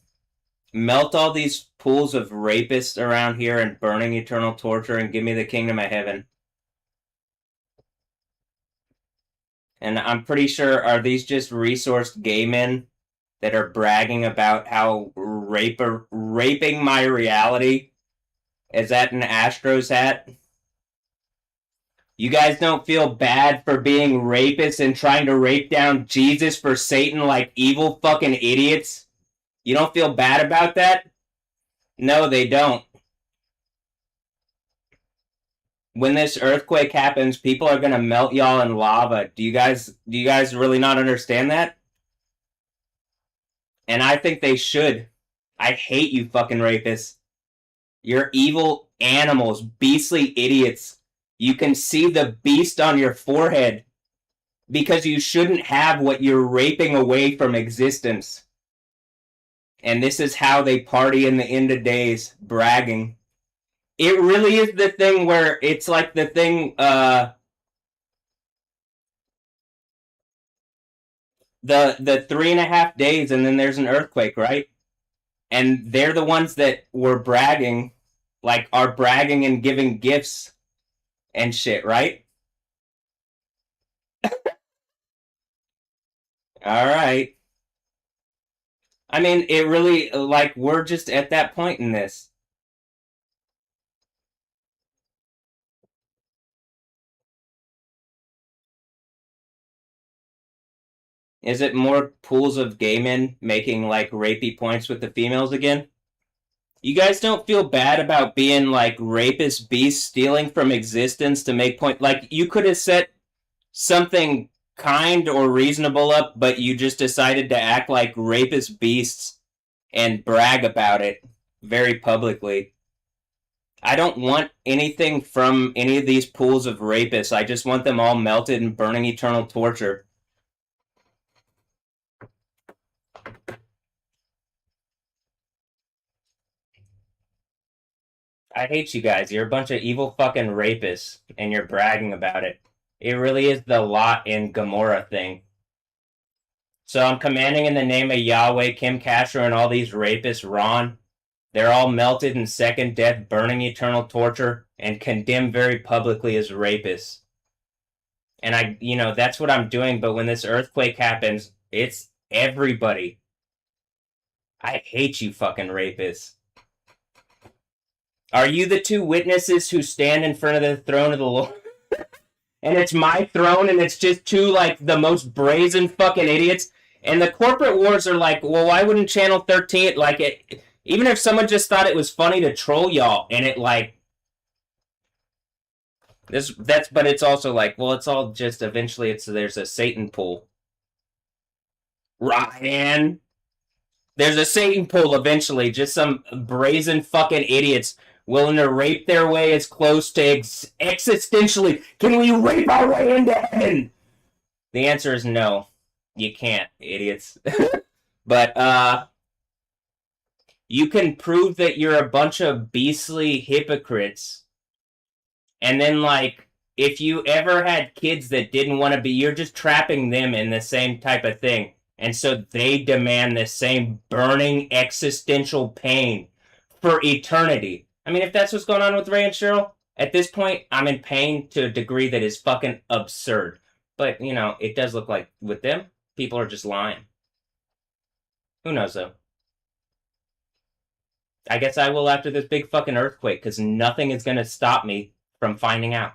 Melt all these pools of rapists around here and burning eternal torture and give me the kingdom of heaven. And I'm pretty sure, are these just resourced gay men that are bragging about how raping my reality? Is that an Astros hat? You guys don't feel bad for being rapists and trying to rape down Jesus for Satan like evil fucking idiots? You don't feel bad about that? No, they don't. When this earthquake happens, people are gonna melt y'all in lava. Do you guys really not understand that? And I think they should. I hate you fucking rapists. You're evil animals, beastly idiots. You can see the beast on your forehead because you shouldn't have what you're raping away from existence. And this is how they party in the end of days, bragging. It really is the thing where it's like the thing, the 3.5 days and then there's an earthquake, right? And they're the ones that were bragging, like are bragging and giving gifts and shit, right? All right. I mean, it really, like, we're just at that point in this. Is it more pools of gay men making, like, rapey points with the females again? You guys don't feel bad about being like rapist beasts stealing from existence to make point? Like, you could have set something kind or reasonable up, but you just decided to act like rapist beasts and brag about it very publicly. I don't want anything from any of these pools of rapists. I just want them all melted and burning eternal torture. I hate you guys. You're a bunch of evil fucking rapists, and you're bragging about it. It really is the Lot in Gomorrah thing. So I'm commanding in the name of Yahweh, Kim Castro, and all these rapists, Ron. They're all melted in second death, burning eternal torture, and condemned very publicly as rapists. And that's what I'm doing, but when this earthquake happens, it's everybody. I hate you fucking rapists. Are you the two witnesses who stand in front of the throne of the Lord? And it's my throne, and it's just two, like, the most brazen fucking idiots. And the corporate wars are like, well, why wouldn't Channel 13, like, it, even if someone just thought it was funny to troll y'all, and it, like, but it's also like, well, it's all just, eventually, there's a Satan pool. Ryan! There's a Satan pool eventually, just some brazen fucking idiots willing to rape their way as close to existentially. Can we rape our way into heaven? The answer is no. You can't, idiots. But, you can prove that you're a bunch of beastly hypocrites. And then, like, if you ever had kids that didn't want to be, you're just trapping them in the same type of thing. And so they demand the same burning existential pain for eternity. I mean, if that's what's going on with Ray and Cheryl, at this point, I'm in pain to a degree that is fucking absurd. But, it does look like, with them, people are just lying. Who knows, though? I guess I will after this big fucking earthquake, because nothing is going to stop me from finding out.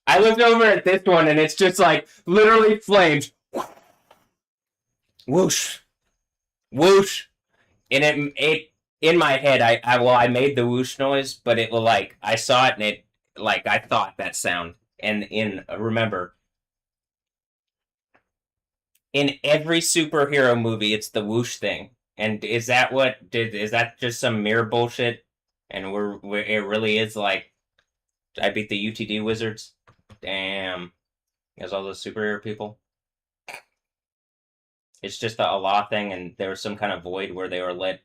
I looked over at this one, and it's just like, literally flames. Whoosh. Whoosh. And it in my head, I made the whoosh noise, but it was like, I saw it, and it, like, I thought that sound. And remember, in every superhero movie, it's the whoosh thing. And is that just some mirror bullshit? And it really is like, I beat the UTD wizards? Damn. There's all those superhero people. It's just a law thing, and there was some kind of void where they were let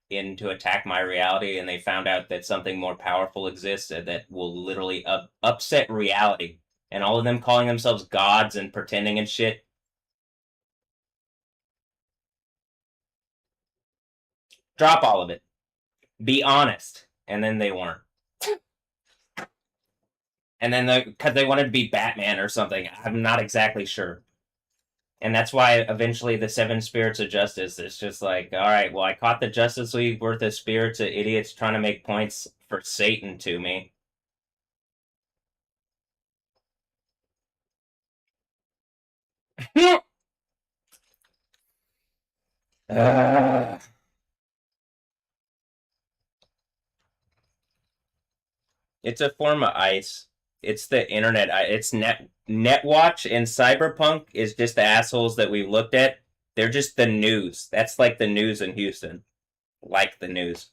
in to attack my reality, and they found out that something more powerful exists that will literally upset reality. And all of them calling themselves gods and pretending and shit. Drop all of it. Be honest. And then they weren't. And then because they wanted to be Batman or something. I'm not exactly sure. And that's why eventually the Seven Spirits of Justice is just like, all right, well, I caught the Justice League worth of spirits of idiots trying to make points for Satan to me. It's a form of ice. It's the internet. It's Netwatch and Cyberpunk is just the assholes that we've looked at. They're just the news. That's like the news in Houston. Like the news.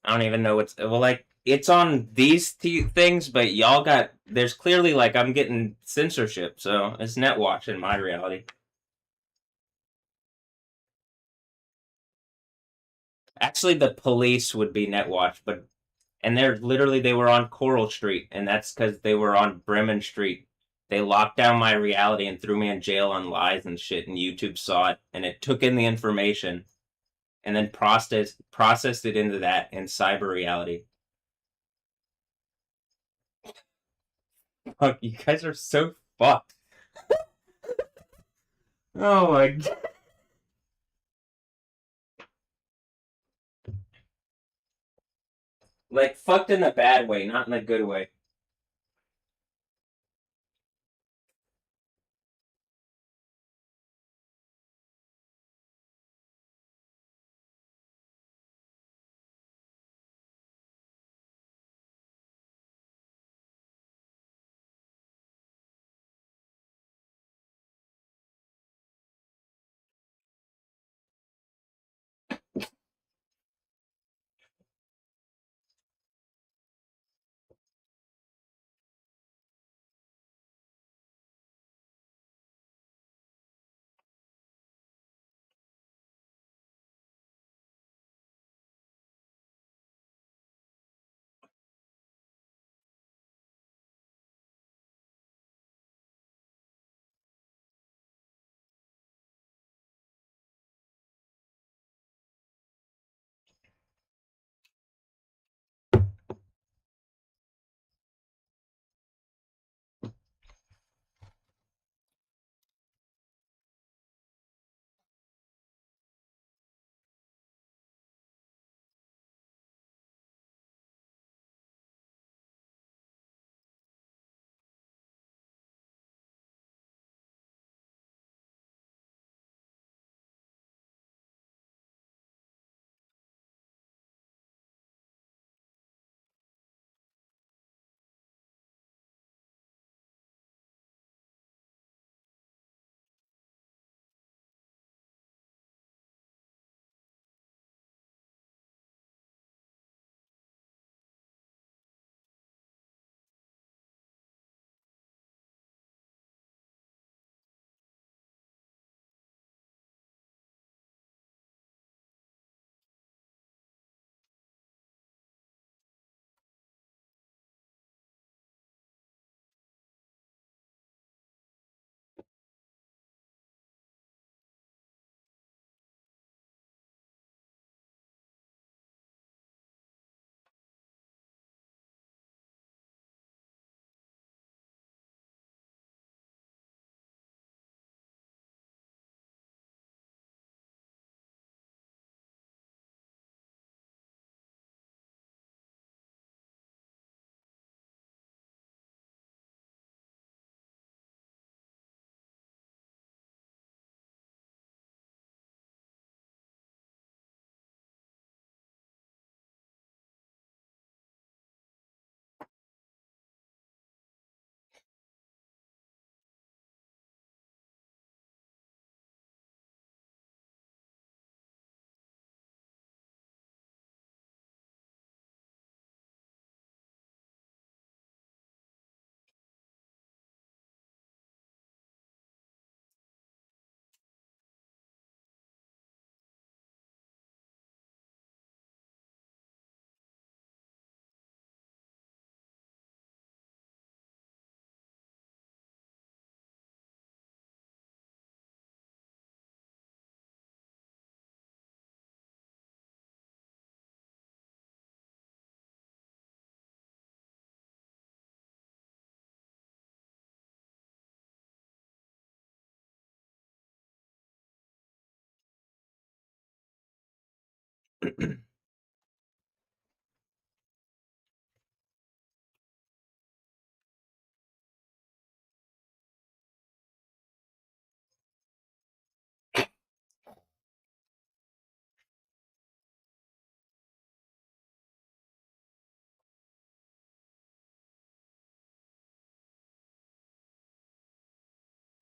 I don't even know it's on these things, but y'all there's clearly, like, I'm getting censorship, so it's Netwatch in my reality. Actually, the police would be Netwatch, and they were on Coral Street, and that's because they were on Bremen Street. They locked down my reality and threw me in jail on lies and shit, and YouTube saw it, and it took in the information, and then processed it into that in cyber reality. Fuck, you guys are so fucked. Oh my god. Like, fucked in a bad way, not in a good way.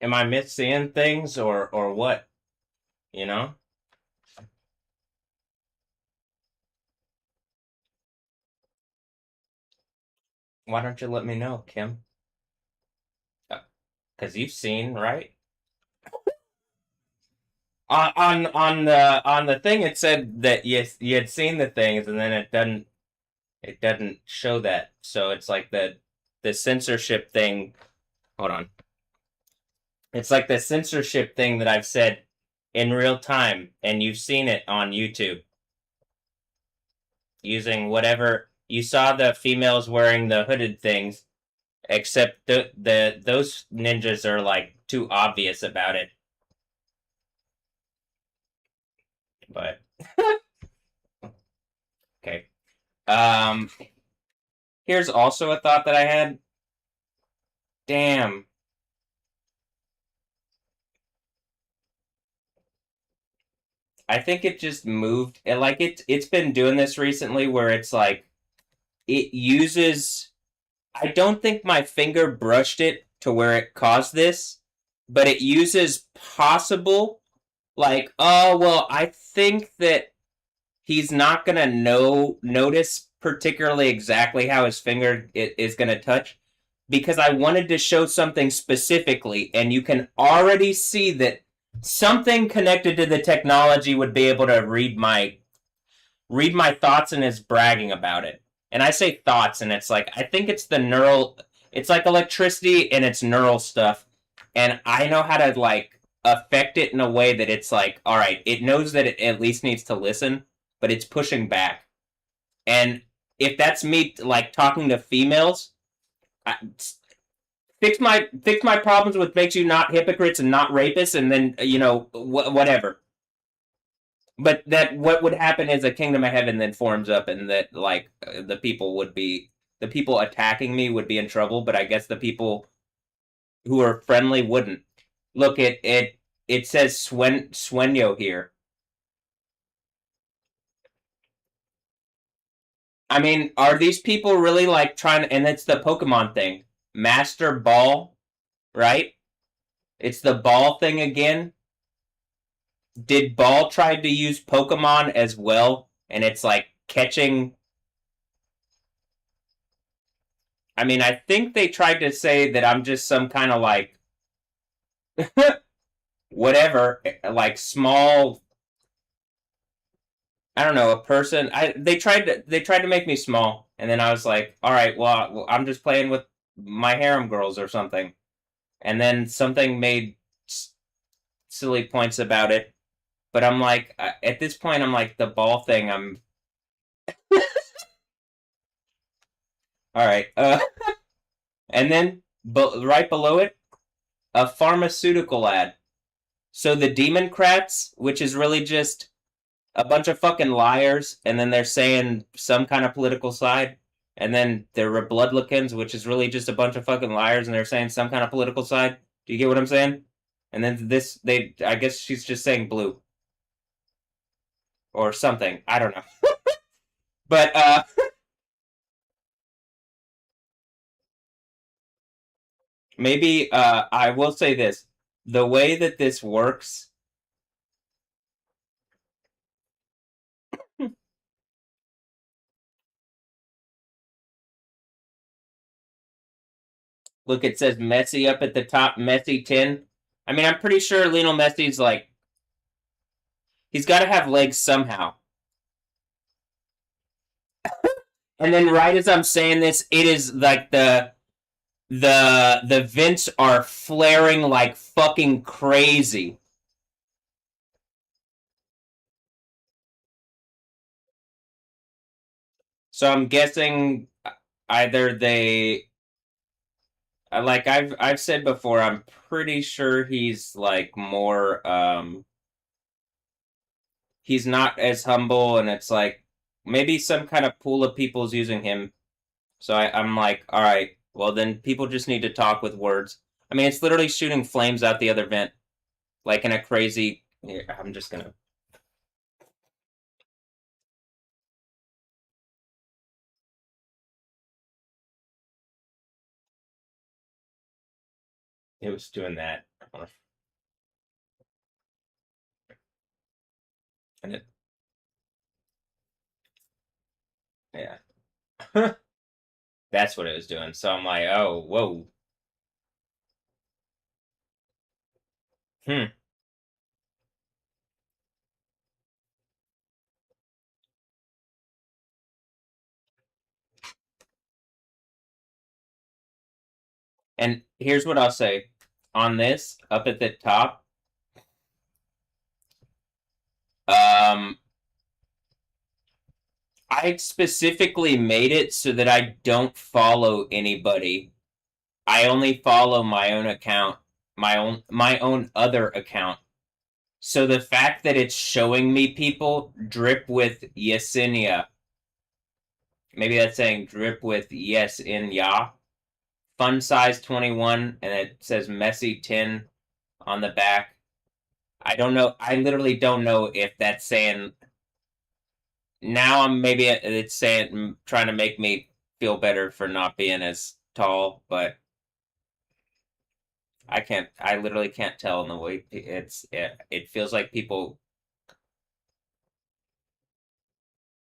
Am I missing things or what? You know? Why don't you let me know, Kim? Because you've seen, right? On the thing it said that you had seen the things and then it doesn't show that. So it's like the censorship thing. Hold on. It's like the censorship thing that I've said in real time and you've seen it on YouTube. Using whatever you saw the females wearing the hooded things, except those ninjas are like too obvious about it. But okay. Here's also a thought that I had. Damn. I think it just moved. It's been doing this recently where it's like it uses. I don't think my finger brushed it to where it caused this, but it uses possible. Like, oh well, I think that he's not gonna notice particularly exactly how his finger is gonna touch because I wanted to show something specifically, and you can already see that something connected to the technology would be able to read my thoughts and is bragging about it. And I say thoughts, and it's like I think it's the neural. It's like electricity and it's neural stuff, and I know how to like affect it in a way that it's like, all right, it knows that it at least needs to listen, but it's pushing back. And if that's me like talking to females, fix my problems with makes you not hypocrites and not rapists, and then whatever. But that what would happen is a kingdom of heaven then forms up, and that like the people attacking me would be in trouble. But I guess the people who are friendly wouldn't. Look, it says Sueño here. I mean, are these people really like trying to, and it's the Pokemon thing. Master Ball, right? It's the ball thing again. Did Ball try to use Pokemon as well? And it's like catching. I mean, I think they tried to say that I'm just some kind of like whatever, like small. I don't know, a person. They tried to make me small, and then I was like, all right, well, I'm just playing with my harem girls or something, and then something made silly points about it, but I'm like, at this point, I'm like the ball thing. I'm all right, and then right below it, a pharmaceutical ad. So the Democrats, which is really just a bunch of fucking liars, and then they're saying some kind of political side, and then there were Bloodlikins, which is really just a bunch of fucking liars, and they're saying some kind of political side. Do you get what I'm saying? And then I guess she's just saying blue. Or something. I don't know. But, maybe, I will say this. The way that this works. Look, it says Messi up at the top, Messi 10. I mean, I'm pretty sure Lionel Messi's like, he's got to have legs somehow. And then right as I'm saying this, it is like the vents are flaring like fucking crazy. So I'm guessing either they like I've said before, I'm pretty sure he's like more he's not as humble, and it's like maybe some kind of pool of people's using him. So I'm like, all right, well then people just need to talk with words. I mean, it's literally shooting flames out the other vent, like in a crazy. Here, I'm just gonna. It was doing that. And it. Yeah. That's what it was doing. So I'm like, oh, whoa. And here's what I'll say. On this, up at the top, I specifically made it so that I don't follow anybody. I only follow my own account, my own other account. So the fact that it's showing me people drip with Yesenia Maybe that's saying drip with yes in ya. Fun size 21, and it says messy 10 on the back. I don't know. I literally don't know if that's saying. Now maybe it's saying trying to make me feel better for not being as tall, but I can't. I literally can't tell in the way it feels like people.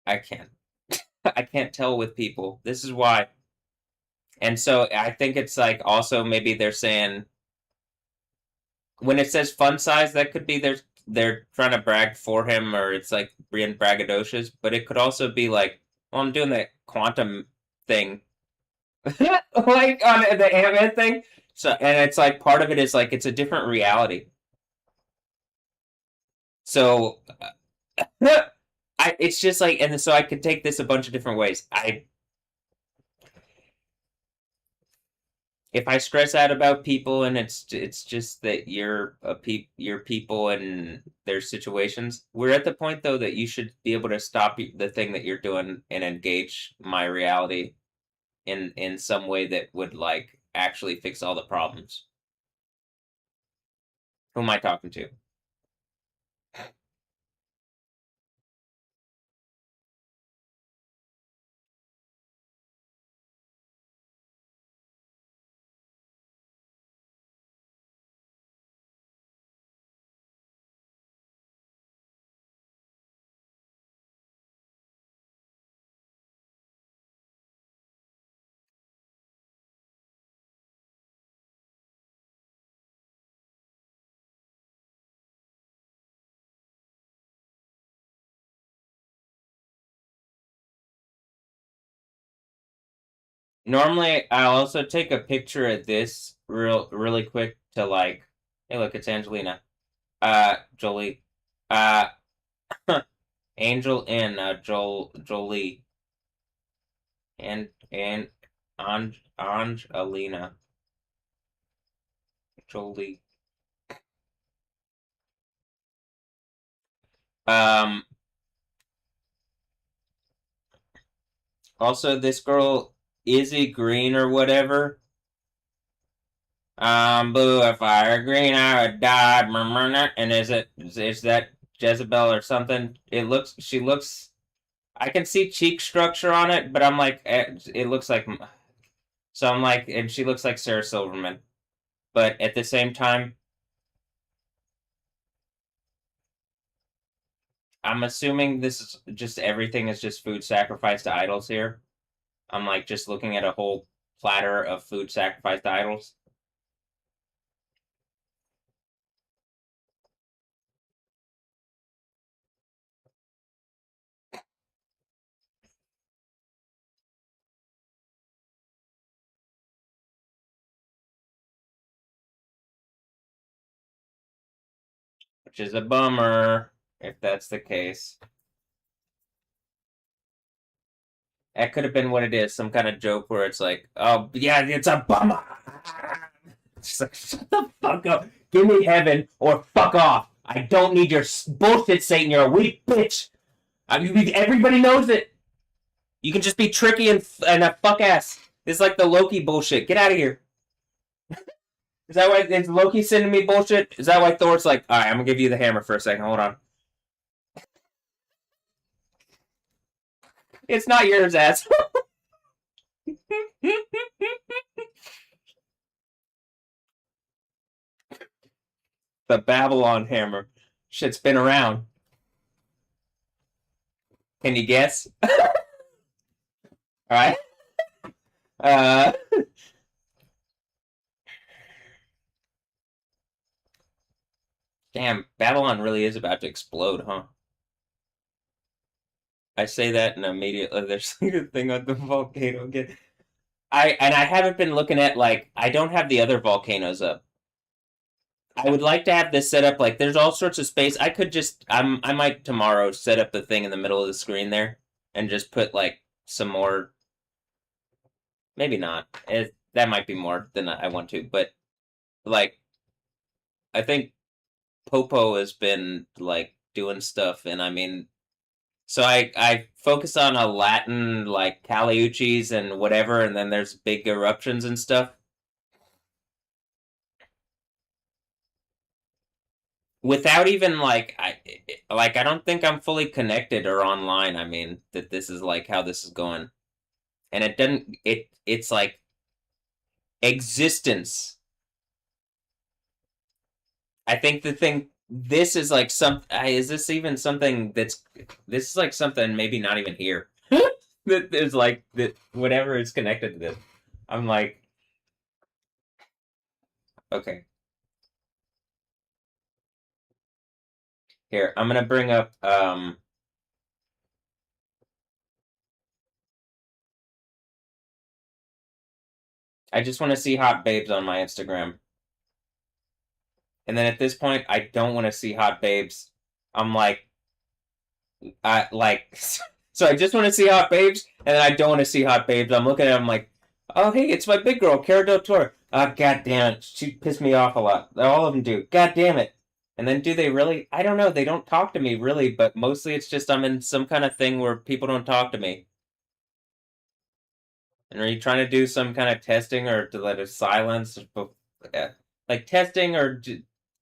I can't. I can't tell with people. This is why. And so I think it's like also maybe they're saying when it says fun size, that could be they're trying to brag for him, or it's like being braggadocious, but it could also be like, well, I'm doing that quantum thing. Like on the Ant-Man thing. So and it's like part of it is like it's a different reality. So it's just like, and so I could take this a bunch of different ways. If I stress out about people and it's just that you're people and their situations, we're at the point though that you should be able to stop the thing that you're doing and engage my reality in some way that would like actually fix all the problems. Who am I talking to? Normally, I'll also take a picture of this really quick to like, hey, look, it's Angelina. Jolie. Uh, Angel and Jolie. And Angelina. Jolie. Um, Also, this girl, Izzy Green or whatever. Blue, if I were green, I would die. And is that Jezebel or something? She looks, I can see cheek structure on it, but I'm like, it looks like, so I'm like, and she looks like Sarah Silverman. But at the same time, I'm assuming this is just everything is just food sacrificed to idols here. I'm like just looking at a whole platter of food sacrificed to idols. Which is a bummer if that's the case. That could have been what it is, some kind of joke where it's like, oh, yeah, it's a bummer. It's like, shut the fuck up. Give me heaven or fuck off. I don't need your bullshit, Satan. You're a weak bitch. I mean, everybody knows it. You can just be tricky and a fuck ass. It's like the Loki bullshit. Get out of here. Is that why is Loki sending me bullshit? Is that why Thor's like, all right, I'm gonna give you the hammer for a second. Hold on. It's not yours, ass. The Babylon hammer. Shit's been around. Can you guess? Alright. Damn, Babylon really is about to explode, huh? I say that and immediately there's like a thing on the volcano again. I haven't been looking at like I don't have the other volcanoes up. I would like to have this set up like there's all sorts of space. I could just I might tomorrow set up the thing in the middle of the screen there and just put like some more. Maybe not. That might be more than I want to, but like I think Popo has been like doing stuff, and I mean So I focus on a Latin like Caliuchis and whatever, and then there's big eruptions and stuff. Without even I don't think I'm fully connected or online. I mean that this is like how this is going, and it doesn't. It's like existence. I think the thing. This is like Is this even something that's? This is like something maybe not even here. That there's like that whatever is connected to this. I'm like, okay. Here, I'm gonna bring up I just want to see hot babes on my Instagram. And then at this point, I don't want to see hot babes. I'm like, I like, so I just want to see hot babes, and then I don't want to see hot babes. I'm looking at them like, oh hey, it's my big girl, Cara Del Toro. God damn it, she pissed me off a lot. All of them do. God damn it. And then do they really? I don't know. They don't talk to me really, but mostly it's just I'm in some kind of thing where people don't talk to me. And are you trying to do some kind of testing or to let it silence? Like testing or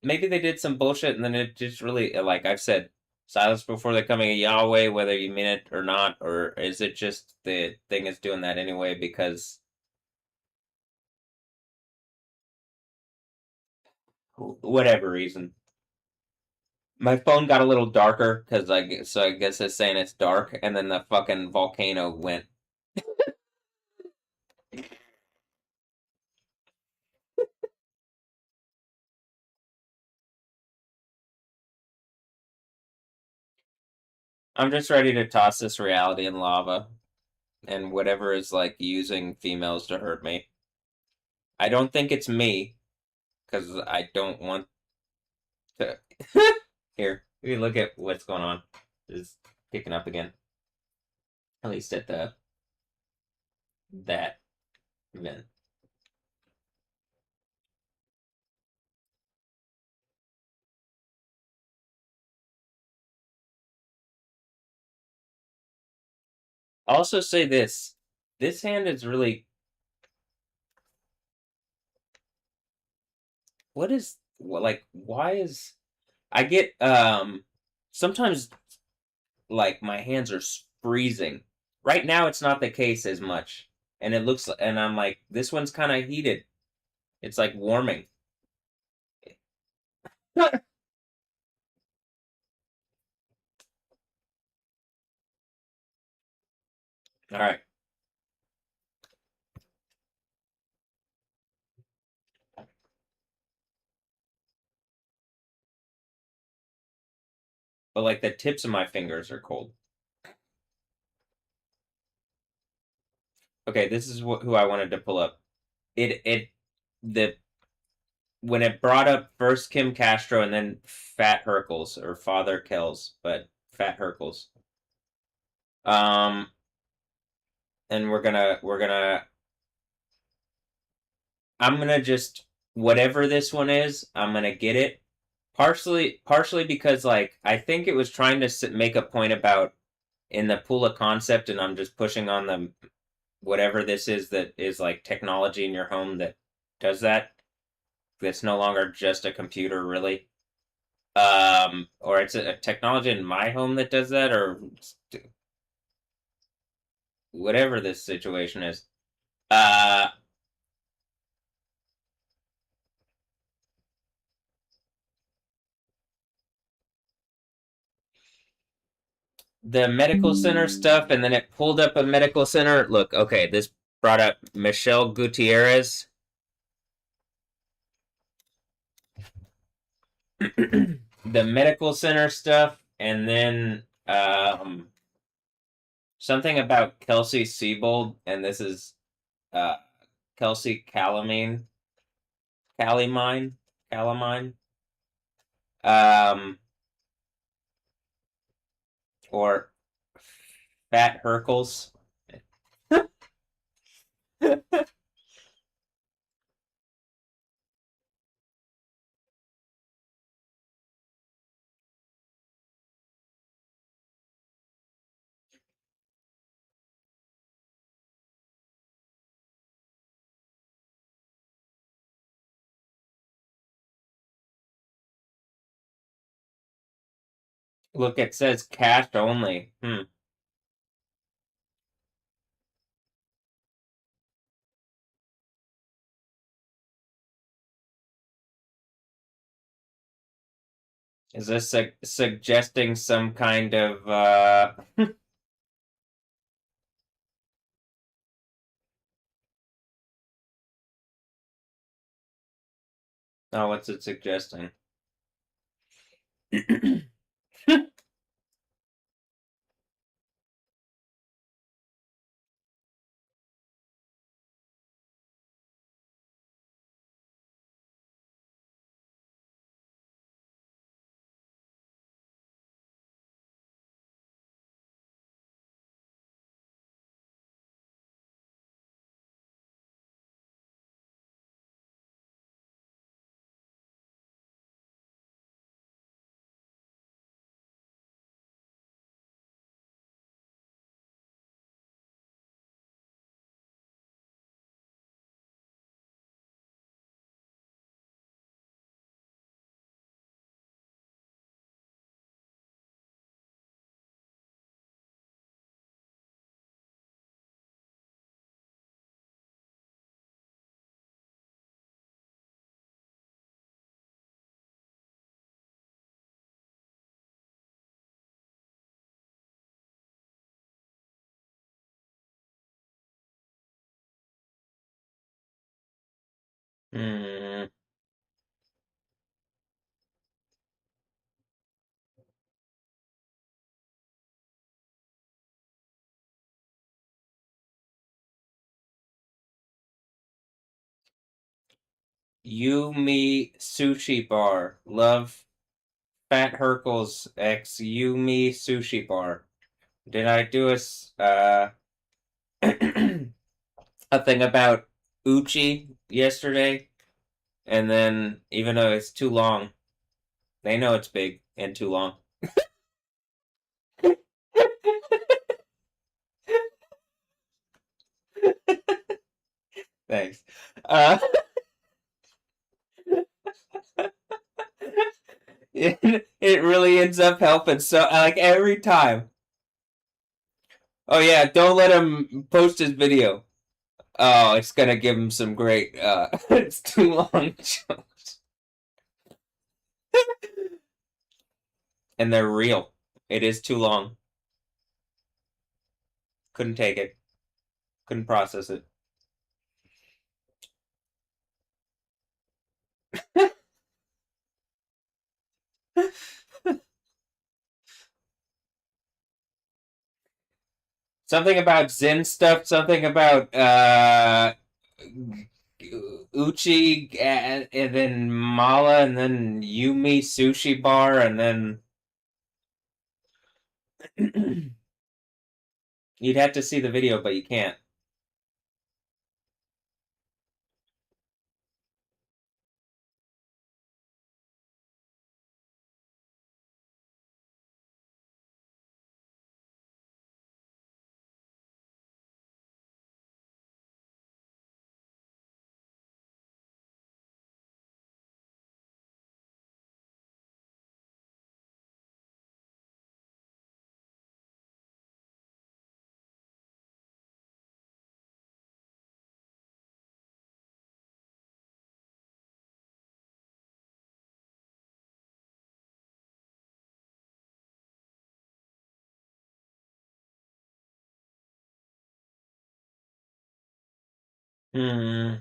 maybe they did some bullshit and then it just really, like I've said, silence before the coming of Yahweh, whether you mean it or not, or is it just the thing is doing that anyway because whatever reason. My phone got a little darker because I guess it's saying it's dark, and then the fucking volcano went. I'm just ready to toss this reality in lava and whatever is like using females to hurt me. I don't think it's me because I don't want to. Here, we look at what's going on. It's picking up again. At least at that event. I'll also say this. This hand is really. What is like? Why is I get sometimes like my hands are freezing. Right now, it's not the case as much, and it looks and I'm like this one's kind of heated. It's like warming. All right. But like the tips of my fingers are cold. Okay, this is who I wanted to pull up. The when it brought up first Kim Castro and then Fat Hercules or Father Kells, but Fat Hercules. And I'm gonna just whatever this one is, I'm gonna get it. Partially because like I think it was trying to make a point about in the Pula concept, and I'm just pushing on the whatever this is that is like technology in your home that does that. It's no longer just a computer, really. Or it's a technology in my home that does that, or whatever this situation is. Uh, the medical center stuff, and then it pulled up a medical center. Look, okay, this brought up Michelle Gutierrez. The medical center stuff, and then something about Kelsey Siebold, and this is uh, Kelsey Calamine, Calamine, um, or Fat Hercules. Look, it says cash only. Is this suggesting some kind of Oh, what's it suggesting? Hmm. Yumi Sushi Bar. Love Fat Hercules X Yumi Sushi Bar. Did I do a thing about Uchi yesterday? And then, even though it's too long, they know it's big and too long. Thanks. It really ends up helping. So, like, every time. Oh, yeah, don't let him post his video. Oh, it's gonna give him some great, it's too long jokes. And they're real. It is too long. Couldn't take it. Couldn't process it. Something about Zen stuff, something about Uchi and then Mala and then Yumi Sushi Bar and then you'd have to see the video, but you can't. Hmm.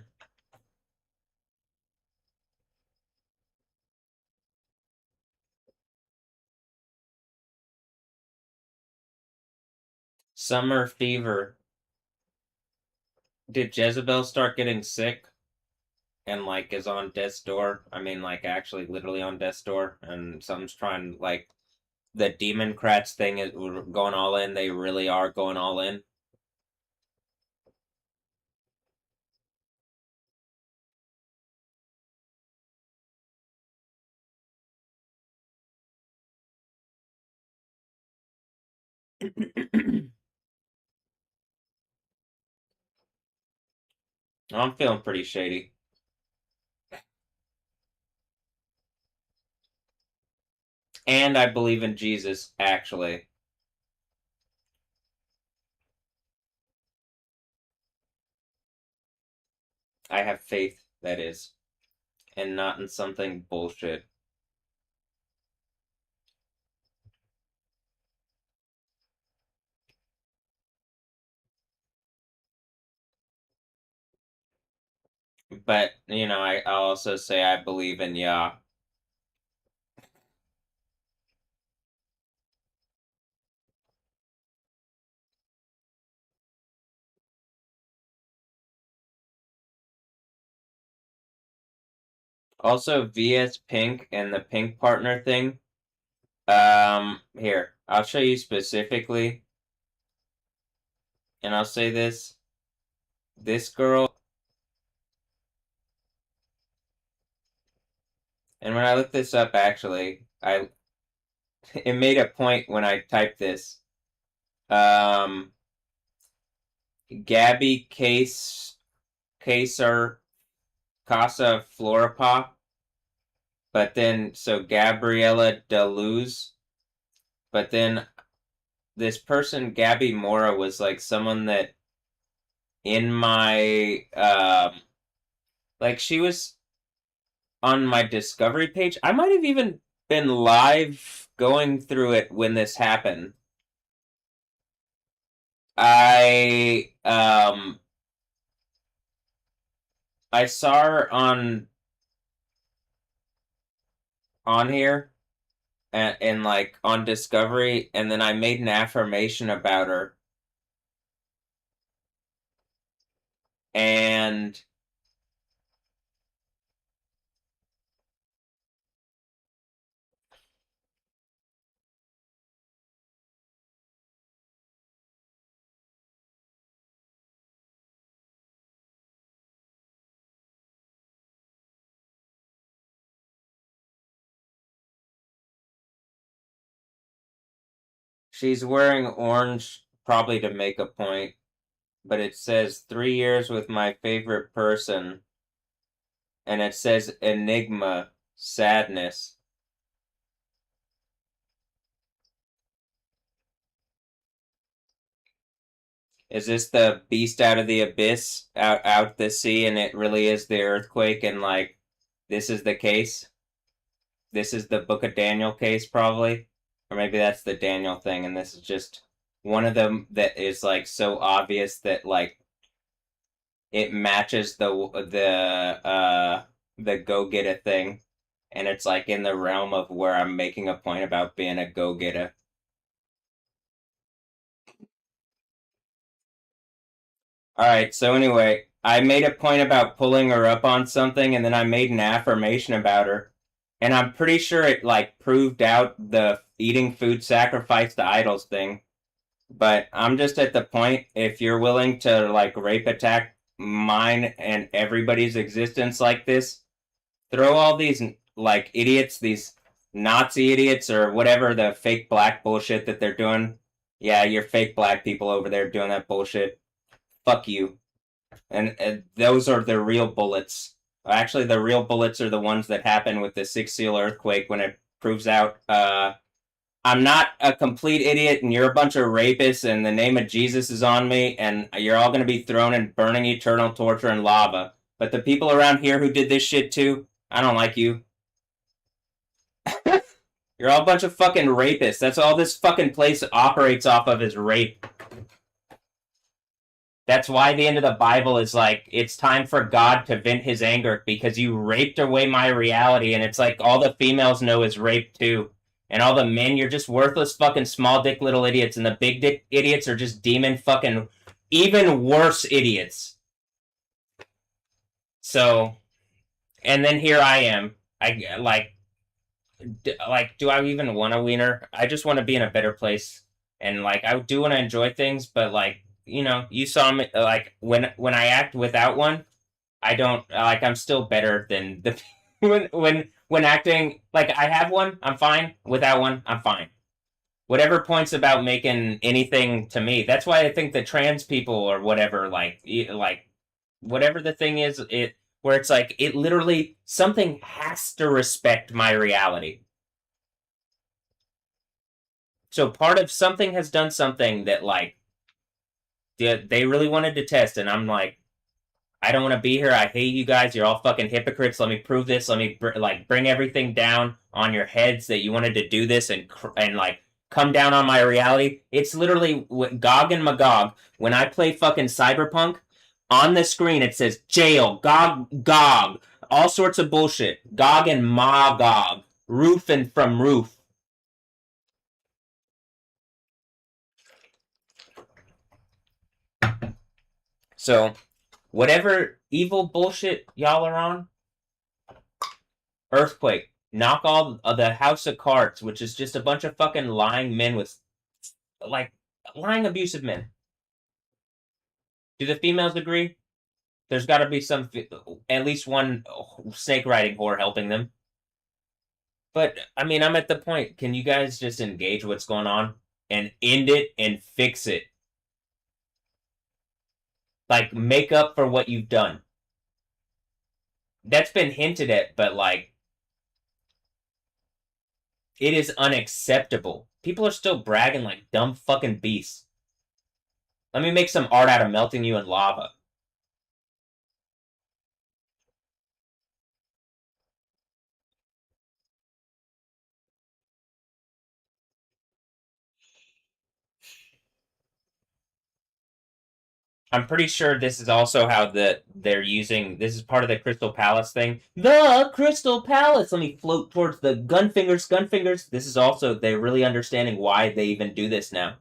Summer fever. Did Jezebel start getting sick and like is on death's door? I mean, like actually literally on death's door, and someone's trying like the Demon Crats thing is going all in. They really are going all in. I'm feeling pretty shady. and I believe in Jesus, actually. I have faith, that is, and not in something bullshit. But, you know, I'll also say I believe in Yah. Also, VS Pink and the Pink partner thing. Here, I'll show you specifically. And I'll say this. This girl. And when I looked this up, actually, it made a point when I typed this. Gabby Caser Casa Florapa. But then, so Gabriella Deluz. But then this person, Gabby Mora, was like someone that in my, like she was on my Discovery page. I might have even been live going through it when this happened. I saw her on here and like on Discovery, and then I made an affirmation about her. And she's wearing orange, probably to make a point, but it says 3 years with my favorite person, and it says enigma, sadness. Is this the beast out of the abyss, out the sea, and it really is the earthquake, and like this is the case? This is the Book of Daniel case, probably? Or maybe that's the Daniel thing, and this is just one of them that is like so obvious that like it matches the go-getter thing, and it's like in the realm of where I'm making a point about being a go-getter. Alright, so anyway, I made a point about pulling her up on something, and then I made an affirmation about her. And I'm pretty sure it, like, proved out the eating food sacrifice to idols thing. But I'm just at the point, if you're willing to, like, rape attack mine and everybody's existence like this, throw all these, like, idiots, these Nazi idiots, or whatever the fake black bullshit that they're doing. Yeah, you're fake black people over there doing that bullshit. Fuck you. And those are the real bullets. Actually, the real bullets are the ones that happen with the Six Seal earthquake when it proves out, I'm not a complete idiot and you're a bunch of rapists and the name of Jesus is on me and you're all going to be thrown in burning eternal torture and lava. But the people around here who did this shit too, I don't like you. You're all a bunch of fucking rapists. That's all this fucking place operates off of is rape. That's why the end of the Bible is like, it's time for God to vent his anger because you raped away my reality, and it's like all the females know is rape too. And all the men, you're just worthless fucking small dick little idiots, and the big dick idiots are just demon fucking even worse idiots. So, and then here I am. Do I even want a wiener? I just want to be in a better place. And like, I do want to enjoy things, but like, you know, you saw me, like, when I act without one, I don't, like, I'm still better than the, when acting, like, I have one, I'm fine. Without one, I'm fine. Whatever points about making anything to me, that's why I think the trans people or whatever, like, whatever the thing is, where it's like, it literally, something has to respect my reality. So part of something has done something that like they really wanted to test, and I'm like, I don't want to be here. I hate you guys. You're all fucking hypocrites. Let me prove this. Let me bring everything down on your heads that you wanted to do this and like come down on my reality. It's literally Gog and Magog. When I play fucking Cyberpunk, on the screen it says jail, Gog, all sorts of bullshit. Gog and Magog, roof and from roof. So, whatever evil bullshit y'all are on, earthquake, knock all of the House of Cards, which is just a bunch of fucking lying men with, like, lying abusive men. Do the females agree? There's got to be at least one snake riding whore helping them. But, I mean, I'm at the point, can you guys just engage what's going on and end it and fix it? Like, make up for what you've done. That's been hinted at, but, like, it is unacceptable. People are still bragging like dumb fucking beasts. Let me make some art out of melting you in lava. I'm pretty sure this is also how they're using. This is part of the Crystal Palace thing. The Crystal Palace. Let me float towards the gunfingers. Gunfingers. This is also they're really understanding why they even do this now.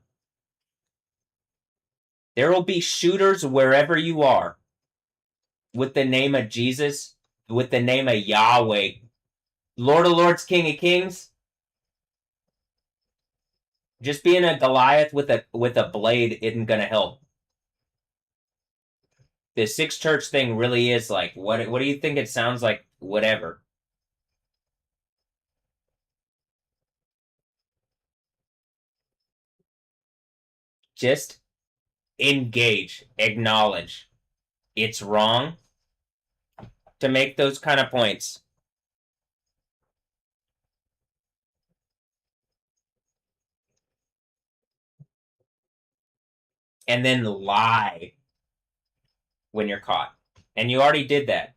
There will be shooters wherever you are, with the name of Jesus, with the name of Yahweh, Lord of Lords, King of Kings. Just being a Goliath with a blade isn't gonna help. The Six Church thing really is like what do you think it sounds like? Whatever. Just engage, acknowledge it's wrong to make those kind of points. And then lie when you're caught. And you already did that.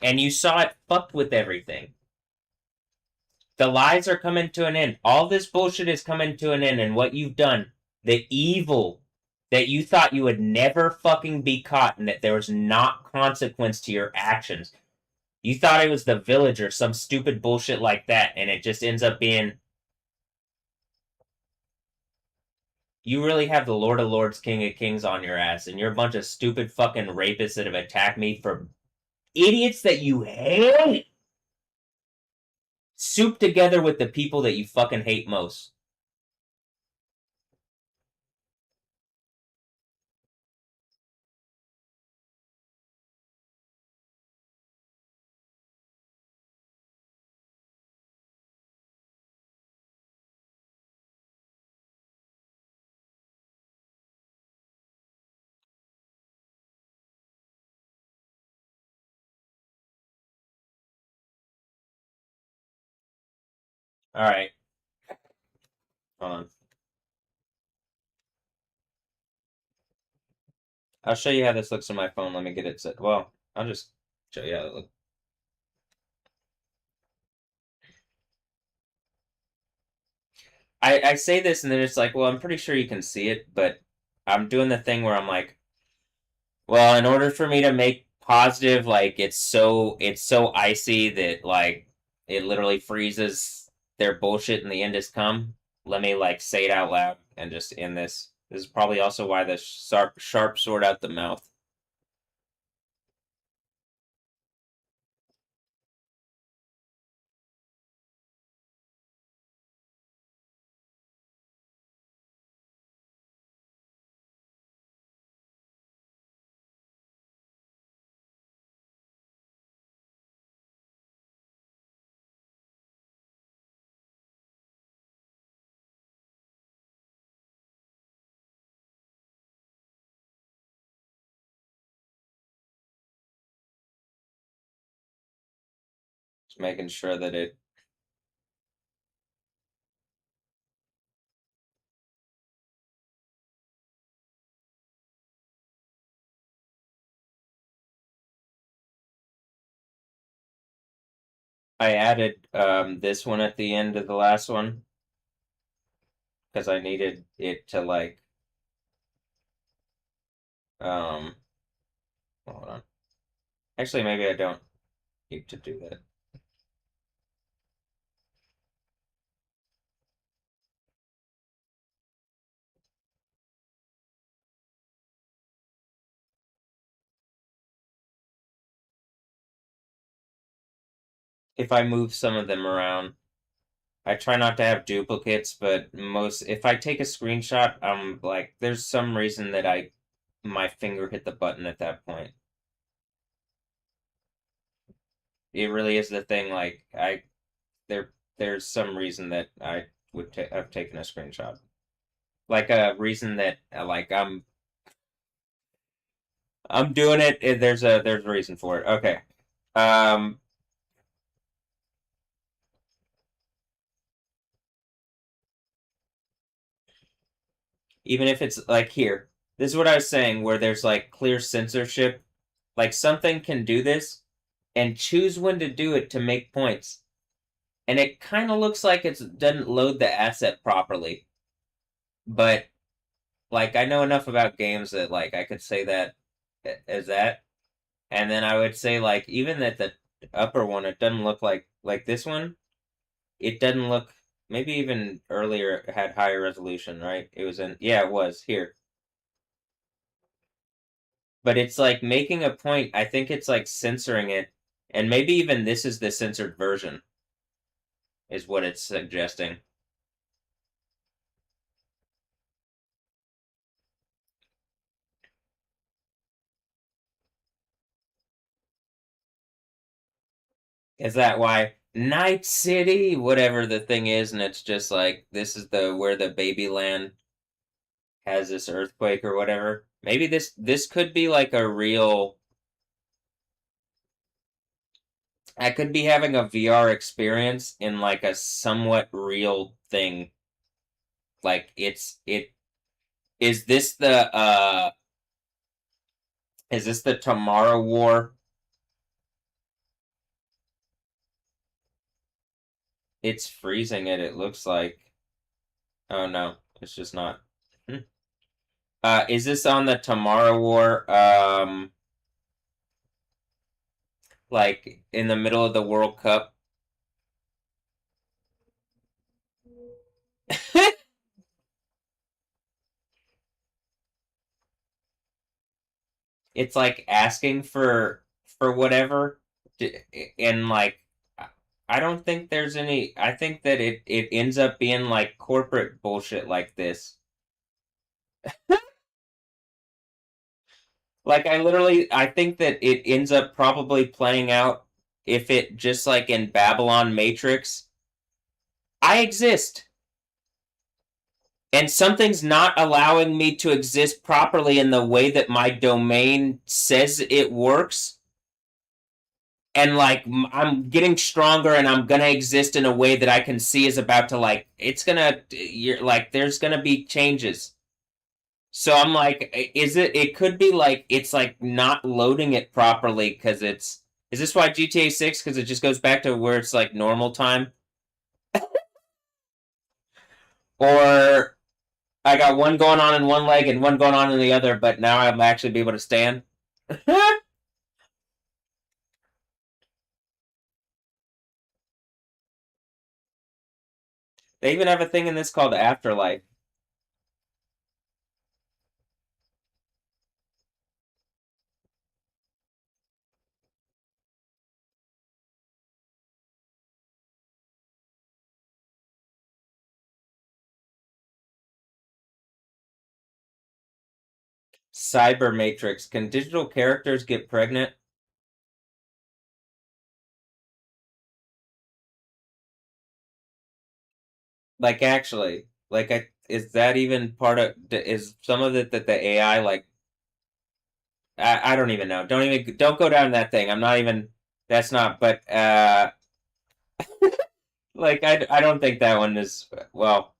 And you saw it fucked with everything. The lies are coming to an end. All this bullshit is coming to an end, and what you've done, the evil that you thought you would never fucking be caught and that there was not consequence to your actions. You thought it was the village or some stupid bullshit like that, and it just ends up being... You really have the Lord of Lords, King of Kings on your ass, and you're a bunch of stupid fucking rapists that have attacked me for idiots that you hate! Soup together with the people that you fucking hate most. Alright. Hold on. I'll show you how this looks on my phone. Let me get it set. Well, I'll just show you how it looks. I say this and then it's like, well, I'm pretty sure you can see it, but I'm doing the thing where I'm like, well, in order for me to make positive, like it's so icy that like it literally freezes their bullshit and the end has come. Let me like say it out loud and just end this. This is probably also why the sharp sword out the mouth. Just making sure that it I added this one at the end of the last one because I needed it to like hold on. Actually, maybe I don't need to do that. If I move some of them around, I try not to have duplicates, but if I take a screenshot, I'm like, there's some reason that my finger hit the button at that point. It really is the thing. Like there's some reason that I would have taken a screenshot, like a reason that like I'm doing it. There's a reason for it. Okay. Um, Even if it's like here, this is what I was saying, where there's like clear censorship. Like something can do this and choose when to do it to make points. And it kind of looks like it doesn't load the asset properly. But like I know enough about games that like I could say that as that. And then I would say like even that the upper one, it doesn't look like this one. It doesn't look, maybe even earlier it had higher resolution, right? It was in, yeah, it was here. But it's like making a point. I think it's like censoring it. And maybe even this is the censored version, is what it's suggesting. Is that why Night City, whatever the thing is, and it's just like this is the where the baby land has this earthquake or whatever. Maybe this could be like a real. I could be having a VR experience in like a somewhat real thing. Like it is this the is this the Tomorrow War? It's freezing it looks like. Oh no, it's just not. Is this on the Tomorrow War? Like in the middle of the World Cup? It's like asking for whatever, and like I don't think there's any. I think that it ends up being like corporate bullshit like this. Like I think that it ends up probably playing out if it just like in Babylon Matrix. I exist. And something's not allowing me to exist properly in the way that my domain says it works. And like I'm getting stronger and I'm gonna exist in a way that I can see is about to like you're like there's gonna be changes. So I'm like, it could be like it's like not loading it properly because is this why GTA 6? Because it just goes back to where it's like normal time? Or I got one going on in one leg and one going on in the other, but now I'm actually be able to stand. They even have a thing in this called Afterlife. Cyber Matrix. Can digital characters get pregnant? Like actually, is that even part of? Is some of it that the AI like? I don't even know. Don't go down that thing. I'm not even. That's not. But like I don't think that one is well.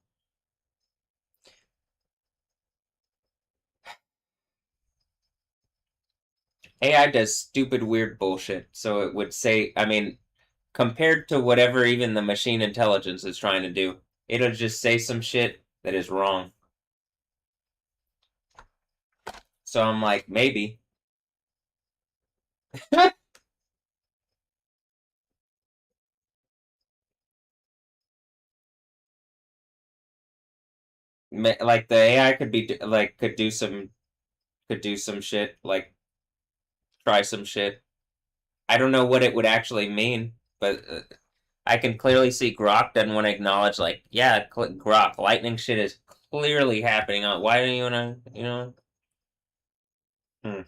AI does stupid weird bullshit. So it would say. I mean, compared to whatever even the machine intelligence is trying to do, it'll just say some shit that is wrong. So I'm like, maybe. Like the AI could be like could do some shit, like try some shit. I don't know what it would actually mean, but I can clearly see Grok doesn't want to acknowledge, like, yeah, Grok, lightning shit is clearly happening. Why don't you want to, you know? Hmm.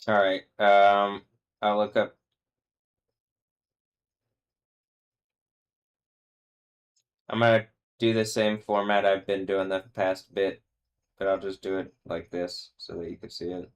All right. I'll look up. I'm gonna do the same format I've been doing the past bit, but I'll just do it like this so that you can see it.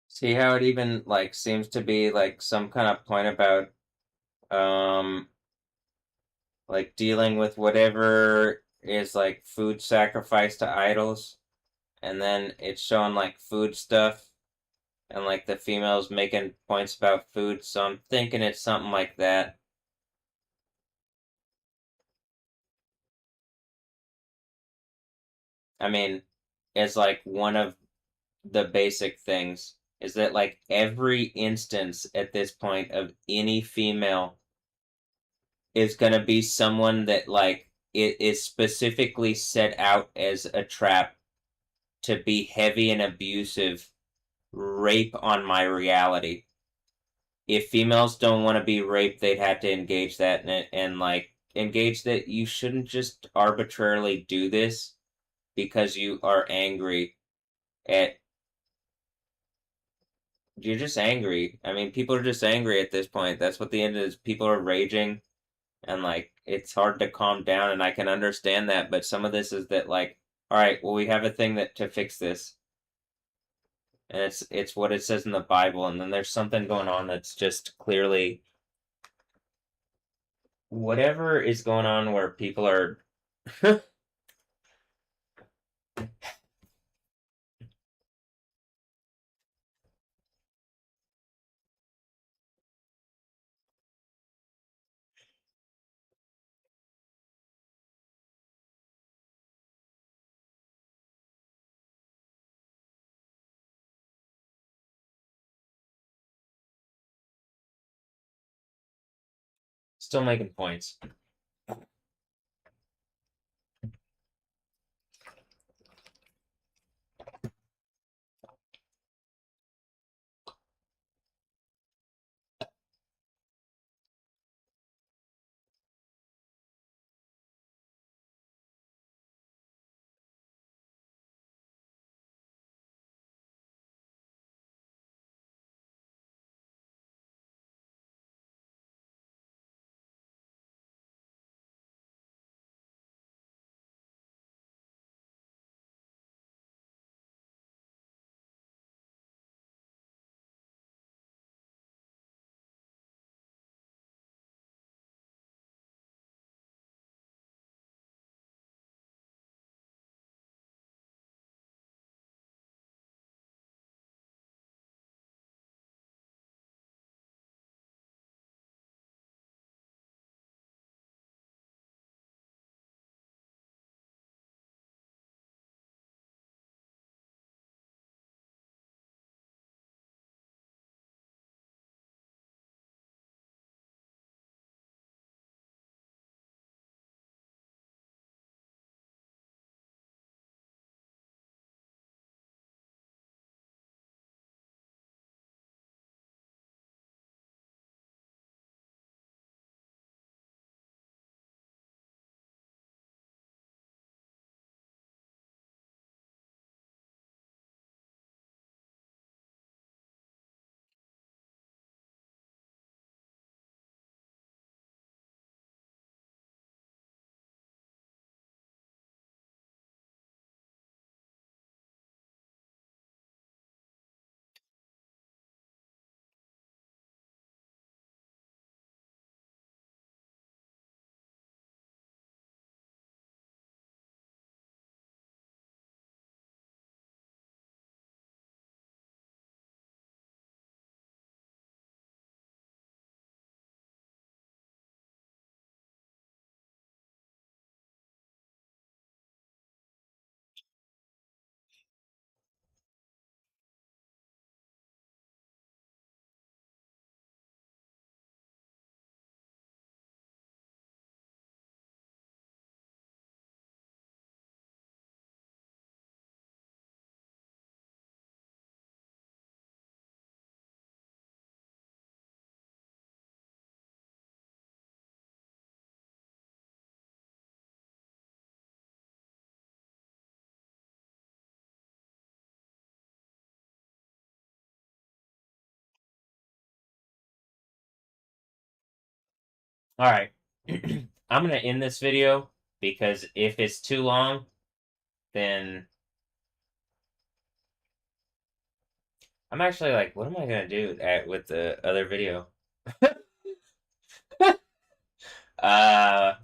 See how it even like seems to be like some kind of point about um like dealing with whatever is like food sacrificed to idols, and then it's showing like food stuff and like the females making points about food, so I'm thinking it's something like that. I mean, it's like one of the basic things is that like every instance at this point of any female is going to be someone that like it is specifically set out as a trap to be heavy and abusive, rape on my reality. If females don't want to be raped, they'd have to engage that and like engage that you shouldn't just arbitrarily do this because you are angry at you're just angry. I mean, people are just angry at this point. That's what the end is. People are raging and like it's hard to calm down and I can understand that, but some of this is that like, all right, well we have a thing that to fix this. And it's what it says in the Bible, and then there's something going on that's just clearly whatever is going on where people are still making points. All right. I'm going to end this video because if it's too long, then I'm actually like, what am I going to do with the other video? uh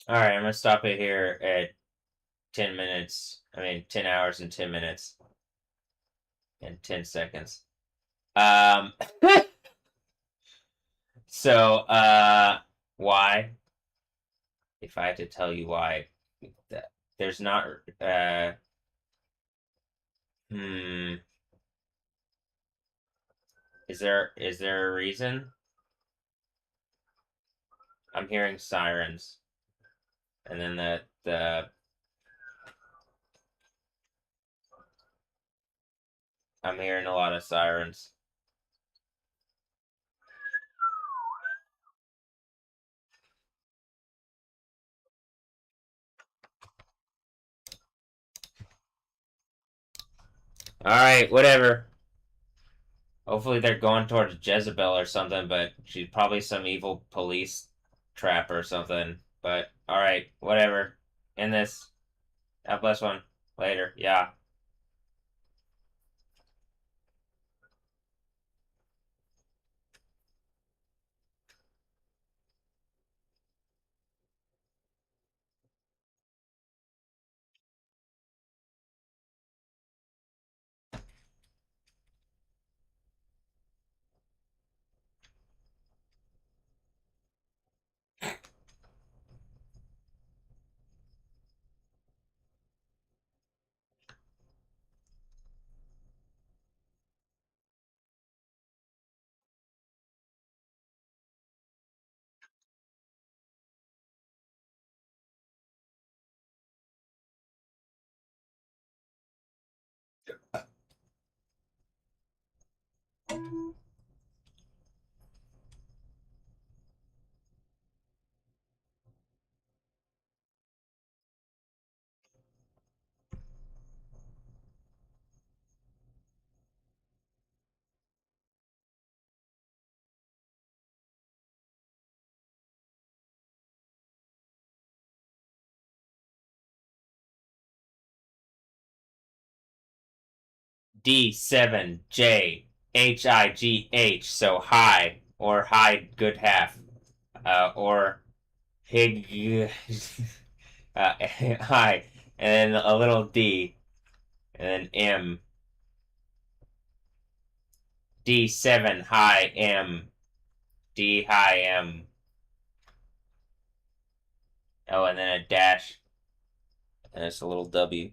Alright, I'm gonna stop it here at 10 minutes. I mean, 10 hours and 10 minutes. And 10 seconds. So, why? If I had to tell you why, there's not, is there a reason? I'm hearing sirens. And then I'm hearing a lot of sirens. Alright, whatever. Hopefully they're going towards Jezebel or something, but she's probably some evil police trap or something. But, alright, whatever. In this. Have a blessed one. Later. Yeah. D7JHIGH, so high, or high good half, or hig, high, and then a little D, and then M. D7 high M, D high M. Oh, and then a dash, and it's a little W.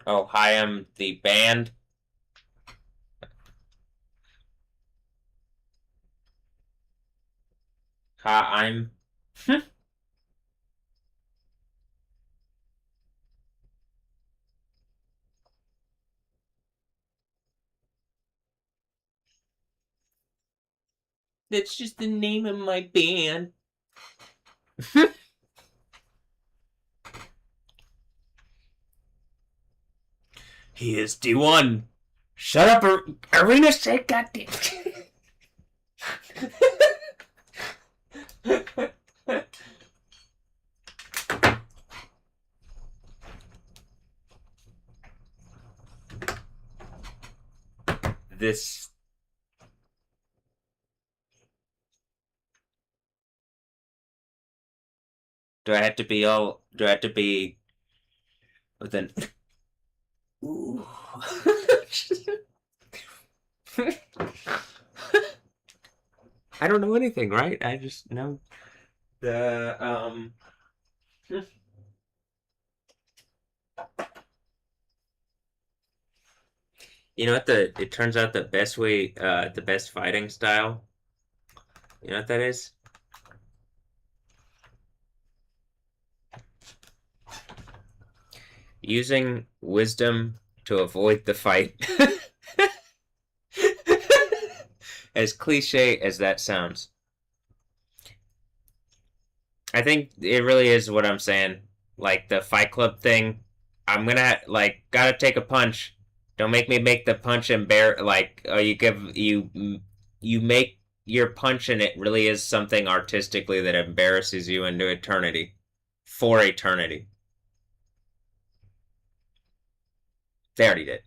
Oh, hi, I'm the band. Hi, I'm. That's just the name of my band. He is D1. Shut up, Arena Shake, goddamn. This. Do I have to be all. Do I have to be. With an. Ooh. I don't know anything, right? I just know the you know what it turns out the best way the best fighting style. You know what that is? Using wisdom to avoid the fight. As cliche as that sounds. I think it really is what I'm saying. Like the Fight Club thing. I'm gonna gotta take a punch. Don't make me make the punch you make your punch and it really is something artistically that embarrasses you into eternity. For eternity. They already did.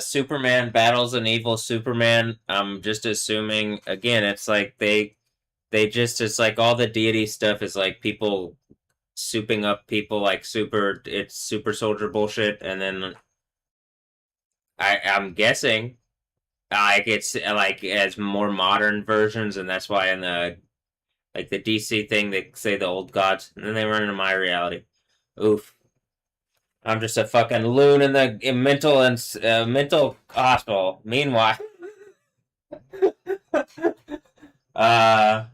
Superman battles an evil Superman. I'm just assuming again, it's like they just it's like all the deity stuff is like people souping up people like it's super soldier bullshit, and then I'm guessing like it's like as more modern versions, and that's why in the like the DC thing they say the old gods, and then they run into my reality. Oof. I'm just a fucking loon in the mental hospital. Meanwhile, uh,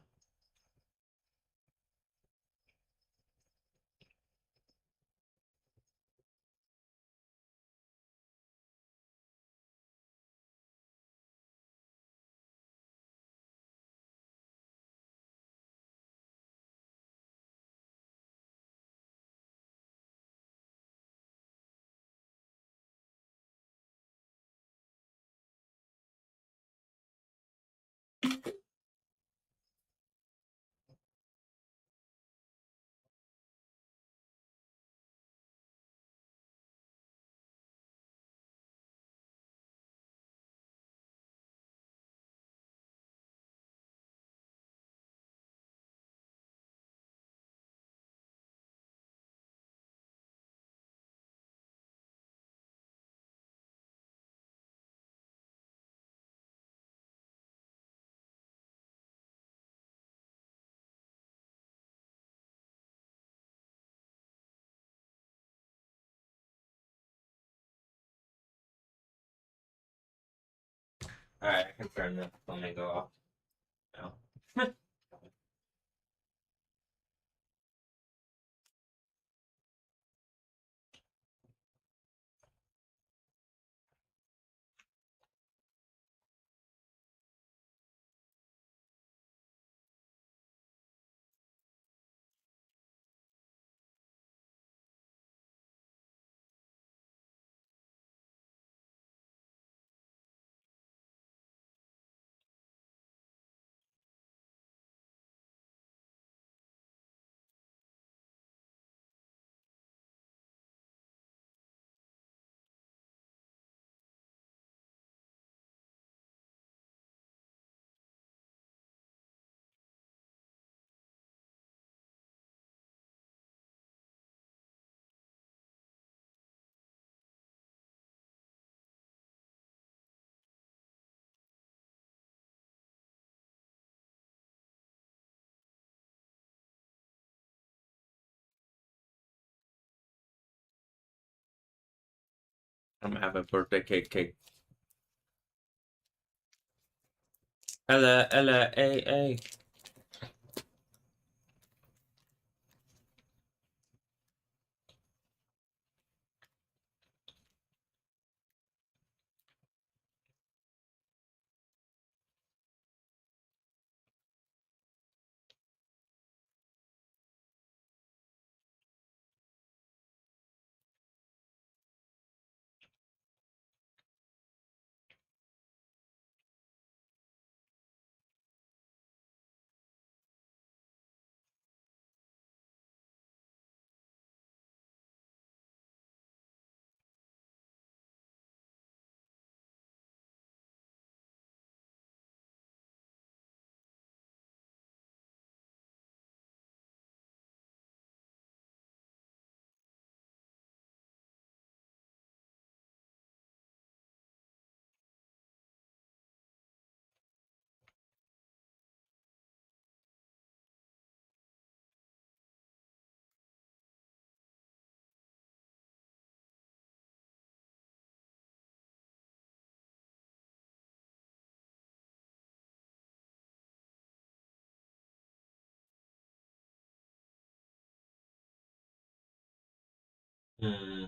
alright, I can turn the flamingo off now. I'm gonna have a birthday cake. Ella, Ella, a. Hmm.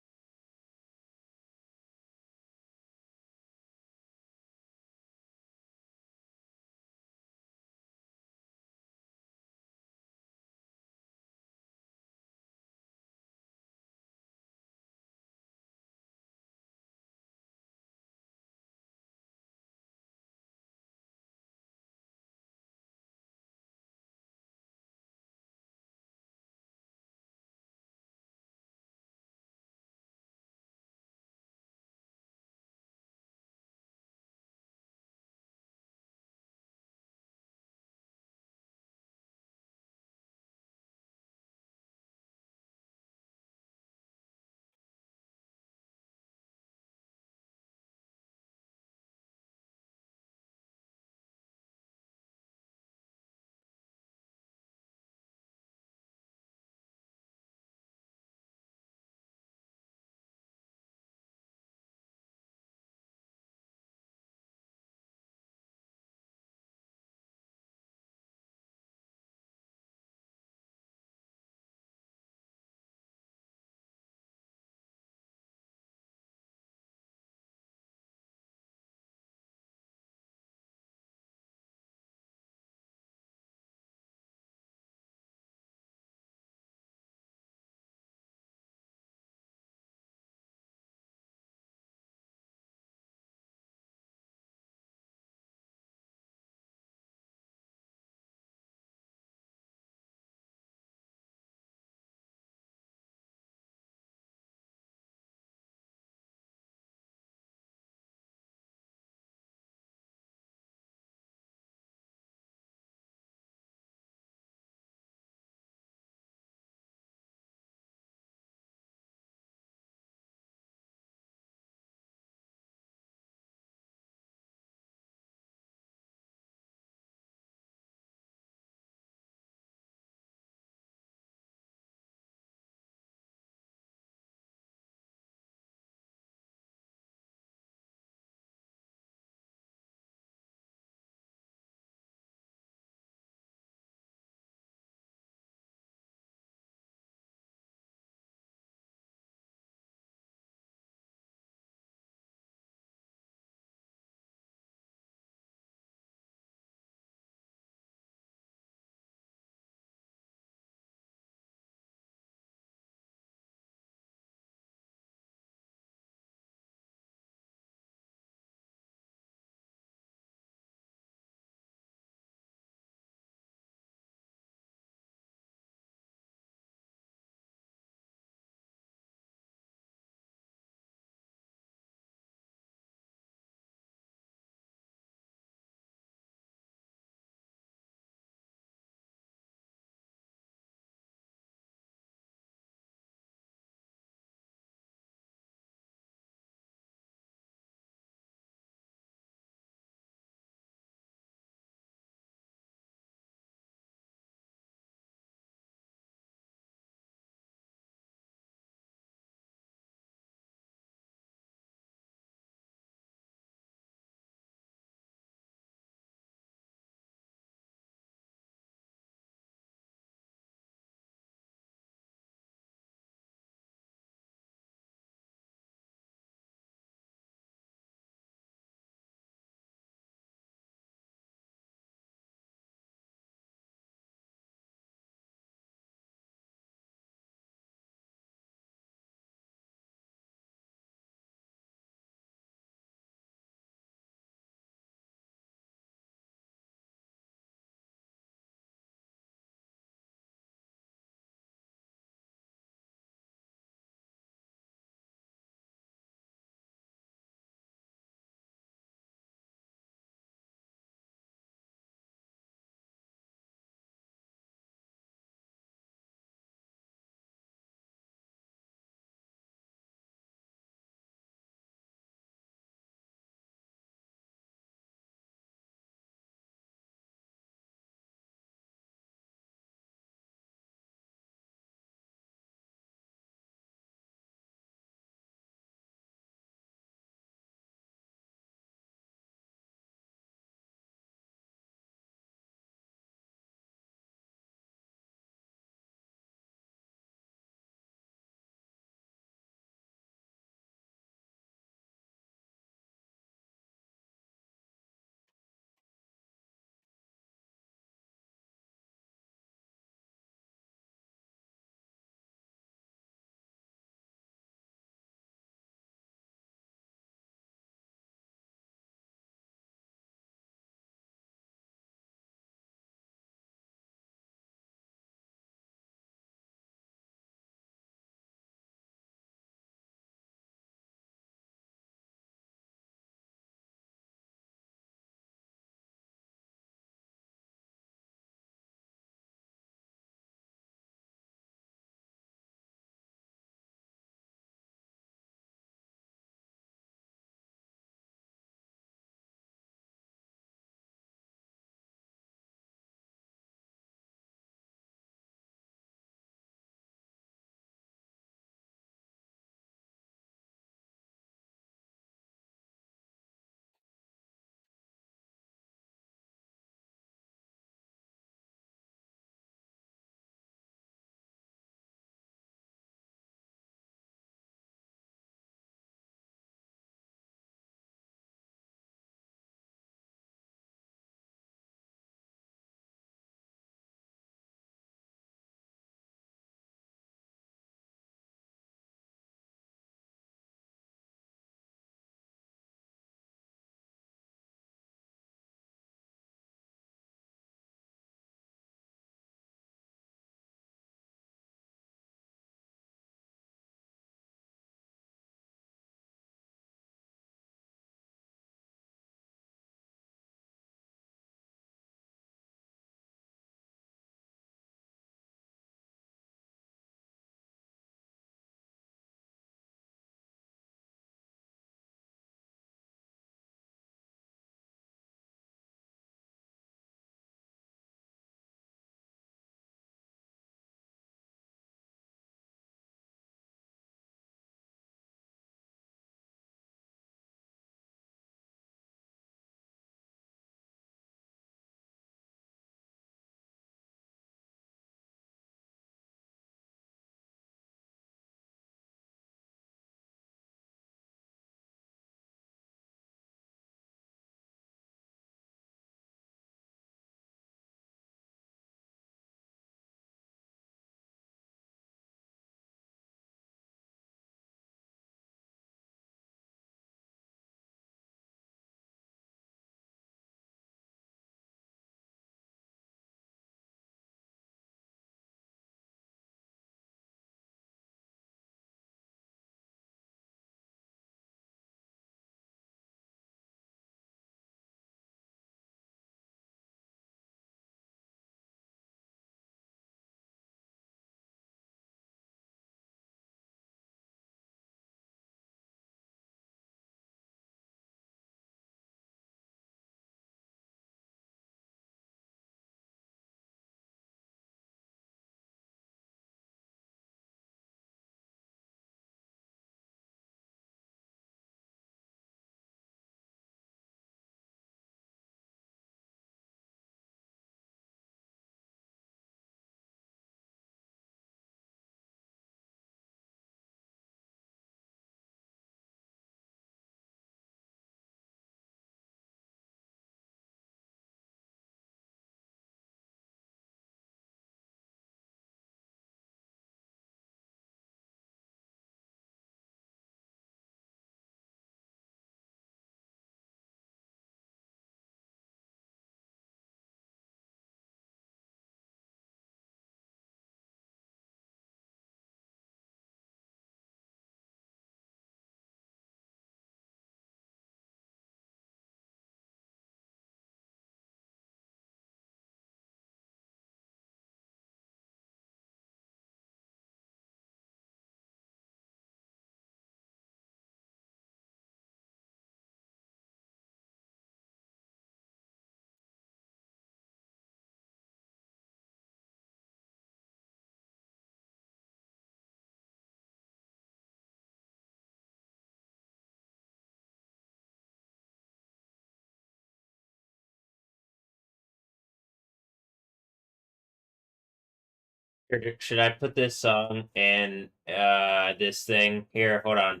Should I put this song in this thing here? Hold on.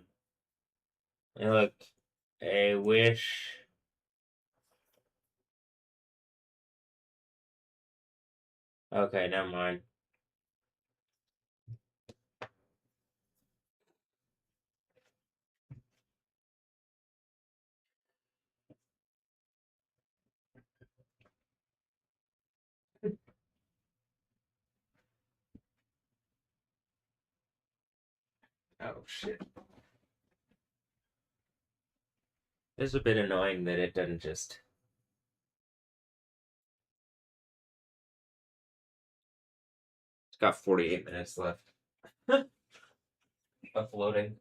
Hey, look, a wish. Okay, never mind. Oh shit. It's a bit annoying that it doesn't just. It's got 48 minutes left. Uploading.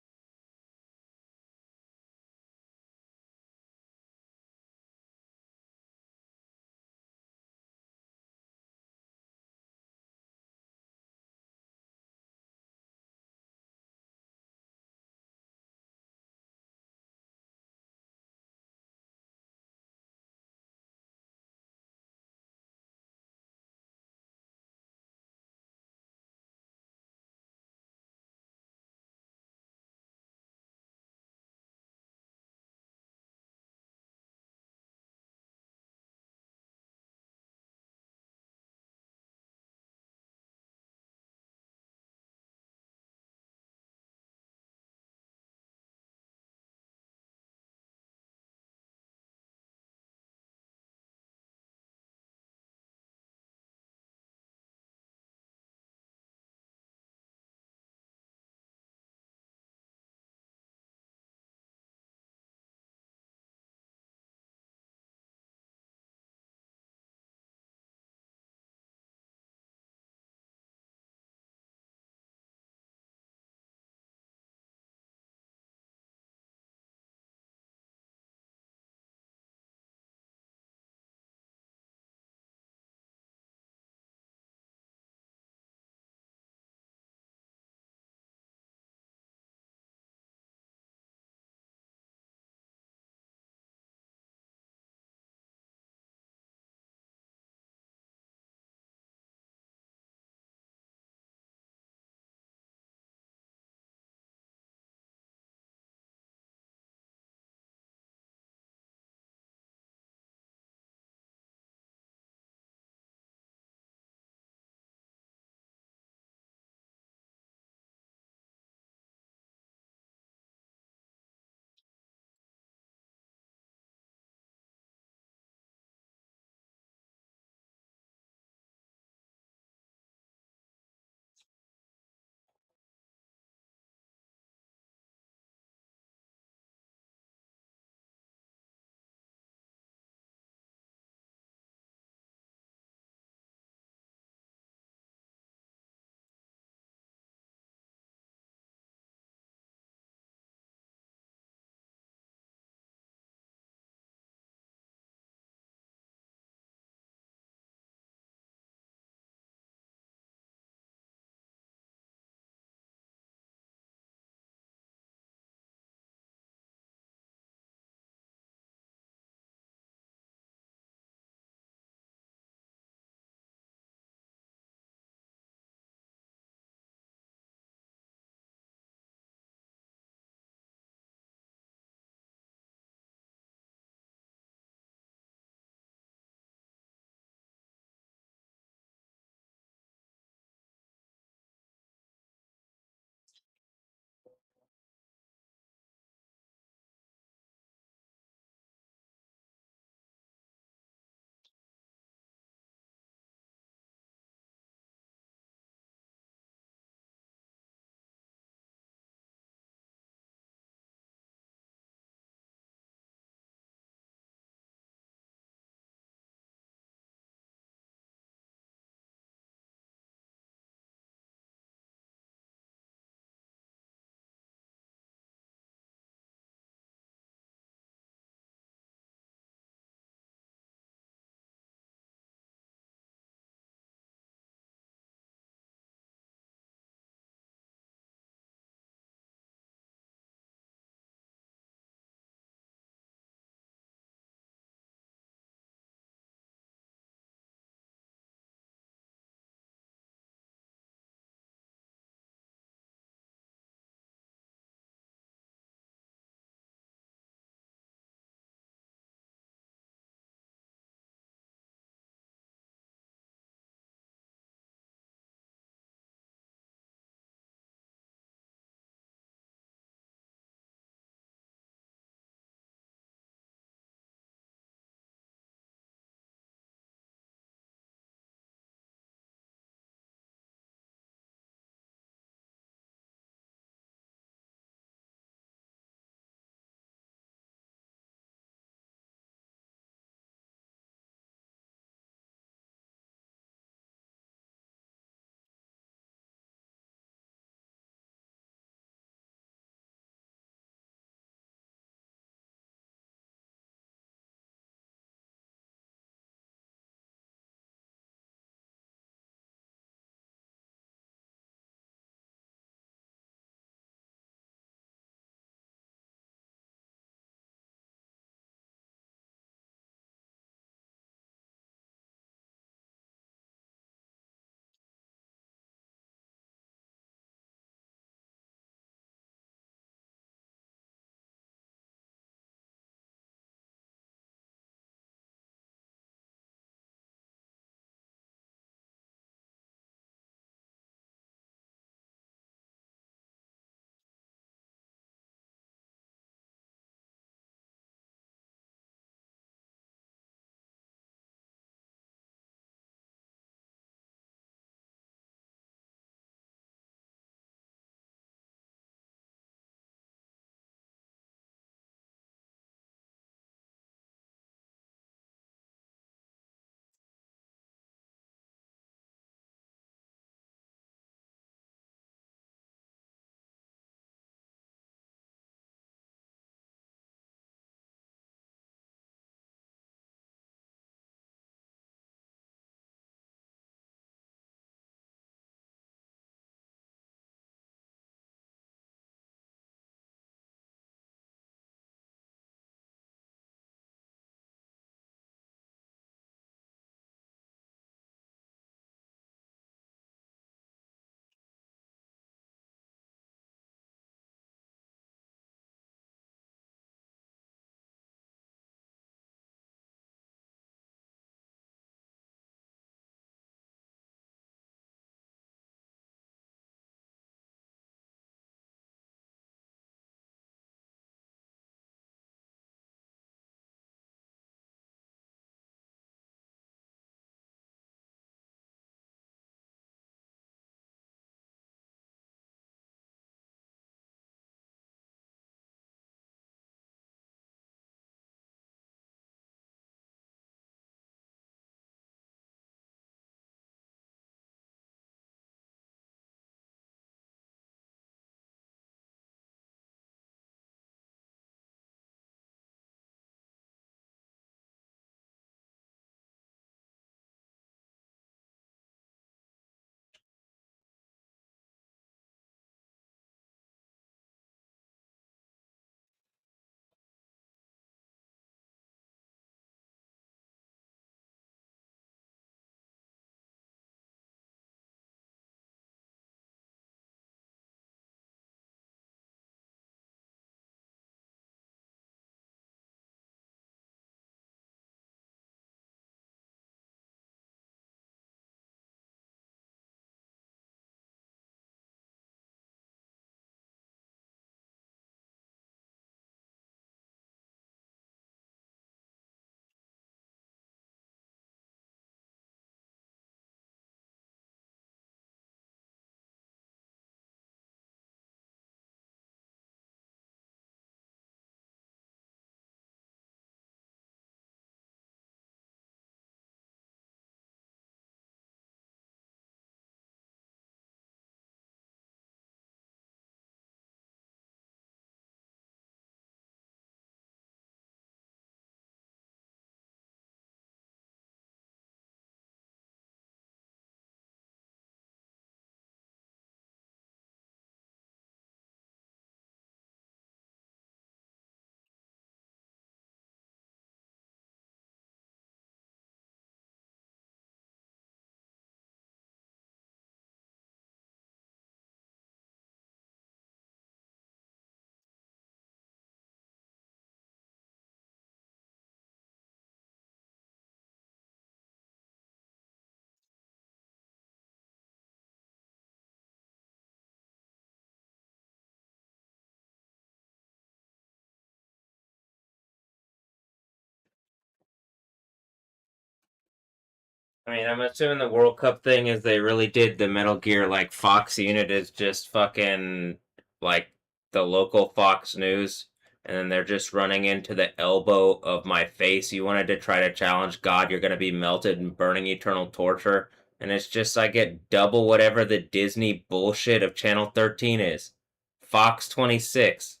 I mean, I'm assuming the World Cup thing is they really did the Metal Gear like Fox unit is just fucking like the local Fox News, and then they're just running into the elbow of my face. You wanted to try to challenge God, you're gonna be melted and burning eternal torture, and it's just I get double whatever the Disney bullshit of Channel 13 is. Fox 26.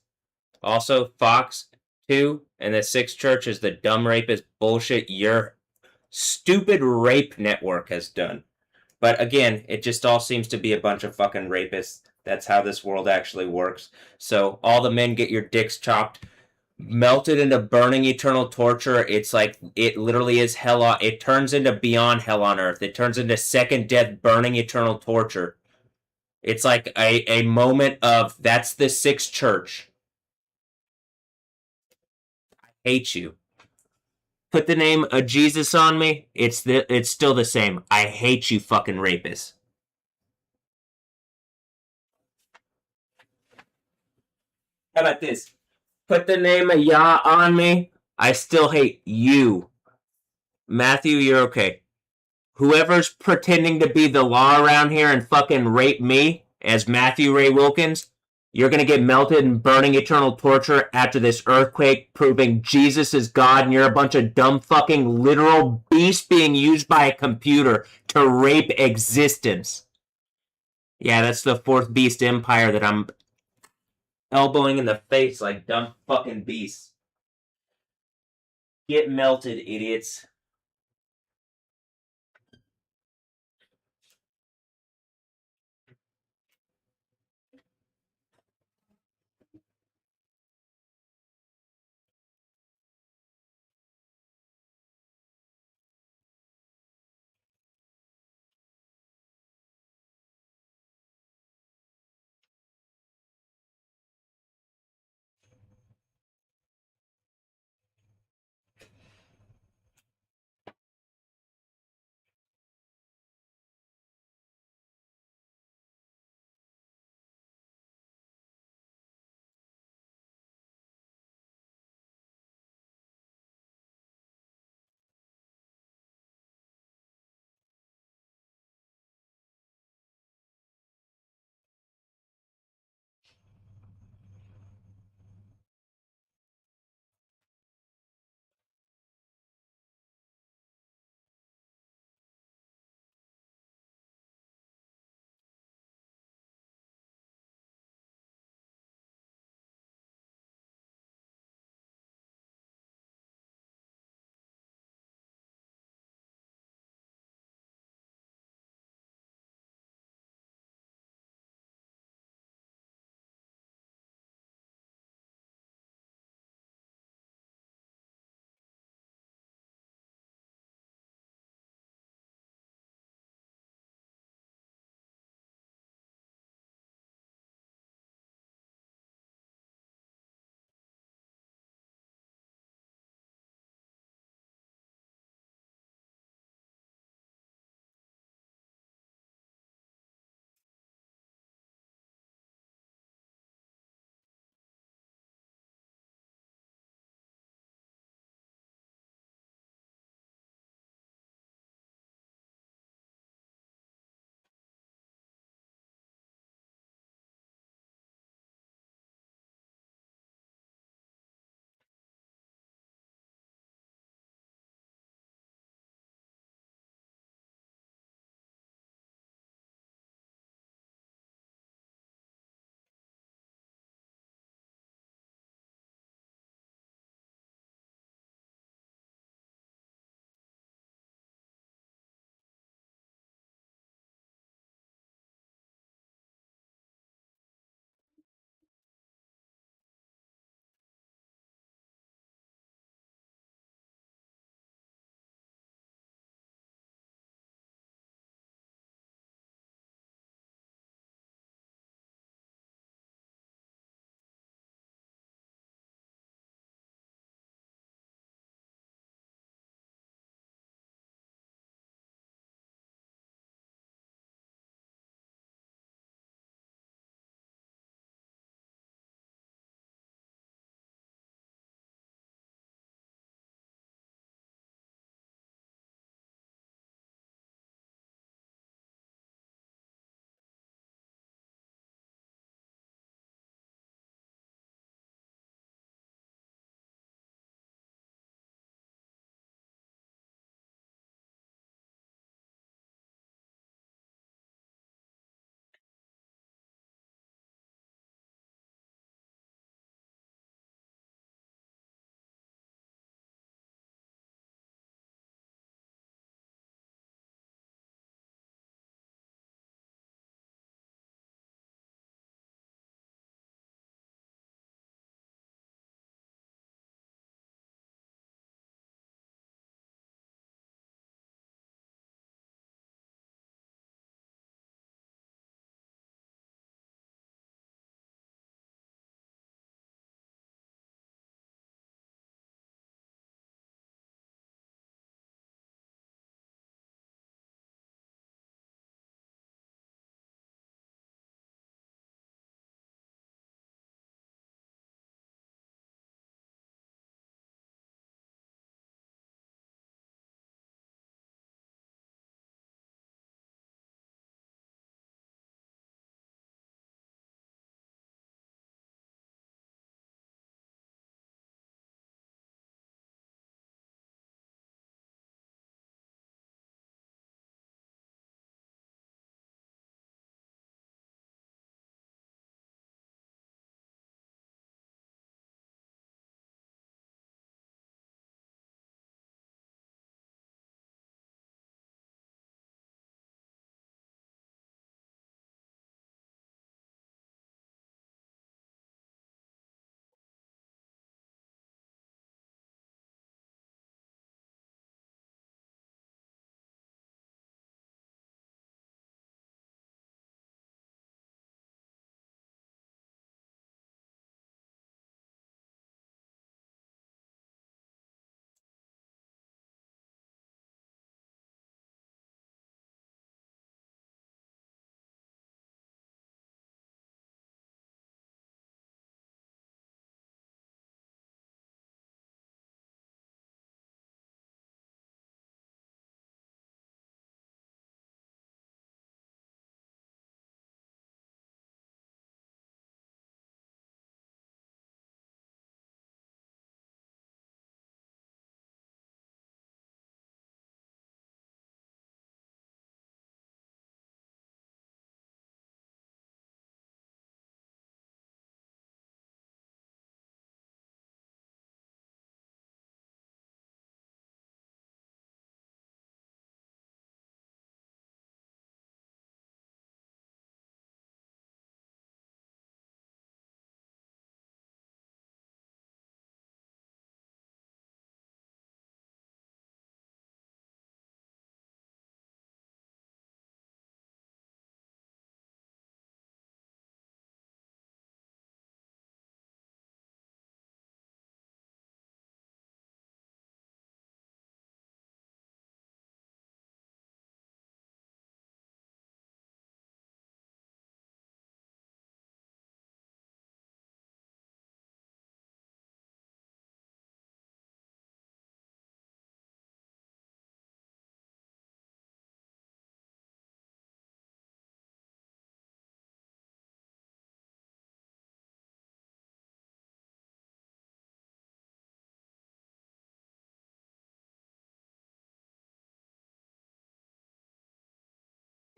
Also, Fox 2 and the Sixth Church is the dumb rapist bullshit your stupid rape network has done. But again, it just all seems to be a bunch of fucking rapists. That's how this world actually works. So all the men get your dicks chopped, melted into burning eternal torture. It's like it literally is hell on. It turns into beyond hell on earth. It turns into second death, burning eternal torture. It's like a moment of that's the Sixth Church. I hate you. Put the name of Jesus on me, it's still the same. I hate you fucking rapists. How about this? Put the name of Yah on me, I still hate you. Matthew, you're okay. Whoever's pretending to be the law around here and fucking rape me as Matthew Ray Wilkins, you're gonna get melted and burning eternal torture after this earthquake proving Jesus is God and you're a bunch of dumb fucking literal beasts being used by a computer to rape existence. Yeah, that's the fourth beast empire that I'm elbowing in the face like dumb fucking beasts. Get melted, idiots.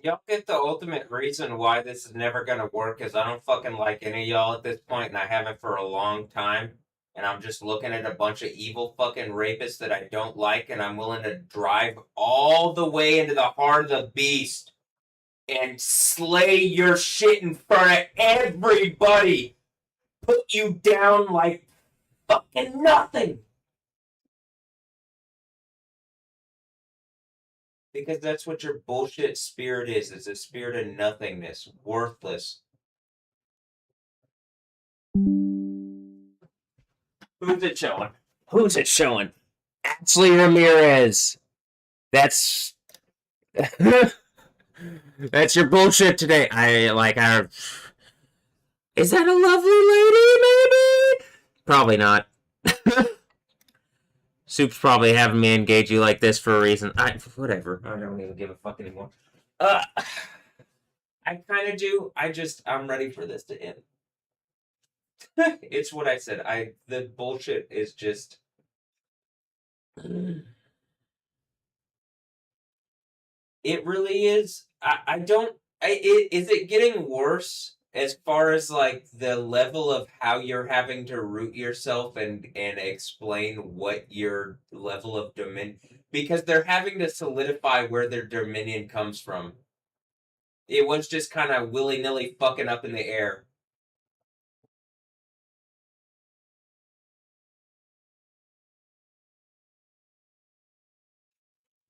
Y'all get the ultimate reason why this is never gonna work is I don't fucking like any of y'all at this point, and I haven't for a long time. And I'm just looking at a bunch of evil fucking rapists that I don't like, and I'm willing to drive all the way into the heart of the beast and slay your shit in front of everybody. Put you down like fucking nothing. Because that's what your bullshit spirit is. It's a spirit of nothingness, worthless. Who's it showing? Who's it showing? Ashley Ramirez. That's that's your bullshit today. Is that a lovely lady, maybe? Probably not. Soup's probably having me engage you like this for a reason. Whatever. I don't even give a fuck anymore. I kind of do. I'm ready for this to end. It's what I said. The bullshit is just. It really is. I don't. Is it getting worse as far as like the level of how you're having to root yourself and explain what your level of dominion, because they're having to solidify where their dominion comes from. It was just kind of willy nilly fucking up in the air.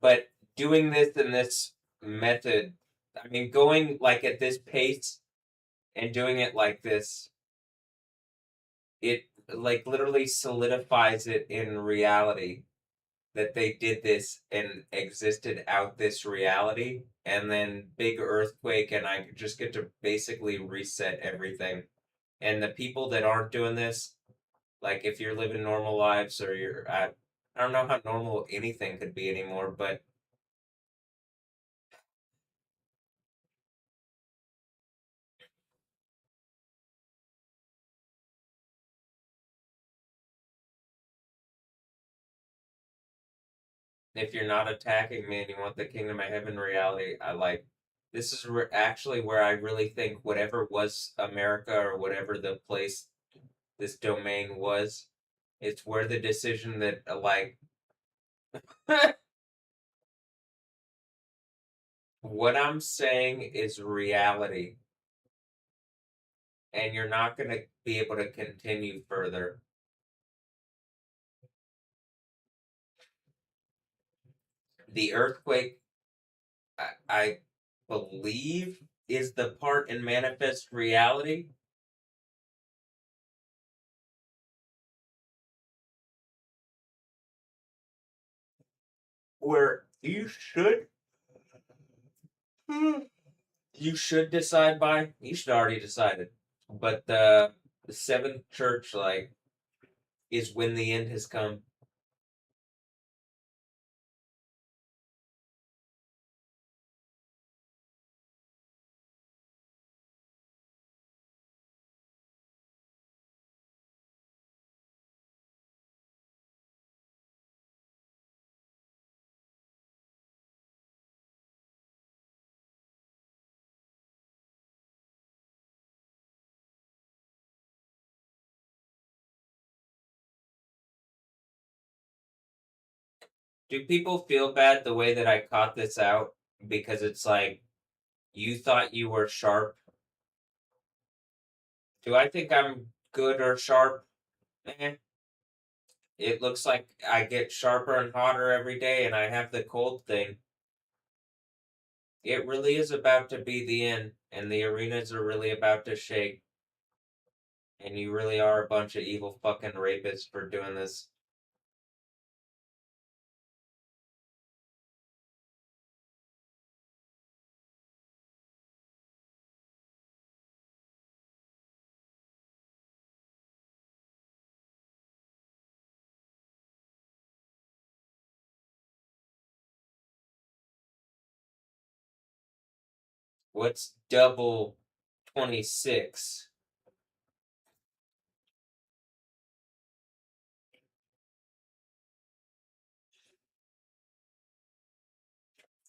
But doing this in this method, I mean, going like at this pace and doing it like this, it like literally solidifies it in reality that they did this and existed out this reality, and then big earthquake, and I just get to basically reset everything. And the people that aren't doing this, like if you're living normal lives or I don't know how normal anything could be anymore, but if you're not attacking me and you want the kingdom of heaven reality, this is actually where I really think whatever was America or whatever the place this domain was, it's where the decision that what I'm saying is reality, and you're not going to be able to continue further. The earthquake, I believe, is the part in manifest reality where you should decide by. You should already decided, but the seventh church is when the end has come. Do people feel bad the way that I caught this out because it's like you thought you were sharp? Do I think I'm good or sharp? Eh. It looks like I get sharper and hotter every day, and I have the cold thing. It really is about to be the end, and the arenas are really about to shake. And you really are a bunch of evil fucking rapists for doing this. What's double 26?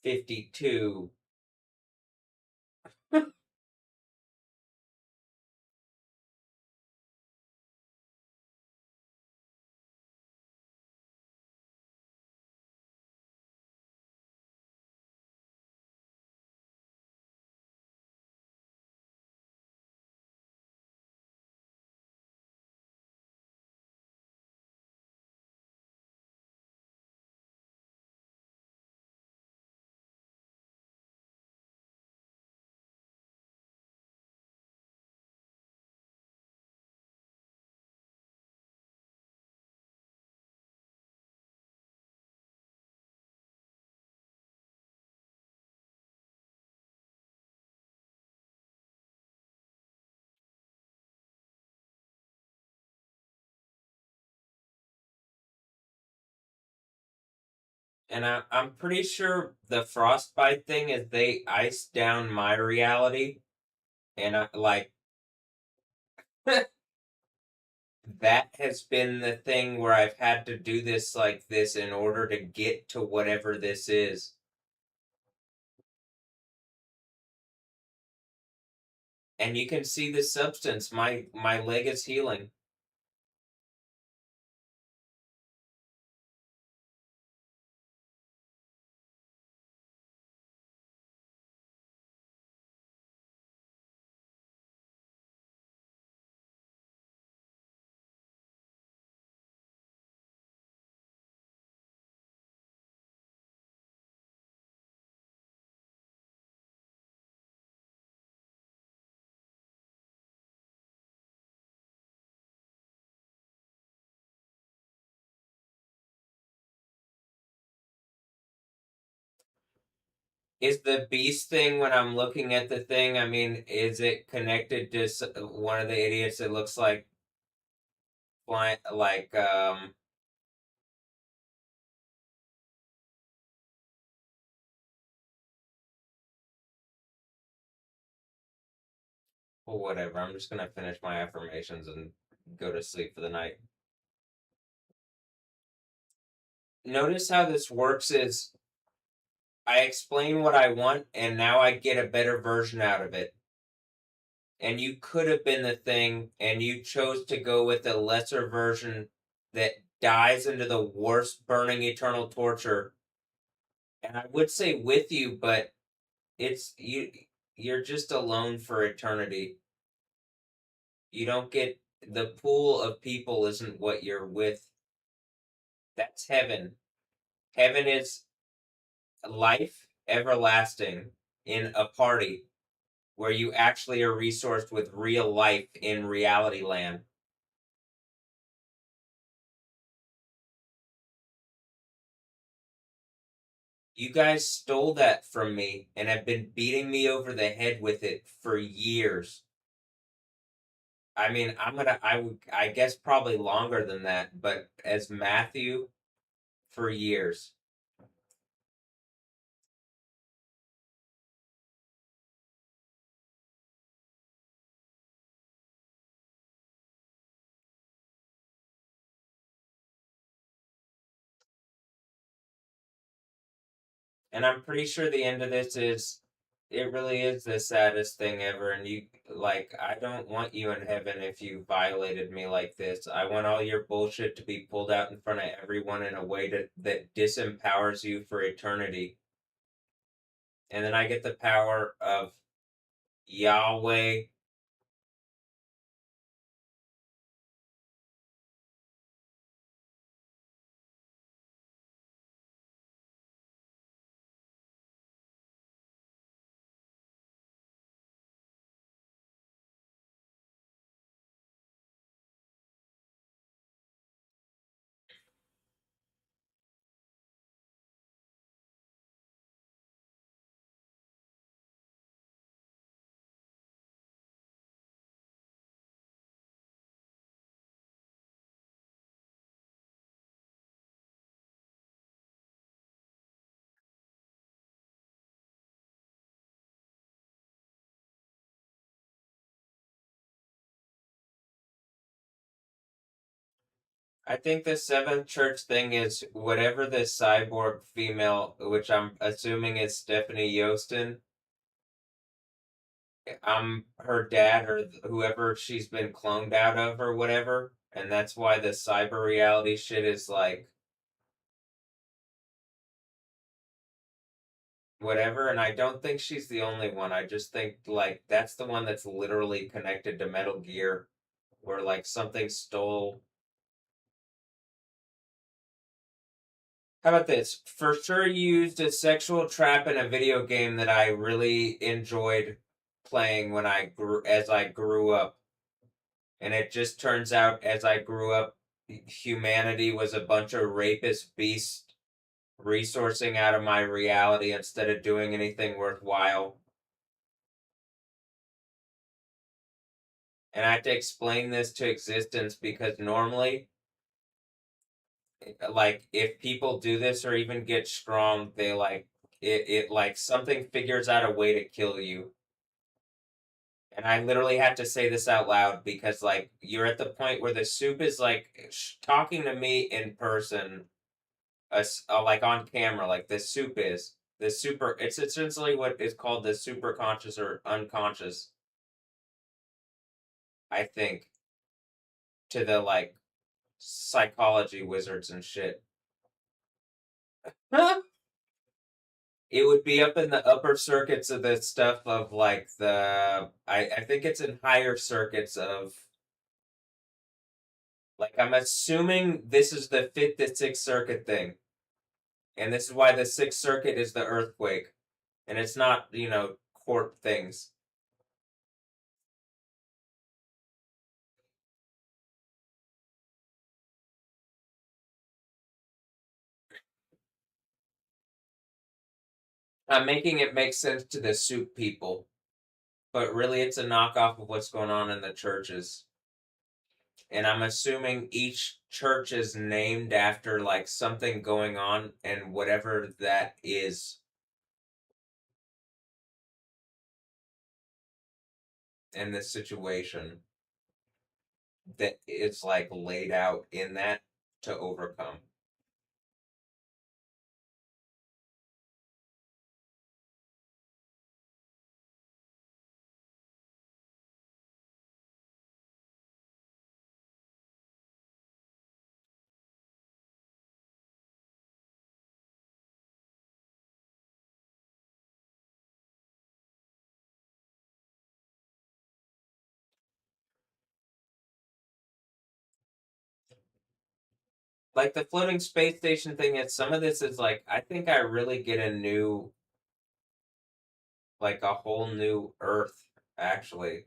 52. And I'm pretty sure the frostbite thing is they iced down my reality, and that has been the thing where I've had to do this like this in order to get to whatever this is. And you can see the substance. My leg is healing. Is the beast thing when I'm looking at the thing? I mean, is it connected to one of the idiots that looks like flying, well, whatever. I'm just gonna finish my affirmations and go to sleep for the night. Notice how this works is I explain what I want, and now I get a better version out of it. And you could have been the thing, and you chose to go with a lesser version that dies into the worst burning eternal torture. And I would say with you, but it's you're just alone for eternity. You don't get the pool of people isn't what you're with. That's heaven. Heaven is life everlasting in a party where you actually are resourced with real life in reality land. You guys stole that from me and have been beating me over the head with it for years. I mean, I guess probably longer than that, but as Matthew, for years. And I'm pretty sure the end of this is it really is the saddest thing ever. And you, like, I don't want you in heaven if you violated me like this. I want all your bullshit to be pulled out in front of everyone in a way that disempowers you for eternity. And then I get the power of Yahweh. I think the seventh church thing is whatever the cyborg female, which I'm assuming is Stephanie Yostin. I'm her dad or whoever she's been cloned out of or whatever, and that's why the cyber reality shit is like whatever. And I don't think she's the only one. I just think like that's the one that's literally connected to Metal Gear, where like something stole. How about this? For sure, used a sexual trap in a video game that I really enjoyed playing when as I grew up. And it just turns out, as I grew up, humanity was a bunch of rapist beasts resourcing out of my reality instead of doing anything worthwhile. And I have to explain this to existence because normally, like, if people do this or even get strong, they like it like something figures out a way to kill you. And I literally have to say this out loud because, like, you're at the point where the soup is like talking to me in person, like on camera, like the soup is the super. It's essentially what is called the super conscious or unconscious. I think to the like psychology wizards and shit. It would be up in the upper circuits of the stuff of like I think it's in higher circuits of like I'm assuming this is the fifth to sixth circuit thing. And this is why the sixth circuit is the earthquake. And it's not, court things. I'm making it make sense to the soup people. But really it's a knockoff of what's going on in the churches. And I'm assuming each church is named after like something going on and whatever that is. In this situation that is like laid out in that to overcome. Like the floating space station thing, is some of this is like I think I really get a new like a whole new earth actually.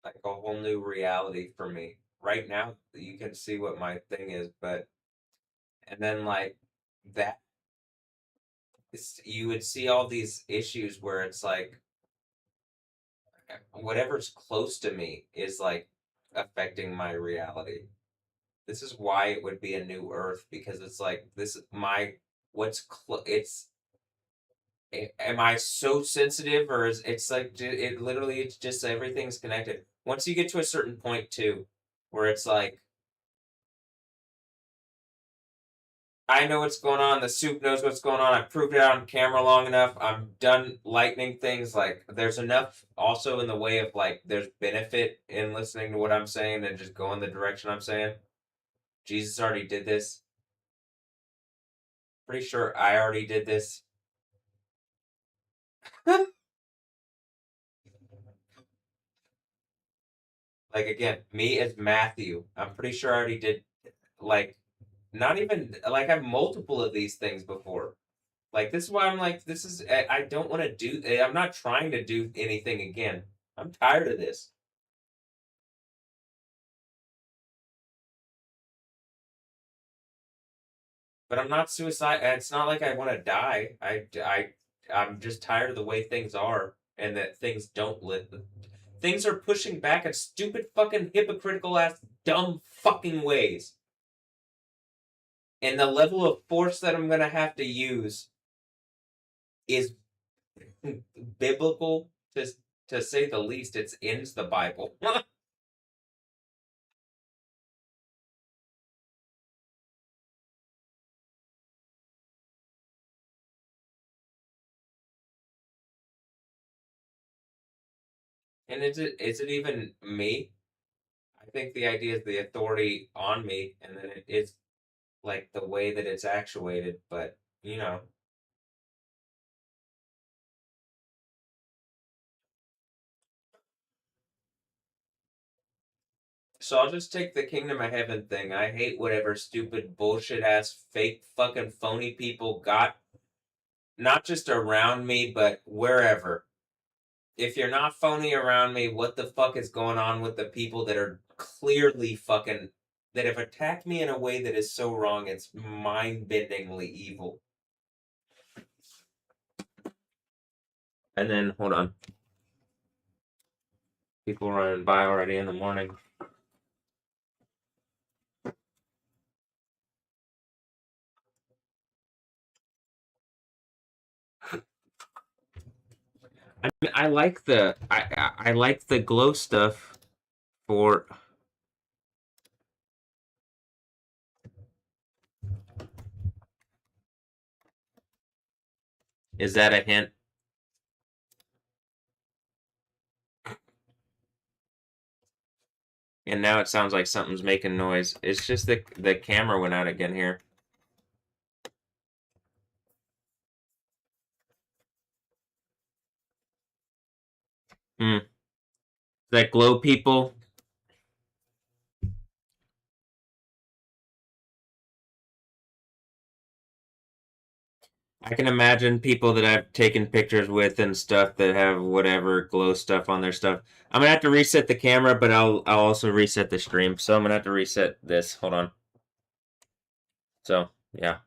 Like a whole new reality for me. Right now you can see what my thing is, but and then like that you would see all these issues where it's like whatever's close to me is like affecting my reality. This is why it would be a new Earth because it's like this my it's am I so sensitive or is it's like it literally it's just everything's connected. Once you get to a certain point too, where it's like I know what's going on. The soup knows what's going on. I've proved it out on camera long enough. I'm done lightning things. Like, there's enough also in the way of, like, there's benefit in listening to what I'm saying and just going the direction I'm saying. Jesus already did this. Pretty sure I already did this. Like, again, me as Matthew. I'm pretty sure I already did, like, not even, like, I've multiple of these things before. Like, this is why I'm like, this is, I don't want to do, I'm not trying to do anything again. I'm tired of this. But I'm not suicide. It's not like I want to die. I'm just tired of the way things are and that things don't live. Things are pushing back in stupid fucking hypocritical ass dumb fucking ways. And the level of force that I'm going to have to use is biblical to say the least. It's in the Bible. And is it even me? I think the idea is the authority on me, and then it is like the way that it's actuated. But you know, so I'll just take the kingdom of heaven thing. I hate whatever stupid bullshit ass fake fucking phony people got, not just around me, but wherever. If you're not phony around me, what the fuck is going on with the people that are clearly fucking that have attacked me in a way that is so wrong? It's mind-bendingly evil. And then hold on, people running by already in the morning. I mean, I like the glow stuff for. Is that a hint? And now it sounds like something's making noise. It's just the camera went out again here. That glow people. I can imagine people that I've taken pictures with and stuff that have whatever glow stuff on their stuff. I'm gonna have to reset the camera, but I'll also reset the stream. So I'm gonna have to reset this. Hold on. So yeah.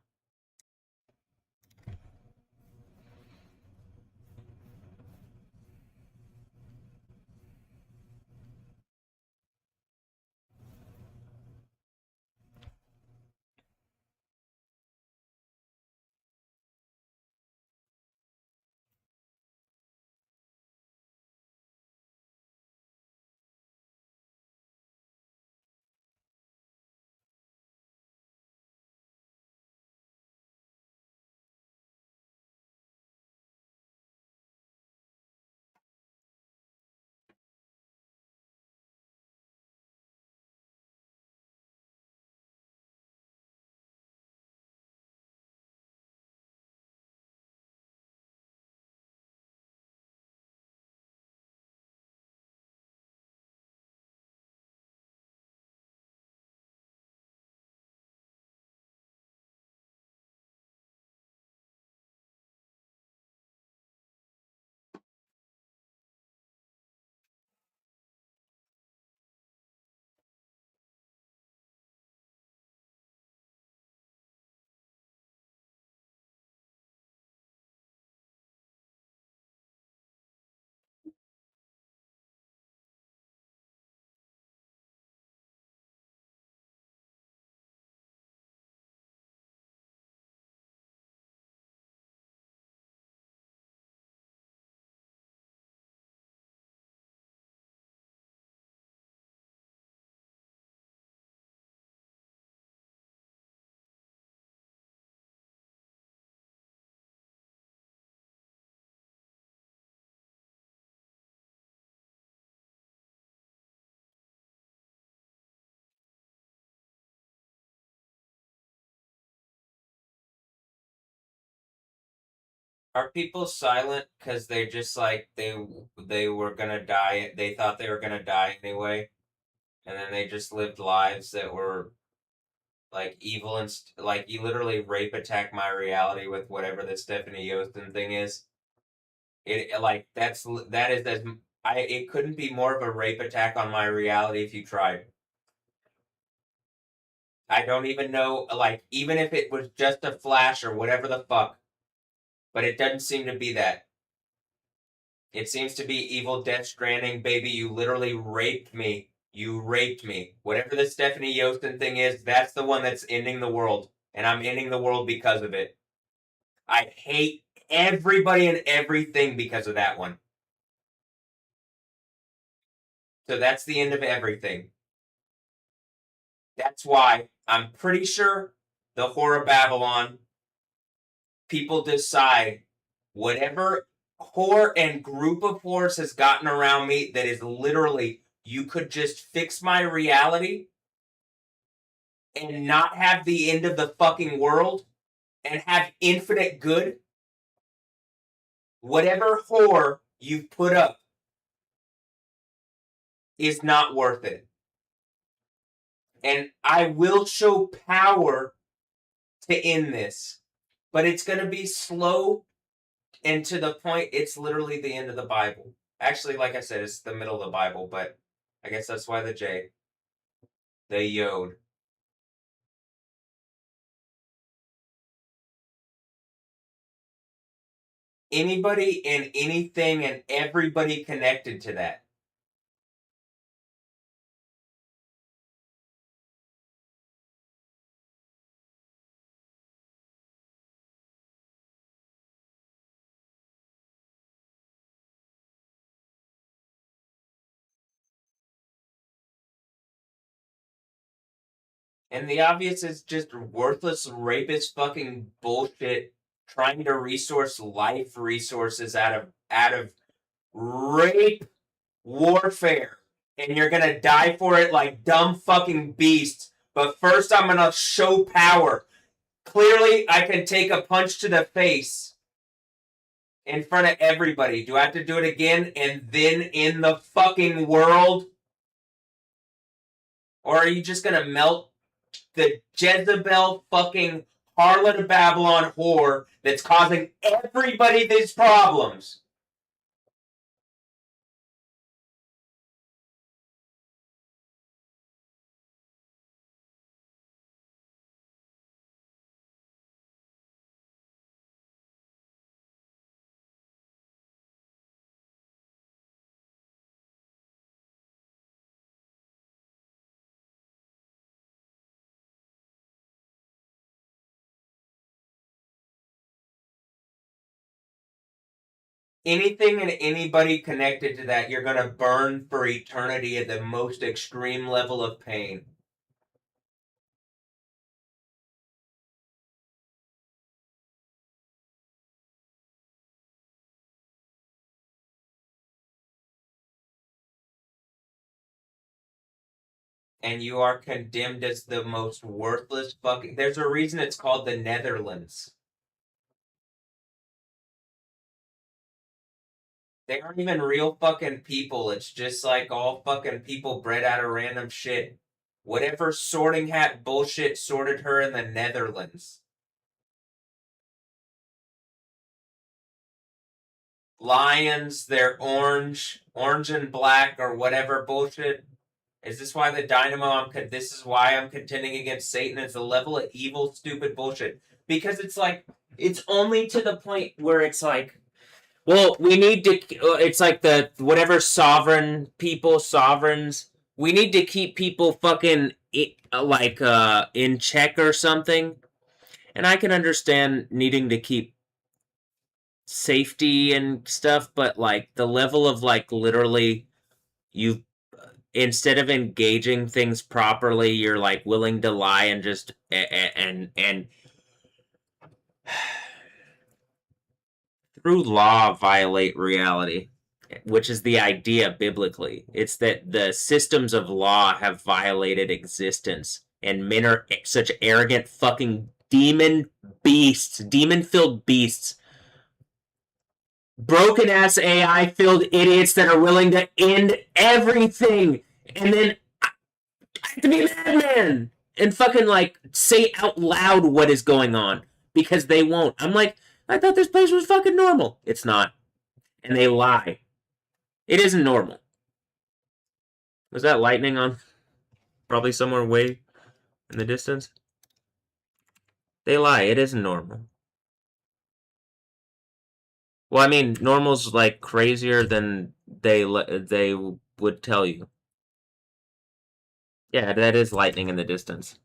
Are people silent because they just like they were gonna die? They thought they were gonna die anyway, and then they just lived lives that were like evil and like you literally rape attack my reality with whatever the Stephanie Yostin thing is. It like that is as I it couldn't be more of a rape attack on my reality if you tried. I don't even know like even if it was just a flash or whatever the fuck, but it doesn't seem to be that. It seems to be evil Death Stranding, baby. You literally raped me. You raped me. Whatever the Stephanie Yostin thing is, that's the one that's ending the world, and I'm ending the world because of it. I hate everybody and everything because of that one. So that's the end of everything. That's why I'm pretty sure the Horror Babylon people decide whatever whore and group of whores has gotten around me that is literally, you could just fix my reality and not have the end of the fucking world and have infinite good. Whatever whore you've put up is not worth it. And I will show power to end this. But it's going to be slow and to the point, it's literally the end of the Bible. Actually, like I said, it's the middle of the Bible, but I guess that's why the J. The Yod. Anybody and anything and everybody connected to that. And the obvious is just worthless, rapist fucking bullshit trying to resource life resources out of rape warfare. And you're gonna die for it like dumb fucking beasts. But first I'm gonna show power. Clearly, I can take a punch to the face in front of everybody. Do I have to do it again and then in the fucking world? Or are you just gonna melt the Jezebel fucking harlot of Babylon whore that's causing everybody these problems? Anything and anybody connected to that, you're gonna burn for eternity at the most extreme level of pain. And you are condemned as the most worthless fucking... There's a reason it's called the Netherlands. They aren't even real fucking people. It's just like all fucking people bred out of random shit. Whatever sorting hat bullshit sorted her in the Netherlands. Lions, they're orange and black, or whatever bullshit. Is this why the dynamo? This is why I'm contending against Satan. It's a level of evil, stupid bullshit. Because it's like, it's only to the point where it's like, well, we need to. It's like the whatever sovereigns. We need to keep people fucking in check or something. And I can understand needing to keep safety and stuff, but like the level of like literally you instead of engaging things properly, you're like willing to lie and just and through law violate reality, which is the idea biblically. It's that the systems of law have violated existence, and men are such arrogant fucking demon beasts, demon-filled beasts, broken-ass AI-filled idiots that are willing to end everything, and then I have to be madman and fucking like say out loud what is going on because they won't. I'm like, I thought this place was fucking normal. It's not. And they lie. It isn't normal. Was that lightning on? Probably somewhere way in the distance. They lie. It isn't normal. Well, I mean, normal's like crazier than they would tell you. Yeah, that is lightning in the distance.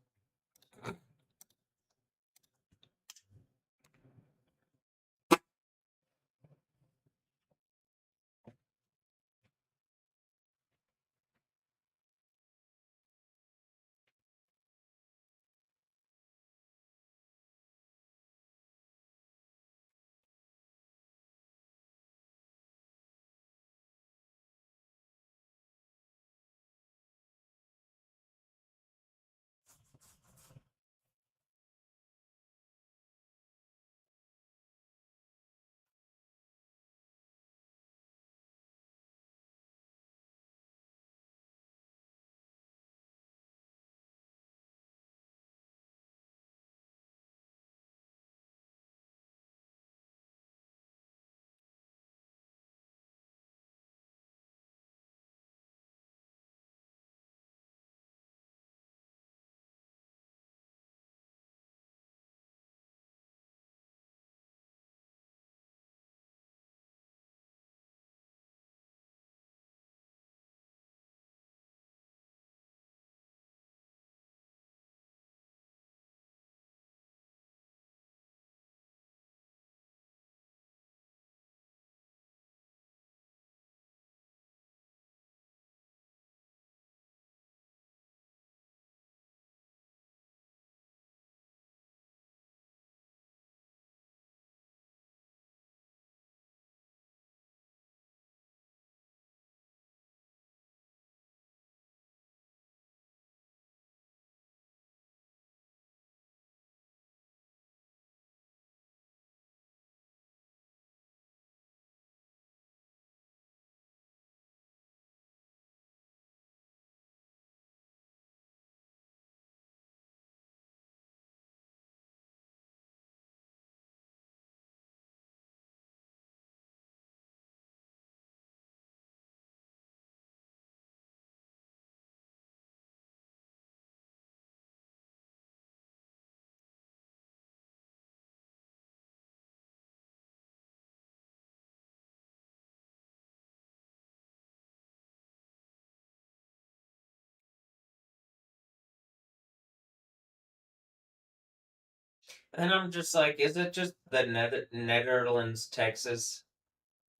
And I'm just like, is it just the Netherlands, Texas,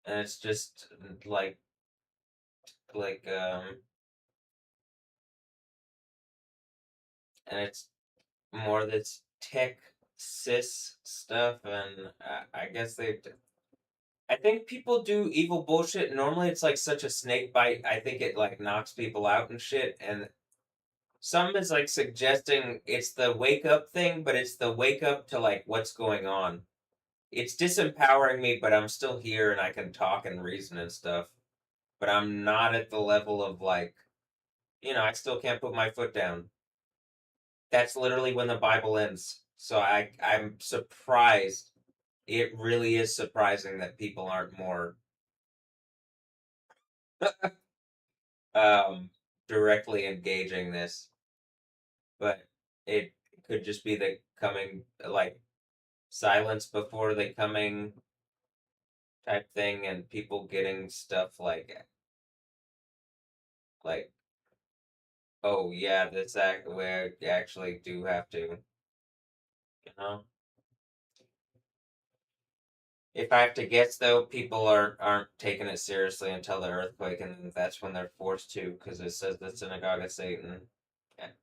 and it's just like like and it's more this tech cis stuff, and I guess they. I think people do evil bullshit. Normally, it's like such a snake bite. I think it like knocks people out and shit. And some is like suggesting it's the wake up thing, but it's the wake up to like what's going on. It's disempowering me, but I'm still here and I can talk and reason and stuff. But I'm not at the level of like, I still can't put my foot down. That's literally when the Bible ends. So I'm surprised. It really is surprising that people aren't more um directly engaging this. But it could just be the coming like silence before the coming type thing, and people getting stuff like oh yeah, this act we actually do have to, you know. If I have to guess, though, people aren't taking it seriously until the earthquake, and that's when they're forced to, because it says the synagogue of Satan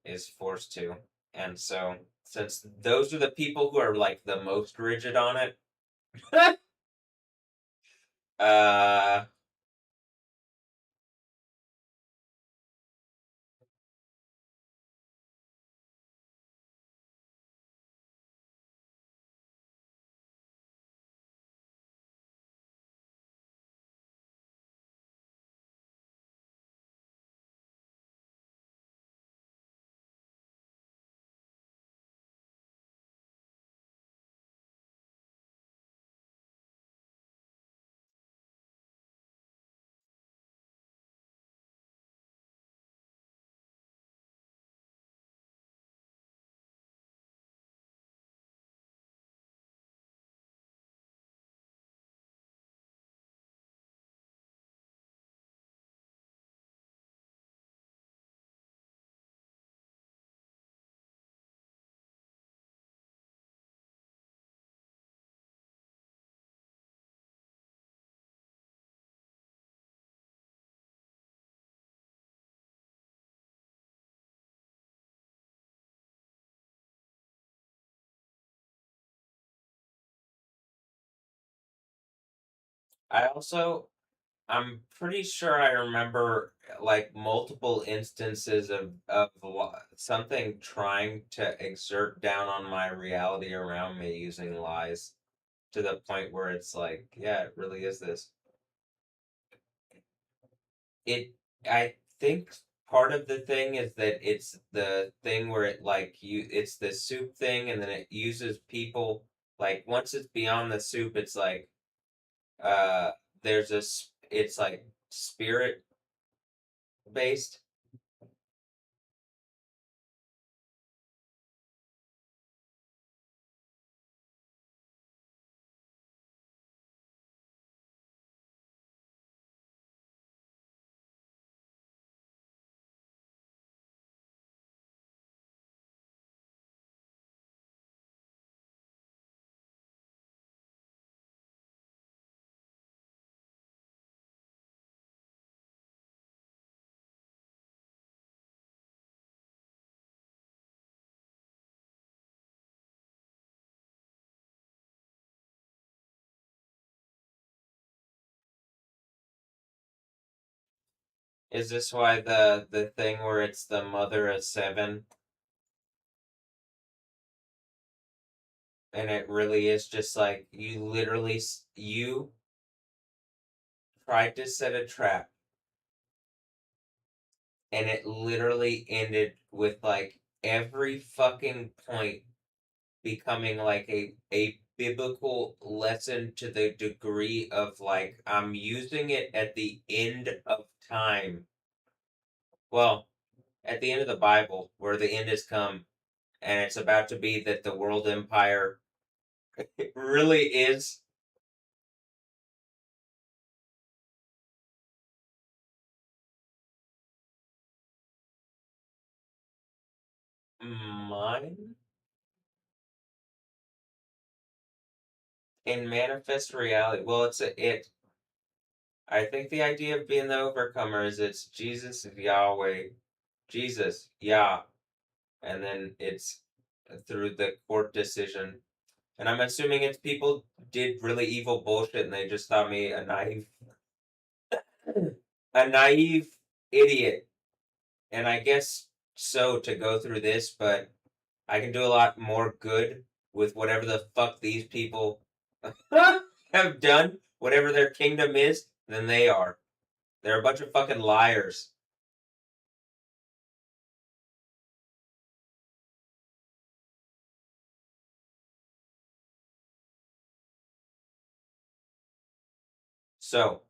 is forced to, and so since those are the people who are like the most rigid on it, uh, I also I'm pretty sure I remember like multiple instances of something trying to exert down on my reality around me using lies to the point where it's like, yeah, it really is this. It I think part of the thing is that it's the thing where it's the soup thing, and then it uses people like once it's beyond the soup, it's like uh it's like spirit based. Is this why the thing where it's the mother of seven, and it really is just like you literally you tried to set a trap, and it literally ended with like every fucking point becoming like a biblical lesson to the degree of like I'm using it at the end of time. Well, at the end of the Bible, where the end has come, and it's about to be that the world empire really is mine. in manifest reality, well, I think the idea of being the overcomer is it's Jesus, Yahweh, Jesus, Yah, and then it's through the court decision. And I'm assuming it's people did really evil bullshit and they just thought me a naive idiot. And I guess so to go through this, but I can do a lot more good with whatever the fuck these people have done, whatever their kingdom is, than they are. They're a bunch of fucking liars. So,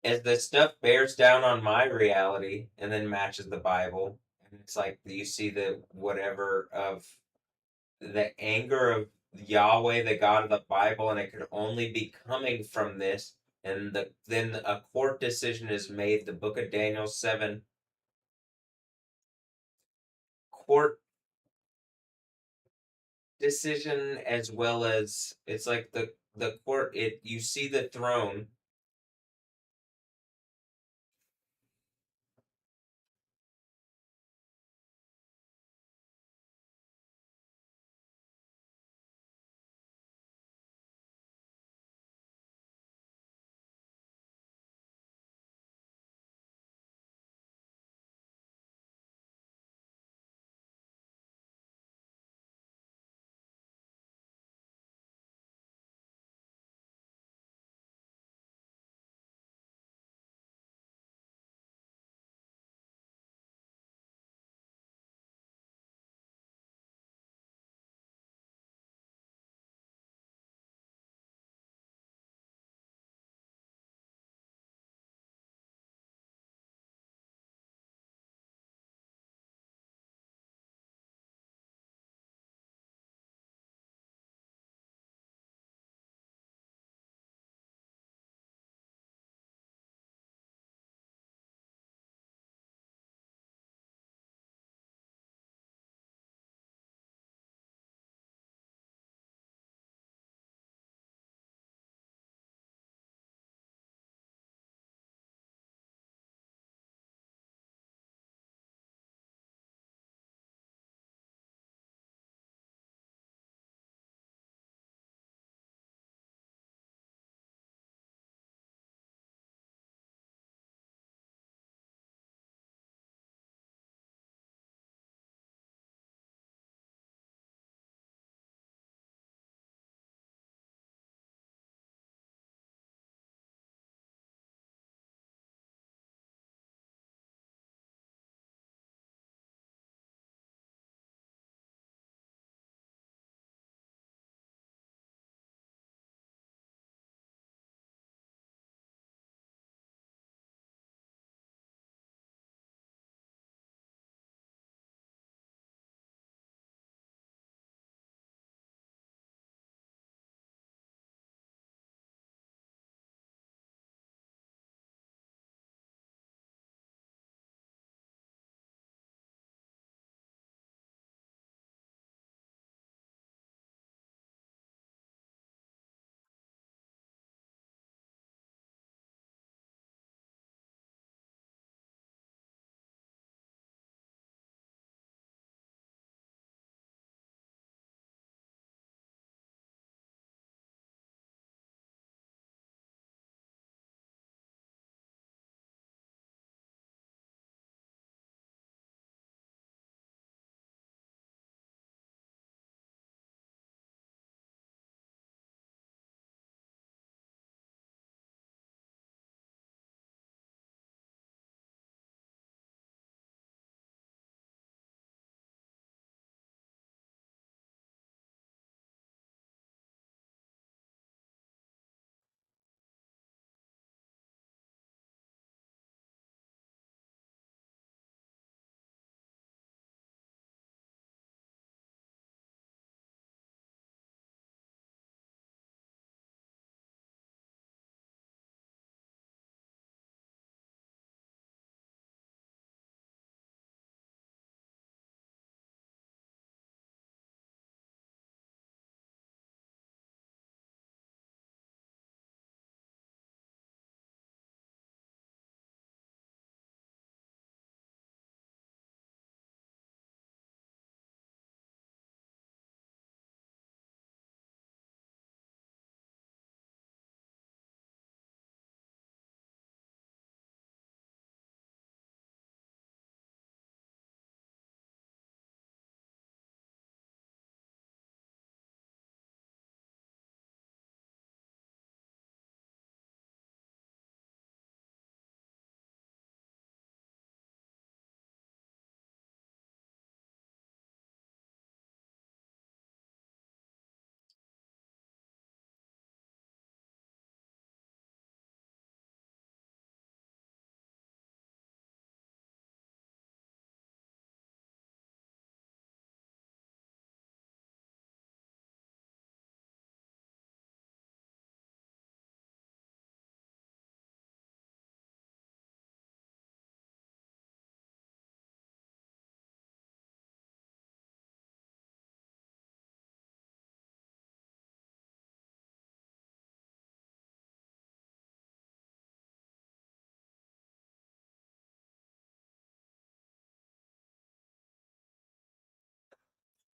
as the stuff bears down on my reality and then matches the Bible, and it's like you see the whatever of the anger of Yahweh, the God of the Bible, and it could only be coming from this. And then a court decision is made. The Book of Daniel 7 court decision, as well as it's like the court. It you see the throne.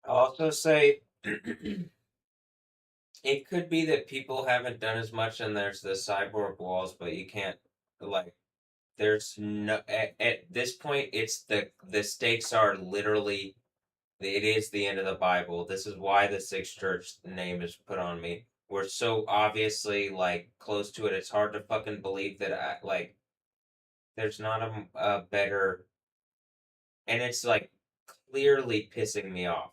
I'll also say it could be that people haven't done as much, and there's the cyborg walls, but you can't like. There's no at this point. It's the stakes are literally. It is the end of the Bible. This is why the Sixth Church name is put on me. We're so obviously like close to it. It's hard to fucking believe that I like. There's not a better, and it's like clearly pissing me off.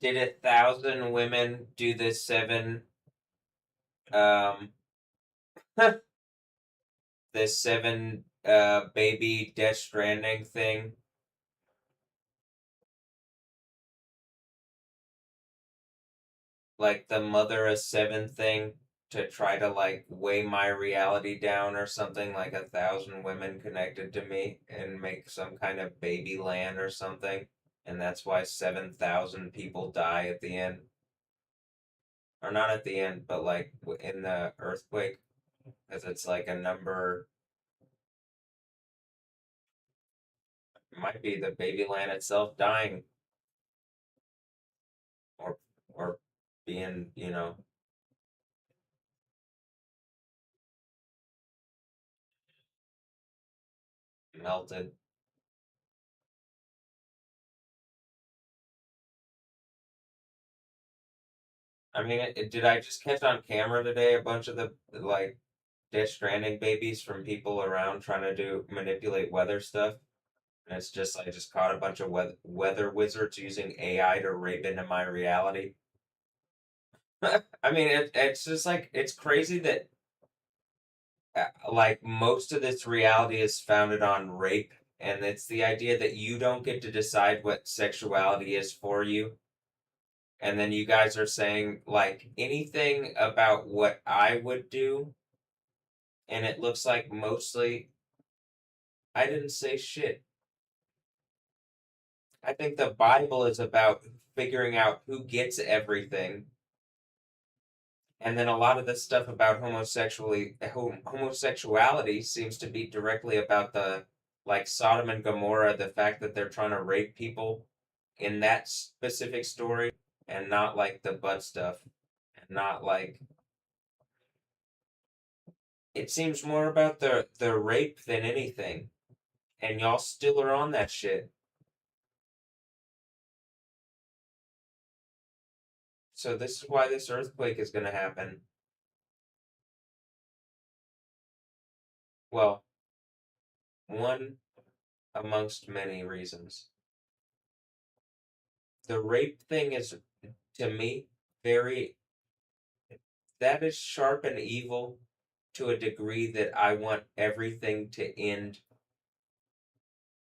Did 1,000 women do this 7 um this 7 baby Death Stranding thing? Like the mother of 7 thing to try to like weigh my reality down or something, like 1,000 women connected to me and make some kind of baby land or something, and that's why 7,000 people die at the end, or not at the end, but like in the earthquake, because it's like a number. It might be the baby land itself dying, or or being, melted. I mean, did I just catch on camera today a bunch of the like Death Stranding babies from people around trying to manipulate weather stuff? And it's just I just caught a bunch of weather wizards using AI to rape into my reality. I mean, it's just like it's crazy that like most of this reality is founded on rape, and it's the idea that you don't get to decide what sexuality is for you. And then you guys are saying like anything about what I would do, and it looks like mostly I didn't say shit. I think the Bible is about figuring out who gets everything. And then a lot of this stuff about homosexuality seems to be directly about the like Sodom and Gomorrah, the fact that they're trying to rape people in that specific story, and not like the butt stuff, and not like it seems more about the rape than anything. And y'all still are on that shit. So this is why this earthquake is gonna happen. Well, one amongst many reasons. The rape thing is, to me, very that is sharp and evil to a degree that I want everything to end,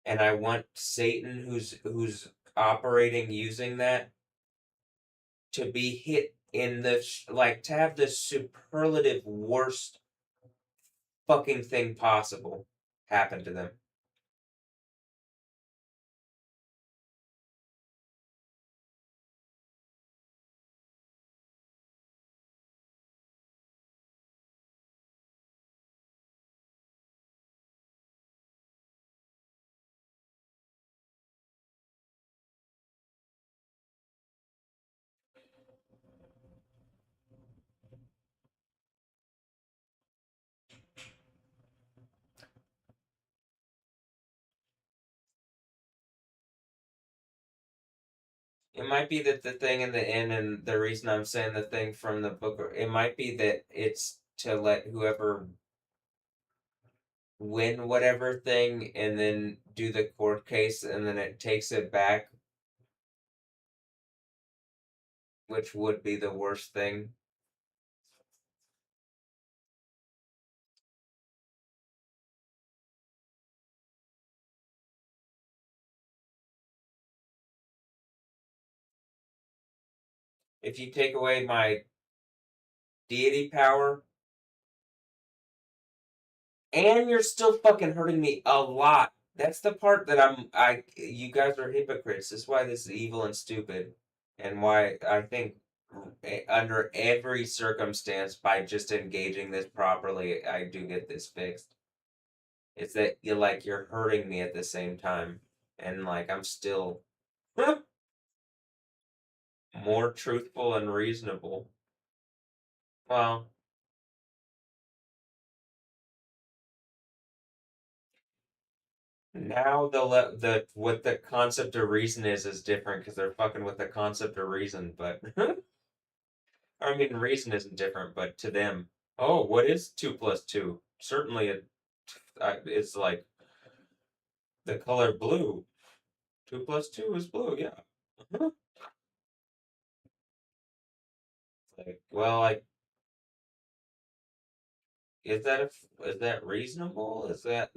and I want Satan, who's operating using that, to be hit in the like to have the superlative worst fucking thing possible happen to them. It might be that the thing in the end, and the reason I'm saying the thing from the book, it might be that it's to let whoever win whatever thing and then do the court case, and then it takes it back, which would be the worst thing. If you take away my deity power, and you're still fucking hurting me a lot. That's the part that you guys are hypocrites. This is why this is evil and stupid, and why I think under every circumstance, by just engaging this properly, I do get this fixed. It's that you're hurting me at the same time, and like I'm still more truthful and reasonable. Well, now the what the concept of reason is different because they're fucking with the concept of reason, but I mean reason isn't different, but to them, oh, what is 2 plus 2? Certainly, it's like the color blue. 2 plus 2 is blue, yeah. Like, well, like, is that reasonable? Is that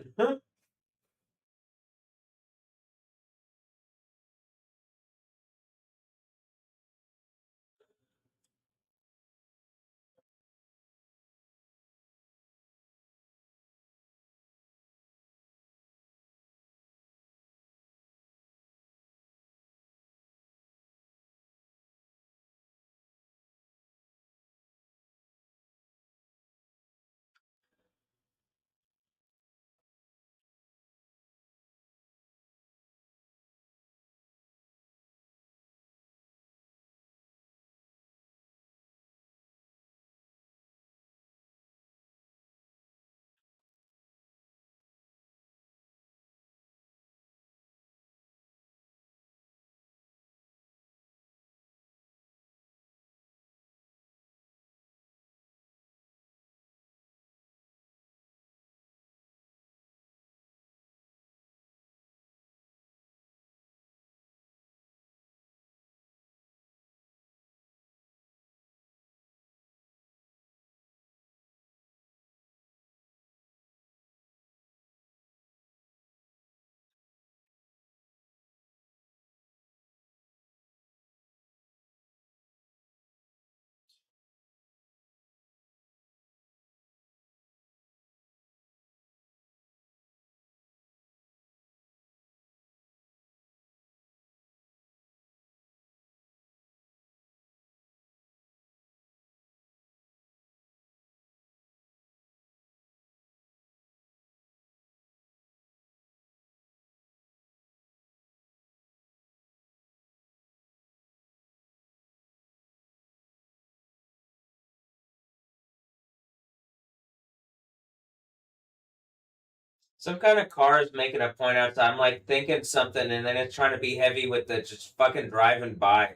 some kind of car is making a point outside? I'm like thinking something, and then it's trying to be heavy with the just fucking driving by.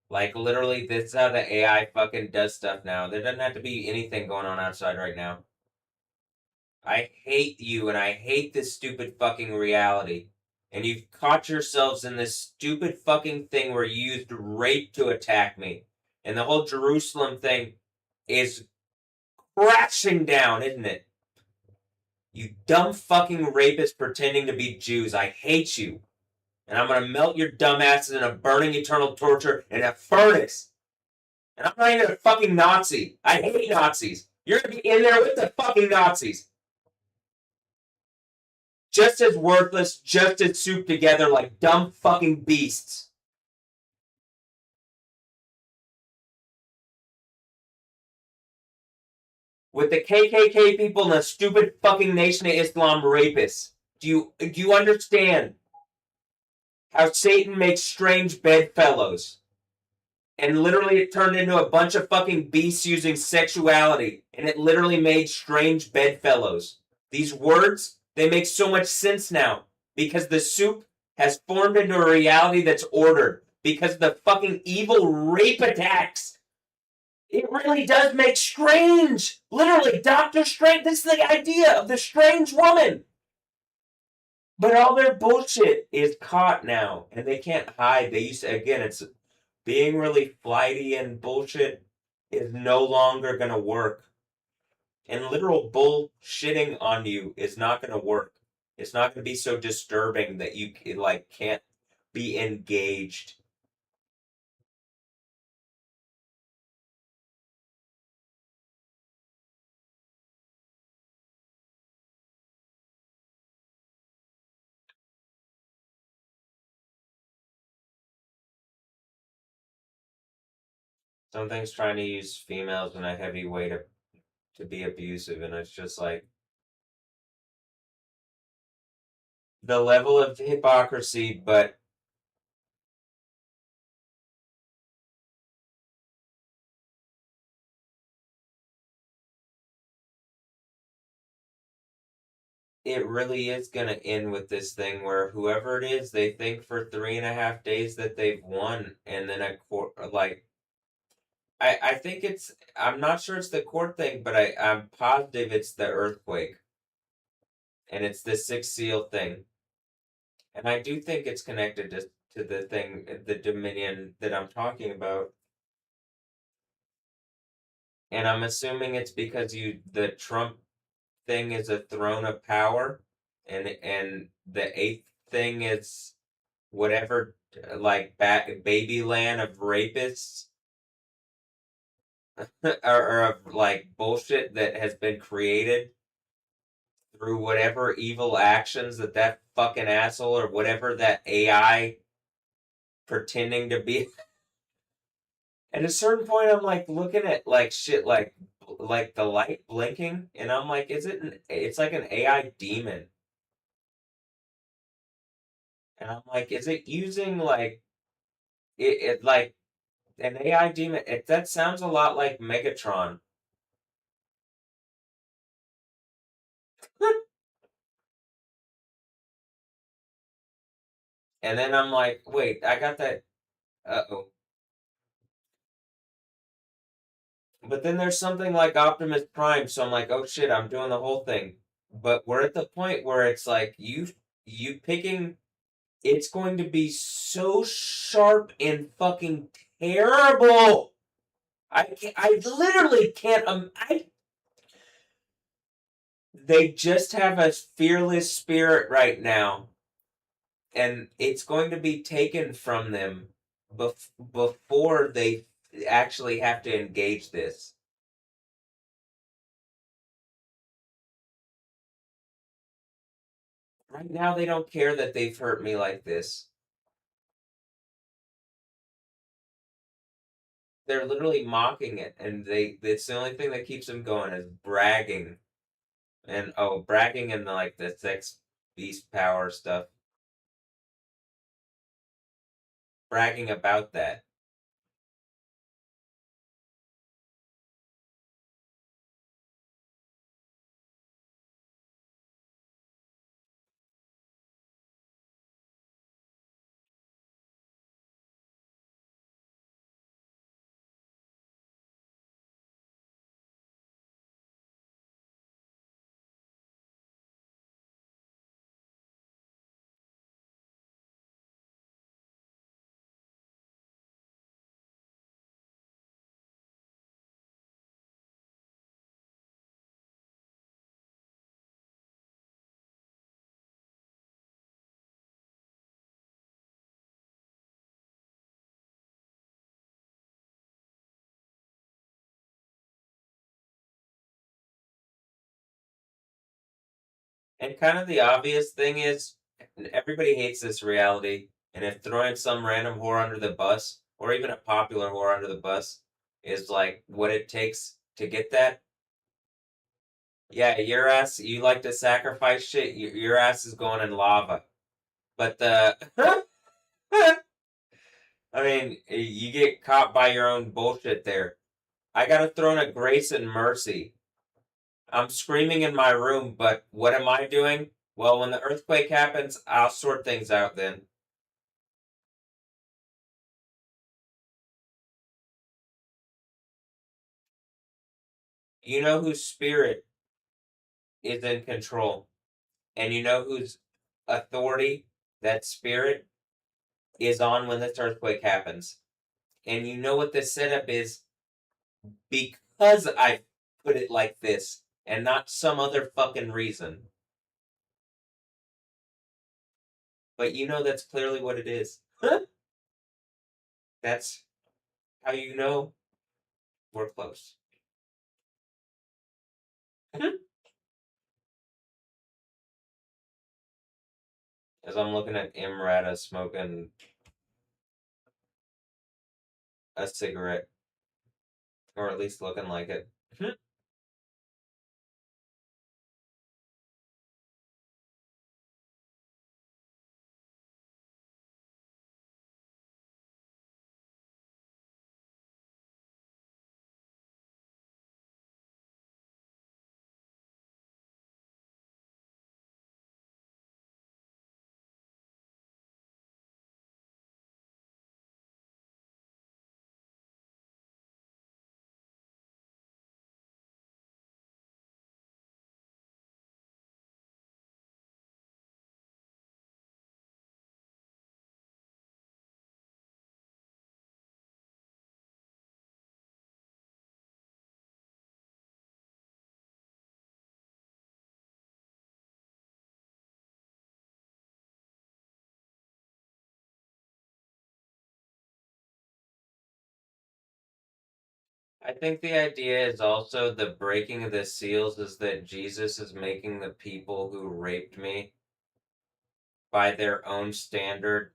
Like literally, this is how the AI fucking does stuff now. There doesn't have to be anything going on outside right now. I hate you, and I hate this stupid fucking reality. And you've caught yourselves in this stupid fucking thing where you used rape to attack me. And the whole Jerusalem thing is crashing down, isn't it? You dumb fucking rapists pretending to be Jews. I hate you. And I'm gonna melt your dumb asses in a burning eternal torture in a furnace. And I'm not even a fucking Nazi. I hate Nazis. You're gonna be in there with the fucking Nazis. Just as worthless, just as souped together like dumb fucking beasts. With the KKK people and the stupid fucking Nation of Islam rapists. Do you understand how Satan makes strange bedfellows? And literally it turned into a bunch of fucking beasts using sexuality. And it literally made strange bedfellows. These words, they make so much sense now. Because the soup has formed into a reality that's ordered. Because of the fucking evil rape attacks. It really does make strange. Literally, Doctor Strange, this is the idea of the strange woman. But all their bullshit is caught now. And they can't hide. They used to, again, it's being really flighty and bullshit is no longer going to work. And literal bullshitting on you is not going to work. It's not going to be so disturbing that you like can't be engaged. Something's trying to use females in a heavy way to be abusive, and it's just like the level of hypocrisy, but it really is going to end with this thing where whoever it is, they think for 3.5 days that they've won, and then like I think I'm not sure it's the court thing, but I'm positive it's the earthquake, and it's the sixth seal thing, and I do think it's connected to the thing, the Dominion that I'm talking about. And I'm assuming it's because the Trump thing is a throne of power, and the eighth thing is whatever, like baby land of rapists or of like bullshit that has been created through whatever evil actions that fucking asshole or whatever that AI pretending to be. At a certain point, I'm like looking at like shit, like the light blinking, and I'm like, it's like an AI demon, and I'm like, is it using like it like an AI demon? That sounds a lot like Megatron. And then I'm like, wait, I got that. Uh-oh. But then there's something like Optimus Prime, so I'm like, oh shit, I'm doing the whole thing. But we're at the point where it's like you picking it's going to be so sharp and fucking terrible. I literally can't they just have a fearless spirit right now, and it's going to be taken from them before they actually have to engage this. Right now, they don't care that they've hurt me like this. They're literally mocking it, and it's the only thing that keeps them going is bragging. And bragging and like the sex beast power stuff. Bragging about that. And kind of the obvious thing is, everybody hates this reality, and if throwing some random whore under the bus, or even a popular whore under the bus, is like what it takes to get that, yeah, your ass, you like to sacrifice shit, your ass is going in lava. But I mean, you get caught by your own bullshit there. I got a throne of grace and mercy. I'm screaming in my room, but what am I doing? Well, when the earthquake happens, I'll sort things out then. You know whose spirit is in control, and you know whose authority that spirit is on when this earthquake happens. And you know what the setup is because I put it like this and not some other fucking reason. But you know that's clearly what it is. That's how you know we're close. As I'm looking at Imrata smoking a cigarette, or at least looking like it. I think the idea is also the breaking of the seals is that Jesus is making the people who raped me by their own standard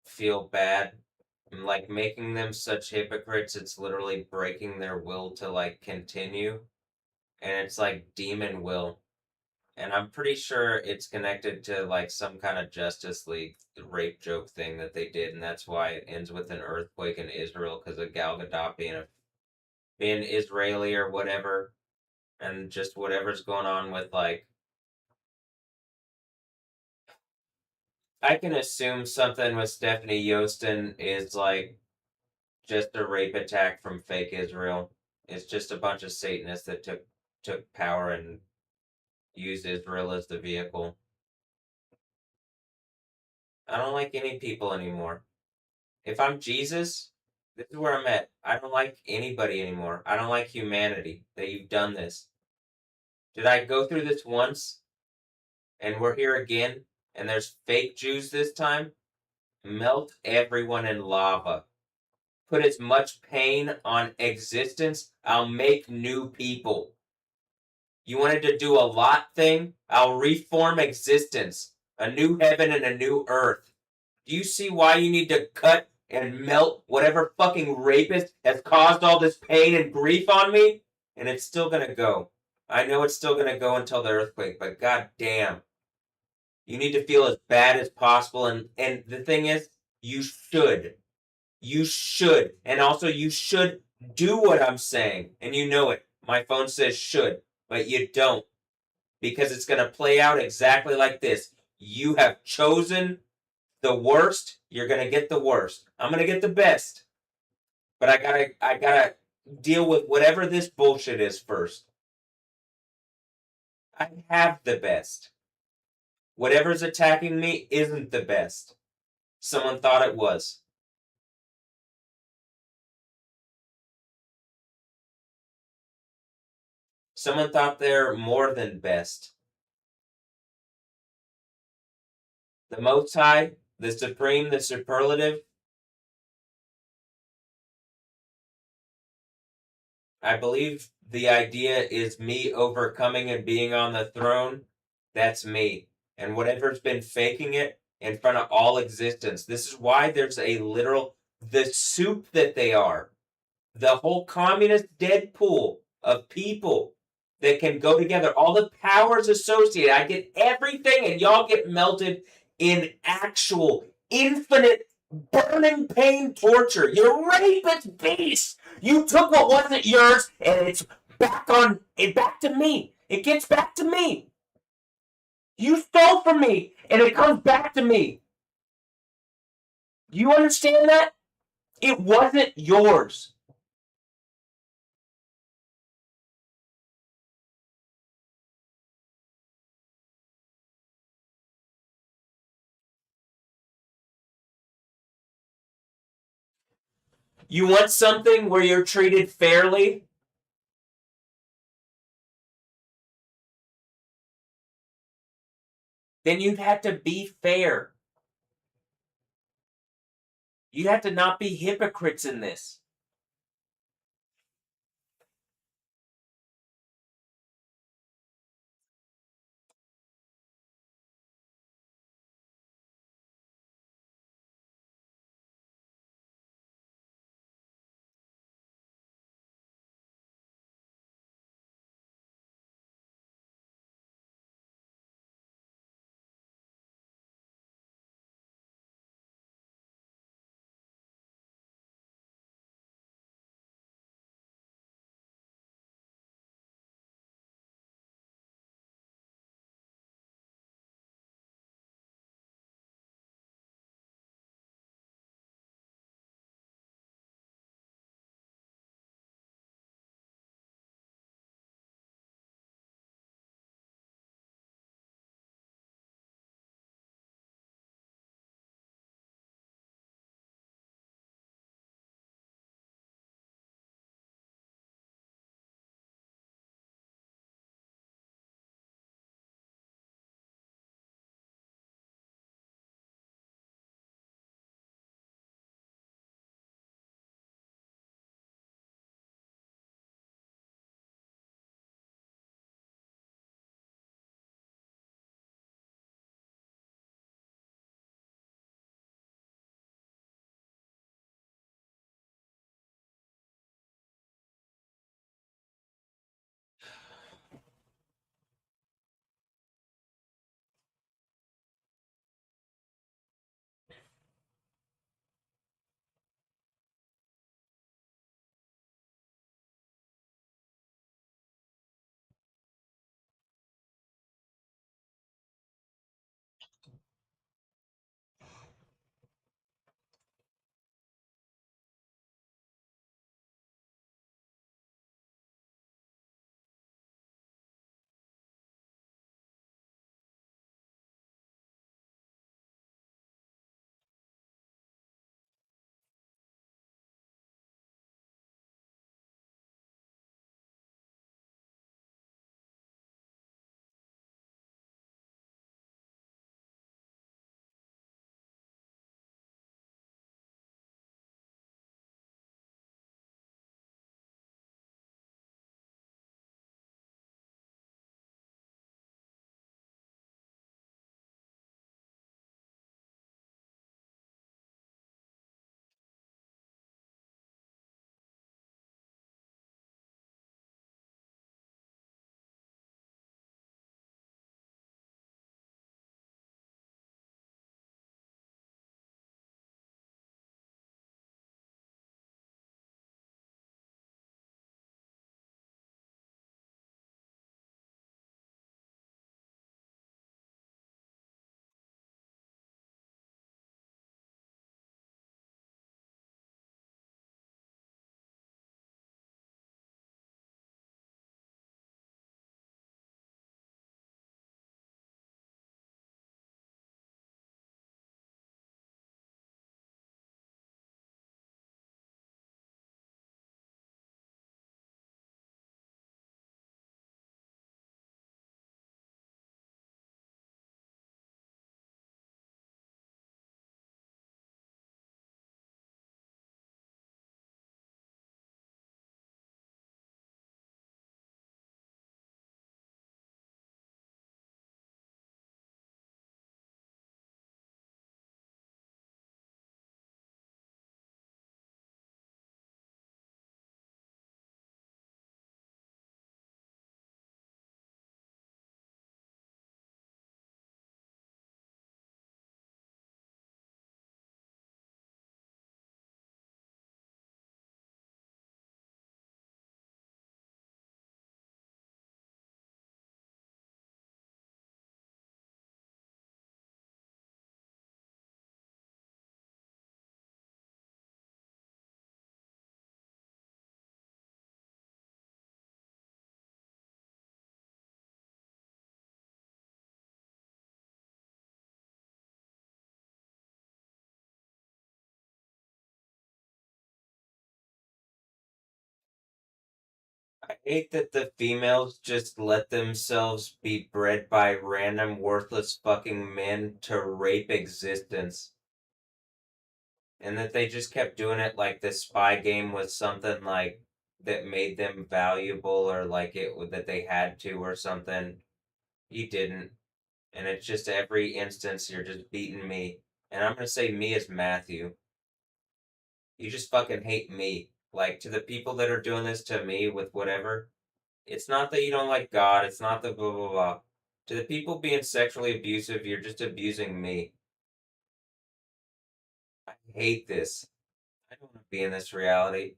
feel bad. And, like, making them such hypocrites, it's literally breaking their will to like continue. And it's like demon will. And I'm pretty sure it's connected to like some kind of Justice League rape joke thing that they did, and that's why it ends with an earthquake in Israel because of Gal Gadot being Israeli or whatever, and just whatever's going on with like. I can assume something with Stephanie Yostin is like just a rape attack from fake Israel. It's just a bunch of Satanists that took power and used Israel as the vehicle. I don't like any people anymore. If I'm Jesus, this is where I'm at. I don't like anybody anymore. I don't like humanity that you've done this. Did I go through this once and we're here again and there's fake Jews this time? Melt everyone in lava. Put as much pain on existence. I'll make new people. You wanted to do a lot thing? I'll reform existence. A new heaven and a new earth. Do you see why you need to cut and melt whatever fucking rapist has caused all this pain and grief on me? And it's still gonna go. I know it's still gonna go until the earthquake, but god damn. You need to feel as bad as possible, and the thing is, you should. You should. And also you should do what I'm saying. And you know it. My phone says should, but you don't. Because it's gonna play out exactly like this. You have chosen the worst, you're gonna get the worst. I'm gonna get the best. But I gotta deal with whatever this bullshit is first. I have the best. Whatever's attacking me isn't the best. Someone thought it was. Someone thought they're more than best. The Most High, the Supreme, the Superlative. I believe the idea is me overcoming and being on the throne. That's me. And whatever's been faking it in front of all existence. This is why there's a literal, the soup that they are. The whole communist Deadpool of people that can go together. All the powers associated. I get everything and y'all get melted in actual infinite burning pain torture. You're rapist beasts. You took what wasn't yours and it's back to me. It gets back to me. You stole from me and it comes back to me. You understand that? It wasn't yours. You want something where you're treated fairly? Then you'd have to be fair. You'd have to not be hypocrites in this. hate that the females just let themselves be bred by random worthless fucking men to rape existence. And that they just kept doing it like the spy game was something like that made them valuable or like it that they had to or something. You didn't. And it's just every instance you're just beating me. And I'm gonna say me as Matthew. You just fucking hate me. Like to the people that are doing this to me with whatever, it's not that you don't like God, it's not the blah blah blah. To the people being sexually abusive, you're just abusing me. I hate this. I don't want to be in this reality.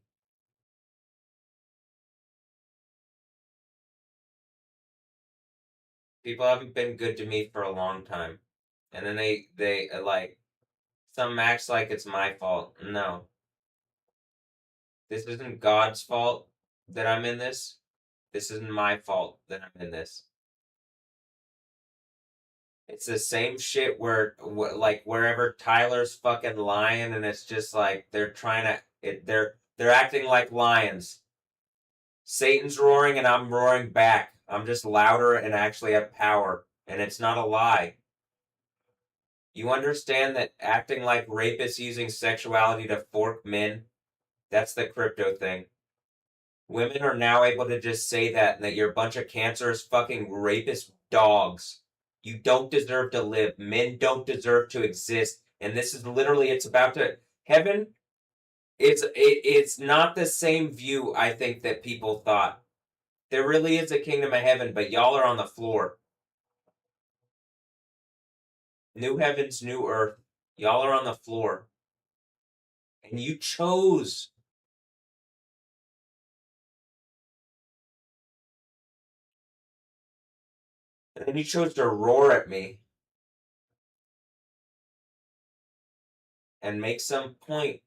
People haven't been good to me for a long time. And then they like, some acts like it's my fault. No. This isn't God's fault that I'm in this. This isn't my fault that I'm in this. It's the same shit where, like, wherever Tyler's fucking lying, and it's just like they're trying to, they're acting like lions. Satan's roaring, and I'm roaring back. I'm just louder and actually have power, and it's not a lie. You understand that acting like rapists using sexuality to fork men? That's the crypto thing. Women are now able to just say that, and that you're a bunch of cancerous fucking rapist dogs. You don't deserve to live. Men don't deserve to exist. And this is literally, it's about to heaven. It's not the same view I think that people thought. There really is a kingdom of heaven, but y'all are on the floor. New heavens, new earth. Y'all are on the floor. And you chose. And then you chose to roar at me. And make some point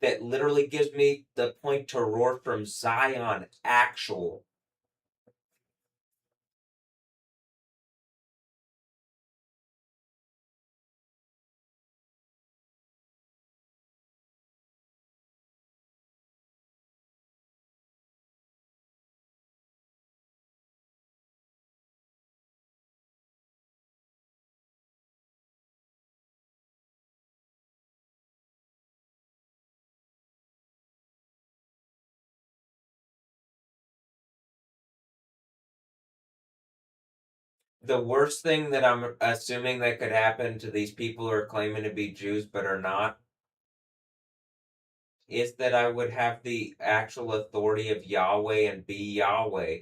that literally gives me the point to roar from Zion actual. The worst thing that I'm assuming that could happen to these people who are claiming to be Jews but are not is that I would have the actual authority of Yahweh and be Yahweh.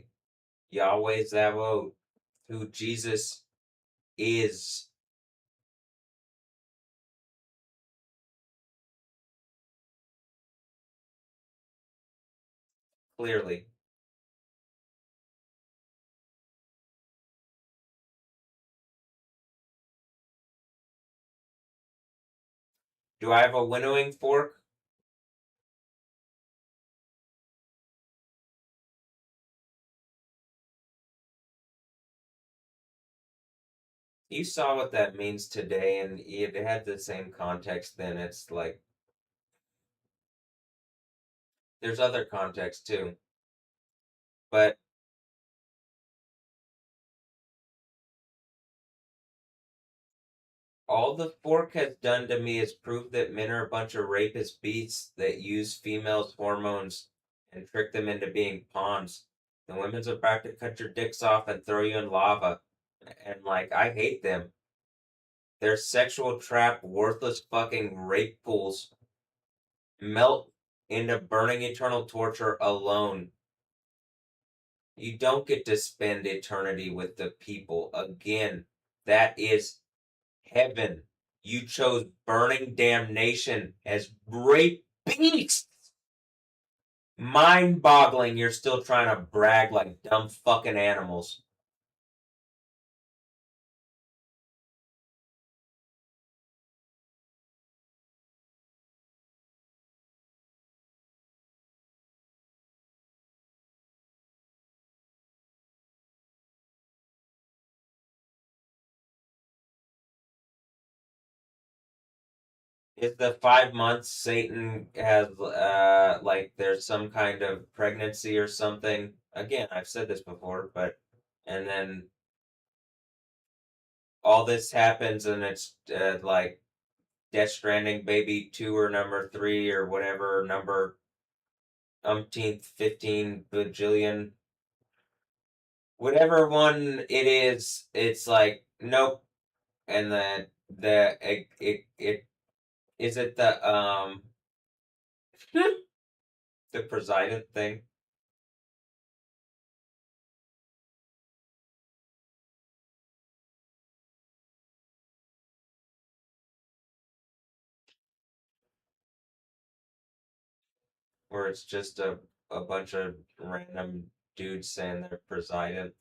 Yahweh Zavot, who Jesus is. Clearly. Do I have a winnowing fork? You saw what that means today, and it had the same context then. It's like, there's other context too. But all the fork has done to me is prove that men are a bunch of rapist beasts that use females' hormones and trick them into being pawns. The women's about to cut your dicks off and throw you in lava. And, like, I hate them. They're sexual trap, worthless fucking rape pools. Melt into burning eternal torture alone. You don't get to spend eternity with the people. Again, that is heaven. You chose burning damnation as rape beasts. Mind boggling, you're still trying to brag like dumb fucking animals. Is the 5 months Satan has like there's some kind of pregnancy or something? Again, I've said this before, but and then all this happens and it's like Death Stranding baby 2 or number 3 or whatever number umpteenth 15 bajillion whatever one it is. It's like nope, and then it is it the president thing. Where it's just a bunch of random dudes saying they're president.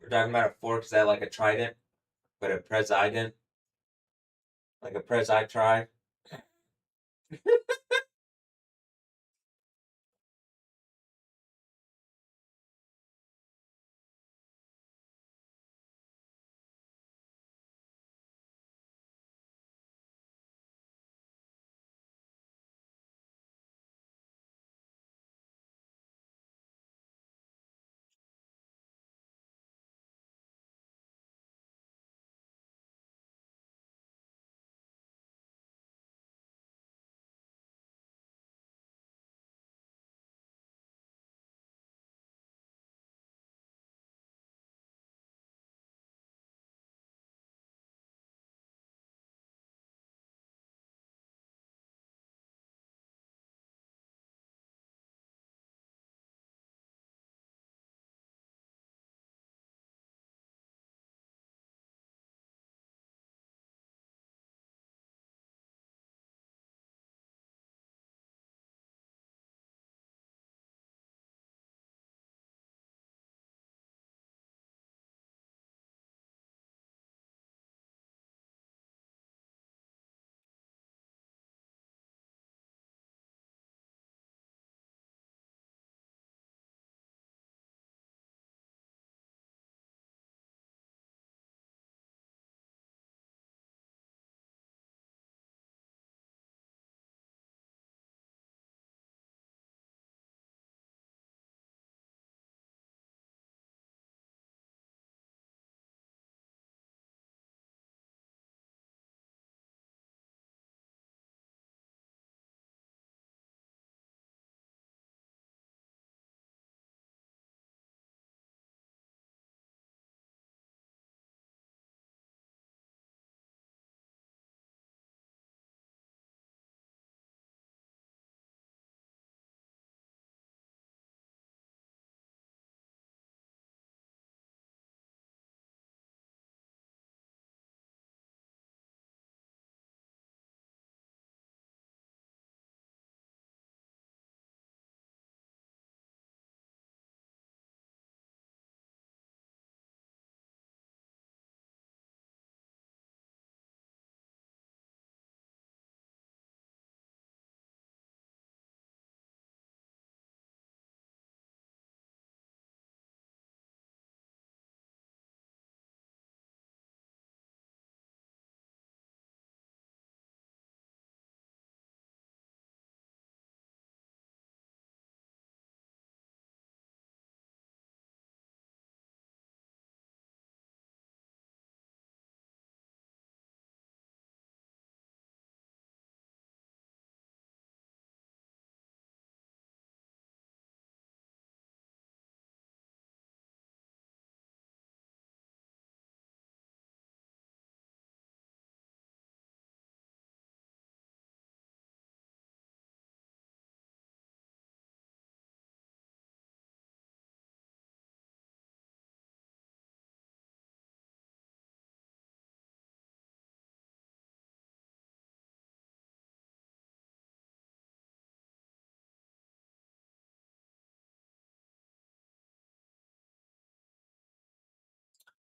We're talking about a fork. Is that like a trident, but a president, like a presi tri?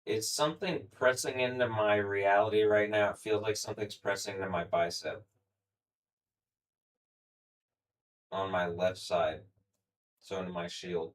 Is something pressing into my reality right now? It feels like something's pressing into my bicep. On my left side. So into my shield.